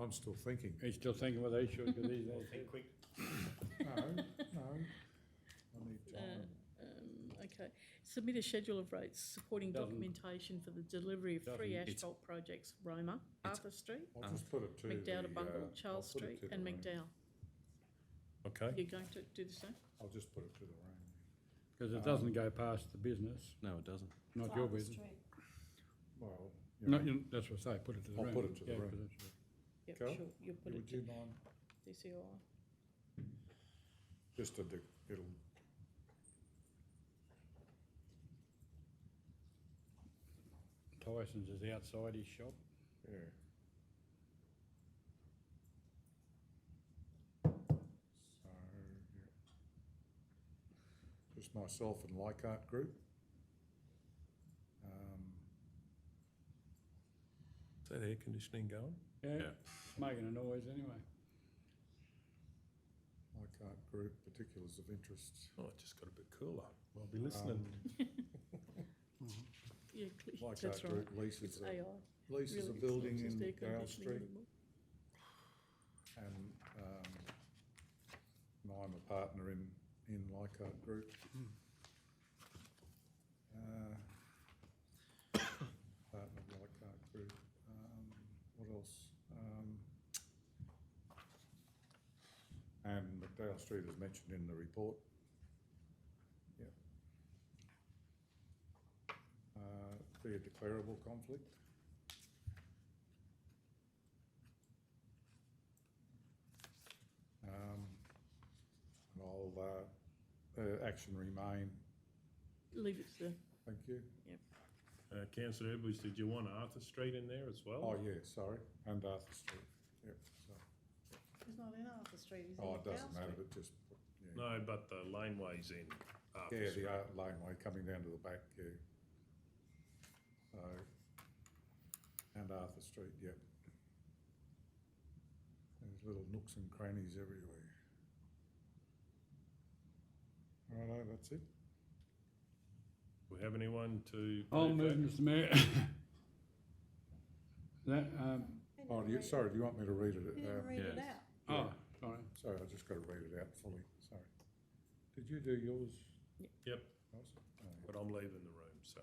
I'm still thinking. He's still thinking whether he should, because he's... Think quick. No. I need time. Okay. Submit a schedule of rates supporting documentation for the delivery of three asphalt projects, Roma, Arthur Street, I'll just put it to McDowell to the, Bungle, Charles I'll put it Street to the and room. McDowell. Okay, You're going to do the same? I'll just put it to the room. Because it doesn't go past the business, No, it doesn't. not your business. Well, No, that's what I say, put it to the I'll room. put it to the Yeah, room. 'cause that's- Yep, Cal, sure, you'll put it would to you mind? DCI. Just it'll, Tyson's is outside his shop. yeah. So, yeah. Just myself and Leichhardt Group. Is that air conditioning going? Yeah, it's making a noise anyway. Leichhardt Group, particulars of interest. Oh, it just got a bit cooler. I'll be listening. Yeah, that's Leichhardt right. Group leases It's a, AI. leases Really, a it's building not just in air Dale conditioning Street. anymore. And I'm a partner in Leichhardt Group. Partner of Leichhardt Group. What else? And McDowell Street is mentioned in the report. Yeah. Be a declarable conflict. And I'll, action remain. Leave it to, Thank you. yep. Councillor Edwards, did you want Arthur Street in there as well? Oh, yeah, sorry, and Arthur Street, yep, so, He's not in Arthur Street, he's in oh, it McDowell doesn't matter, Street. but just, yeah. No, but the laneway's in Arthur Yeah, Street. the art laneway coming down to the back, yeah. So, and Arthur Street, yep. There's little nooks and crannies everywhere. Righto, that's it. Do we have anyone to? I'll move, Mr Mayor. That, Oh, do you, sorry, do you want me to read it? You didn't read it yes. out. oh, sorry. Sorry, I just got to read it out fully, sorry. Did you do yours? Yep, Awesome. Oh, yeah. but I'm leaving the room, so.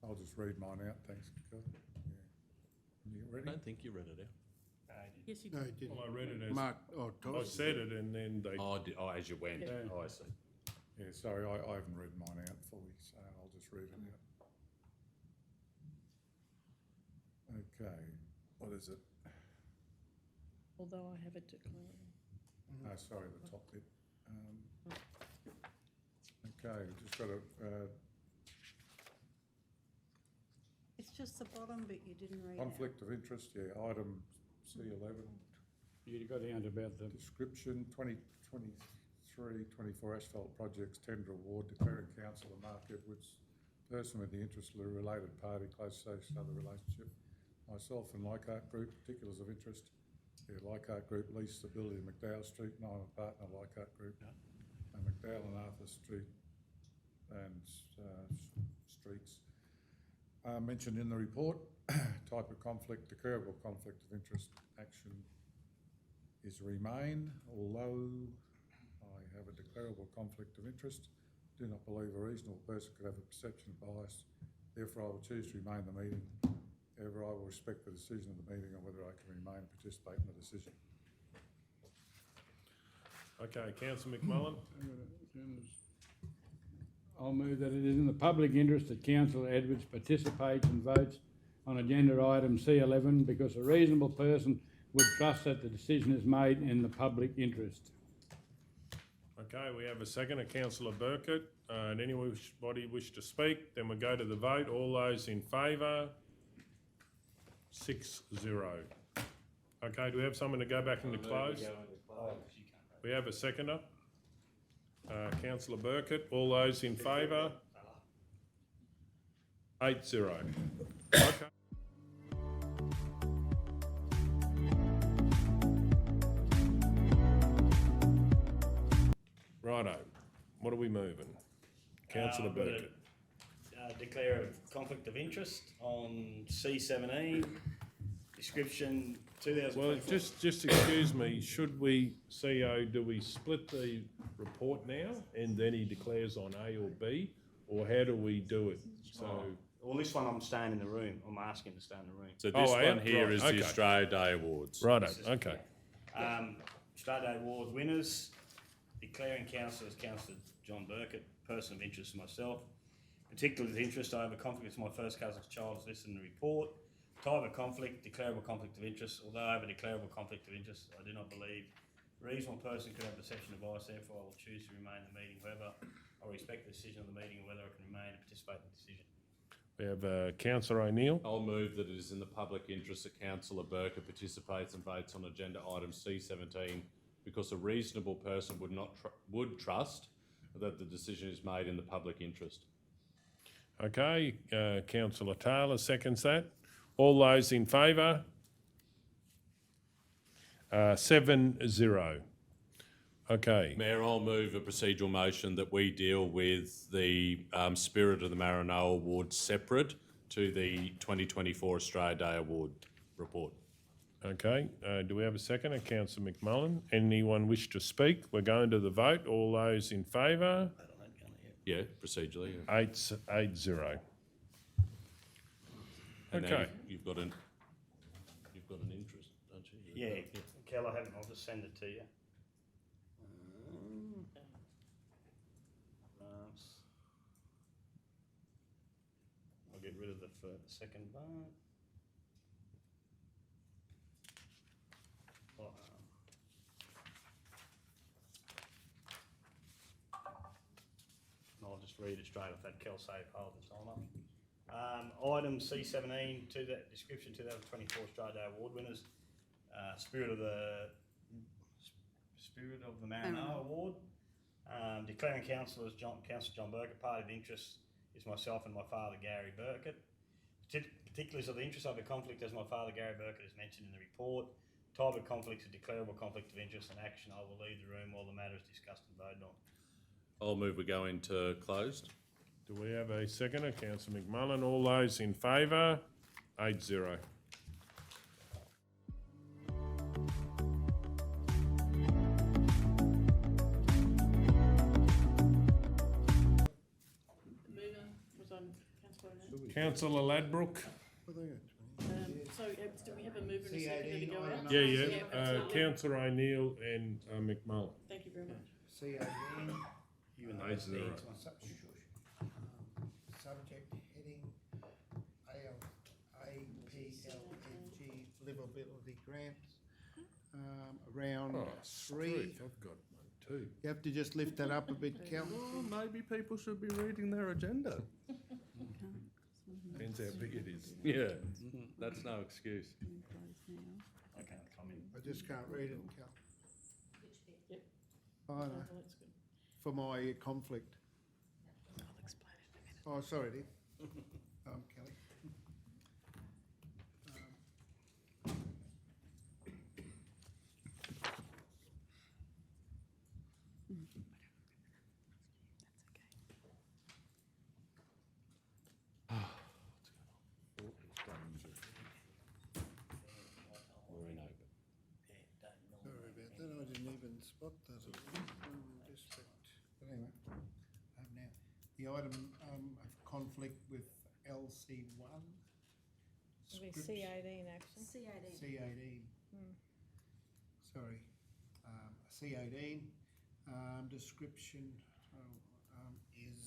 I'll just read mine out, thanks, Carl. Yeah. You I ready? don't think you read it out. Yes, you No, do. he didn't. Well, I read it as, Mark, oh, I said it and then they, Oh, as you went. Yeah. Oh, I see. Yeah, sorry, I haven't read mine out fully, so I'll just read it out. Okay, what is it? Although I have it declared. No, sorry, the top bit. Okay, we've just got a, It's just the bottom bit you didn't read out. conflict of interest, yeah, item C11, You got down to about the, description, 2023-24 asphalt projects tender award, declaring councillor Mark Edwards, person with the interest of a related party, close association, other relationship. Myself and Leichhardt Group, particulars of interest. Yeah, Leichhardt Group leased the building in McDowell Street, and I'm a partner of Leichhardt Group. And McDowell and Arthur Street and streets. Mentioned in the report, type of conflict, declarable conflict of interest action is remain, although I have a declarable conflict of interest, do not believe a reasonable person could have a perception of bias, therefore I will choose to remain in the meeting. However, I will respect the decision of the meeting on whether I can remain and participate in the decision. okay, Councillor McMullen? I'll move that it is in the public interest that Councillor Edwards participates and votes on agenda item C11 because a reasonable person would trust that the decision is made in the public interest. Okay, we have a second, Councillor Burkett. And anybody wish to speak? Then we go to the vote. All those in favour? 6-0. Okay, do we have someone to go back into close? We have a seconder. Councillor Burkett. All those in favour? 8-0. Okay. Righto. What are we moving? Councillor I'm gonna, Burkett. Declare a conflict of interest on C17, description 2024. Well, just excuse me, should we, CEO, do we split the report now and then he declares on A or B? Or how do we do it? So, Well, this one I'm staying in the room. I'm asking to stay in the room. So this Oh, yeah? one here Right, is okay. the Australia Day Awards. righto, okay. Australia Day Award winners. declaring councillor as Councillor John Burkett, person of interest to myself. Particularly of interest, I have a conflict with my first cousin's child as listed in the report. Type of conflict, declarable conflict of interest. Although I have a declarable conflict of interest, I do not believe a reasonable person could have deception advice, therefore I will choose to remain in the meeting. However, I will respect the decision of the meeting and whether I can remain and participate in the decision. We have Councillor O'Neill. I'll move that it is in the public interest that Councillor Burkett participates and votes on agenda item C17 because a reasonable person would trust that the decision is made in the public interest. Okay, Councillor Taylor seconds that. All those in favour? 7-0. Okay. Mayor, I'll move a procedural motion that we deal with the Spirit of the Maranoa Award separate to the 2024 Australia Day Award report. Okay, do we have a second? Councillor McMullen. Anyone wish to speak? We're going to the vote. All those in favour? Yeah, procedurally. Yeah. 8-0. And now Okay. you've got an interest, don't you? Yeah, Kel, I haven't. I'll just send it to you. I'll get rid of the second part. I'll just read it straight off that Kel safe hold and sign up. Item C17 to that description 2024 Australia Day Award winners. Spirit of the Maranoa Award. Declaring councillor as Councillor John Burkett. Party of interest is myself and my father Gary Burkett. Particulars of the interest of the conflict as my father Gary Burkett is mentioned in the report. Type of conflict is a declarable conflict of interest and action. I will leave the room while the matter is discussed and voted on. I'll move we go into closed. Do we have a seconder? Councillor McMullen. All those in favour? 8-0. Councillor Ladbrook. So, do we have a mover and a seconder to go out? Yeah. Councillor O'Neill and McMullen. Thank you very much. C18. You and the 8-0. Subject heading APLNG livability grants. Around three. I've got one too. You have to just lift that up a bit, Cal. Oh, maybe people should be reading their agenda. Depends how big it is. Yeah, that's no excuse. I can't comment. I just can't read it, Cal. Yep. I know. Oh, that's good. For my conflict. I'll explain it in a minute. Oh, sorry, dear. Kelly. We're in open. Sorry about that, I didn't even spot that. But anyway, now, the item of conflict with LC1. It'll be C18 actually. C18. Sorry, C18, description is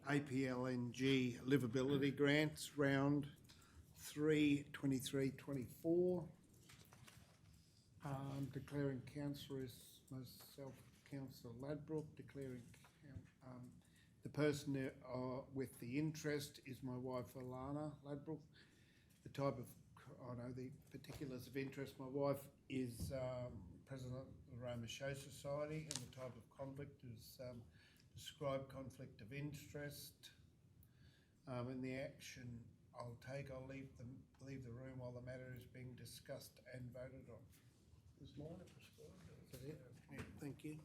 APLNG livability grants, round 3, 23-24. Declaring councillor is myself, Councillor Ladbrook. Declaring the person with the interest is my wife Alana Ladbrook. The type of, the particulars of interest, my wife is President of the Roma Show Society, and the type of conflict is described conflict of interest. And the action I'll take, I'll leave the room while the matter is being discussed and voted on. Is mine prescribed? Is that it? Yeah, thank you.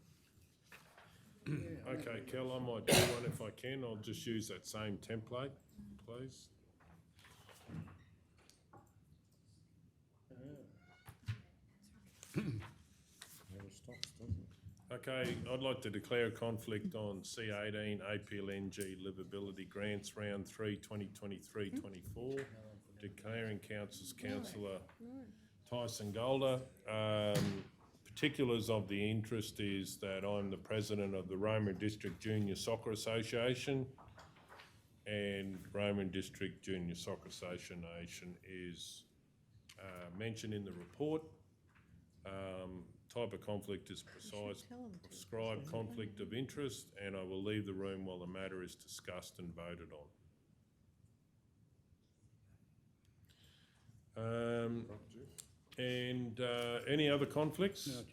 Okay, Kel, I might do one if I can. I'll just use that same template, please. Never stops, does it? Okay, I'd like to declare a conflict on C18 APLNG livability grants, round 3, 2023-24. Declaring councillor Tyson Golder. particulars of the interest is that I'm the president of the Roma District Junior Soccer Association, and Roma District Junior Soccer Association is mentioned in the report. Type of conflict is prescribed conflict of interest, and I will leave the room while the matter is discussed and voted on. Any other conflicts? No,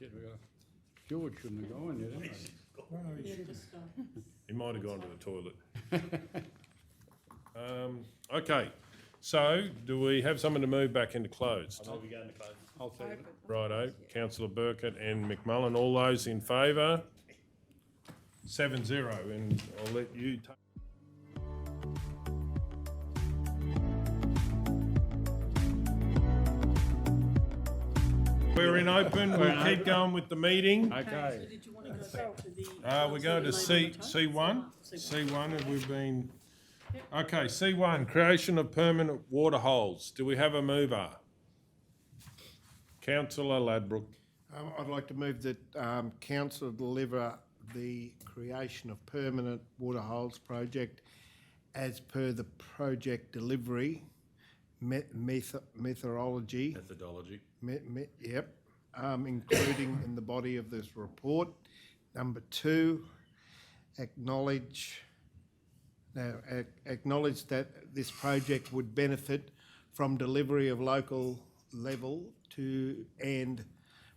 George shouldn't have gone yet, anyway. He might have gone to the toilet. Okay, so do we have someone to move back into closed? I'll be going to close. I'll second it. Righto, councillor Burkett and McMullen, all those in favour? 7-0, and I'll let you take. We're in open, we'll keep going with the meeting. Okay. So did you want to go back to the? We're going to C1. C1, have we been? Okay, C1, creation of permanent water holes. Do we have a mover? Councillor Ladbroke. I'd like to move that council deliver the creation of permanent water holes project as per the project delivery methodology. Including in the body of this report. Number 2, acknowledge that this project would benefit from delivery of local level to and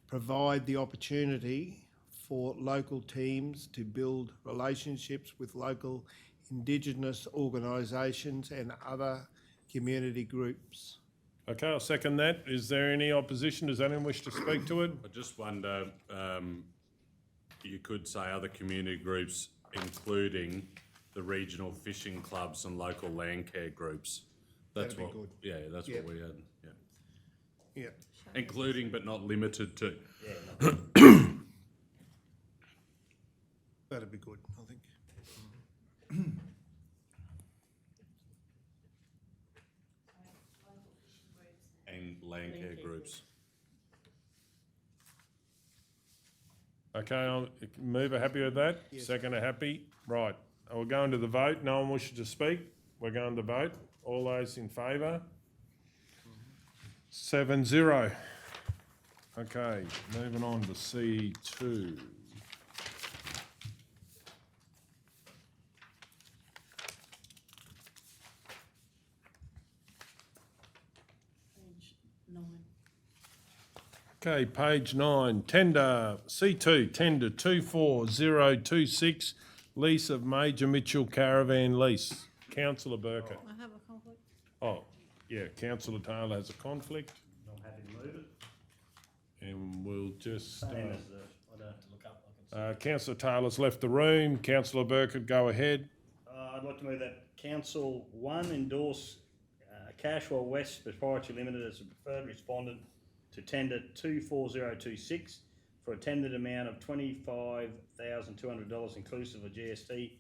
provide the opportunity for local teams to build relationships with local Indigenous organisations and other community groups. Okay, I'll second that. Is there any opposition? Does anyone wish to speak to it? I just wonder, you could say other community groups, including the regional fishing clubs and local land care groups. That's That'd be what, good. yeah, that's Yep. what we had, yeah. Yeah. Including but not limited to. That'd be good, I think. And land care groups. Okay, mover happy with that? Yes. Seconder happy? Right, we're going to the vote. No one wishes to speak? We're going to vote. All those in favour? 7-0. Okay, moving on to C2. Page 9. Okay, page 9, tender, C2, tender 24026, lease of Major Mitchell caravan lease. Councillor Burkett. I have a conflict. Oh, yeah, councillor Taylor has a conflict, I'm happy to move it. and we'll just, Same as the, I don't have to look up, I can see. councillor Taylor's left the room. Councillor Burkett, go ahead. I'd like to move that Council 1 endorse Cashwell West Proprietary Limited as a preferred respondent to tender 24026 for a tendered amount of $25,200 inclusive of GST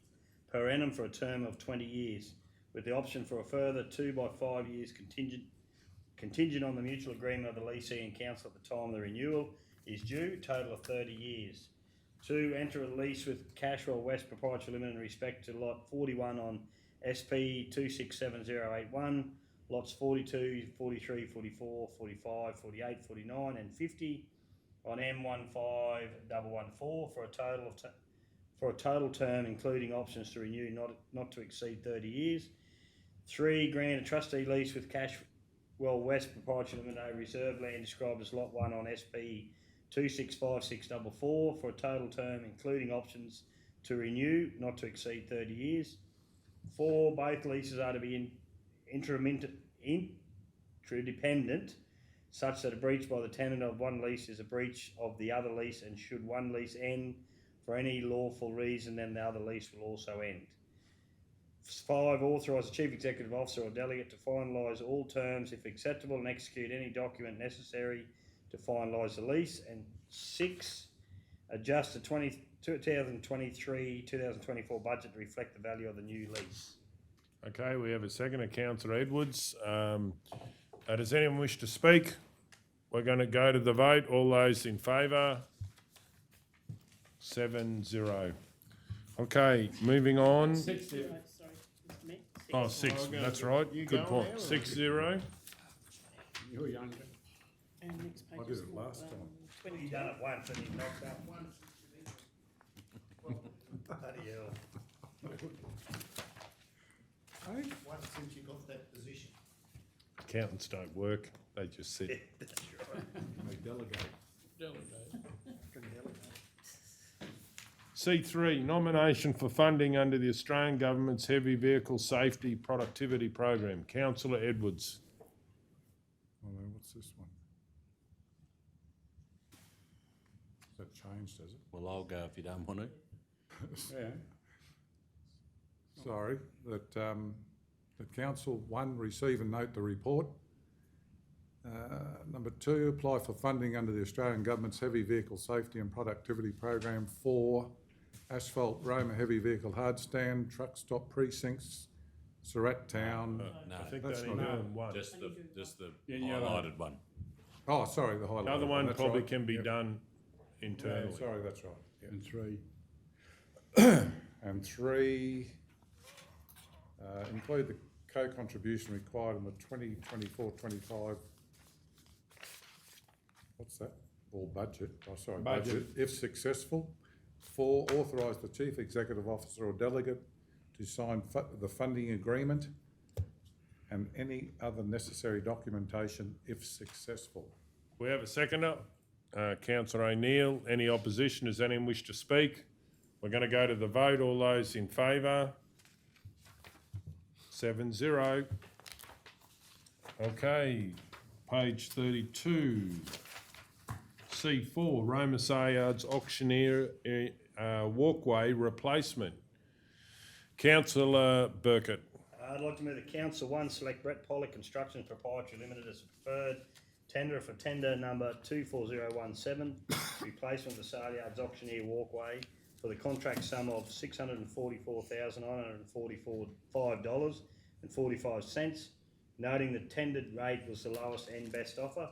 per annum for a term of 20 years, with the option for a further 2 by 5 years contingent on the mutual agreement of the leasing and council at the time of the renewal is due, total of 30 years. 2, enter a lease with Cashwell West Proprietary Limited in respect to lot 41 on SP 267081, lots 42, 43, 44, 45, 48, 49 and 50 on M15114 for a total term including options to renew not to exceed 30 years. 3, grant a trustee lease with Cashwell West Proprietary Limited reserve land described as lot 1 on SP 265644 for a total term including options to renew not to exceed 30 years. 4, both leases are to be interdependent such that a breach by the tenant of one lease is a breach of the other lease, and should one lease end for any lawful reason, then the other lease will also end. 5, authorise the Chief Executive Officer or delegate to finalise all terms if acceptable and execute any document necessary to finalise the lease. And 6, adjust the 2023-2024 budget to reflect the value of the new lease. Okay, we have a second, councillor Edwards. Does anyone wish to speak? We're going to go to the vote. All those in favour? 7-0. Okay, moving on. 6-0. Oh, 6, that's right, good point. 6-0. You're younger. And next page I did is it last time. He done it once and he knocked up once. Bloody hell. Once since you got that position. Accountants don't work, they just sit. That's right. They delegate. C3, nomination for funding under the Australian Government's Heavy Vehicle Safety Productivity Program. Councillor Edwards. Oh, no, what's this one? Has that changed, has it? Well, I'll go if you don't want to. Yeah. Sorry, that Council 1, receive and note the report. Number 2, apply for funding under the Australian Government's Heavy Vehicle Safety and Productivity Program for asphalt Roma heavy vehicle hard stand, truck stop precincts, Surat Town. No, I think that's they only not doing it. one. just the Yeah, highlighted one. Oh, sorry, the highlight. The other one that's probably right. can be Yep. done Yeah, internally. sorry, that's right. Yep. And 3. And 3, include the co-contribution required in the 2024-25, what's that? Or budget, oh, sorry, budget, if successful. 4, authorise the Chief Executive Officer or delegate to sign the funding agreement and any other necessary documentation if successful. We have a seconder, Councillor O'Neill. Any opposition? Does anyone wish to speak? We're going to go to the vote. All those in favour? 7-0. Okay, page 32. C4, Roma Sayard's auctioneer walkway replacement. Councillor Burkett. I'd like to move that Council 1 select Brett Pollock Construction Proprietary Limited as preferred tender for tender number 24017, replacement of the Sayard's auctioneer walkway for the contract sum of $644,945.45, noting the tendered rate was the lowest and best offer.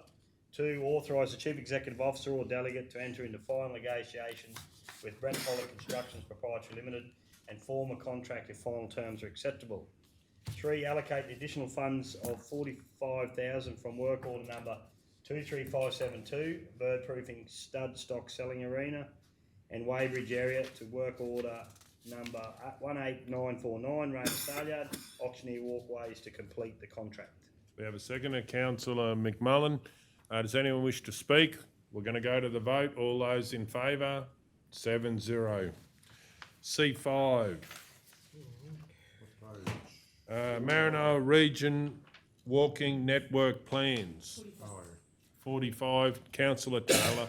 2, authorise the Chief Executive Officer or delegate to enter into final negotiations with Brett Pollock Constructions Proprietary Limited and form a contract if final terms are acceptable. 3, allocate the additional funds of $45,000 from work order number 23572, bird proofing stud stock selling arena and Weybridge area, to work order number 18949, Roma Sayard, auctioneer walkways, to complete the contract. We have a seconder, Councillor McMullen. Does anyone wish to speak? We're going to go to the vote. All those in favour? 7-0. C5. Maranoa Region Walking Network Plans. 45, Councillor Taylor.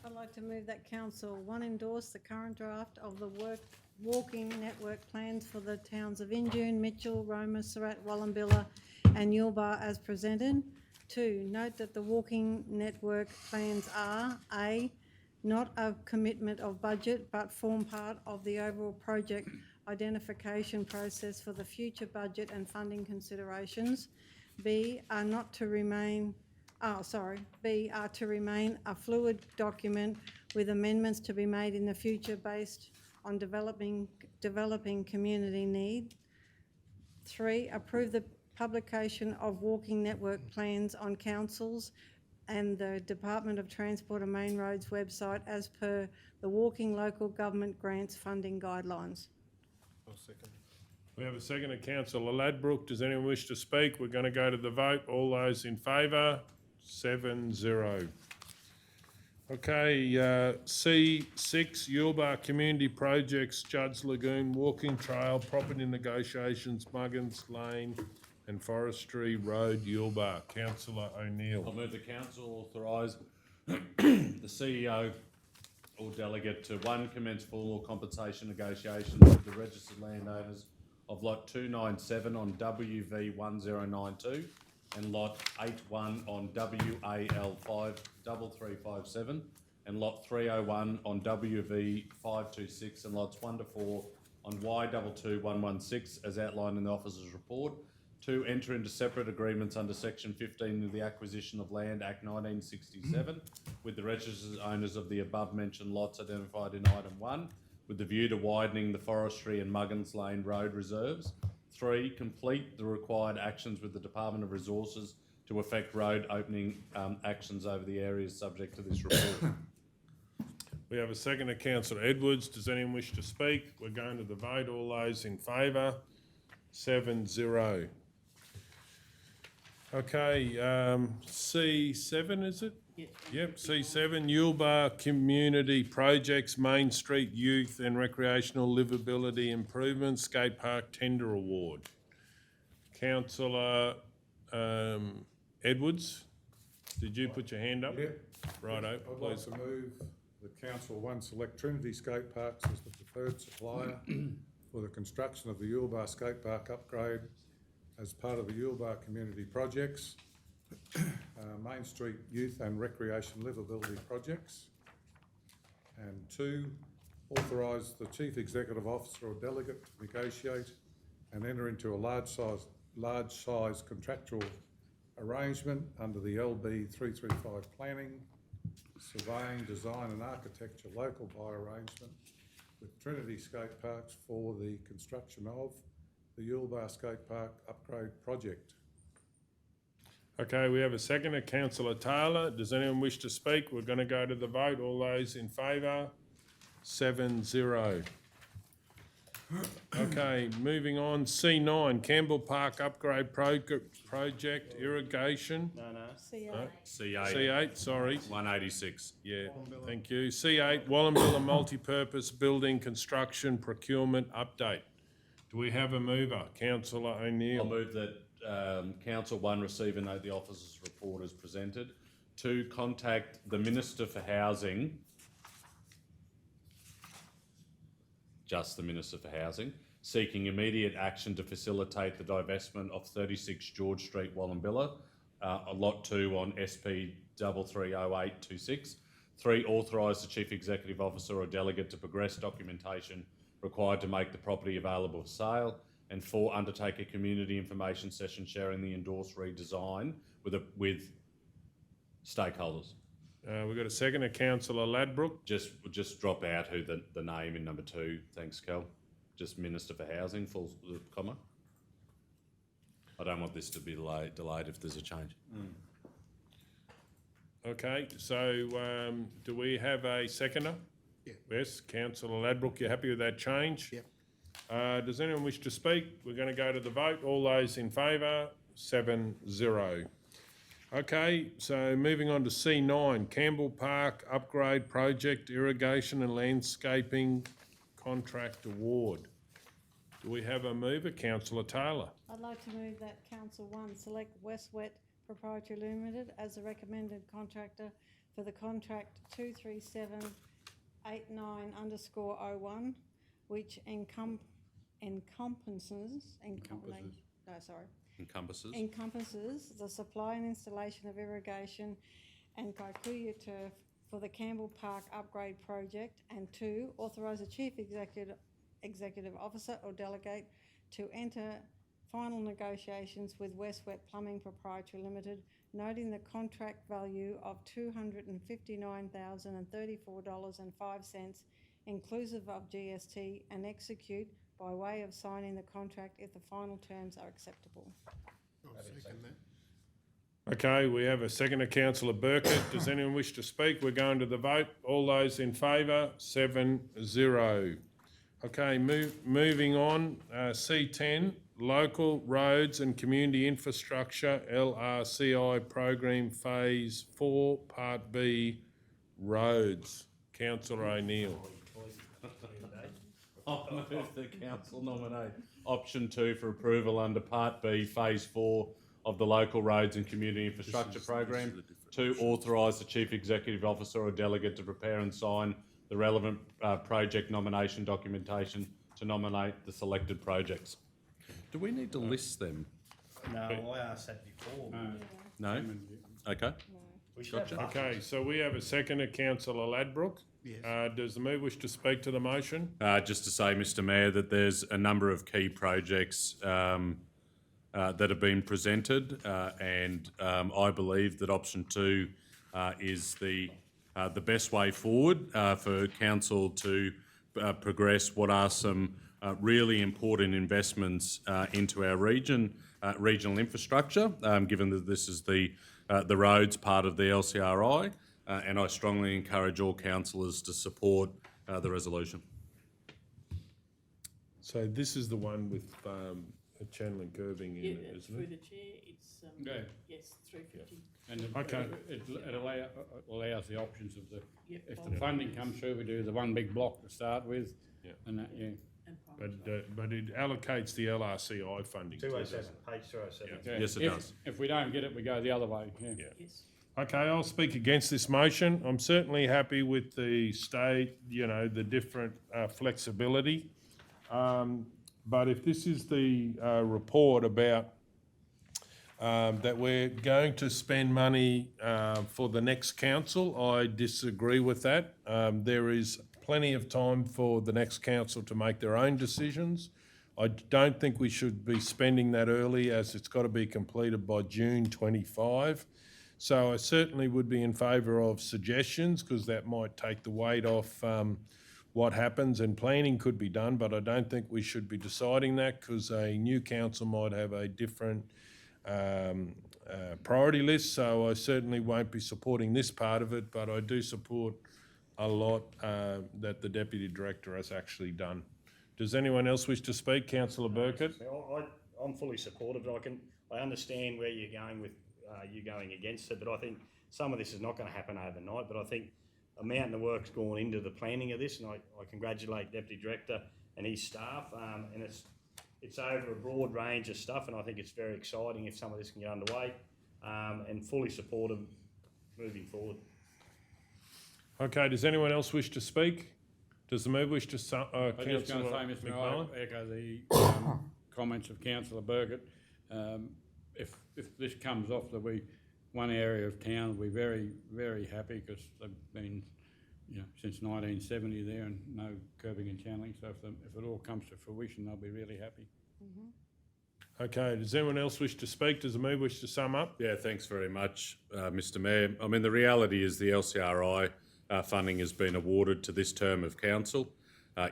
I'd like to move that Council 1 endorse the current draft of the walking network plans for the towns of Injune, Mitchell, Roma, Surat, Wallumbilla and Yulbar as presented. 2, note that the walking network plans are A, not a commitment of budget but form part of the overall project identification process for the future budget and funding considerations. B, are to remain a fluid document with amendments to be made in the future based on developing community need. 3, approve the publication of walking network plans on councils and the Department of Transport and Main Roads website as per the Walking Local Government Grants Funding Guidelines. We have a seconder, Councillor Ladbroke. Does anyone wish to speak? We're going to go to the vote. All those in favour? 7-0. Okay, C6, Yulbar Community Projects, Judd's Lagoon, Walking Trail, Property Negotiations, Muggins Lane and Forestry Road, Yulbar. Councillor O'Neill. I'll move the council authorise the CEO or delegate to 1, commence formal compensation negotiations with the registered landowners of lot 297 on WV 1092 and lot 81 on WAL 53357 and lot 301 on WV 526 and lots 1 to 4 on Y22116 as outlined in the officer's report. 2, enter into separate agreements under Section 15 of the Acquisition of Land Act 1967 with the registered owners of the above-mentioned lots identified in item 1, with the view to widening the Forestry and Muggins Lane road reserves. 3, complete the required actions with the Department of Resources to effect road opening actions over the areas subject to this report. We have a second to Councillor Edwards. Does anyone wish to speak? We're going to the vote. All those in favour? 7-0. Okay, C7 is it? Yep, C7, Yulbar Community Projects, Main Street Youth and Recreational Livability Improvements, Skate Park Tender Award. Councillor Edwards, did you put your hand up? Yep. Righto, I'd like please. to move that Council 1 select Trinity Skate Parks as the preferred supplier for the construction of the Yulbar Skate Park upgrade as part of the Yulbar Community Projects, Main Street Youth and Recreation Livability Projects. And 2, authorise the Chief Executive Officer or Delegate to negotiate and enter into a large size contractual arrangement under the LB 335 Planning, Surveying, Design and Architecture Local by arrangement with Trinity Skate Parks for the construction of the Yulbar Skate Park upgrade project. Okay, we have a second to Councillor Taylor. Does anyone wish to speak? We're going to go to the vote. All those in favour? 7-0. Okay, moving on. C9, Campbell Park Upgrade Project, Irrigation. No. No? C8. C8, sorry. 186. Yeah, thank you. C8, Wallumbilla Multipurpose Building Construction Procurement Update. Do we have a mover? Councillor O'Neill. I'll move that Council 1 receive and note the officer's report as presented. 2, contact the Minister for Housing, just the Minister for Housing, seeking immediate action to facilitate the divestment of 36 George Street, Wallumbilla, Lot 2 on SP 330826. 3, authorise the Chief Executive Officer or Delegate to progress documentation required to make the property available for sale. And 4, undertake a community information session sharing the endorsed redesign with stakeholders. We've got a second to Councillor Ladbrook. Just drop out who the name in number 2. Thanks, Cal. Just Minister for Housing, full comma. I don't want this to be delayed if there's a change. Okay, so do we have a seconder? Yeah. Yes, Councillor Ladbrook, you happy with that change? Yep. Does anyone wish to speak? We're going to go to the vote. All those in favour? 7-0. Okay, so moving on to C9, Campbell Park Upgrade Project, Irrigation and Landscaping Contract Award. Do we have a mover? Councillor Taylor. I'd like to move that Council 1 select West Wet Proprietary Limited as the recommended contractor for the contract 23789_01, which encompasses the supply and installation of irrigation and kikuyu turf for the Campbell Park Upgrade Project, and 2, authorise the Chief Executive Officer or Delegate to enter final negotiations with West Wet Plumbing Proprietary Limited, noting the contract value of $259,034.05, inclusive of GST, and execute by way of signing the contract if the final terms are acceptable. I'll second that. Okay, we have a second to Councillor Burkett. Does anyone wish to speak? We're going to the vote. All those in favour? 7-0. Okay, moving on. C10, Local Roads and Community Infrastructure, LRCI Program Phase 4, Part B, Roads. Councillor O'Neill. I'll move the council nominate option 2 for approval under Part B, Phase 4 of the Local Roads and Community Infrastructure Program. 2, authorise the Chief Executive Officer or Delegate to prepare and sign the relevant project nomination documentation to nominate the selected projects. Do we need to list them? No, I asked that before. No? Okay. We should have Okay, so we have a second to Councillor Ladbrook. Yes. Does the mover wish to speak to the motion? Just to say, Mr Mayor, that there's a number of key projects that have been presented, and I believe that option 2 is the best way forward for council to progress what are some really important investments into our region, regional infrastructure, given that this is the roads part of the LCRI, and I strongly encourage all councillors to support the resolution. So this is the one with channeling curbing in it, isn't Through it? the chair, it's, Yeah. yes, 350. And Okay. it allows the options of the, Yep. if the funding comes through, we do the one big block to start with. Yeah. And that, yeah. But it allocates the LRCI funding too, doesn't 207, it? page 207. Yeah. Yes, it If- does. If we don't get it, we go the other way, yeah. Yeah. Yes. Okay, I'll speak against this motion. I'm certainly happy with the state, the different flexibility. But if this is the report about that we're going to spend money for the next council, I disagree with that. There is plenty of time for the next council to make their own decisions. I don't think we should be spending that early, as it's got to be completed by June 25. So I certainly would be in favour of suggestions, because that might take the weight off what happens, and planning could be done, but I don't think we should be deciding that, because a new council might have a different priority list. So I certainly won't be supporting this part of it, but I do support a lot that the Deputy Director has actually done. Does anyone else wish to speak? Councillor Burkett? I'm fully supportive. I understand where you're going with you going against it, but I think some of this is not going to happen overnight. But I think a mountain of work's gone into the planning of this, and I congratulate Deputy Director and his staff. And it's over a broad range of stuff, and I think it's very exciting if some of this can get underway. And fully supportive moving forward. Okay, does anyone else wish to speak? Does the member wish to, I'm just going to Councillor say, Mr. McMillan? Mayor, echo the comments of Councillor Burkett. If this comes off, there'll be one area of town will be very, very happy, because they've been, since 1970 there, and no curbing and channeling. So if it all comes to fruition, they'll be really happy. Okay, does anyone else wish to speak? Does the member wish to sum up? Yeah, thanks very much, Mr. Mayor. I mean, the reality is the LCRI funding has been awarded to this term of council.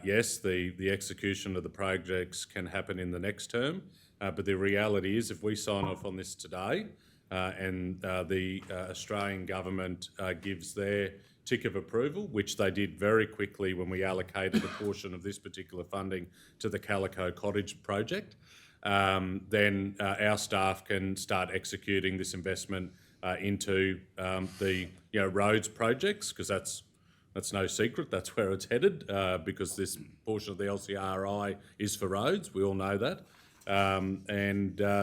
Yes, the execution of the projects can happen in the next term, but the reality is if we sign off on this today and the Australian government gives their tick of approval, which they did very quickly when we allocated a portion of this particular funding to the Calico Cottage project, then our staff can start executing this investment into the roads projects, because that's no secret, that's where it's headed, because this portion of the LCRI is for roads, we all know that.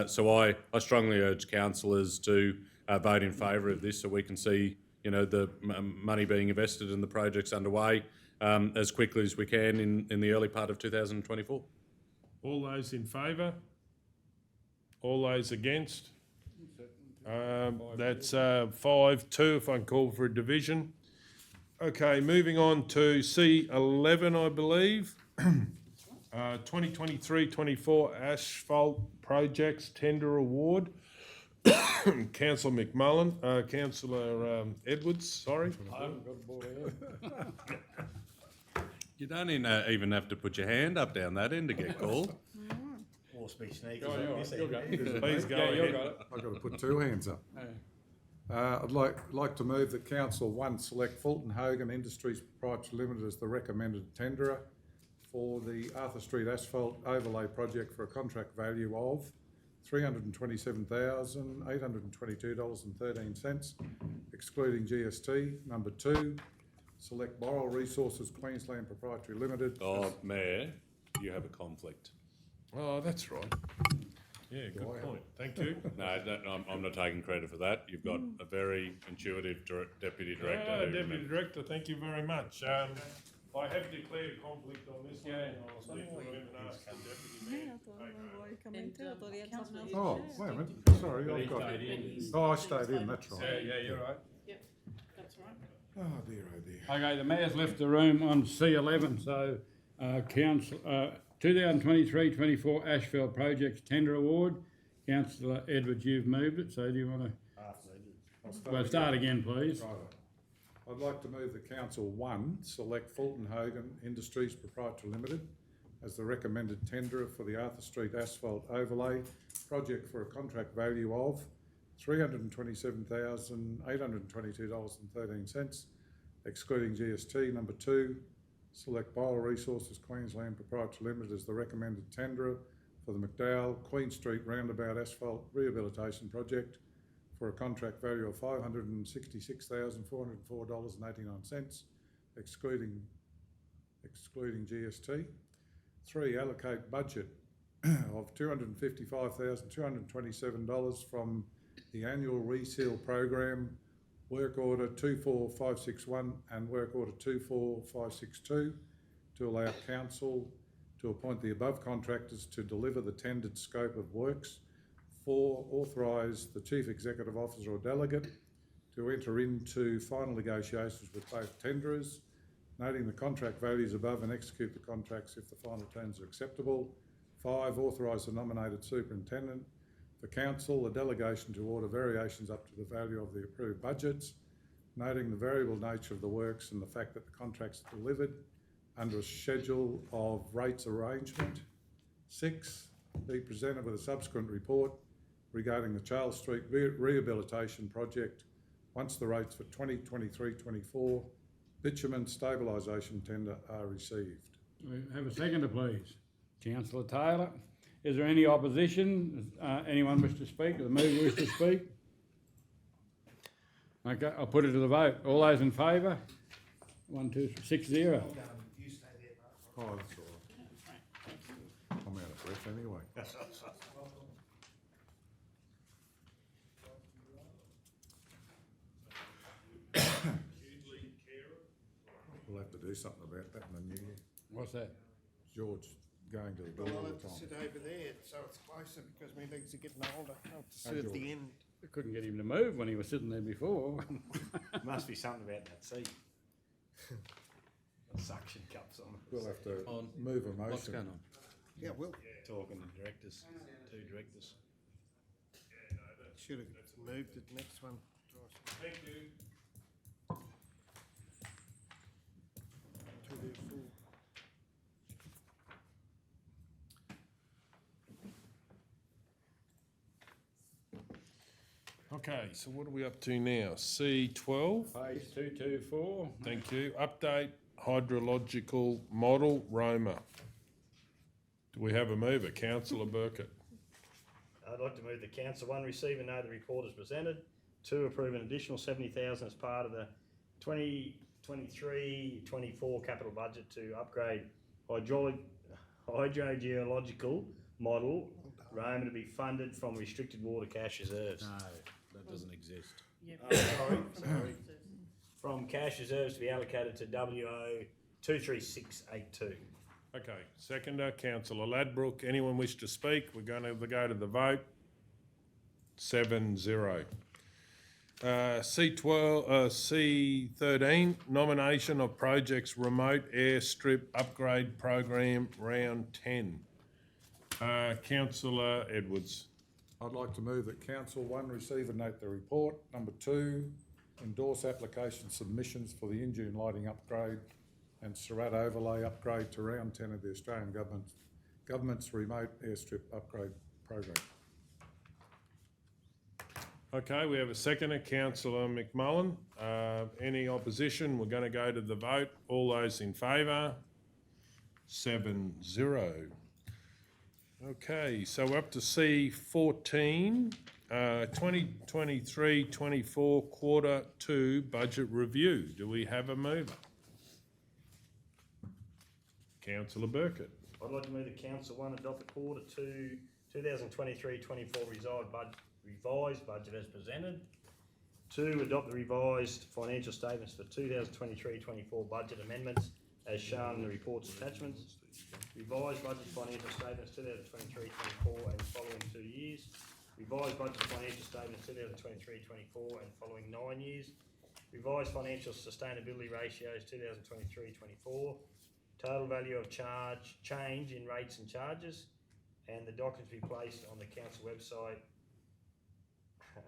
So I strongly urge councillors to vote in favour of this, so we can see the money being invested in the projects underway as quickly as we can in the early part of 2024. All those in favour? All those against? That's 5-2 if I can call for a division. Okay, moving on to C11, I believe. 2023-24 asphalt projects tender award. Councillor McMullen, Councillor Edwards, sorry. I haven't got a board here. You don't even have to put your hand up down that end to get called. Or speak sneakers. Go on, you'll go. Please go Yeah, ahead. you've got it. I've got to put two hands up. I'd like to move that Council 1 select Fulton Hogan Industries Pipes Limited as the recommended tenderer for the Arthur Street Asphalt Overlay Project for a contract value of $327,822.13, excluding GST. Number 2, select Boral Resources Queensland Proprietary Limited. Oh, Mayor, you have a conflict. Oh, that's right. Yeah, good point. Thank you. No, I'm not taking credit for that. You've got a very intuitive Deputy Director. Deputy Director, thank you very much. I have declared conflict on this one. I'll speak to him and ask the Deputy Mayor. Oh, wait a minute, sorry, I've got it. Oh, I stayed in, that's right. Yeah, you're right. Yep, that's right. Oh dear, oh dear. Okay, the mayor's left the room on C11, so council 2023-24 Asphalt Projects Tender Award. Councillor Edwards, you've moved it, so do you want to? Well, start again, please. Right. I'd like to move that Council 1 select Fulton Hogan Industries Proprietary Limited as the recommended tenderer for the Arthur Street asphalt overlay project for a contract value of $327,822.13, excluding GST. Number 2, select Bioresources Queensland Proprietary Limited as the recommended tenderer for the McDowell Queen Street Roundabout asphalt rehabilitation project for a contract value of $566,404.89, excluding GST. 3, allocate budget of $255,227 from the annual reseal program, work order 24561 and work order 24562, to allow council to appoint the above contractors to deliver the tendered scope of works. 4, authorise the Chief Executive Officer or delegate to enter into final negotiations with both tenderers, noting the contract values above, and execute the contracts if the final terms are acceptable. 5, authorise the nominated superintendent for council a delegation to order variations up to the value of the approved budgets, noting the variable nature of the works and the fact that the contracts are delivered under a schedule of rates arrangement. 6, be presented with a subsequent report regarding the Charles Street rehabilitation project once the rates for 2023-24 bitumen stabilisation tender are received. We have a seconder, please. Councillor Taylor. Is there any opposition? Anyone wish to speak? The mover wish to speak? Okay, I'll put it to the vote. All those in favour? 1, 2, 3, 6, 0. Oh, that's all right. I'm out of breath anyway. We'll have to do something about that in the new year. What's that? George going to the door Well, all I the have to time. sit over there, so it's closer because my legs are getting older. I have to sit Hey, at the George. end. We couldn't get him to move when he was sitting there before. Must be something about that seat. The suction cups on. We'll have to move a motion. What's going on? Yeah, well, Talking to directors, 2 directors. should have moved it next one. Thank you. 2 to 4. Okay, so what are we up to now? C12? Page 224. Thank you. Update hydrological model, Roma. Do we have a mover? Councillor Burkett. I'd like to move the council 1, receive and know the report is presented. 2, approve an additional $70,000 as part of the 2023-24 capital budget to upgrade hydrogeological model, Roma, to be funded from restricted water cash reserves. No, that doesn't exist. Sorry. From cash reserves to be allocated to WO 23682. Okay, seconder, Councillor Ladbroke. Anyone wish to speak? We're going to go to the vote. 7-0. C13, nomination of projects remote airstrip upgrade program, round 10. Councillor Edwards. I'd like to move that Council 1 receive and note the report. Number 2, endorse application submissions for the in-June lighting upgrade and Surat overlay upgrade to round 10 of the Australian Government's remote airstrip upgrade program. Okay, we have a seconder, Councillor McMullen. Any opposition? We're going to go to the vote. All those in favour? 7-0. Okay, so we're up to C14, 2023-24 quarter 2 budget review. Do we have a mover? Councillor Burkett. I'd like to move the council 1, adopt the quarter 2 2023-24 revised budget as presented. 2, adopt the revised financial statements for 2023-24 budget amendments as shown in the report's attachments. Revised budget financial statements 2023-24 and following 2 years. Revised budget financial statements 2023-24 and following 9 years. Revised financial sustainability ratios 2023-24. Total value of change in rates and charges. and the documents be placed on the council website,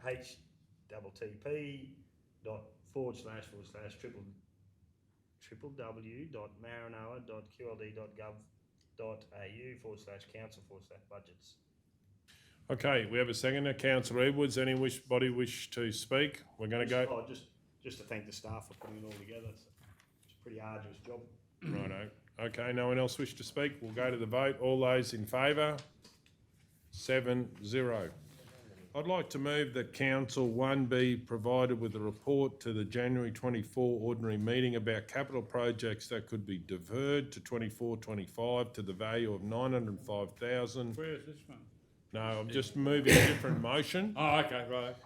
http://www.maranoa.qld.gov.au/council/budgets. Okay, we have a seconder. Councillor Edwards, anybody wish to speak? We're going to go. Just to thank the staff for putting it all together. It's a pretty arduous job. Righto. Okay, no one else wish to speak? We'll go to the vote. All those in favour? 7-0. I'd like to move that Council 1 be provided with a report to the January 24 ordinary meeting about capital projects that could be deferred to 24-25 to the value of $905,000. Where is this one? No, I'm just moving a different motion. Oh, okay, right.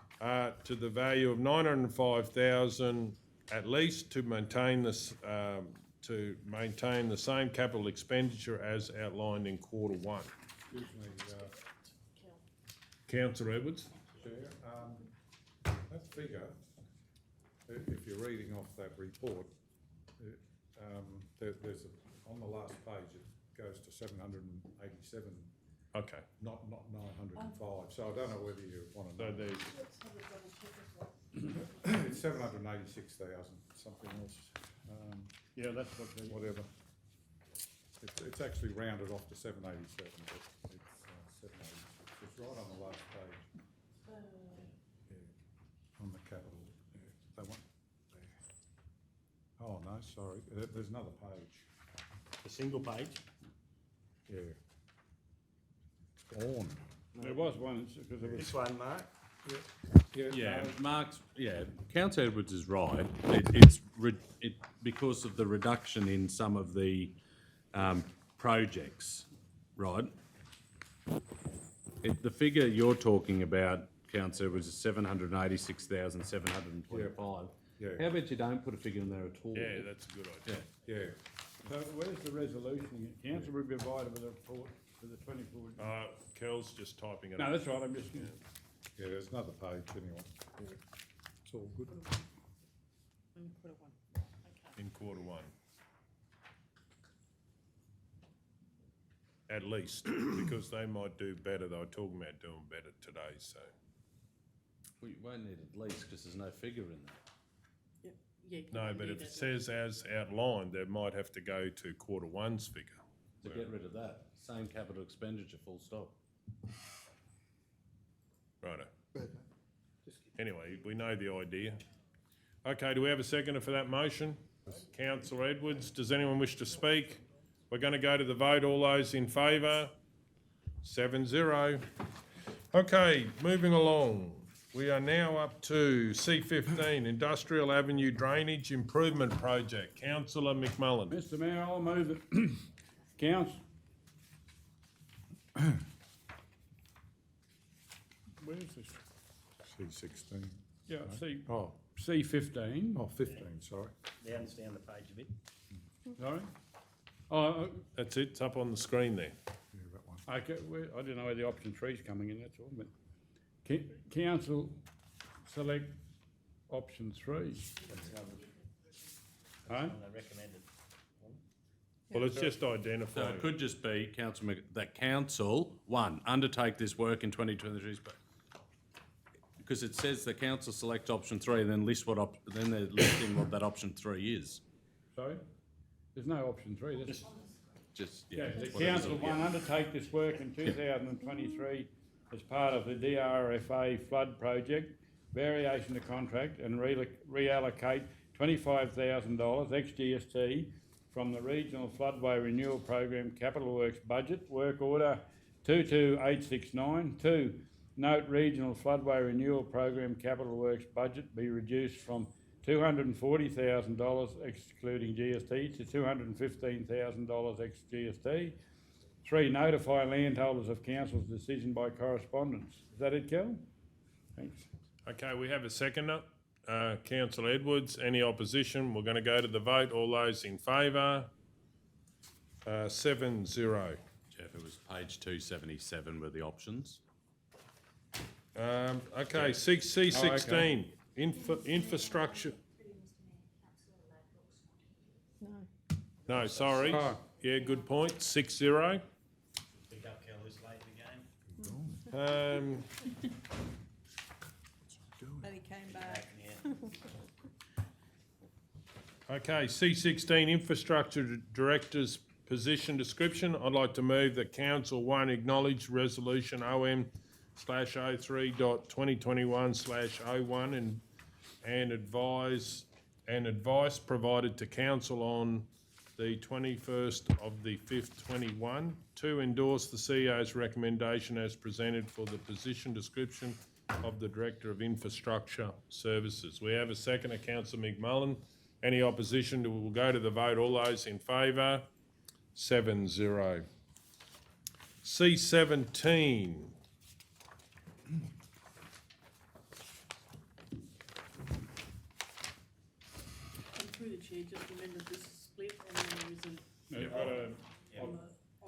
To the value of $905,000 at least to maintain this, to maintain the same capital expenditure as outlined in quarter 1. Excuse me, Councillor Edwards? Chair, that figure, if you're reading off that report, there's on the last page, it goes to 787. Okay. Not 905. So I don't know whether you want to know. It's 786,000, something else. Yeah, that's what the... Whatever. It's actually rounded off to 787, but it's 786. It's right on the last page. Yeah, on the capital. Yeah, they want there. Oh no, sorry. There's another page. A single page? Yeah. It's gone. There was one, because it was... This one, Mark? Yeah, no. Mark's, Councillor Edwards is right. Because of the reduction in some of the projects, right? The figure you're talking about, Councillor, was 786,725. Yeah. How about you don't put a figure in there at all? Yeah, that's a good idea. Yeah. So where's the resolution? Council will be provided with a report for the 24... Kel's just typing it No, up. that's right, I'm just... Yeah, there's another page anyway. It's all good. In quarter 1. At least, because they might do better. They were talking about doing better today, so. Well, you won't need at least because there's no figure in there. No, but if it says as outlined, they might have to go to quarter 1's figure. To get rid of that, same capital expenditure, full stop. Righto. Anyway, we know the idea. Okay, do we have a seconder for that motion? Councillor Edwards, does anyone wish to speak? We're going to go to the vote. All those in favour? 7-0. Okay, moving along. We are now up to C15, Industrial Avenue Drainage Improvement Project. Councillor McMullen. Mr Mayor, I'll move it. Council. Where's this? C16. Yeah, Oh. C15. Oh, 15, sorry. Down the page a bit. Sorry? Oh, That's it, it's up on the screen there. Yeah, that one. okay, I didn't know where the option 3's coming in, that's all, but council select option 3. Huh? They recommended. Well, it's just So identifying. it could just be that council, 1, undertake this work in 2023, because it says the council select option 3, and then then they're listing what that option 3 is. Sorry? There's no option 3, there's... Just, Yeah, the whatever council it is, one undertake this work in 2023 as part of the DRFA flood project, variation of contract and reallocate $25,000 ex-GST from the Regional Floodway Renewal Program Capital Works budget, work order 22869. 2, note Regional Floodway Renewal Program Capital Works budget be reduced from $240,000 excluding GST to $215,000 ex-GST. 3, notify landholders of council's decision by correspondence. Is that it, Kel? Thanks. Okay, we have a seconder. Councillor Edwards, any opposition? We're going to go to the vote. All those in favour? 7-0. Jeff, it was page 277 were the options. Okay, C16, infrastructure. No, sorry. Oh. Yeah, good point. 6-0. Pick up Kel this late. But he came back. Okay, C16, Infrastructure Director's position description. I'd like to move that council, one, acknowledge resolution OM/03.2021/01 and advice provided to council on the 21st of the 5th, 21. To endorse the CEO's recommendation as presented for the position description of the Director of Infrastructure Services. We have a seconder, Councillor McMullen. Any opposition? We'll go to the vote. All those in favour? 7-0. C17. Through the chair, just remember this is split and then there isn't on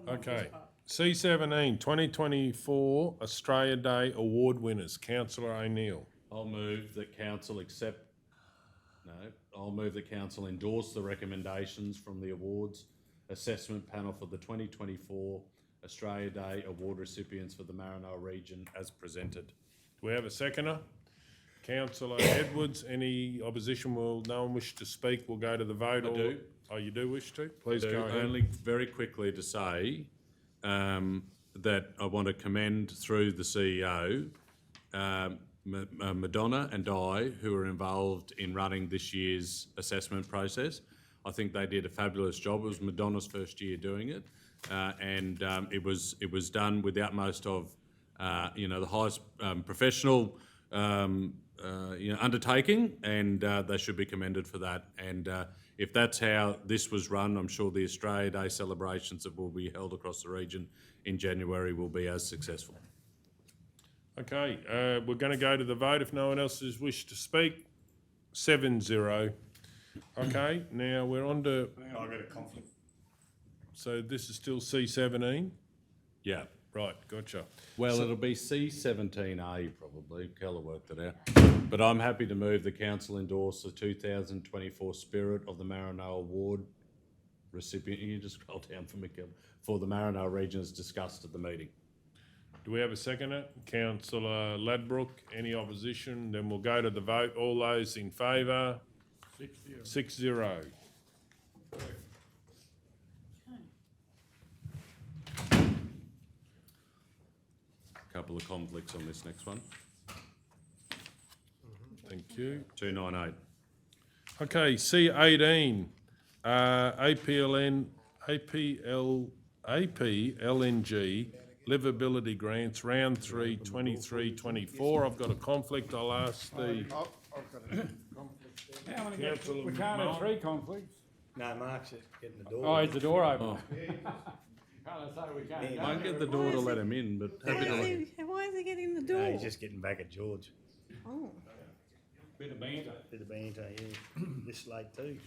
the Okay. first part. C17, 2024 Australia Day Award winners. Councillor O'Neill. I'll move that council endorse the recommendations from the awards assessment panel for the 2024 Australia Day Award recipients for the Maranoa region as presented. Do we have a seconder? Councillor Edwards, any opposition? Will no one wish to speak? We'll go to the vote. I do. Oh, you do wish to? Please I do. go ahead. Only very quickly to say that I want to commend through the CEO Madonna and I, who are involved in running this year's assessment process. I think they did a fabulous job. It was Madonna's first year doing it, and it was done with the utmost of the highest professional undertaking, and they should be commended for that. And if that's how this was run, I'm sure the Australia Day celebrations that will be held across the region in January will be as successful. Okay, we're going to go to the vote if no one else has wished to speak. 7-0. Okay, now we're on to... I've got a conflict. So this is still C17? Yeah. Right, gotcha. Well, it'll be C17A probably. Keller worked it out. But I'm happy to move the council endorse the 2024 Spirit of the Maranoa Award recipient. You just scroll down for me, Keller, for the Maranoa region as discussed at the meeting. Do we have a seconder? Councillor Ladbrook, any opposition? Then we'll go to the vote. All those in favour? 6-0. Couple of conflicts on this next one. Thank you. 298. Okay, C18, APLNG livability grants, round 3, 23-24. I've got a conflict. I'll ask the... I've got a conflict there. How many we can't have three conflicts. No, Mark's getting the door. Oh, is the door open? Oh. Can't say we can't. Yeah, go Won't there. get the door to let him in, but happy to let him. Why is he getting the door? No, he's just getting back at George. Oh. Bit of banter. Bit of banter, yeah. This late too.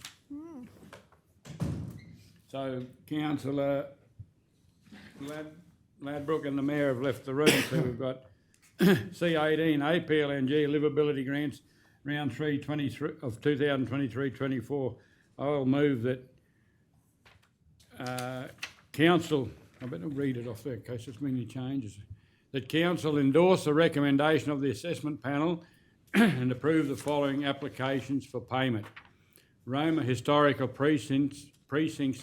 So councillor Ladbrook and the mayor have left the room, so we've got C18 APLNG livability grants, round 3 23 of 2023-24. I'll move that council, I better read it off there in case there's many changes, that council endorse the recommendation of the assessment panel and approve the following applications for payment. Roma Historical Precincts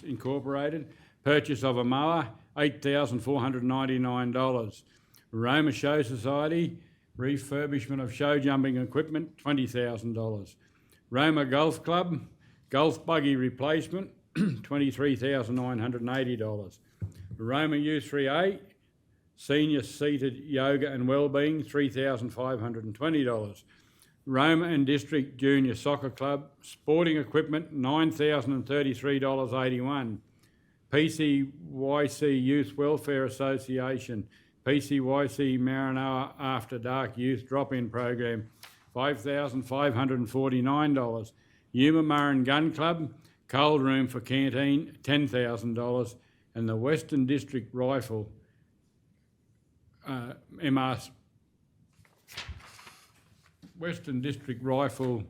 Incorporated, purchase of a mower, $8,499. Roma Show Society, refurbishment of show jumping equipment, $20,000. Roma Golf Club, golf buggy replacement, $23,980. Roma U3A, senior seated yoga and wellbeing, $3,520. Roma and District Junior Soccer Club, sporting equipment, $9,033.81. PCYC Youth Welfare Association, PCYC Maranoa After Dark Youth Drop-In Program, $5,549. Yuma Murrin Gun Club, cold room for canteen, $10,000. And the Western District Rifle, Western District Rifle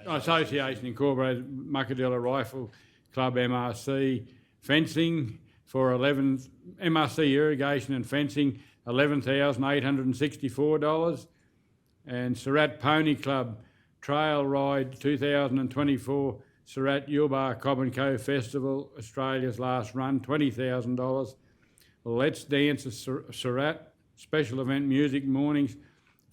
Association Incorporated, Muckadilla Rifle Club MRC, fencing, for MRC irrigation and fencing, $11,864. And Surat Pony Club Trail Ride 2024 Surat Yulbar Cobb & Co Festival, Australia's last run, $20,000. Let's Dance at Surat Special Event Music Mornings,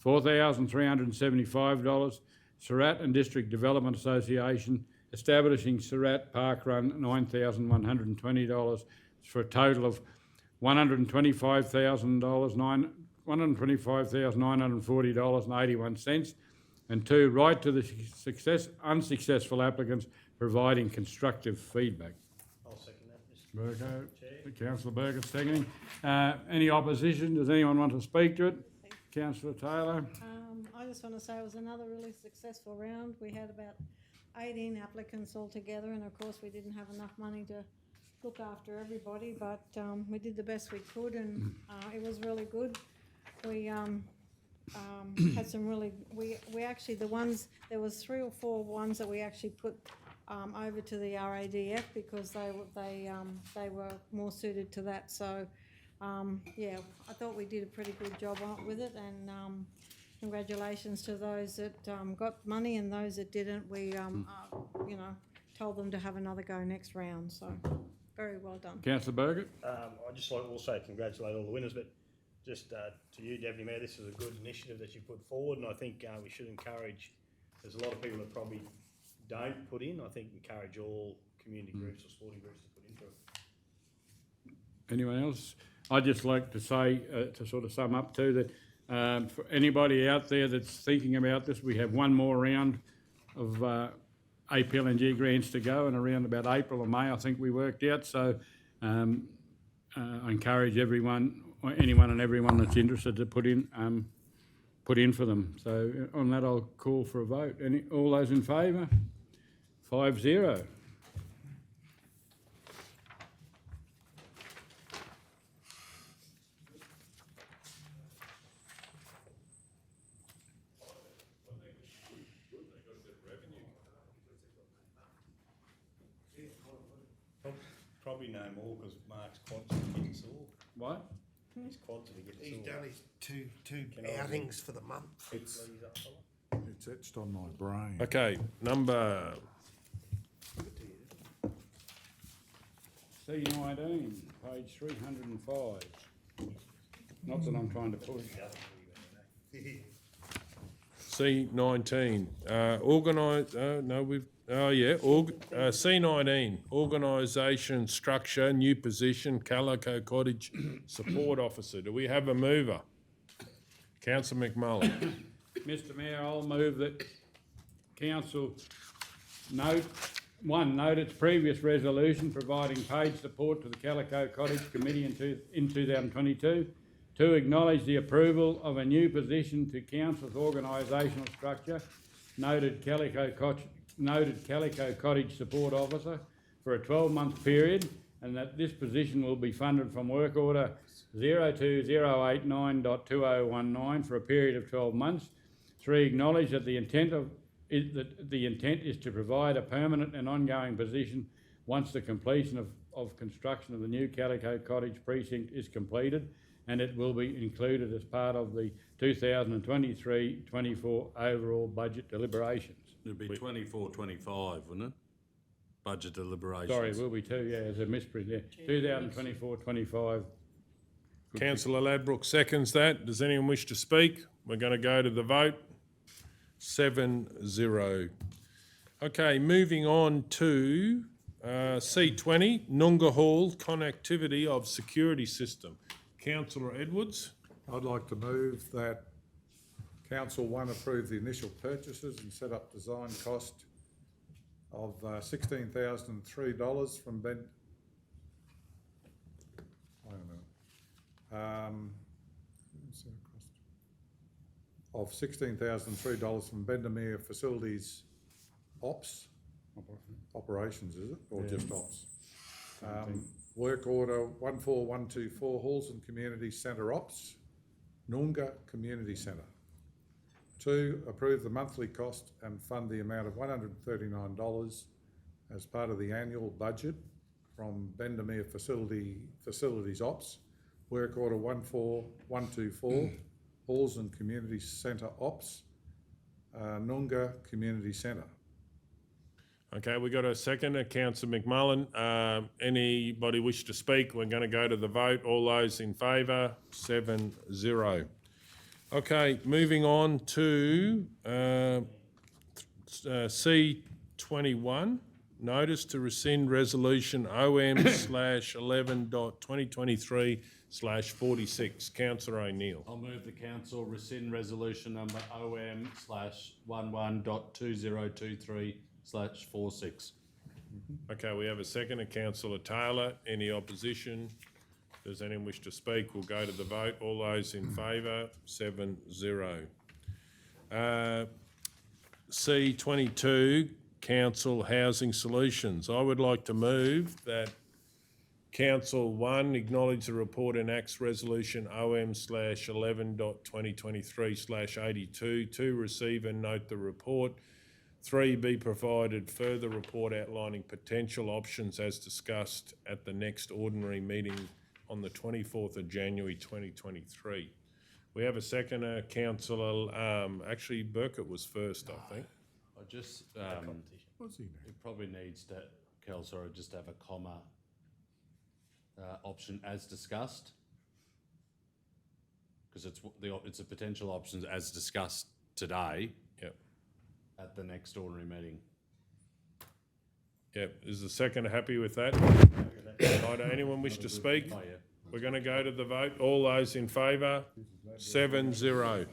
$4,375. Surat and District Development Association establishing Surat Park Run, $9,120 for a total of $125,940.81. And 2, right to the unsuccessful applicants providing constructive feedback. I'll second that, Mr. Burgo, Chair. Councillor Burgett seconding. Any opposition? Does anyone want to speak to it? Councillor Taylor? I just want to say it was another really successful round. We had about 18 applicants altogether, and of course we didn't have enough money to look after everybody, but we did the best we could, and it was really good. We had some really, we actually, there was 3 or 4 ones that we actually put over to the RADF because they were more suited to that. So yeah, I thought we did a pretty good job with it, and congratulations to those that got money, and those that didn't, we told them to have another go next round. So very well done. Councillor Burgett? I'd just like to also congratulate all the winners, but just to you, Deputy Mayor, this is a good initiative that you put forward, and I think we should encourage, there's a lot of people that probably don't put in, I think encourage all community groups or sporting groups to put into it. Anyone else? I'd just like to say, to sort of sum up too, that for anybody out there that's thinking about this, we have one more round of APLNG grants to go, and around about April or May, I think we worked out. So I encourage anyone and everyone that's interested to put in for them. So on that, I'll call for a vote. All those in favour? 5-0. Probably no more because Mark's quads are getting sore. What? His quads are getting He's sore. done his two Can I outings for the month. It's etched on my brain. Okay, number C19, page 305. Not that I'm trying to push. C19, C19, organisation structure, new position, Calico Cottage Support Officer. Do we have a mover? Councillor McMullen. Mr Mayor, I'll move that Council note its previous resolution providing paid support to the Calico Cottage Committee in 2022. 2, acknowledge the approval of a new position to Council's organisational structure, noted Calico Cottage Support Officer, for a 12-month period, and that this position will be funded from work order 02089.2019 for a period of 12 months. 3, acknowledge that the intent is to provide a permanent and ongoing position once the completion of construction of the new Calico Cottage precinct is completed, and it will be included as part of the 2023-24 overall budget deliberations. It'd be 24-25, wouldn't it? Budget deliberations. Sorry, it will be 2, yeah, there's a misprint there. 2024-25. Councillor Ladbroke seconds that. Does anyone wish to speak? We're going to go to the vote. 7-0. Okay, moving on to C20, Noongar Hall Connectivity of Security System. Councillor Edwards. I'd like to move that Council 1 approve the initial purchases and set up design cost of $16,003 from Ben. Wait a minute. Of $16,003 from Bendemeer Facilities Operations, is it? Or just Ops? Work order 14124 Halls and Community Centre Ops, Noongar Community Centre. 2, approve the monthly cost and fund the amount of $139 as part of the annual budget from Bendemeer Facilities Ops, work order 14124, Halls and Community Centre Ops, Noongar Community Centre. Okay, we got a second, Councillor McMullen. Anybody wish to speak? We're going to go to the vote. All those in favour, 7-0. Okay, moving on to C21, notice to rescind resolution OM/11.2023/46. Councillor O'Neill. I'll move the council rescind resolution number OM/11.2023/46. Okay, we have a second, Councillor Taylor. Any opposition? Does anyone wish to speak? We'll go to the vote. All those in favour, 7-0. C22, Council Housing Solutions. I would like to move that Council 1 acknowledge the report and acts resolution OM/11.2023/82. 2, receive and note the report. 3, be provided further report outlining potential options as discussed at the next ordinary meeting on the 24th of January 2023. We have a seconder, Councillor, actually Burkett was first, I think. I just, What's he it probably needs to, Councillor, just have a comma, option as discussed. Because it's a potential options as discussed today. Yep. At the next ordinary meeting. Yep, is the seconder happy with that? Right, anyone wish to speak? Oh, yeah. We're going to go to the vote. All those in favour, 7-0.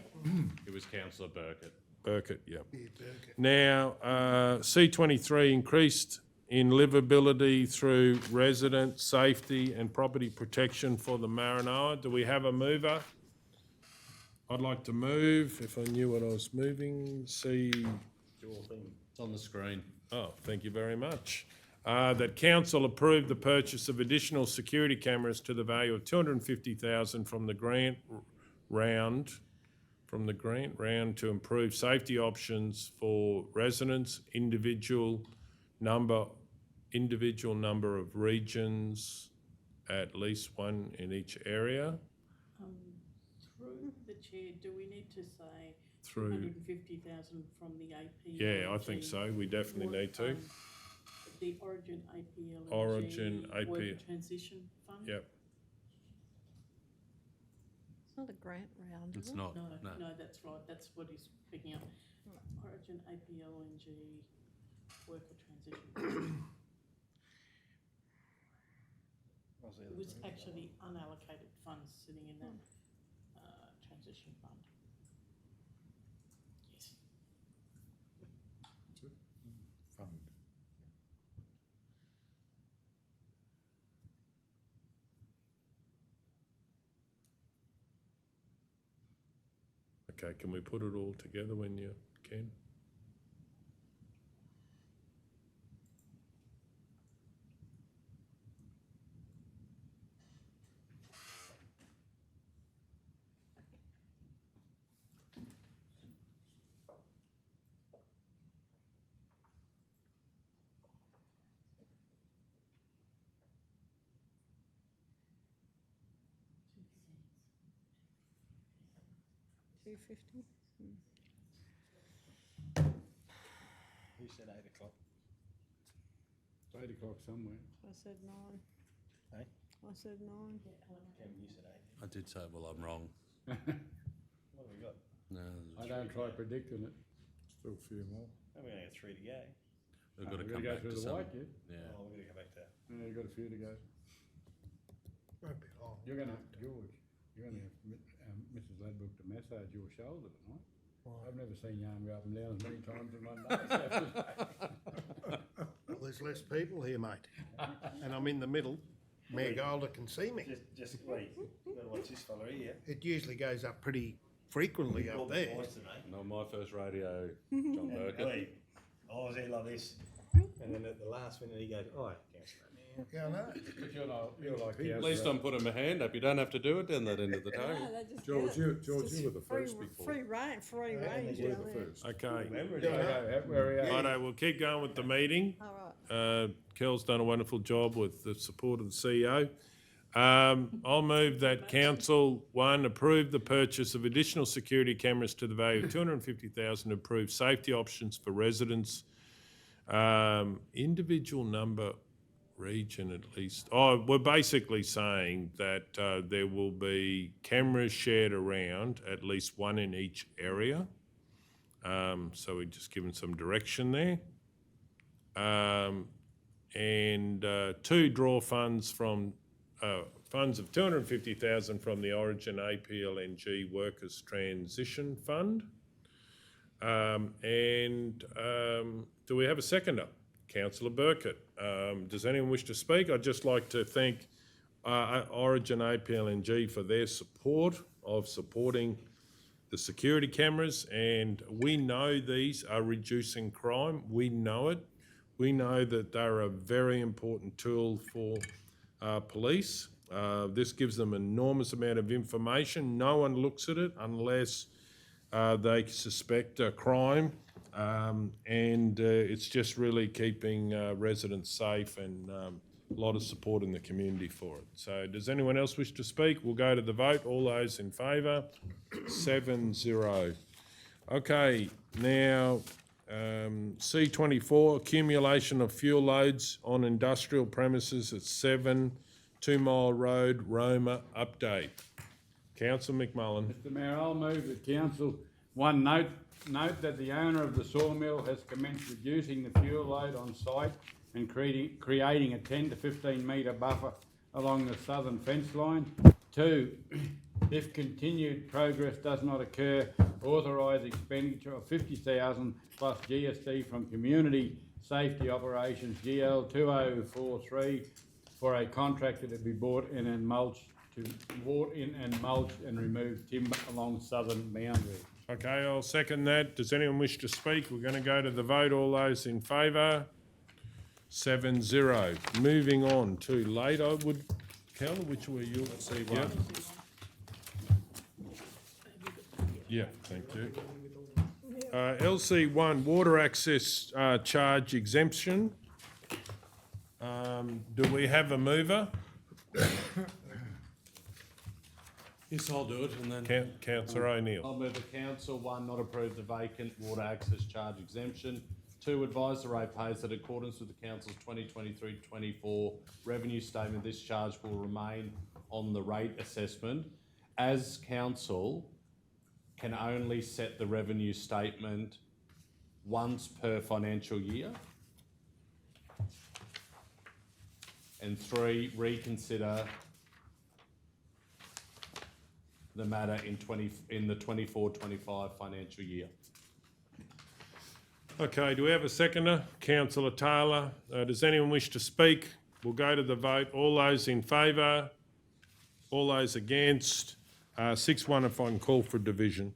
It was Councillor Burkett. Burkett, yep. Now, C23, increased in livability through resident safety and property protection for the Maranoa. Do we have a mover? I'd like to move, if I knew what I was moving, It's on the screen. Oh, thank you very much. That council approved the purchase of additional security cameras to the value of $250,000 from the grant round to improve safety options for residents, individual number of regions, at least one in each area. Through the chair, do we need to say Through- 250,000 from the APLNG? Yeah, I think so. We definitely need to. The Origin APLNG Origin Work Transition Fund? Yep. It's not a grant round, is It's it? not, No, no. no, that's right. That's what he's picking up. Origin APLNG Worker Transition. It was actually unallocated funds sitting in that transition fund. Yes. Fund. Okay, can we put it all together when you can? $250. Who said 8 o'clock? It's 8 o'clock somewhere. I said 9. Hey? I said 9. Kevin, you said 8. I did say, well, I'm wrong. What have we got? No, I don't try predicting it. Still a few more. Oh, we only got 3 to go. we've got to We've come got back to go to through the some. white yet. Yeah. Oh, we're going to go back to that. Yeah, you've got a few to go. Won't be long. You're going to, George, you're going to have Mrs. Ladbrook to massage your shoulder tonight. I've never seen your arm go up and down as many times in one day. Well, there's less people here, mate. And I'm in the middle. Mayor Golder can see me. Just wait. You've got to watch this fella here. It usually goes up pretty frequently up there. Not my first radio, John Burkett. I was here like this. And then at the last minute he goes, oh, Councillor. Yeah, I know. But you're like At least I'm putting my hand up. You don't have to do it down that end of the table. No, they just George, get it. George, It's you were the free- first before. Free reign, free Yeah, range you You were down the there. first. Okay. Remember it? Okay, where are we at? Righto, we'll keep going with the meeting. All right. Kel's done a wonderful job with the support of the CEO. I'll move that Council, 1, approve the purchase of additional security cameras to the value of $250,000, approve safety options for residents, individual number, region at least. Oh, we're basically saying that there will be cameras shared around, at least one in each area. So we're just giving some direction there. And 2, draw funds from funds of $250,000 from the Origin APLNG Workers Transition Fund. Do we have a seconder? Councillor Burkett. Does anyone wish to speak? I'd just like to thank Origin APLNG for their support of supporting the security cameras, and we know these are reducing crime. We know it. We know that they're a very important tool for police. This gives them an enormous amount of information. No one looks at it unless they suspect a crime, and it's just really keeping residents safe, and a lot of support in the community for it. So does anyone else wish to speak? We'll go to the vote. All those in favour? 7-0. Okay, now C24, accumulation of fuel loads on industrial premises at 7 2 Mile Road, Roma, update. Councillor McMullen. Mr Mayor, I'll move that Council 1 note that the owner of the sawmill has commenced reducing the fuel load on site and creating a 10 to 15 metre buffer along the southern fence line. 2, if continued progress does not occur, authorise expenditure of $50,000 plus GST from Community Safety Operations GL 2043 for a contractor to be brought in and mulch and remove timber along southern boundary. Okay, I'll second that. Does anyone wish to speak? We're going to go to the vote. All those in favour? 7-0. Moving on to late, I would, Kel, which were you? Let's see, one. Yeah, thank you. LC1, water access charge exemption. Do we have a mover? Yes, I'll do it, and then... Councillor O'Neill. I'll move that Council 1 not approve the vacant water access charge exemption. 2, advise the ratepayers that in accordance with the Council's 2023-24 revenue statement, this charge will remain on the rate assessment, as Council can only set the revenue statement once per financial year. And 3, reconsider the matter in the 24-25 financial year. Okay, do we have a seconder? Councillor Taylor. Does anyone wish to speak? We'll go to the vote. All those in favour? All those against? 6-1 if I can call for division.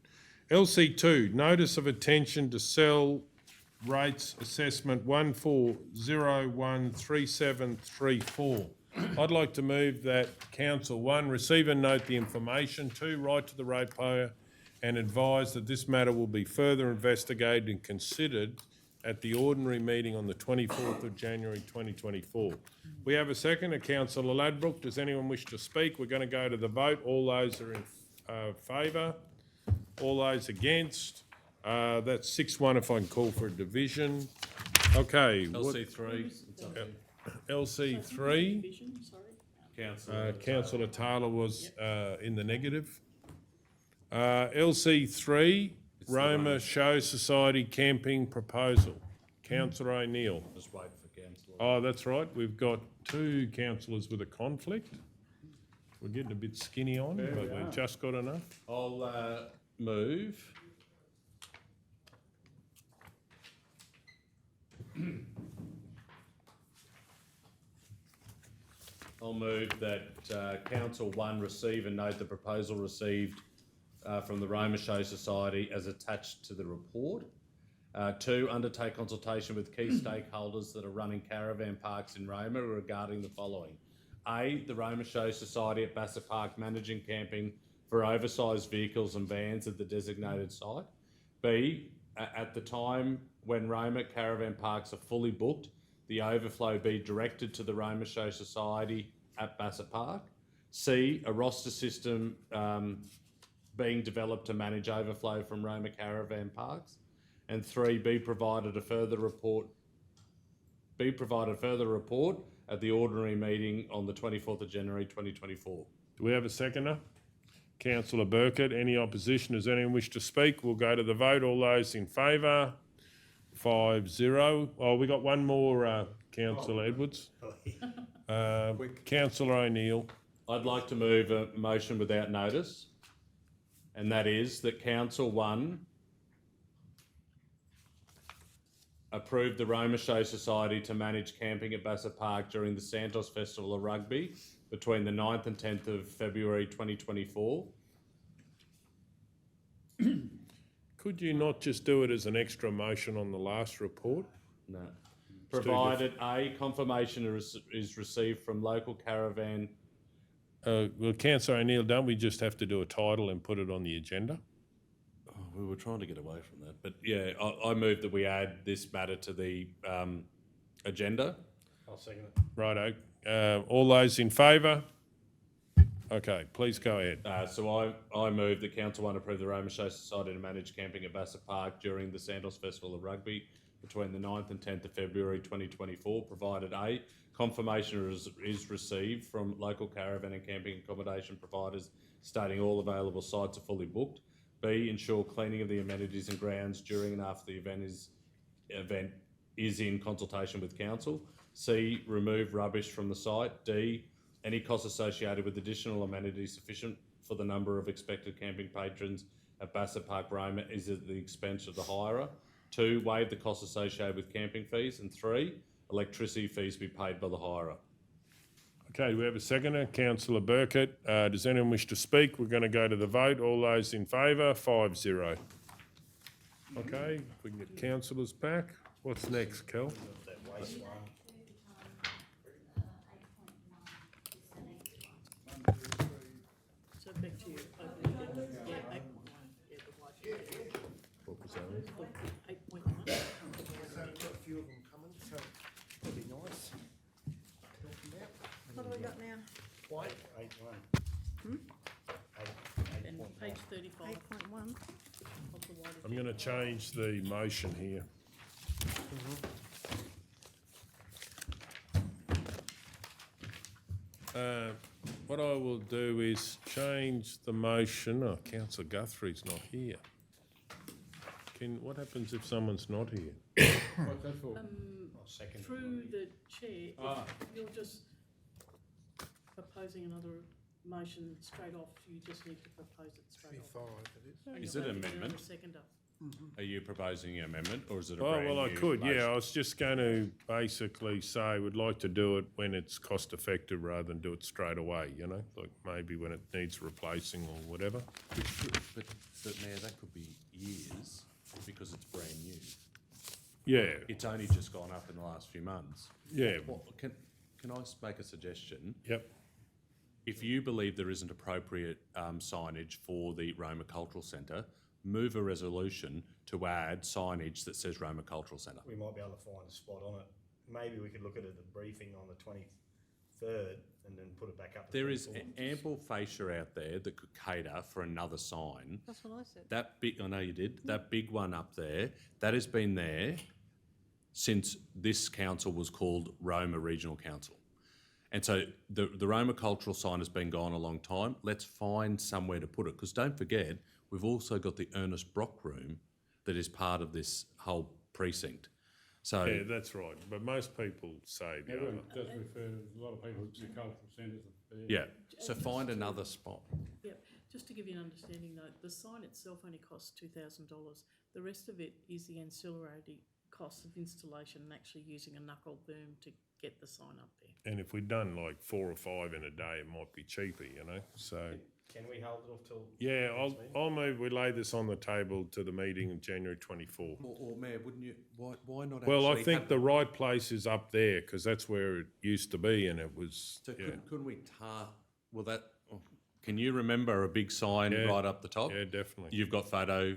LC2, notice of intention to sell rates assessment 14013734. I'd like to move that Council 1, receive and note the information. 2, write to the ratepayer and advise that this matter will be further investigated and considered at the ordinary meeting on the 24th of January 2024. We have a second, Councillor Ladbroke. Does anyone wish to speak? We're going to go to the vote. All those are in favour. All those against. That's 6-1 if I can call for a division. Okay. LC3. LC3. Councillor Councillor Taylor was in the negative. LC3, Roma Show Society camping proposal. Councillor O'Neill. Just wait for Councillor. Oh, that's right. We've got 2 councillors with a conflict. We're getting a bit skinny on, but we've just got enough. I'll move. I'll move that Council 1 receive and note the proposal received from the Roma Show Society as attached to the report. 2, undertake consultation with key stakeholders that are running caravan parks in Roma regarding the following. A, the Roma Show Society at Bassett Park managing camping for oversized vehicles and vans at the designated site. B, at the time when Roma caravan parks are fully booked, the overflow be directed to the Roma Show Society at Bassett Park. C, a roster system being developed to manage overflow from Roma caravan parks. And 3, be provided a further report at the ordinary meeting on the 24th of January 2024. Do we have a seconder? Councillor Burkett. Any opposition? Does anyone wish to speak? We'll go to the vote. All those in favour? 5-0. Oh, we got one more, Councillor Edwards. Councillor O'Neill. I'd like to move a motion without notice, and that is that Council 1 approve the Roma Show Society to manage camping at Bassett Park during the Santos Festival of Rugby between the 9th and 10th of February 2024. Could you not just do it as an extra motion on the last report? No. Provided A, confirmation is received from local caravan. Well, Councillor O'Neill, don't we just have to do a title and put it on the agenda? Oh, we were trying to get away from that. But yeah, I move that we add this matter to the agenda. I'll second it. Righto. All those in favour? Okay, please go ahead. So I move that Council 1 approve the Roma Show Society to manage camping at Bassett Park during the Santos Festival of Rugby between the 9th and 10th of February 2024, provided A, confirmation is received from local caravan and camping accommodation providers stating all available sites are fully booked. B, ensure cleaning of the amenities and grounds during and after the event is in consultation with Council. C, remove rubbish from the site. D, any costs associated with additional amenities sufficient for the number of expected camping patrons at Bassett Park Roma is at the expense of the hirer. 2, waive the costs associated with camping fees. And 3, electricity fees be paid by the hirer. Okay, do we have a seconder? Councillor Burkett. Does anyone wish to speak? We're going to go to the vote. All those in favour? 5-0. Okay, if we can get councillors back. What's next, Kel? That waste one. So back to you. Yeah, 8.1. Yeah, the white. What was that? 8.1. Got a few of them coming, so it'll be nice. What do we got now? White. 8, and page 35 8.1. of the white. I'm going to change the motion here. What I will do is change the motion. Oh, Councillor Guthrie's not here. What happens if someone's not here? What's that for? Second. Through the chair, if you're just proposing another motion straight off, you just need to propose it straight off. And Is you'll it have an to do amendment? a seconder. Are you proposing an amendment or is it a Oh, brand well, I new could, yeah. I motion? was just going to basically say we'd like to do it when it's cost effective rather than do it straight away, you know? Like maybe when it needs replacing or whatever. But Mayor, that could be years because it's brand new. Yeah, It's only just gone up in the last few months. yeah, Can I make a suggestion? yep. If you believe there isn't appropriate signage for the Roma Cultural Centre, move a resolution to add signage that says Roma Cultural Centre. We might be able to find a spot on it. Maybe we could look at it at the briefing on the 23rd and then put it back up. There is ample fascia out there that could cater for another sign. That's what I said. That big, I know you did, that big one up there, that has been there since this council was called Roma Regional Council. And so the Roma cultural sign has been gone a long time. Let's find somewhere to put it. Because don't forget, we've also got the Ernest Brock room that is part of this whole precinct. So Yeah, that's right. But most people say the Everyone other. does refer, a lot of people to cultural centres. yeah, so find another spot. Yep, just to give you an understanding though, the sign itself only costs $2,000. The rest of it is the ancillary cost of installation and actually using a knuckle boom to get the sign up there. And if we'd done like 4 or 5 in a day, it might be cheaper, you know? So, Can we hold it off till? yeah, next meeting? I'll move, we lay this on the table to the meeting in January 24. Or Mayor, wouldn't you, why not Well, I actually think have- the right place is up there because that's where it used to be and it was, So yeah. couldn't we can you remember a big sign Yeah. right up the top? Yeah, definitely. You've got photo.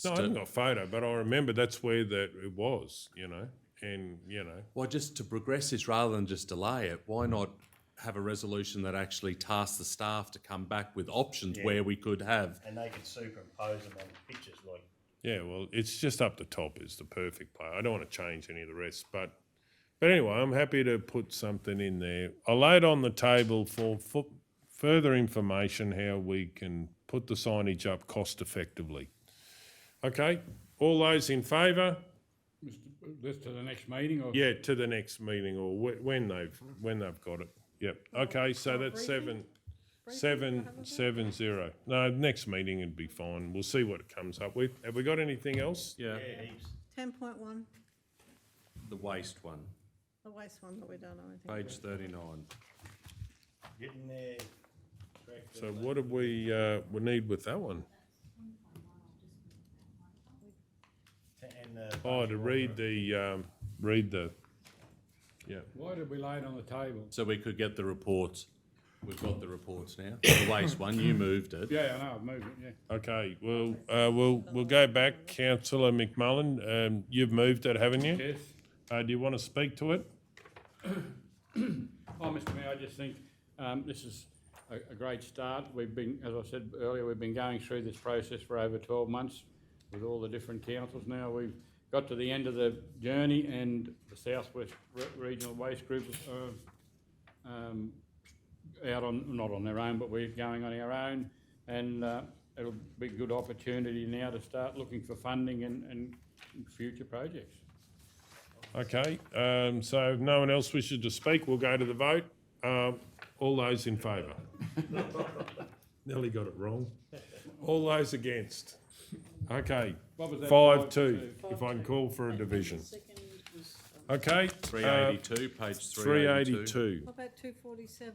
No, I haven't got photo, but I remember that's where that it was, you know? and, you know, Well, just to progress this rather than just delay it, why not have a resolution that actually tasks the staff to come back with options Yeah. where we could have. And they could superimpose them on pictures, like, yeah, well, it's just up the top is the perfect play. I don't want to change any of the rest, but anyway, I'm happy to put something in there. I'll lay it on the table for further information how we can put the signage up cost effectively. Okay, all those in favour? This to the next meeting, or? Yeah, to the next meeting or when they've got it. Yep. Okay, so that's briefing? 7-0. No, next meeting would be fine. We'll see what it comes up with. Have we got anything else? Yeah. yeah, heaps. 10.1, The waste one, the waste one that we don't know anything page 39. Getting there. Correct. So what do we need with that one? And, Oh, to read the, yeah. Why did we lay it on the table? So we could get the reports. We've got the reports now. The waste one, you moved it. Yeah, I know, I've moved it, yeah. Okay, well, we'll go back. Councillor McMullen, you've moved it, haven't you? Yes. Do you want to speak to it? Oh, Mr Mayor, I just think this is a great start. We've been, as I said earlier, we've been going through this process for over 12 months with all the different councils. Now we've got to the end of the journey, and the Southwest Regional Waste Group out on, not on their own, but we're going on our own, and it'll be a good opportunity now to start looking for funding and future projects. Okay, so if no one else wishes to speak, we'll go to the vote. All those in favour? Nearly got it wrong. All those against? Okay, What was that? 5-2, if I can call for a division. Okay. 382, page 382. 382. What about 247?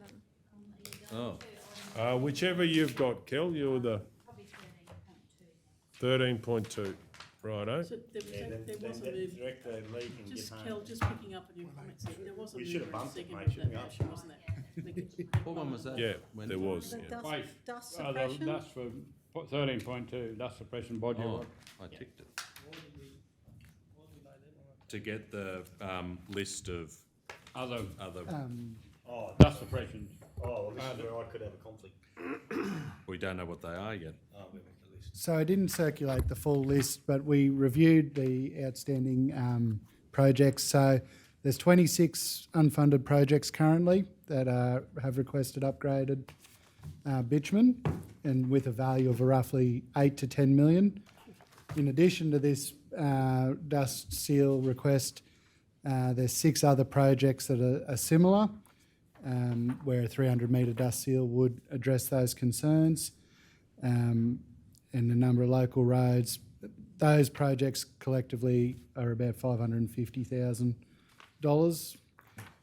Oh, Whichever you've got, Kel, you're the Probably 13.2. 13.2. Righto. So there was a move. Director Lee can get Just, home. Kel, just picking up on your comments, there was a We move should have and a bumped it, second mate, of shouldn't that we? motion, wasn't there? What one was that? Yeah, there was. The Yeah. dust Oh, the suppression? dust for 13.2, dust suppression body. oh, I ticked it. To get the list of Other other, Oh, dust suppression. oh, well, this is where I could have a conflict. we don't know what they are yet. Oh, we'll make the list. So I didn't circulate the full list, but we reviewed the outstanding projects. So there's 26 unfunded projects currently that have requested upgraded bitumen, and with a value of roughly 8 to 10 million. In addition to this dust seal request, there's 6 other projects that are similar, where a 300-metre dust seal would address those concerns, and a number of local roads. Those projects collectively are about $550,000,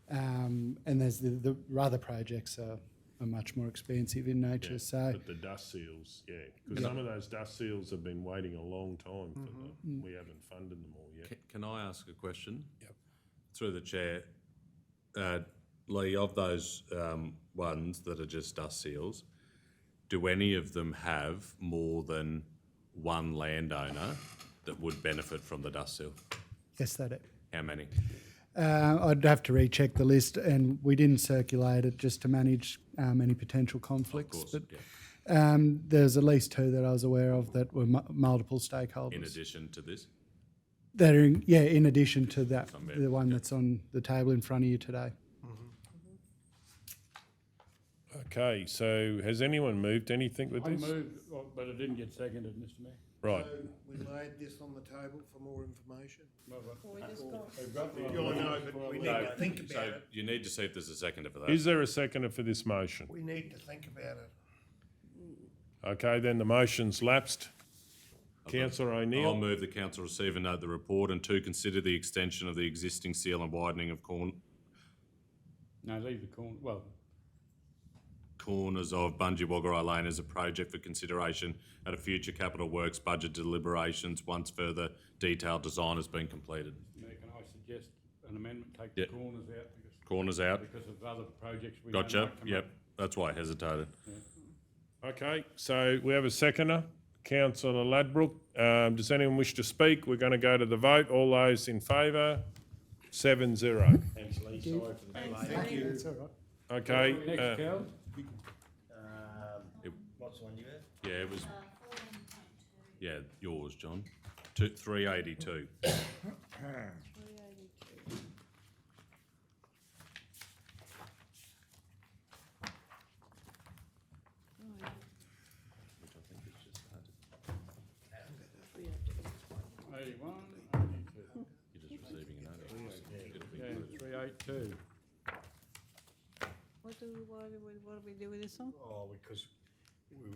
and there's the other projects are much more expensive in nature. Yeah, So but the dust seals, yeah, because some of those dust seals have been waiting a long time for them. We haven't funded them all yet. Can I ask a question? Yep. Through the chair, Lee, of those ones that are just dust seals, do any of them have more than one landowner that would benefit from the dust seal? yes, they do. How many? I'd have to recheck the list, and we didn't circulate it just to manage any potential conflicts. Of course, but yeah. there's at least 2 that I was aware of that were multiple stakeholders. In addition to this? That are in addition to that, From there, the one that's on the table in front of you today. Okay, so has anyone moved anything with I this? moved, well, but it didn't get seconded, Mr Mayor. Right. So we laid this on the table for more information. Well, We just got- we've got the- Yeah, I know, but we need to think about So it. you need to see if there's a seconder for that. Is there a seconder for this motion? We need to think about it. Okay, then the motion's lapsed. Councillor I'll O'Neill. move the council receive and note the report, and 2, consider the extension of the existing seal and widening of No, leave the corner, well, corners of Bungie-Waggarai Lane as a project for consideration at a future capital works budget deliberations once further detailed design has been completed. Mayor, can I suggest an amendment, take Yeah. the corners out Corners out. because of other projects we don't Gotcha. like come Yep. up. That's why I hesitated. Okay, so we have a seconder, Councillor Ladbrook. Does anyone wish to speak? We're going to go to the vote. All those in favour? 7-0. Thanks, Lee, sorry for the delay. Thank you. That's all right. Okay, Next, Cal. What's the one you had? Yeah, it was, yeah, yours, John. 382. Which I think is just added. 81, 82. You're just receiving a notice. It'll be Yeah, included. 382. What do we do with this one? Oh, because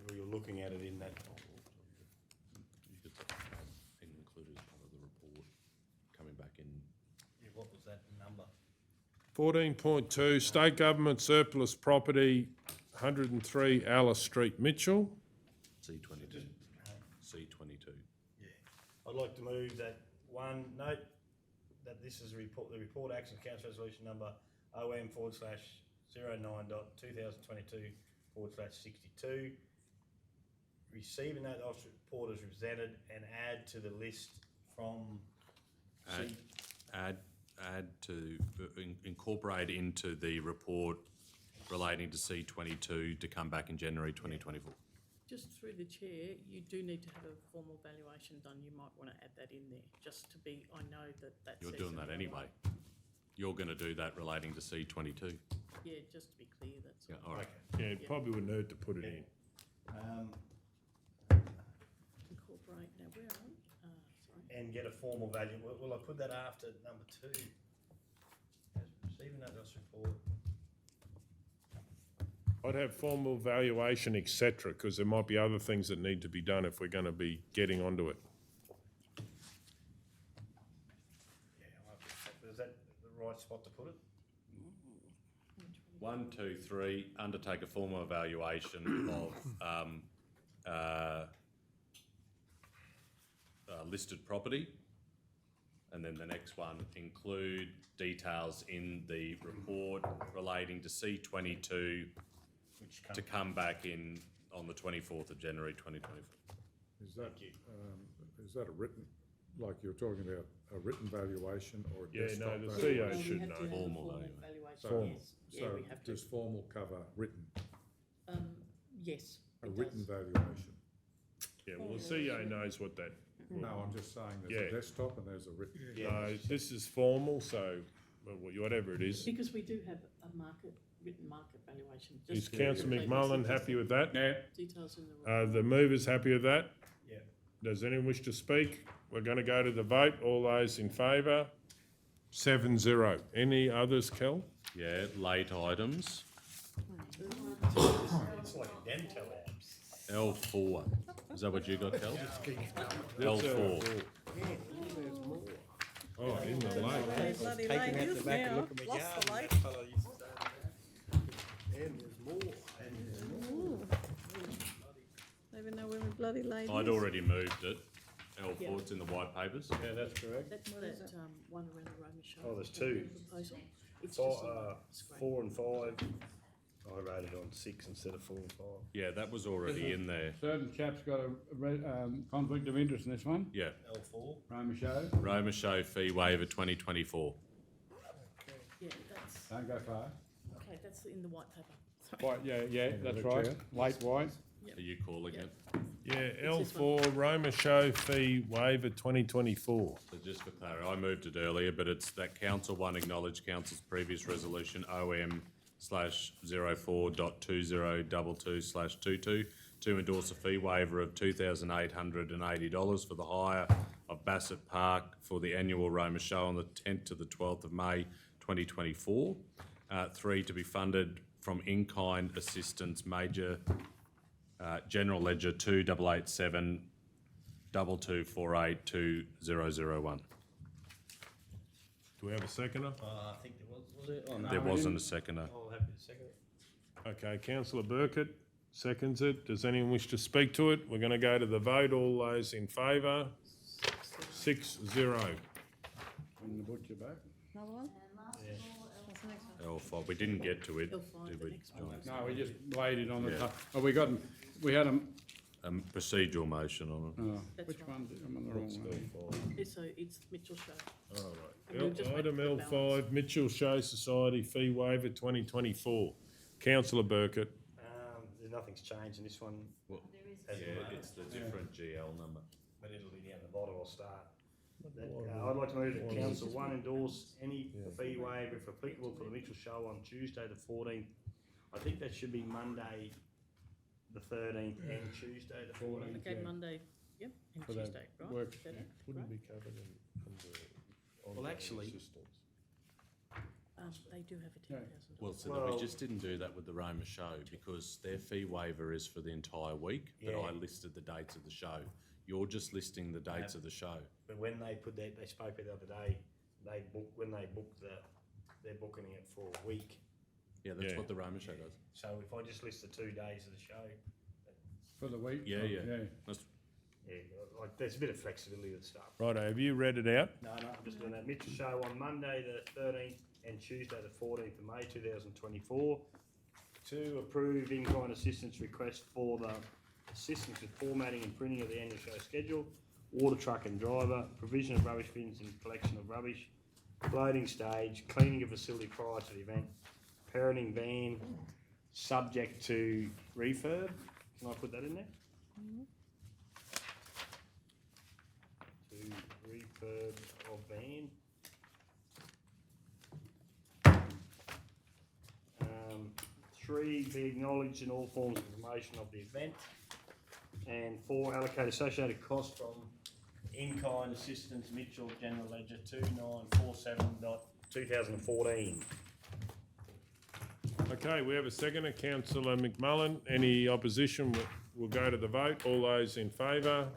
we were looking at it in that. You could include as part of the report, coming back in. Yeah, what was that number? 14.2, state government surplus property, 103 Alice Street, Mitchell. C22. C22. Yeah. I'd like to move that one, note that this is the report action council resolution number OM/09.2022/62. Receive and note the officer report as presented and add to the list from Add to, incorporate into the report relating to C22 to come back in January 2024. Just through the chair, you do need to have a formal valuation done. You might want to add that in there, just to be, I know that You're says doing in that the anyway. You're going to do that relating to C22. Yeah, just to be clear, that's Yeah, all. all right. Yeah, it probably wouldn't hurt to put it in. Incorporate, now where are we? Sorry. and get a formal value. Will I put that after number 2? As receiving that officer report. I'd have formal valuation, etc., because there might be other things that need to be done if we're going to be getting onto it. Yeah, is that the right spot to put it? 1, 2, 3, undertake a formal evaluation of listed property. And then the next one, include details in the report relating to C22 to come back in on the 24th of January 2024. Is that a written, like you're talking about a written valuation or a Yeah, desktop no, the valuation? CEO should have know. to have a Formal valuation, Formal. yes. Yeah, So we have to. does formal cover written, Yes. a it written does. valuation? Yeah, well, the CEO knows what that. No, I'm just saying there's Yeah. a desktop and there's a written. No, this is formal, so whatever it is. Because we do have a written market valuation. Is just to Councillor make McMullen this happy with that? Yeah. Details in the report. The mover's happy with that? Yeah. Does anyone wish to speak? We're going to go to the vote. All those in favour? 7-0. Any others, Kel? Yeah, late items. It's like a dental apps. L4. Is that what you got, Kel? What's L4. Oh, in the lake. Bloody Taking out ladies the back and now, look at my lost garden. the light. That fella used to say that. And there's more. And there's more. Don't even know where my bloody lady I'd is. already moved it. L4, it's in the white papers. Yeah, that's correct. That's that one around the Roman show. Oh, there's 2. Proposal. It's just on the screen. 4 and 5. I wrote it on 6 instead of 4 and 5. Yeah, that was already in there. Certain chap's got a conflict of interest in this one. Yeah. L4. Roma show. Roma show fee waiver 2024. Yeah, that's, Don't go far. okay, that's in the white paper. Sorry. White, yeah, that's the right. chair. Late white. Are you calling it? Yeah, L4, Roma Show Fee Waiver 2024. So just for clarity, I moved it earlier, but it's that Council 1 acknowledged Council's previous resolution OM/04.2022/22 to endorse a fee waiver of $2,880 for the hire of Bassett Park for the annual Roma Show on the 10th to the 12th of May 2024. 3, to be funded from in-kind assistance major General Ledger 2887 22482001. Do we have a seconder? I think there was it? Oh, no. There wasn't a seconder. I'll have to second it. Okay, Councillor Burkett seconds it. Does anyone wish to speak to it? We're going to go to the vote. All those in favour? 6-0. Bring the butcher back. Another one? What's the next one? L5, we didn't get to it, L5, did the we, next John? one. No, we just waited on the Yeah. top. Oh, we had a, Procedural motion on it. That's which right. one? I'm on the wrong one. So it's Mitchell Show. All right. And we'll just Item L5, Mitchell Show Society Fee Waiver 2024. Councillor Burkett. Nothing's changed in this one. Well, As yeah, the moment. it's the different GL number. But it'll be down the bottom, I'll start. I'd like to move that council one endorse any fee waiver if applicable for the Mitchell Show on Tuesday the 14th. I think that should be Monday the 13th and Tuesday the 14th. Okay, Monday, yep, and For that Tuesday, right? work, Is that it? wouldn't Right. be covered in Well, ongoing actually- assistance. They do have a $10,000. Well, so Well- we just didn't do that with the Roma show because their fee waiver is for the entire week, but Yeah. I listed the dates of the show. You're just listing the dates of the show. But when they put that, they spoke the other day, when they booked they're booking it for a week. Yeah, that's Yeah. what the Roma show does. So if I just list the 2 days of the show, For the week? Yeah, yeah. That's, yeah, like, there's a bit of flexibility with stuff. Righto, have you read it out? No, I'm just doing that. Mitchell Show on Monday the 13th and Tuesday the 14th of May 2024. 2, approve in-kind assistance request for the assistance with formatting and printing of the annual show schedule, water truck and driver, provision of rubbish bins and collection of rubbish, loading stage, cleaning of facility prior to the event, parenting van, subject to refurb. Can I put that in there? To refurb of van. 3, be acknowledged in all forms of promotion of the event. And 4, allocate associated costs from in-kind assistance Mitchell General Ledger 2947.2014. Okay, we have a seconder, Councillor McMullen. Any opposition? We'll go to the vote. All those in favour?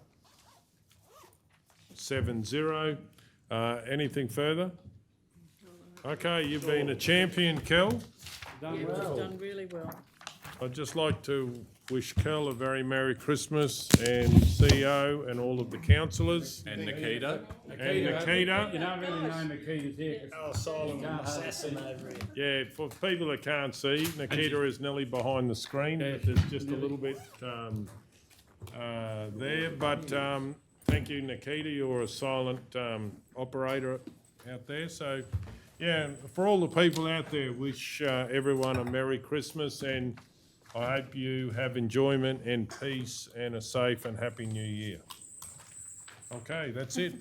7-0. Anything further? Okay, you've been a champion, Kel. Done Yeah, well. done really well. I'd just like to wish Kel a very Merry Christmas and CEO and all of the councillors. and Nikita. Nikita. You don't really know Nikita's here. Oh, silent assassin over here. Yeah, for people that can't see, Nikita is nearly behind the screen, but there's just a little bit there. But thank you, Nikita. You're a silent operator out there. So, yeah, and for all the people out there, wish everyone a Merry Christmas, and I hope you have enjoyment and peace and a safe and happy New Year. Okay, that's it.